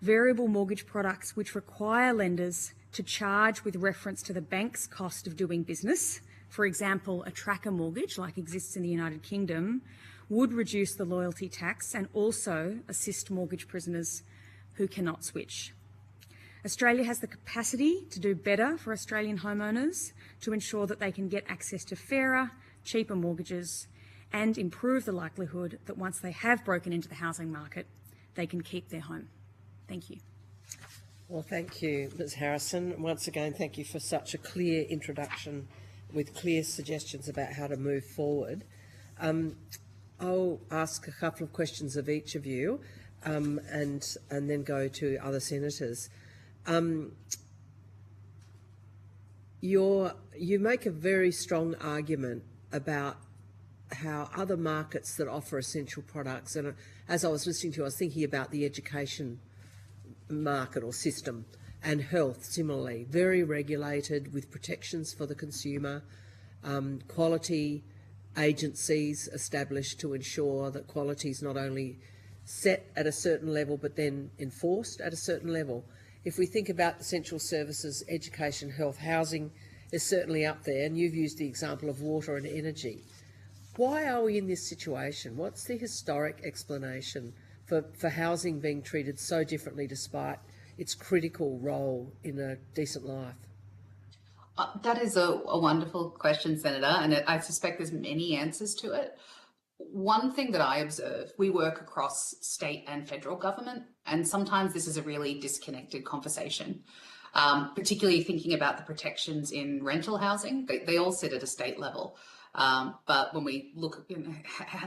S4: Variable mortgage products which require lenders to charge with reference to the bank's cost of doing business, for example, a tracker mortgage like exists in the United Kingdom, would reduce the loyalty tax and also assist mortgage prisoners who cannot switch. Australia has the capacity to do better for Australian homeowners to ensure that they can get access to fairer, cheaper mortgages and improve the likelihood that once they have broken into the housing market, they can keep their home. Thank you.
S2: Well, thank you, Ms Harrison. Once again, thank you for such a clear introduction with clear suggestions about how to move forward. I'll ask a couple of questions of each of you and then go to other senators. You make a very strong argument about how other markets that offer essential products, and as I was listening to you, I was thinking about the education market or system, and health similarly, very regulated with protections for the consumer, quality agencies established to ensure that quality is not only set at a certain level but then enforced at a certain level. If we think about essential services, education, health, housing is certainly up there, and you've used the example of water and energy. Why are we in this situation? What's the historic explanation for housing being treated so differently despite its critical role in a decent life?
S22: That is a wonderful question, Senator, and I suspect there's many answers to it. One thing that I observe, we work across state and federal government, and sometimes this is a really disconnected conversation, particularly thinking about the protections in rental housing. They all sit at a state level. But when we look,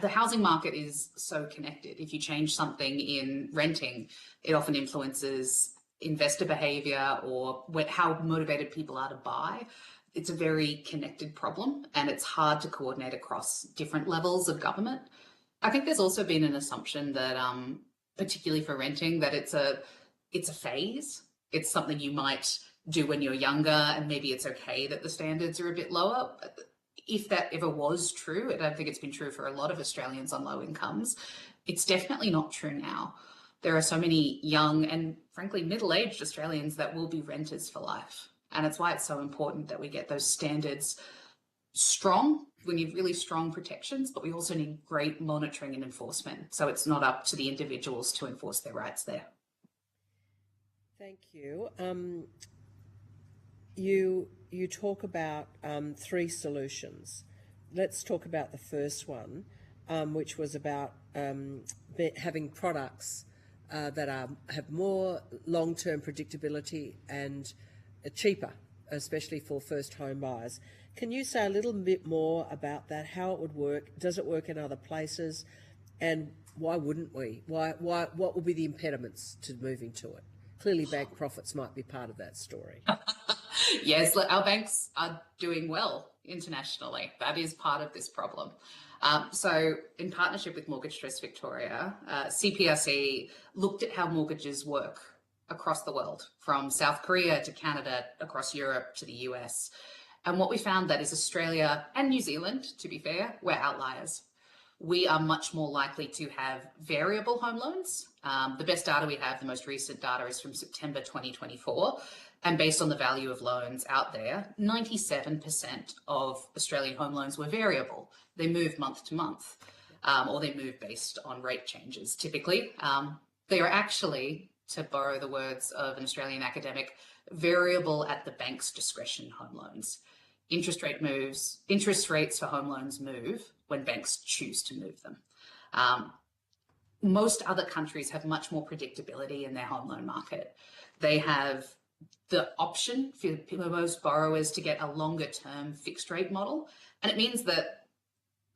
S22: the housing market is so connected. If you change something in renting, it often influences investor behavior or how motivated people are to buy. It's a very connected problem, and it's hard to coordinate across different levels of government. I think there's also been an assumption that, particularly for renting, that it's a phase. It's something you might do when you're younger, and maybe it's okay that the standards are a bit lower. If that ever was true, and I don't think it's been true for a lot of Australians on low incomes, it's definitely not true now. There are so many young and frankly middle-aged Australians that will be renters for life. And it's why it's so important that we get those standards strong. We need really strong protections, but we also need great monitoring and enforcement. So it's not up to the individuals to enforce their rights there.
S2: Thank you. You talk about 3 solutions. Let's talk about the first one, which was about having products that have more long-term predictability and cheaper, especially for first home buyers. Can you say a little bit more about that, how it would work? Does it work in other places? And why wouldn't we? What will be the impediments to moving to it? Clearly bank profits might be part of that story.
S22: Yes, our banks are doing well internationally. That is part of this problem. So in partnership with Mortgage Trust Victoria, CPRC looked at how mortgages work across the world, from South Korea to Canada, across Europe to the US. And what we found that is Australia and New Zealand, to be fair, we're outliers. We are much more likely to have variable home loans. The best data we have, the most recent data, is from September 2024. And based on the value of loans out there, 97% of Australian home loans were variable. They move month to month, or they move based on rate changes, typically. They are actually, to borrow the words of an Australian academic, variable at the bank's discretion home loans. Interest rates for home loans move when banks choose to move them. Most other countries have much more predictability in their home loan market. They have the option for most borrowers to get a longer term fixed rate model. And it means that,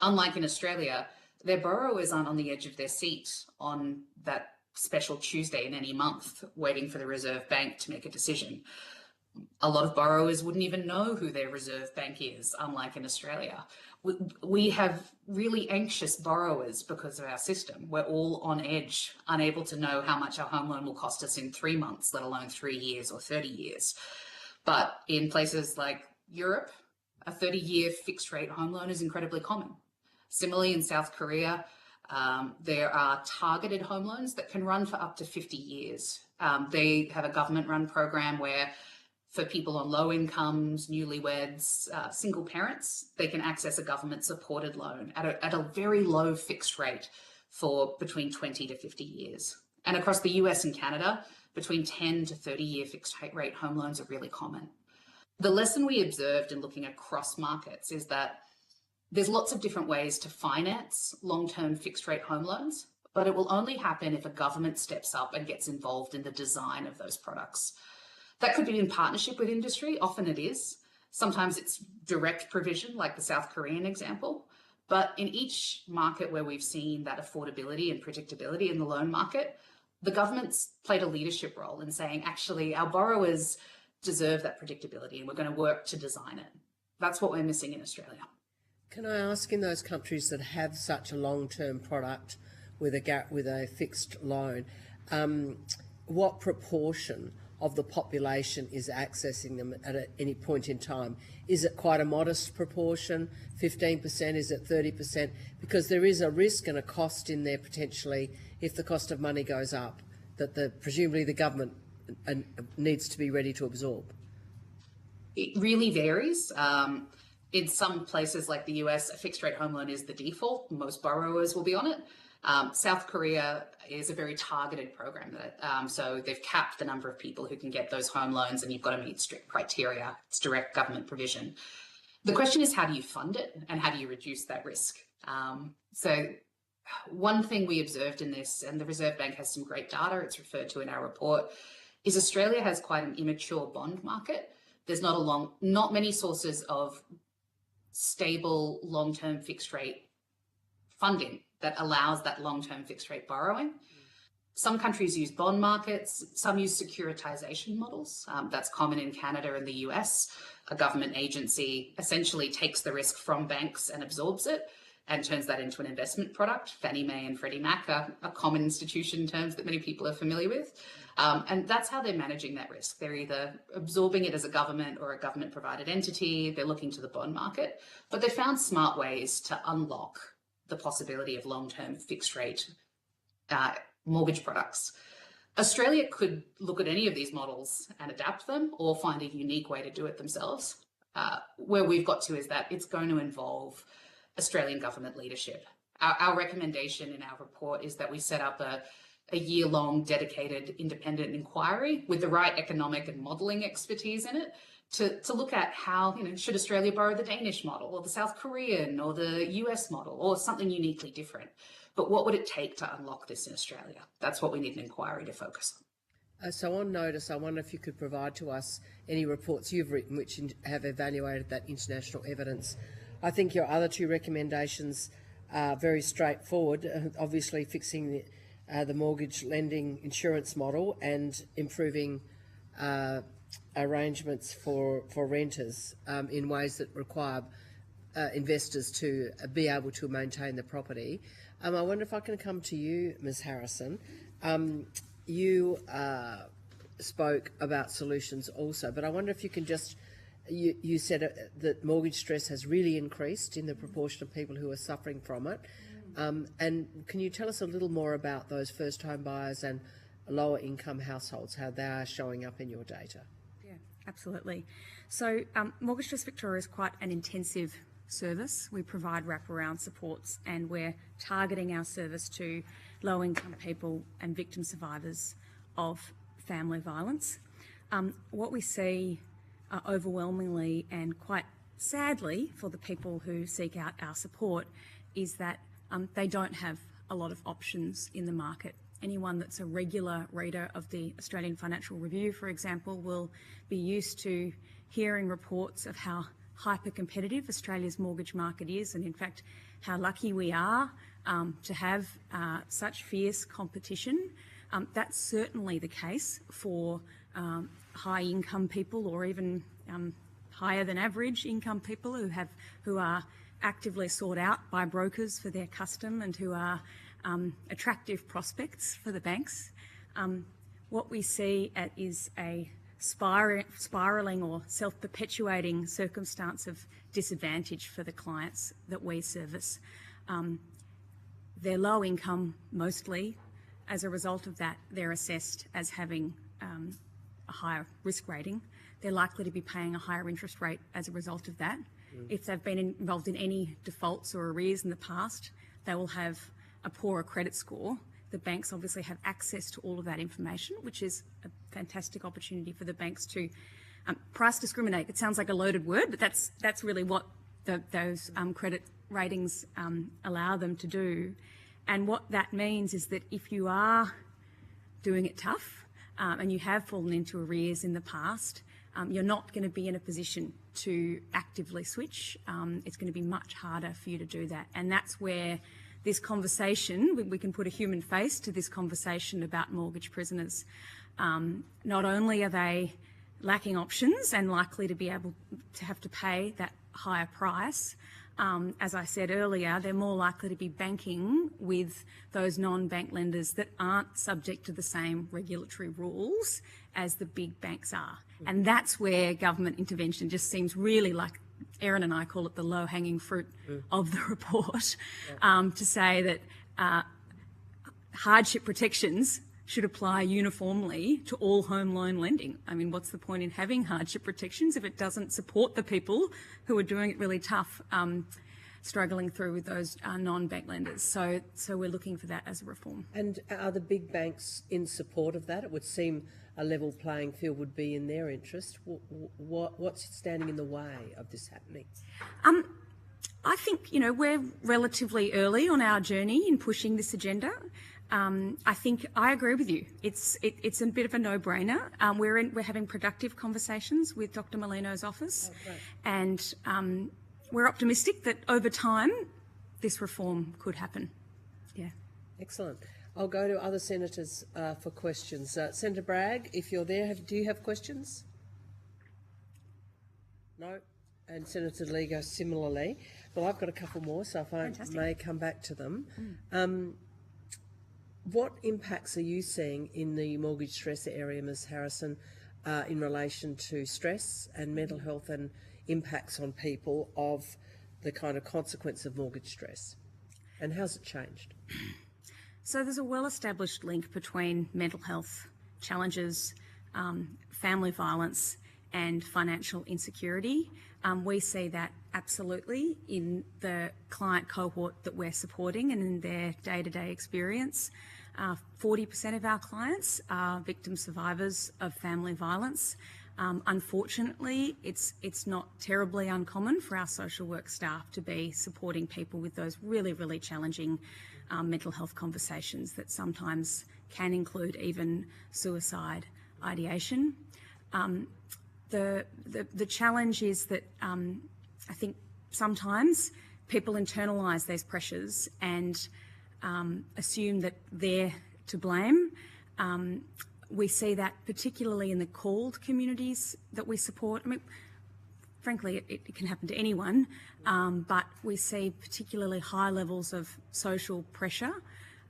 S22: unlike in Australia, their borrowers aren't on the edge of their seat on that special Tuesday in any month, waiting for the Reserve Bank to make a decision. A lot of borrowers wouldn't even know who their Reserve Bank is, unlike in Australia. We have really anxious borrowers because of our system. We're all on edge, unable to know how much our home loan will cost us in 3 months, let alone 3 years or 30 years. But in places like Europe, a 30-year fixed rate home loan is incredibly common. Similarly, in South Korea, there are targeted home loans that can run for up to 50 years. They have a government-run program where, for people on low incomes, newlyweds, single parents, they can access a government-supported loan at a very low fixed rate for between 20 to 50 years. And across the US and Canada, between 10 to 30-year fixed rate home loans are really common. The lesson we observed in looking across markets is that there's lots of different ways to finance long-term fixed rate home loans, but it will only happen if a government steps up and gets involved in the design of those products. That could be in partnership with industry. Often it is. Sometimes it's direct provision, like the South Korean example. But in each market where we've seen that affordability and predictability in the loan market, the government's played a leadership role in saying, actually, our borrowers deserve that predictability and we're going to work to design it. That's what we're missing in Australia.
S2: Can I ask, in those countries that have such a long-term product with a fixed loan, what proportion of the population is accessing them at any point in time? Is it quite a modest proportion, 15%? Is it 30%? Because there is a risk and a cost in there potentially if the cost of money goes up, that presumably the government needs to be ready to absorb.
S22: It really varies. In some places like the US, a fixed rate home loan is the default. Most borrowers will be on it. South Korea is a very targeted program. So they've capped the number of people who can get those home loans, and you've got to meet strict criteria. It's direct government provision. The question is, how do you fund it and how do you reduce that risk? So one thing we observed in this, and the Reserve Bank has some great data, it's referred to in our report, is Australia has quite an immature bond market. There's not many sources of stable long-term fixed rate funding that allows that long-term fixed rate borrowing. Some countries use bond markets, some use securitization models. That's common in Canada and the US. A government agency essentially takes the risk from banks and absorbs it and turns that into an investment product. Fannie Mae and Freddie Mac are common institution terms that many people are familiar with. And that's how they're managing that risk. They're either absorbing it as a government or a government provided entity. They're looking to the bond market, but they found smart ways to unlock the possibility of long-term fixed rate mortgage products. Australia could look at any of these models and adapt them, or find a unique way to do it themselves. Where we've got to is that it's going to involve Australian government leadership. Our recommendation in our report is that we set up a year-long dedicated independent inquiry with the right economic and modelling expertise in it to look at how, should Australia borrow the Danish model or the South Korean or the US model or something uniquely different. But what would it take to unlock this in Australia? That's what we need an inquiry to focus on.
S2: So on notice, I wonder if you could provide to us any reports you've written which have evaluated that international evidence. I think your other two recommendations are very straightforward, obviously fixing the mortgage lending insurance model and improving arrangements for renters in ways that require investors to be able to maintain the property. I wonder if I can come to you, Ms Harrison. You spoke about solutions also, but I wonder if you can just, you said that mortgage stress has really increased in the proportion of people who are suffering from it. And can you tell us a little more about those first-home buyers and lower income households, how they are showing up in your data?
S4: Yeah, absolutely. So Mortgage Trust Victoria is quite an intensive service. We provide wraparound supports, and we're targeting our service to low-income people and victim survivors of family violence. What we see overwhelmingly and quite sadly for the people who seek out our support is that they don't have a lot of options in the market. Anyone that's a regular reader of the Australian Financial Review, for example, will be used to hearing reports of how hyper-competitive Australia's mortgage market is, and in fact how lucky we are to have such fierce competition. That's certainly the case for high-income people, or even higher than average income people who are actively sought out by brokers for their custom and who are attractive prospects for the banks. What we see is a spiralling or self-perpetuating circumstance of disadvantage for the clients that we service. They're low income mostly. As a result of that, they're assessed as having a higher risk rating. They're likely to be paying a higher interest rate as a result of that. If they've been involved in any defaults or arrears in the past, they will have a poorer credit score. The banks obviously have access to all of that information, which is a fantastic opportunity for the banks to price discriminate. It sounds like a loaded word, but that's really what those credit ratings allow them to do. And what that means is that if you are doing it tough and you have fallen into arrears in the past, you're not going to be in a position to actively switch. It's going to be much harder for you to do that. And that's where this conversation, we can put a human face to this conversation about mortgage prisoners. Not only are they lacking options and likely to be able to have to pay that higher price, as I said earlier, they're more likely to be banking with those non-bank lenders that aren't subject to the same regulatory rules as the big banks are. And that's where government intervention just seems really like, Erin and I call it the low-hanging fruit of the report, to say that hardship protections should apply uniformly to all home loan lending. I mean, what's the point in having hardship protections if it doesn't support the people who are doing it really tough? struggling through with those non-bank lenders. So we're looking for that as a reform.
S2: And are the big banks in support of that? It would seem a level playing field would be in their interest. What's standing in the way of this happening?
S4: I think, we're relatively early on our journey in pushing this agenda. I think I agree with you. It's a bit of a no-brainer. We're having productive conversations with Dr. Molino's office, and we're optimistic that over time this reform could happen. Yeah.
S2: Excellent. I'll go to other senators for questions. Senator Bragg, if you're there, do you have questions? No? And Senator Ligo similarly. Well, I've got a couple more, so if I may come back to them. What impacts are you seeing in the mortgage stress area, Ms Harrison, in relation to stress and mental health and impacts on people of the kind of consequence of mortgage stress? And how's it changed?
S4: So there's a well-established link between mental health challenges, family violence and financial insecurity. We see that absolutely in the client cohort that we're supporting and in their day-to-day experience. 40% of our clients are victim survivors of family violence. Unfortunately, it's not terribly uncommon for our social work staff to be supporting people with those really, really challenging mental health conversations that sometimes can include even suicide ideation. The challenge is that I think sometimes people internalise these pressures and assume that they're to blame. We see that particularly in the called communities that we support. I mean, frankly, it can happen to anyone, but we see particularly high levels of social pressure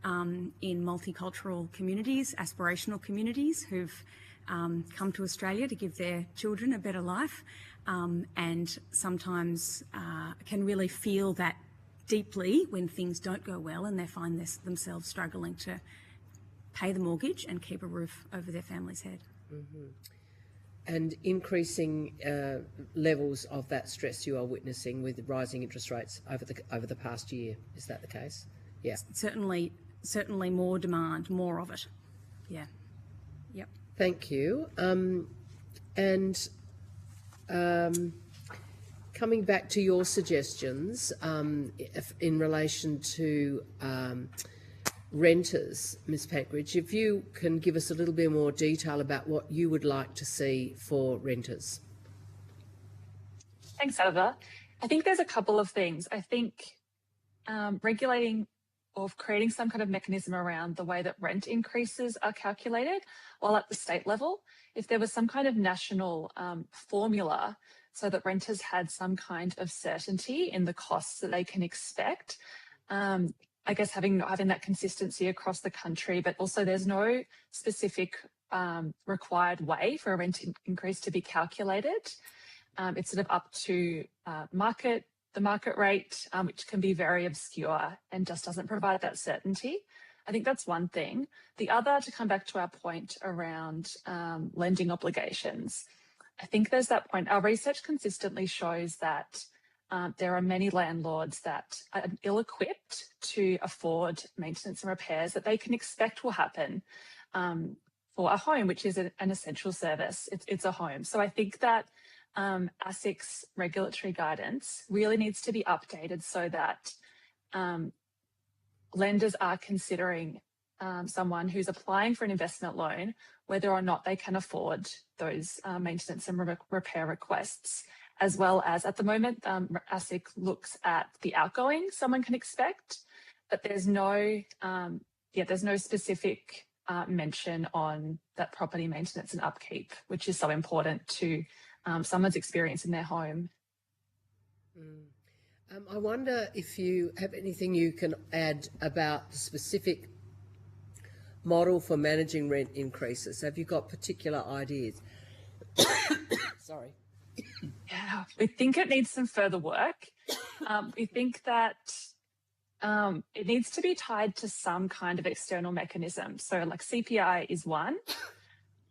S4: in multicultural communities, aspirational communities who've come to Australia to give their children a better life, and sometimes can really feel that deeply when things don't go well and they find themselves struggling to pay the mortgage and keep a roof over their family's head.
S2: Mm-hmm. And increasing levels of that stress you are witnessing with rising interest rates over the past year. Is that the case? Yeah.
S4: Certainly more demand, more of it. Yeah. Yep.
S2: Thank you. Coming back to your suggestions in relation to renters, Ms Pankridge, if you can give us a little bit more detail about what you would like to see for renters.
S23: Thanks, Senator. I think there's a couple of things. I think regulating or creating some kind of mechanism around the way that rent increases are calculated, while at the state level, if there was some kind of national formula so that renters had some kind of certainty in the costs that they can expect, I guess having that consistency across the country, but also there's no specific required way for a rent increase to be calculated. It's sort of up to the market rate, which can be very obscure and just doesn't provide that certainty. I think that's one thing. The other, to come back to our point around lending obligations, I think there's that point. Our research consistently shows that there are many landlords that are ill-equipped to afford maintenance and repairs that they can expect will happen for a home, which is an essential service. It's a home. So I think that ASIC's regulatory guidance really needs to be updated so that lenders are considering someone who's applying for an investment loan, whether or not they can afford those maintenance and repair requests, as well as at the moment, ASIC looks at the outgoing someone can expect, but there's no specific mention on that property maintenance and upkeep, which is so important to someone's experience in their home.
S2: I wonder if you have anything you can add about the specific model for managing rent increases. Have you got particular ideas? Sorry.
S23: Yeah, we think it needs some further work. We think that it needs to be tied to some kind of external mechanism. So like CPI is one.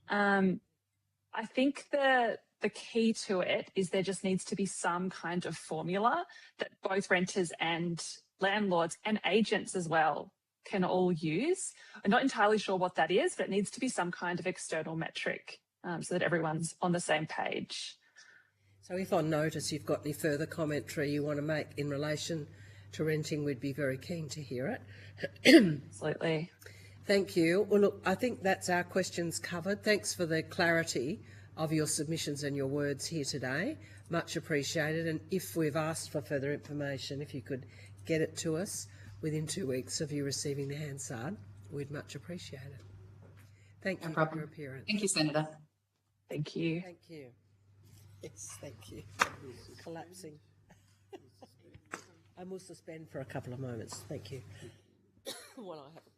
S23: I think the the key to it is there just needs to be some kind of formula that both renters and landlords and agents as well can all use. I'm not entirely sure what that is, but it needs to be some kind of external metric so that everyone's on the same page.
S2: So if on notice you've got any further commentary you want to make in relation to renting, we'd be very keen to hear it.
S23: Absolutely.
S2: Thank you. Well, look, I think that's our questions covered. Thanks for the clarity of your submissions and your words here today. Much appreciated. And if we've asked for further information, if you could get it to us within 2 weeks of you receiving the Hansard, we'd much appreciate it. Thank you for your appearance.
S22: Thank you, Senator.
S23: Thank you.
S2: Thank you. Yes, thank you. Collapsing. I will suspend for a couple of moments. Thank you. While I have a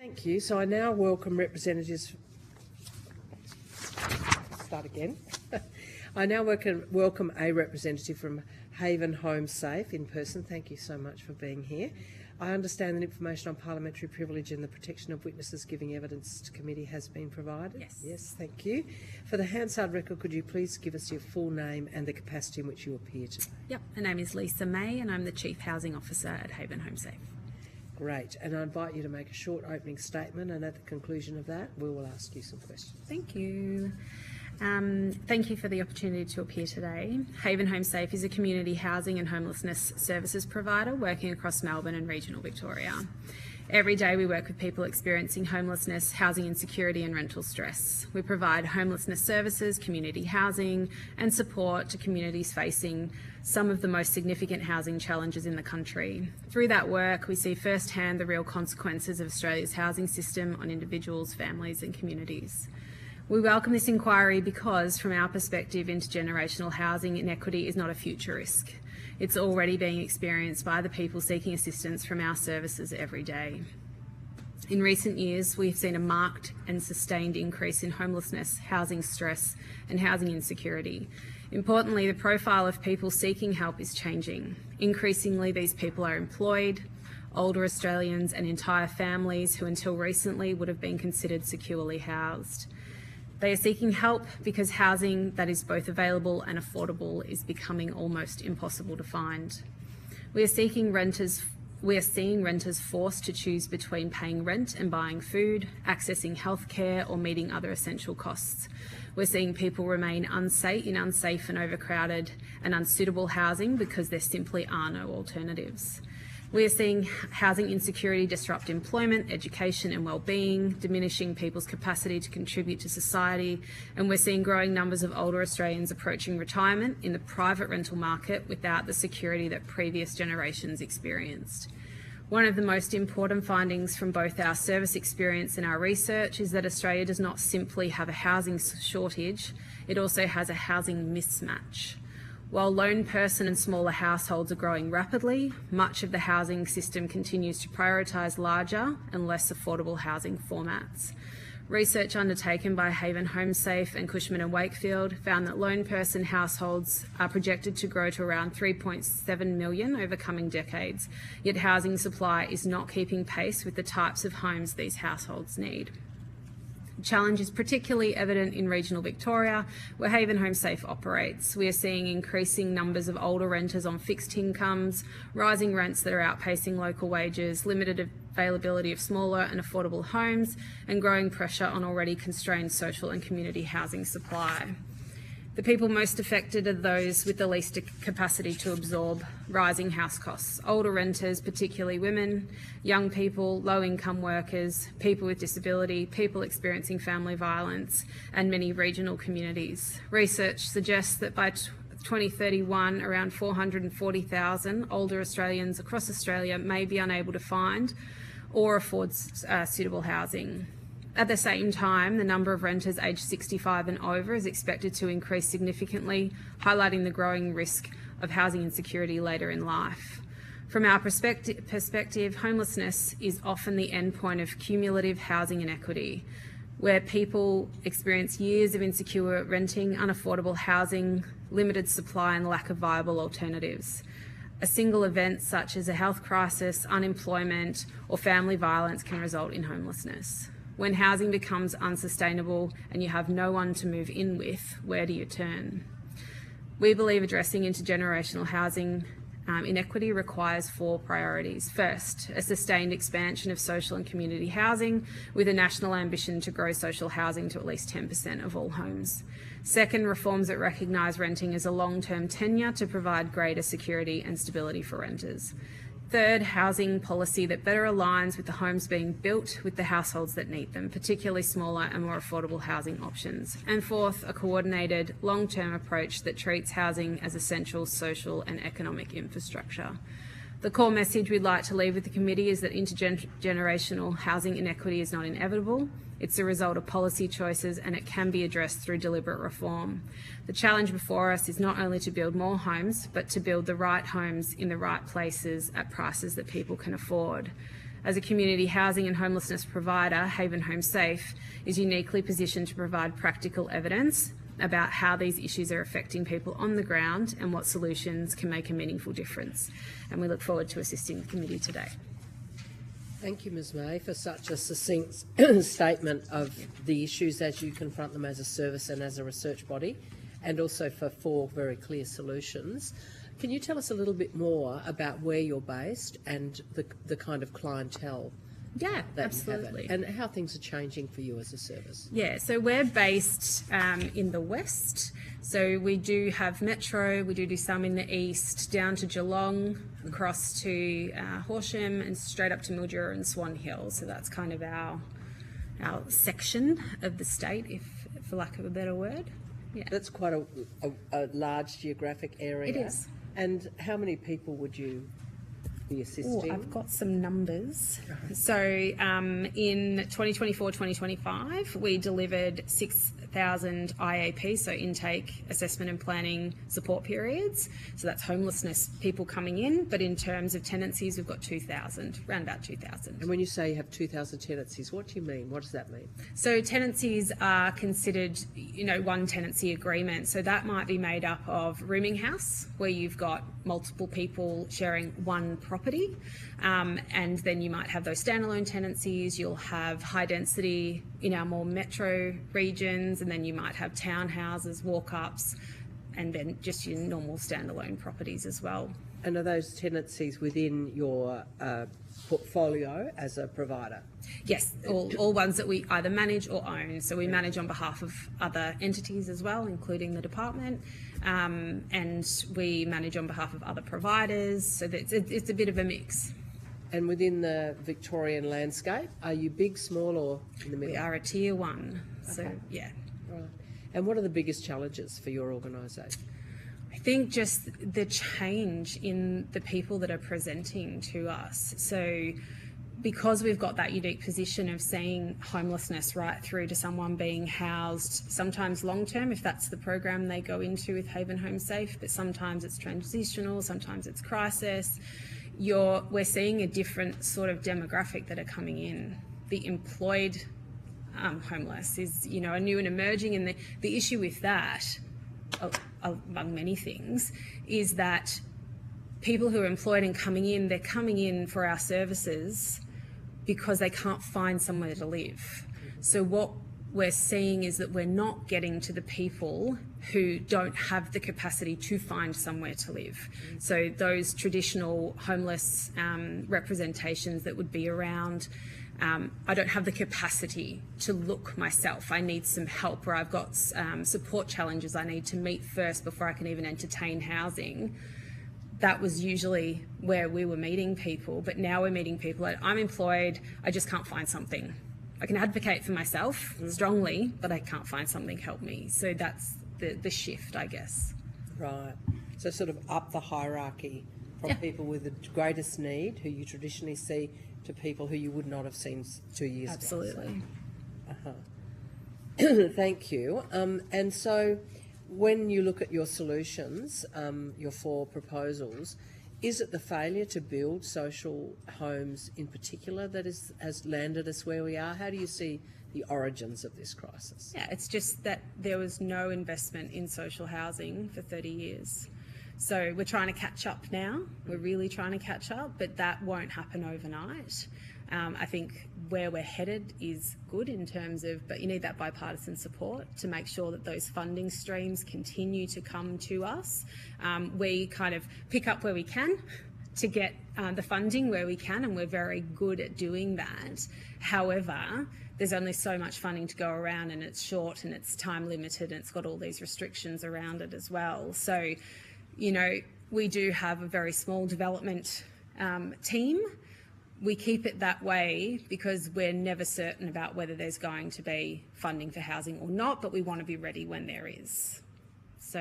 S2: Thank you. So I now welcome representatives. Start again. I now welcome a representative from Haven Home Safe in person. Thank you so much for being here. I understand that information on parliamentary privilege and the protection of witnesses giving evidence to committee has been provided.
S4: Yes.
S2: Yes, thank you. For the Hansard record, could you please give us your full name and the capacity in which you appear today?
S4: Yep, my name is Lisa May and I'm the Chief Housing Officer at Haven Home Safe.
S2: Great. And I invite you to make a short opening statement, and at the conclusion of that, we will ask you some questions.
S4: Thank you. Thank you for the opportunity to appear today. Haven Home Safe is a community housing and homelessness services provider working across Melbourne and regional Victoria. Every day we work with people experiencing homelessness, housing insecurity and rental stress. We provide homelessness services, community housing and support to communities facing some of the most significant housing challenges in the country. Through that work, we see firsthand the real consequences of Australia's housing system on individuals, families and communities. We welcome this inquiry because, from our perspective, intergenerational housing inequity is not a future risk. It's already being experienced by the people seeking assistance from our services every day. In recent years, we've seen a marked and sustained increase in homelessness, housing stress and housing insecurity. Importantly, the profile of people seeking help is changing. Increasingly, these people are employed, older Australians and entire families who until recently would have been considered securely housed. They are seeking help because housing that is both available and affordable is becoming almost impossible to find. We are seeing renters forced to choose between paying rent and buying food, accessing healthcare or meeting other essential costs. We're seeing people remain unsafe and overcrowded and unsuitable housing because there simply are no alternatives. We are seeing housing insecurity disrupt employment, education and well-being, diminishing people's capacity to contribute to society, and we're seeing growing numbers of older Australians approaching retirement in the private rental market without the security that previous generations experienced. One of the most important findings from both our service experience and our research is that Australia does not simply have a housing shortage, it also has a housing mismatch. While lone person and smaller households are growing rapidly, much of the housing system continues to prioritise larger and less affordable housing formats. Research undertaken by Haven Home Safe and Cushman & Wakefield found that lone person households are projected to grow to around 3.7 million over coming decades, yet housing supply is not keeping pace with the types of homes these households need. The challenge is particularly evident in regional Victoria, where Haven Home Safe operates. We are seeing increasing numbers of older renters on fixed incomes, rising rents that are outpacing local wages, limited availability of smaller and affordable homes, and growing pressure on already constrained social and community housing supply. The people most affected are those with the least capacity to absorb rising house costs. Older renters, particularly women, young people, low-income workers, people with disability, people experiencing family violence, and many regional communities. Research suggests that by 2031, around 440,000 older Australians across Australia may be unable to find or afford suitable housing. At the same time, the number of renters aged 65 and over is expected to increase significantly, highlighting the growing risk of housing insecurity later in life. From our perspective, homelessness is often the endpoint of cumulative housing inequity, where people experience years of insecure renting, unaffordable housing, limited supply and lack of viable alternatives. A single event such as a health crisis, unemployment or family violence can result in homelessness. When housing becomes unsustainable and you have no one to move in with, where do you turn? We believe addressing intergenerational housing inequity requires 4 priorities. First, a sustained expansion of social and community housing with a national ambition to grow social housing to at least 10% of all homes. Second, reforms that recognise renting as a long-term tenure to provide greater security and stability for renters. Third, housing policy that better aligns with the homes being built with the households that need them, particularly smaller and more affordable housing options. And fourth, a coordinated, long-term approach that treats housing as essential social and economic infrastructure. The core message we'd like to leave with the committee is that intergenerational housing inequity is not inevitable. It's a result of policy choices and it can be addressed through deliberate reform. The challenge before us is not only to build more homes, but to build the right homes in the right places at prices that people can afford. As a community housing and homelessness provider, Haven Home Safe is uniquely positioned to provide practical evidence about how these issues are affecting people on the ground and what solutions can make a meaningful difference. And we look forward to assisting the committee today.
S2: Thank you, Ms May, for such a succinct statement of the issues as you confront them as a service and as a research body, and also for 4 very clear solutions. Can you tell us a little bit more about where you're based and the kind of clientele
S4: Yeah,
S2: that
S4: absolutely.
S2: you have, and how things are changing for you as a service?
S4: Yeah, so we're based in the west. So we do have Metro, we do some in the east, down to Geelong, across to Horsham, and straight up to Mildura and Swan Hill. So that's kind of our section of the state, if for lack of a better word. Yeah.
S2: That's quite a large geographic area.
S4: It is.
S2: And how many people would you be assisting?
S4: I've got some numbers. So in 2024-2025, we delivered 6,000 IAP, so intake, assessment and planning support periods. So that's homelessness people coming in. But in terms of tenancies, we've got 2,000, around about 2,000.
S2: And when you say you have 2,000 tenancies, what do you mean? What does that mean?
S4: So tenancies are considered, one tenancy agreement. So that might be made up of rooming house, where you've got multiple people sharing one property, and then you might have those standalone tenancies. You'll have high density in our more metro regions, and then you might have townhouses, walk-ups, and then just your normal standalone properties as well.
S2: And are those tenancies within your portfolio as a provider?
S4: Yes, all ones that we either manage or own. So we manage on behalf of other entities as well, including the department, and we manage on behalf of other providers. So it's a bit of a mix.
S2: And within the Victorian landscape, are you big, small, or in the middle?
S4: We are a tier 1, so
S2: Okay.
S4: yeah.
S2: Right. And what are the biggest challenges for your organisation?
S4: I think just the change in the people that are presenting to us. So because we've got that unique position of seeing homelessness right through to someone being housed, sometimes long-term, if that's the program they go into with Haven Home Safe, but sometimes it's transitional, sometimes it's crisis. We're seeing a different sort of demographic that are coming in. The employed homeless is, a new and emerging, and the issue with that, among many things, is that people who are employed and coming in, they're coming in for our services because they can't find somewhere to live. So what we're seeing is that we're not getting to the people who don't have the capacity to find somewhere to live. So those traditional homeless representations that would be around, I don't have the capacity to look myself. I need some help, or I've got support challenges I need to meet first before I can even entertain housing. That was usually where we were meeting people, but now we're meeting people like, I'm employed, I just can't find something. I can advocate for myself strongly, but I can't find something, help me. So that's the shift, I guess.
S2: Right. So sort of up the hierarchy from people with the greatest need, who you traditionally see, to people who you would not have seen 2 years ago.
S4: Absolutely.
S2: Thank you. And so when you look at your solutions, your 4 proposals, is it the failure to build social homes in particular that has landed us where we are? How do you see the origins of this crisis?
S4: Yeah, it's just that there was no investment in social housing for 30 years. So we're trying to catch up now. We're really trying to catch up, but that won't happen overnight. I think where we're headed is good in terms of, but you need that bipartisan support to make sure that those funding streams continue to come to us. We kind of pick up where we can to get the funding where we can, and we're very good at doing that. However, there's only so much funding to go around, and it's short and it's time limited, and it's got all these restrictions around it as well. So, we do have a very small development team. We keep it that way because we're never certain about whether there's going to be funding for housing or not, but we want to be ready when there is. So,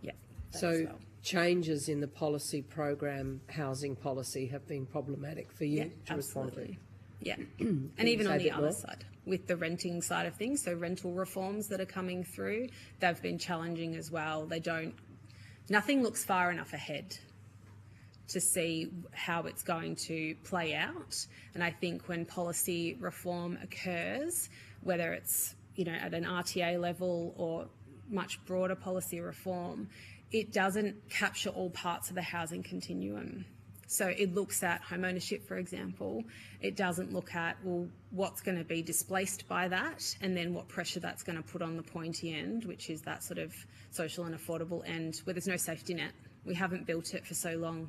S4: yeah.
S2: So changes in the policy program, housing policy, have been problematic for you to respond to?
S4: Yeah. And even on the other side, with the renting side of things, so rental reforms that are coming through, they've been challenging as well. Nothing looks far enough ahead to see how it's going to play out. And I think when policy reform occurs, whether it's, you know, at an RTA level or much broader policy reform, it doesn't capture all parts of the housing continuum. So it looks at home ownership, for example. It doesn't look at, well, what's going to be displaced by that, and then what pressure that's going to put on the pointy end, which is that sort of social and affordable end where there's no safety net. We haven't built it for so long,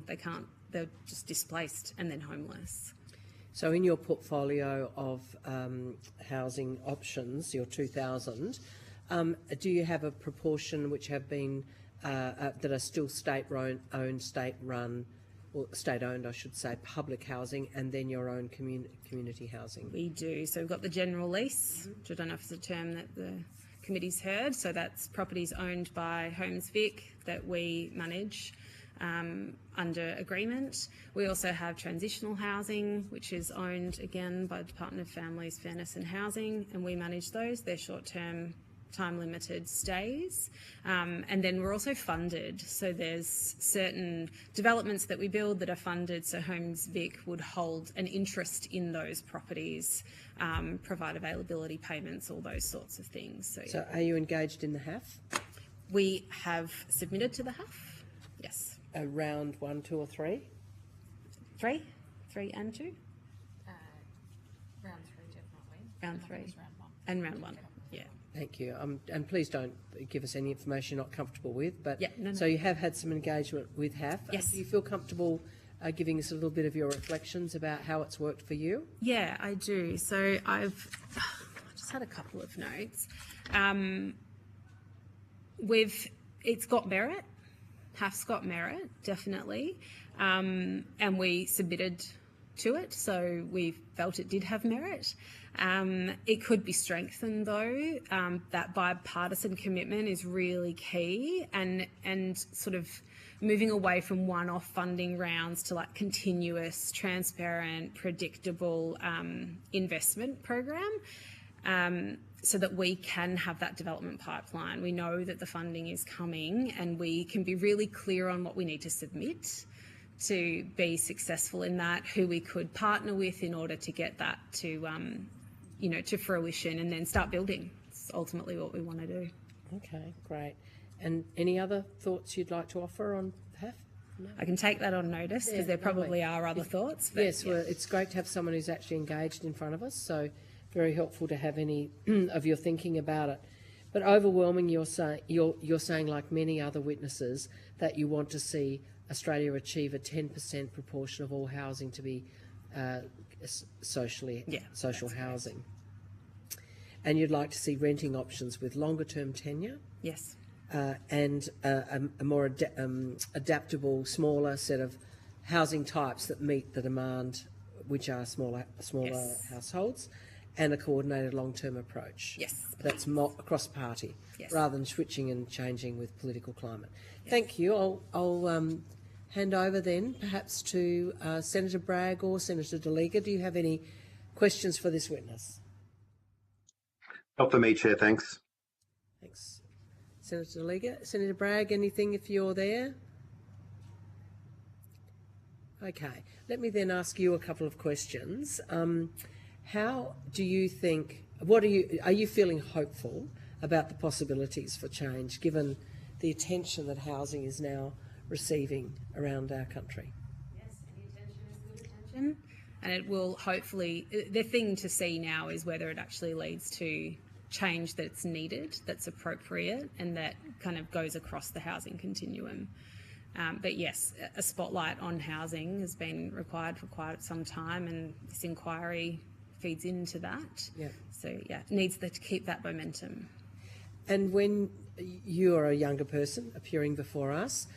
S4: they're just displaced and then homeless.
S2: So in your portfolio of housing options, your 2,000, do you have a proportion which have been, that are still state-owned, state-run, or state-owned, I should say, public housing, and then your own community housing?
S4: We do. So we've got the general lease, which I don't know if it's a term that the committee's heard. So that's properties owned by Homes Vic that we manage under agreement. We also have transitional housing, which is owned again by the Department of Families, Fairness and Housing, and we manage those. They're short-term, time-limited stays. And then we're also funded. So there's certain developments that we build that are funded, so Homes Vic would hold an interest in those properties, provide availability payments, all those sorts of things.
S2: So are you engaged in the HAF?
S4: We have submitted to the HAF, yes.
S2: Round 1, 2 or 3?
S4: 3 and 2?
S5: Round 3, definitely.
S4: Round 3.
S5: Round 1.
S4: And round 1, yeah.
S2: Thank you. And please don't give us any information you're not comfortable with. But
S4: yeah, no.
S2: So you have had some engagement with HAF.
S4: Yes.
S2: Do you feel comfortable giving us a little bit of your reflections about how it's worked for you?
S4: Yeah, I do. So I've just had a couple of notes. It's got merit. HAF's got merit, definitely. And we submitted to it, so we felt it did have merit. It could be strengthened, though. That bipartisan commitment is really key, and sort of moving away from one-off funding rounds to like continuous, transparent, predictable investment program. So that we can have that development pipeline. We know that the funding is coming, and we can be really clear on what we need to submit to be successful in that, who we could partner with in order to get that to, to fruition, and then start building. It's ultimately what we want to do.
S2: Okay, great. And any other thoughts you'd like to offer on HAF? No.
S4: I can take that on notice, because there probably are other thoughts. But
S2: yes, well, it's great to have someone who's actually engaged in front of us, so very helpful to have any of your thinking about it. But overwhelming, you're saying, like many other witnesses, that you want to see Australia achieve a 10% proportion of all housing to be social housing. And you'd like to see renting options with longer term tenure.
S4: Yes.
S2: And a more adaptable, smaller set of housing types that meet the demand, which are smaller households, and a coordinated long-term approach.
S4: Yes.
S2: That's across party, rather than switching and changing with political climate.
S4: Yes.
S2: Thank you. I'll hand over then perhaps to Senator Bragg or Senator DeLiga. Do you have any questions for this witness?
S15: Not for me, Chair, thanks.
S2: Thanks. Senator DeLiga. Senator Bragg, anything if you're there? Okay. Let me then ask you a couple of questions. How do you think, are you feeling hopeful about the possibilities for change, given the attention that housing is now receiving around our country?
S4: Yes, the attention is good attention. And it will hopefully, the thing to see now is whether it actually leads to change that's needed, that's appropriate, and that kind of goes across the housing continuum. But yes, a spotlight on housing has been required for quite some time, and this inquiry feeds into that.
S2: Yeah.
S4: So yeah, it needs to keep that momentum.
S2: And when you are a younger person appearing before us,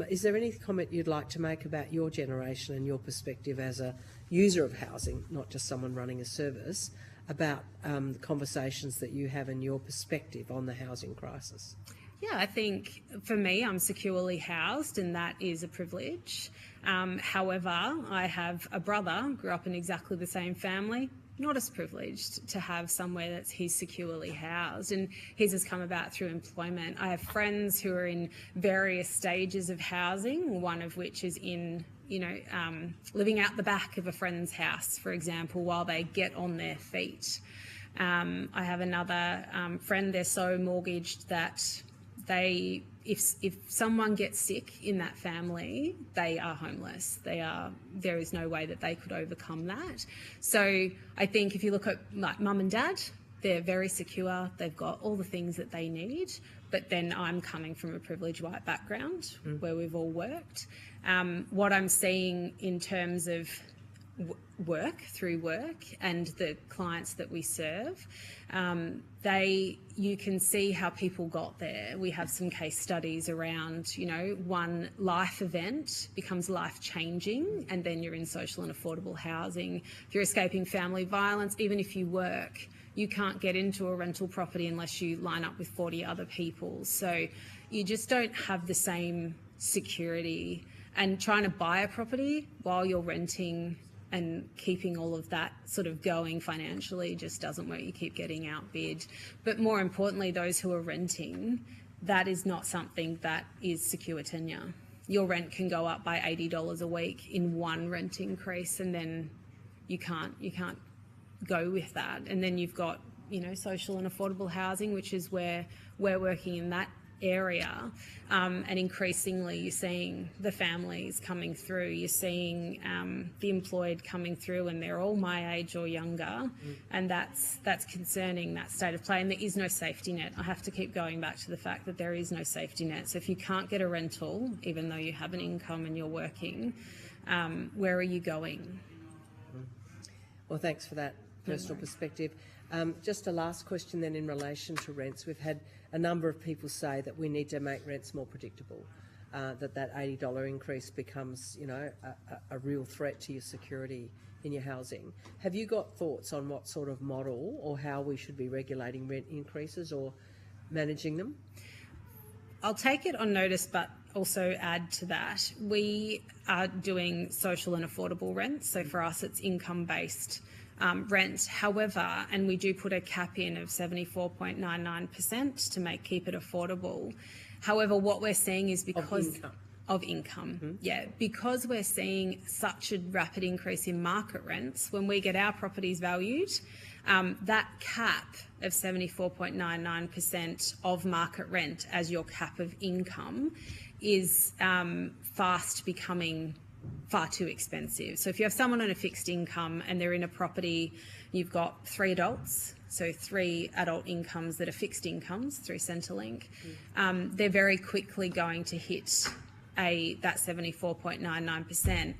S2: is there any comment you'd like to make about your generation and your perspective as a user of housing, not just someone running a service, about the conversations that you have and your perspective on the housing crisis?
S4: Yeah, I think for me, I'm securely housed, and that is a privilege. However, I have a brother, grew up in exactly the same family, not as privileged to have somewhere that's he's securely housed, and his has come about through employment. I have friends who are in various stages of housing, one of which is in living out the back of a friend's house, for example, while they get on their feet. I have another friend, they're so mortgaged that if someone gets sick in that family, they are homeless. There is no way that they could overcome that. So I think if you look at like mum and dad, they're very secure. They've got all the things that they need. But then I'm coming from a privileged white background where we've all worked. What I'm seeing in terms of work and the clients that we serve, you can see how people got there. We have some case studies around, one life event becomes life changing, and then you're in social and affordable housing. If you're escaping family violence, even if you work, you can't get into a rental property unless you line up with 40 other people. So you just don't have the same security, and trying to buy a property while you're renting and keeping all of that sort of going financially just doesn't work. You keep getting outbid. But more importantly, those who are renting, that is not something that is secure tenure. Your rent can go up by $80 a week in one rent increase, and then you can't go with that. And then you've got, social and affordable housing, which is where we're working in that area, and increasingly you're seeing the families coming through, you're seeing the employed coming through, and they're all my age or younger, and that's concerning, that state of play. And there is no safety net. I have to keep going back to the fact that there is no safety net. So if you can't get a rental, even though you have an income and you're working, where are you going?
S2: Well, thanks for that personal perspective. Just a last question then in relation to rents. We've had a number of people say that we need to make rents more predictable, that $80 increase becomes, a real threat to your security in your housing. Have you got thoughts on what sort of model or how we should be regulating rent increases or managing them?
S4: I'll take it on notice, but also add to that, we are doing social and affordable rents. So for us, it's income-based rent. However, and we do put a cap in of 74.99% to keep it affordable. However, what we're seeing is because of income, because we're seeing such a rapid increase in market rents, when we get our properties valued, that cap of 74.99% of market rent as your cap of income is fast becoming far too expensive. So if you have someone on a fixed income and they're in a property, you've got 3 adults, so 3 adult incomes that are fixed incomes through Centrelink, they're very quickly going to hit that 74.99%.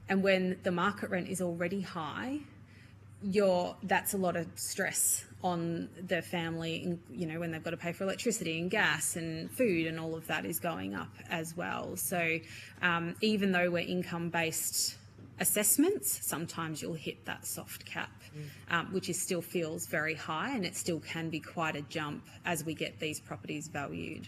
S4: And when the market rent is already high, that's a lot of stress on the family, when they've got to pay for electricity and gas and food, and all of that is going up as well. So even though we're income-based assessments, sometimes you'll hit that soft cap, which still feels very high, and it still can be quite a jump as we get these properties valued.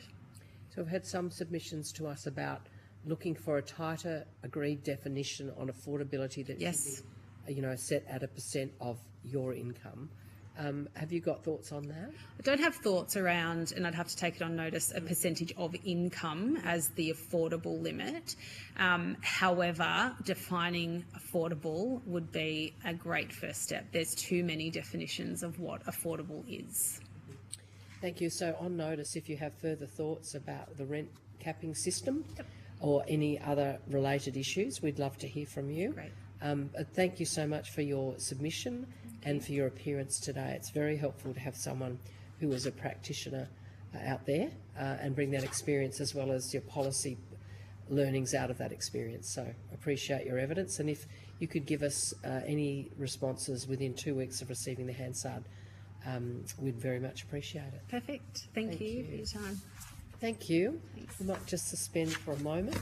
S2: So we've had some submissions to us about looking for a tighter agreed definition on affordability that should be, set at a % of your income. Have you got thoughts on that?
S4: I don't have thoughts around, and I'd have to take it on notice, a percentage of income as the affordable limit. However, defining affordable would be a great first step. There's too many definitions of what affordable is.
S2: Thank you. So on notice, if you have further thoughts about the rent capping system or any other related issues, we'd love to hear from you.
S4: Great.
S2: Thank you so much for your submission and for your appearance today. It's very helpful to have someone who is a practitioner out there and bring that experience as well as your policy learnings out of that experience. So appreciate your evidence, and if you could give us any responses within 2 weeks of receiving the Hansard, we'd very much appreciate it.
S4: Perfect. Thank you for your time.
S2: Thank you. Thanks. We might just suspend for a moment.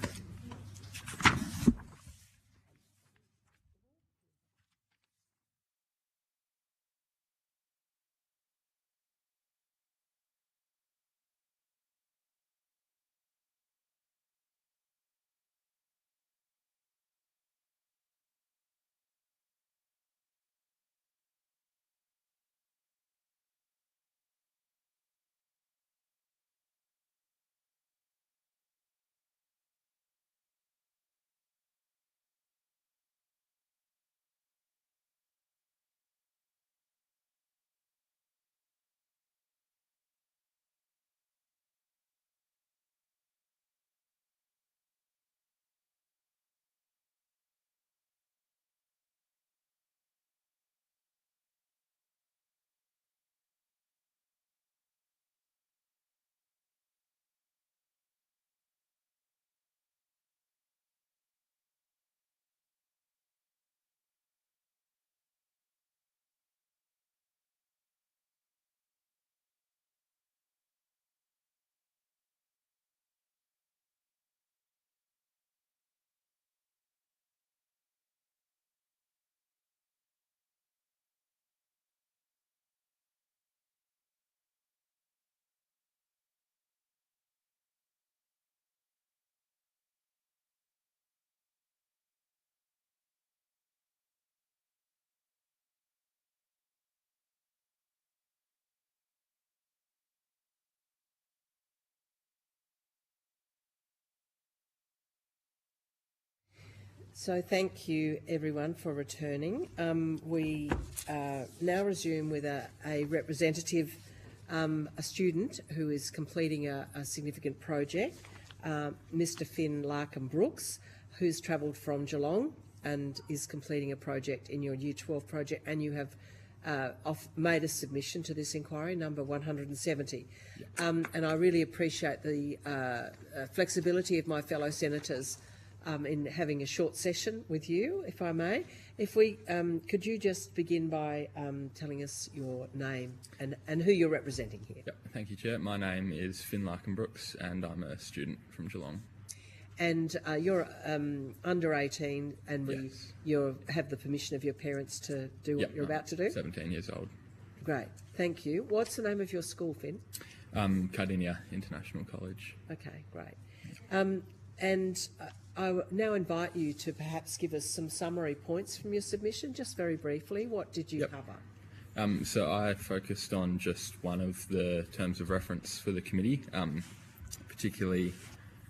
S2: So thank you everyone for returning. We now resume with a representative, a student who is completing a significant project, Mr. Finn Larkham-Brooks, who's travelled from Geelong and is completing a project in your Year 12 project, and you have made a submission to this inquiry, number 170. And I really appreciate the flexibility of my fellow senators in having a short session with you, if I may. If we could you just begin by telling us your name and who you're representing here?
S3: Yep. Thank you, Chair. My name is Finn Larkham-Brooks, and I'm a student from Geelong.
S2: And you're under 18, and you have the permission of your parents to do what you're about to do? 17
S3: years old.
S2: Great, thank you. What's the name of your school, Finn?
S3: Cardinia International College.
S2: Okay, great. And I now invite you to perhaps give us some summary points from your submission, just very briefly. What did you cover?
S3: So I focused on just one of the terms of reference for the committee, particularly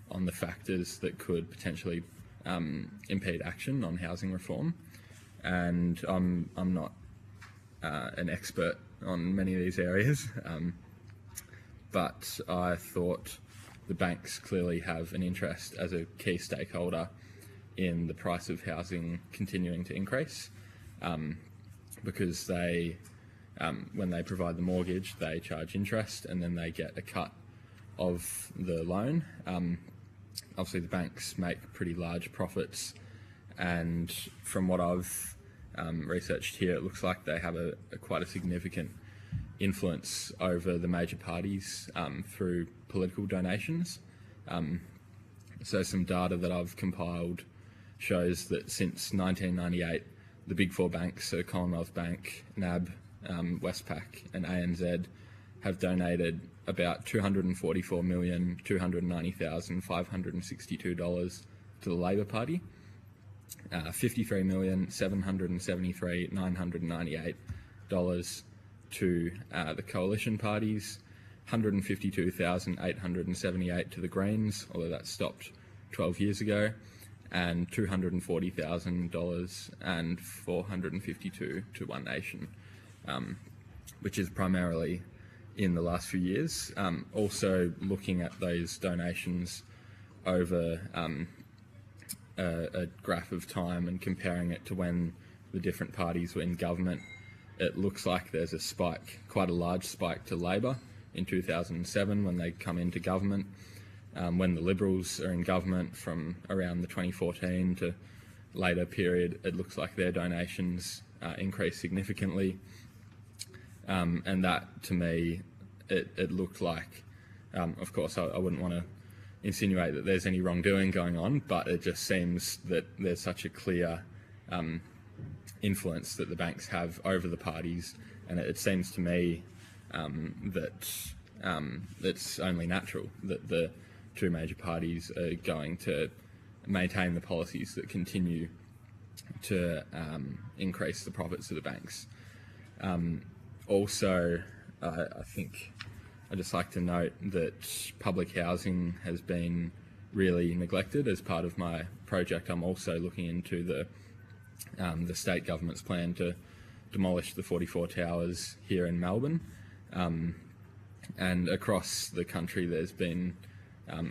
S3: on the factors that could potentially impede action on housing reform. And I'm not an expert on many of these areas, but I thought the banks clearly have an interest as a key stakeholder in the price of housing continuing to increase, because they, when they provide the mortgage, they charge interest and then they get a cut of the loan. Obviously the banks make pretty large profits, and from what I've researched here, it looks like they have quite a significant influence over the major parties through political donations. So some data that I've compiled shows that since 1998, the big four banks, so Commonwealth Bank, NAB, Westpac and ANZ, have donated about $244,290,562 to the Labor Party, $53,773,998 to the coalition parties, $152,878 to the Greens, although that stopped 12 years ago, and $240,000 and $452 to One Nation, which is primarily in the last few years. Also looking at those donations over a graph of time and comparing it to when the different parties were in government, it looks like there's a spike, quite a large spike to Labor in 2007 when they come into government. When the Liberals are in government from around the 2014 to later period, it looks like their donations increased significantly. And that, to me, it looked like, of course, I wouldn't want to insinuate that there's any wrongdoing going on, but it just seems that there's such a clear influence that the banks have over the parties, and it seems to me that it's only natural that the two major parties are going to maintain the policies that continue to increase the profits of the banks. Also, I think I'd just like to note that public housing has been really neglected. As part of my project, I'm also looking into the state government's plan to demolish the 44 towers here in Melbourne. And across the country there's been,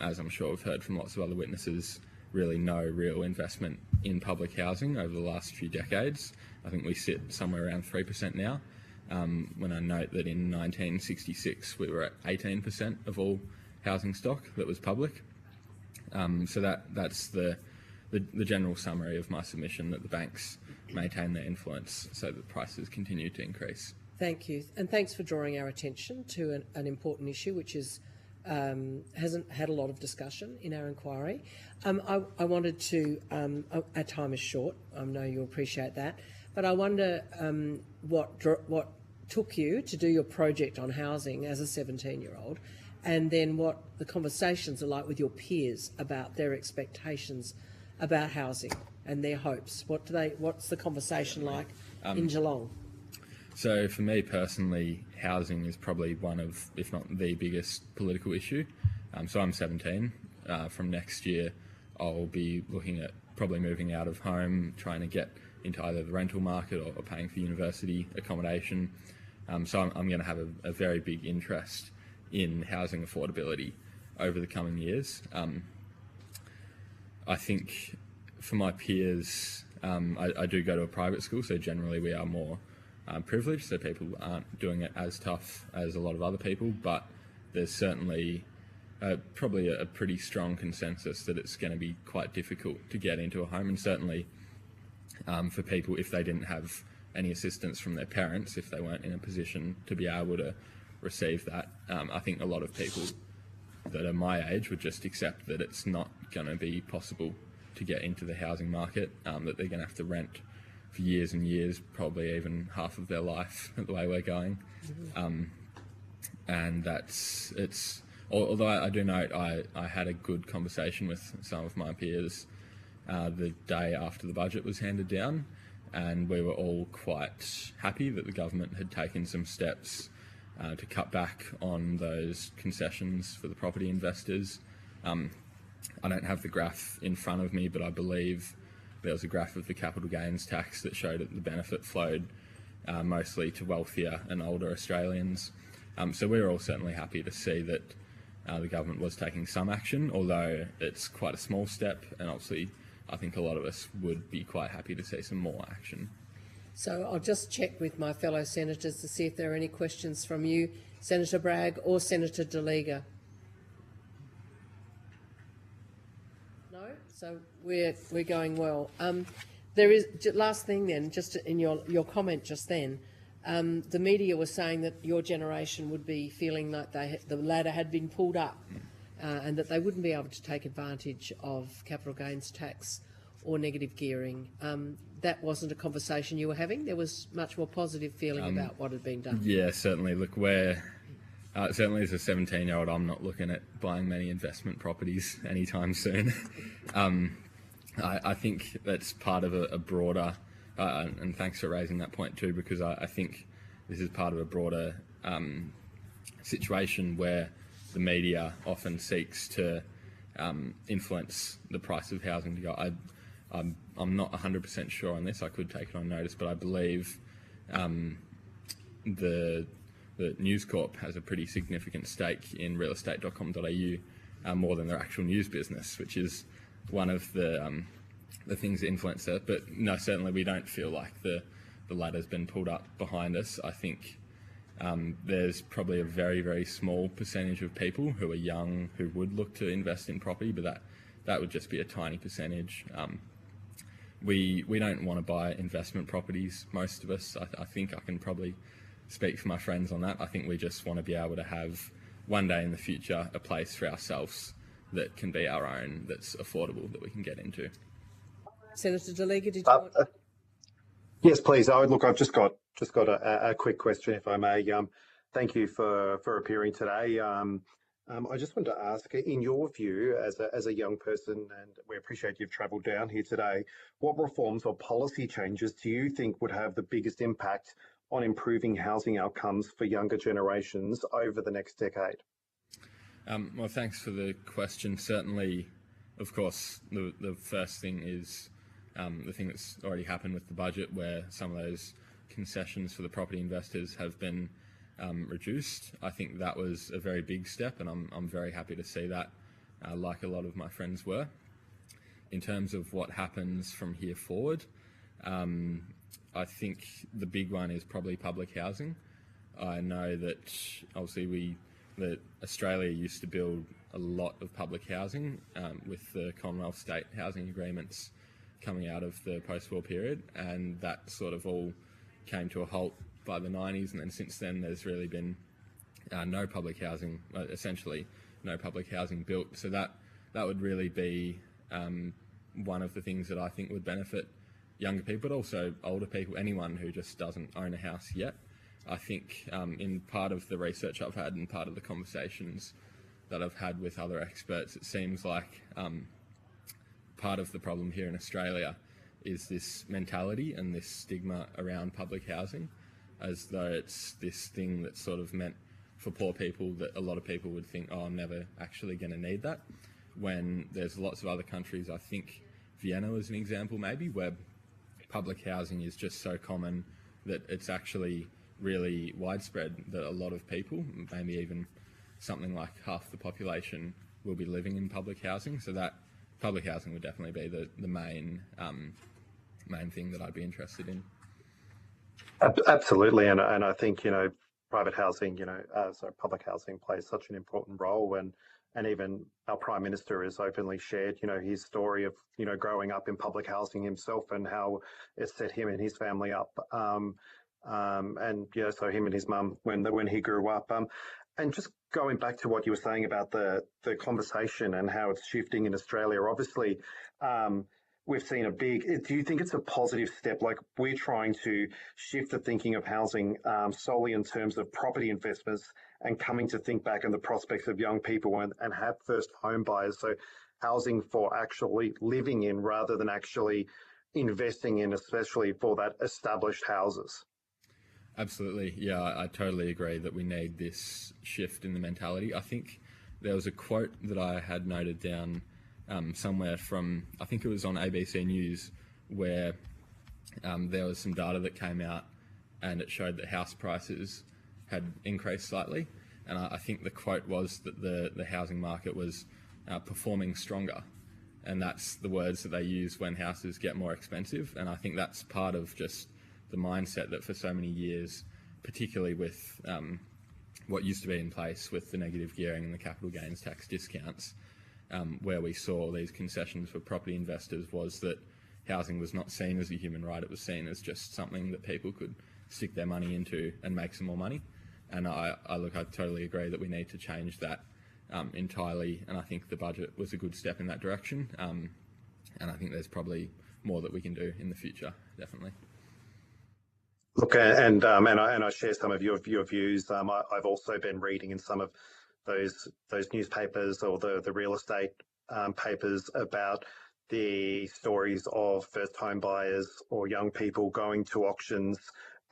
S3: as I'm sure I've heard from lots of other witnesses, really no real investment in public housing over the last few decades. I think we sit somewhere around 3% now, when I note that in 1966 we were at 18% of all housing stock that was public. So that's the general summary of my submission, that the banks maintain their influence so that prices continue to increase.
S2: Thank you, and thanks for drawing our attention to an important issue which is hasn't had a lot of discussion in our inquiry. I wanted to, our time is short, I know you'll appreciate that, but I wonder what took you to do your project on housing as a 17-year-old, and then what the conversations are like with your peers about their expectations about housing and their hopes. What's the conversation like in Geelong?
S3: So for me personally, housing is probably one of, if not the biggest political issue. So I'm 17. From next year, I'll be looking at probably moving out of home, trying to get into either the rental market or paying for university accommodation. So I'm going to have a very big interest in housing affordability over the coming years. I think for my peers, I do go to a private school, so generally we are more privileged, so people aren't doing it as tough as a lot of other people, but there's certainly probably a pretty strong consensus that it's going to be quite difficult to get into a home, and certainly for people, if they didn't have any assistance from their parents, if they weren't in a position to be able to receive that, I think a lot of people that are my age would just accept that it's not going to be possible to get into the housing market, that they're going to have to rent for years and years, probably even half of their life the way we're going. And although I do note I had a good conversation with some of my peers the day after the budget was handed down, and we were all quite happy that the government had taken some steps to cut back on those concessions for the property investors. I don't have the graph in front of me, but I believe there was a graph of the capital gains tax that showed that the benefit flowed mostly to wealthier and older Australians. So we were all certainly happy to see that the government was taking some action, although it's quite a small step, and obviously I think a lot of us would be quite happy to see some more action.
S2: So I'll just check with my fellow senators to see if there are any questions from you, Senator Bragg or Senator DeLiga. No? So we're going well. There is, last thing then, just in your comment just then, the media was saying that your generation would be feeling like the ladder had been pulled up and that they wouldn't be able to take advantage of capital gains tax or negative gearing. That wasn't a conversation you were having? There was much more positive feeling about what had been done? Yeah,
S3: certainly. Look, certainly as a 17-year-old, I'm not looking at buying many investment properties anytime soon. I think that's part of a broader, and thanks for raising that point too, because I think this is part of a broader situation where the media often seeks to influence the price of housing to go. I'm not 100% sure on this. I could take it on notice, but I believe the News Corp has a pretty significant stake in realestate.com.au, more than their actual news business, which is one of the things that influence it. But no, certainly we don't feel like the ladder's been pulled up behind us. I think there's probably a very, very small percentage of people who are young who would look to invest in property, but that would just be a tiny percentage. We don't want to buy investment properties, most of us. I think I can probably speak for my friends on that. I think we just want to be able to have one day in the future a place for ourselves that can be our own, that's affordable, that we can get into.
S2: Senator DeLiga, did you want to...
S15: Yes, please. I've just got a quick question, if I may. Thank you for appearing today. I just wanted to ask, in your view, as a young person, and we appreciate you've travelled down here today, what reforms or policy changes do you think would have the biggest impact on improving housing outcomes for younger generations over the next decade?
S3: Well, thanks for the question. Certainly, of course, the first thing is the thing that's already happened with the budget, where some of those concessions for the property investors have been reduced. I think that was a very big step, and I'm very happy to see that, like a lot of my friends were. In terms of what happens from here forward, I think the big one is probably public housing. I know that obviously that Australia used to build a lot of public housing with the Commonwealth state housing agreements coming out of the post-war period, and that sort of all came to a halt by the 90s, and then since then there's really been no public housing, essentially no public housing built. So that would really be one of the things that I think would benefit younger people, but also older people, anyone who just doesn't own a house yet. I think in part of the research I've had and part of the conversations that I've had with other experts, it seems like part of the problem here in Australia is this mentality and this stigma around public housing, as though it's this thing that's sort of meant for poor people, that a lot of people would think, oh, I'm never actually going to need that, when there's lots of other countries, I think, Vienna as an example, maybe, where public housing is just so common that it's actually really widespread, that a lot of people, maybe even something like half the population, will be living in public housing. So that public housing would definitely be the main thing that I'd be interested in.
S15: Absolutely, and I think private housing, public housing plays such an important role, and even our Prime Minister has openly shared, his story of growing up in public housing himself and how it set him and his family up, so him and his mum when he grew up, and just going back to what you were saying about the conversation and how it's shifting in Australia, obviously. We've seen do you think it's a positive step? Like, we're trying to shift the thinking of housing solely in terms of property investments and coming to think back on the prospects of young people and have first home buyers. So housing for actually living in rather than actually investing in, especially for that established houses.
S3: Absolutely. Yeah, I totally agree that we need this shift in the mentality. I think there was a quote that I had noted down somewhere from, I think it was on ABC News, where there was some data that came out and it showed that house prices had increased slightly. And I think the quote was that the housing market was performing stronger. And that's the words that they use when houses get more expensive. And I think that's part of just the mindset that for so many years, particularly with what used to be in place with the negative gearing and the capital gains tax discounts, where we saw these concessions for property investors, was that housing was not seen as a human right. It was seen as just something that people could stick their money into and make some more money. And I totally agree that we need to change that entirely. And I think the budget was a good step in that direction. And I think there's probably more that we can do in the future, definitely.
S15: Look, and I share some of your views. I've also been reading in some of those newspapers or the real estate papers about the stories of first home buyers or young people going to auctions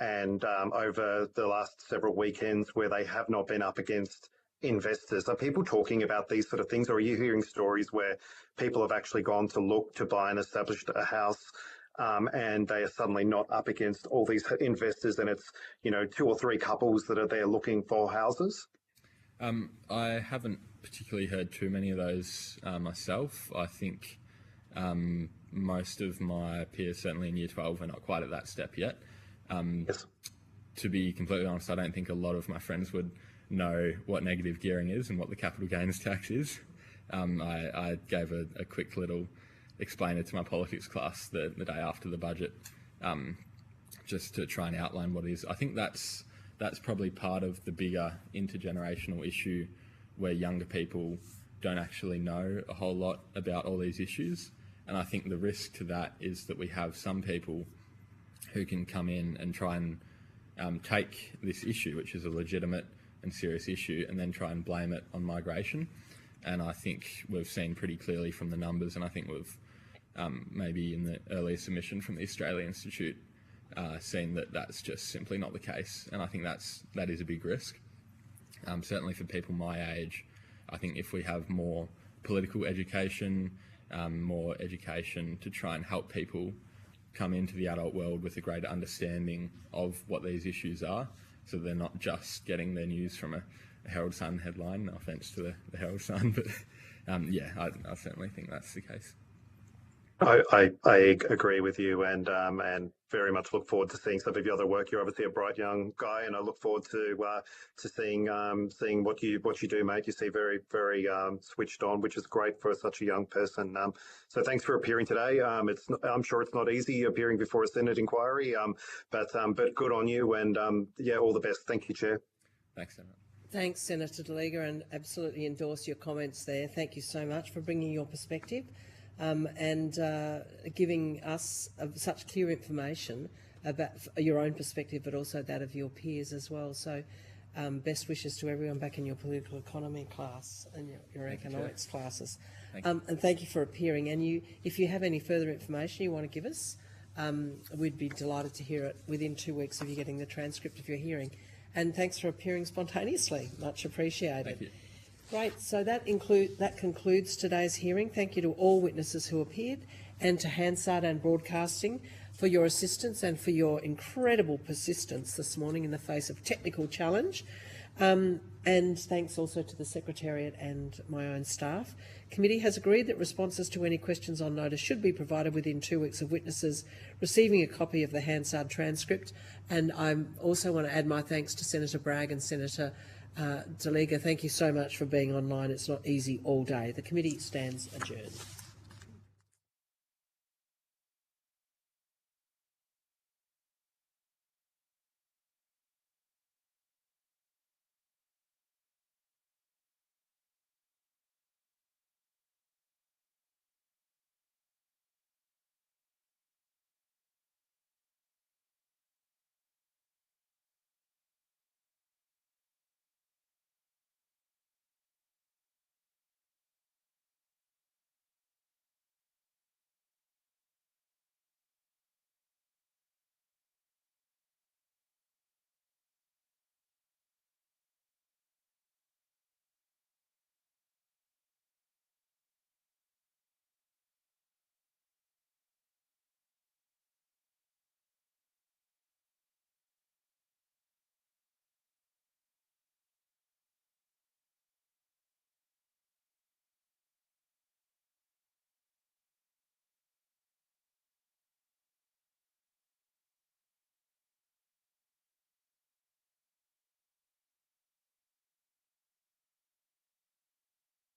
S15: and over the last several weekends where they have not been up against investors. Are people talking about these sort of things, or are you hearing stories where people have actually gone to look to buy and establish a house and they are suddenly not up against all these investors, and it's 2 or 3 couples that are there looking for houses?
S3: I haven't particularly heard too many of those myself. I think most of my peers, certainly in Year 12, are not quite at that step yet.
S15: Yes.
S3: To be completely honest, I don't think a lot of my friends would know what negative gearing is and what the capital gains tax is. I gave a quick little explainer to my politics class the day after the budget, just to try and outline what it is. I think that's probably part of the bigger intergenerational issue, where younger people don't actually know a whole lot about all these issues. And I think the risk to that is that we have some people who can come in and try and take this issue, which is a legitimate and serious issue, and then try and blame it on migration. And I think we've seen pretty clearly from the numbers, and I think we've maybe in the earlier submission from the Australia Institute seen that that's just simply not the case. And I think that is a big risk. Certainly for people my age, I think if we have more political education, more education to try and help people come into the adult world with a greater understanding of what these issues are, so they're not just getting their news from a Herald Sun headline. No offence to the Herald Sun, but I certainly think that's the case.
S15: I agree with you, and very much look forward to seeing some of your other work. You're obviously a bright young guy, and I look forward to seeing what you do, mate. You seem very switched on, which is great for such a young person. So thanks for appearing today. I'm sure it's not easy appearing before a Senate inquiry, but good on you, and all the best. Thank you, Chair.
S3: Thanks, Senator.
S2: Thanks, Senator DeLiga, and absolutely endorse your comments there. Thank you so much for bringing your perspective. And giving us such clear information about your own perspective, but also that of your peers as well. So best wishes to everyone back in your political economy class and your economics classes. And thank you for appearing. And if you have any further information you want to give us, we'd be delighted to hear it within 2 weeks of you getting the transcript of your hearing. And thanks for appearing spontaneously. Much appreciated.
S3: Thank you.
S2: Great. So that concludes today's hearing. Thank you to all witnesses who appeared, and to Hansard and Broadcasting for your assistance and for your incredible persistence this morning in the face of technical challenge. And thanks also to the Secretariat and my own staff. Committee has agreed that responses to any questions on notice should be provided within 2 weeks of witnesses receiving a copy of the Hansard transcript. And I also want to add my thanks to Senator Bragg and Senator Deliga. Thank you so much for being online. It's not easy all day. The committee stands adjourned.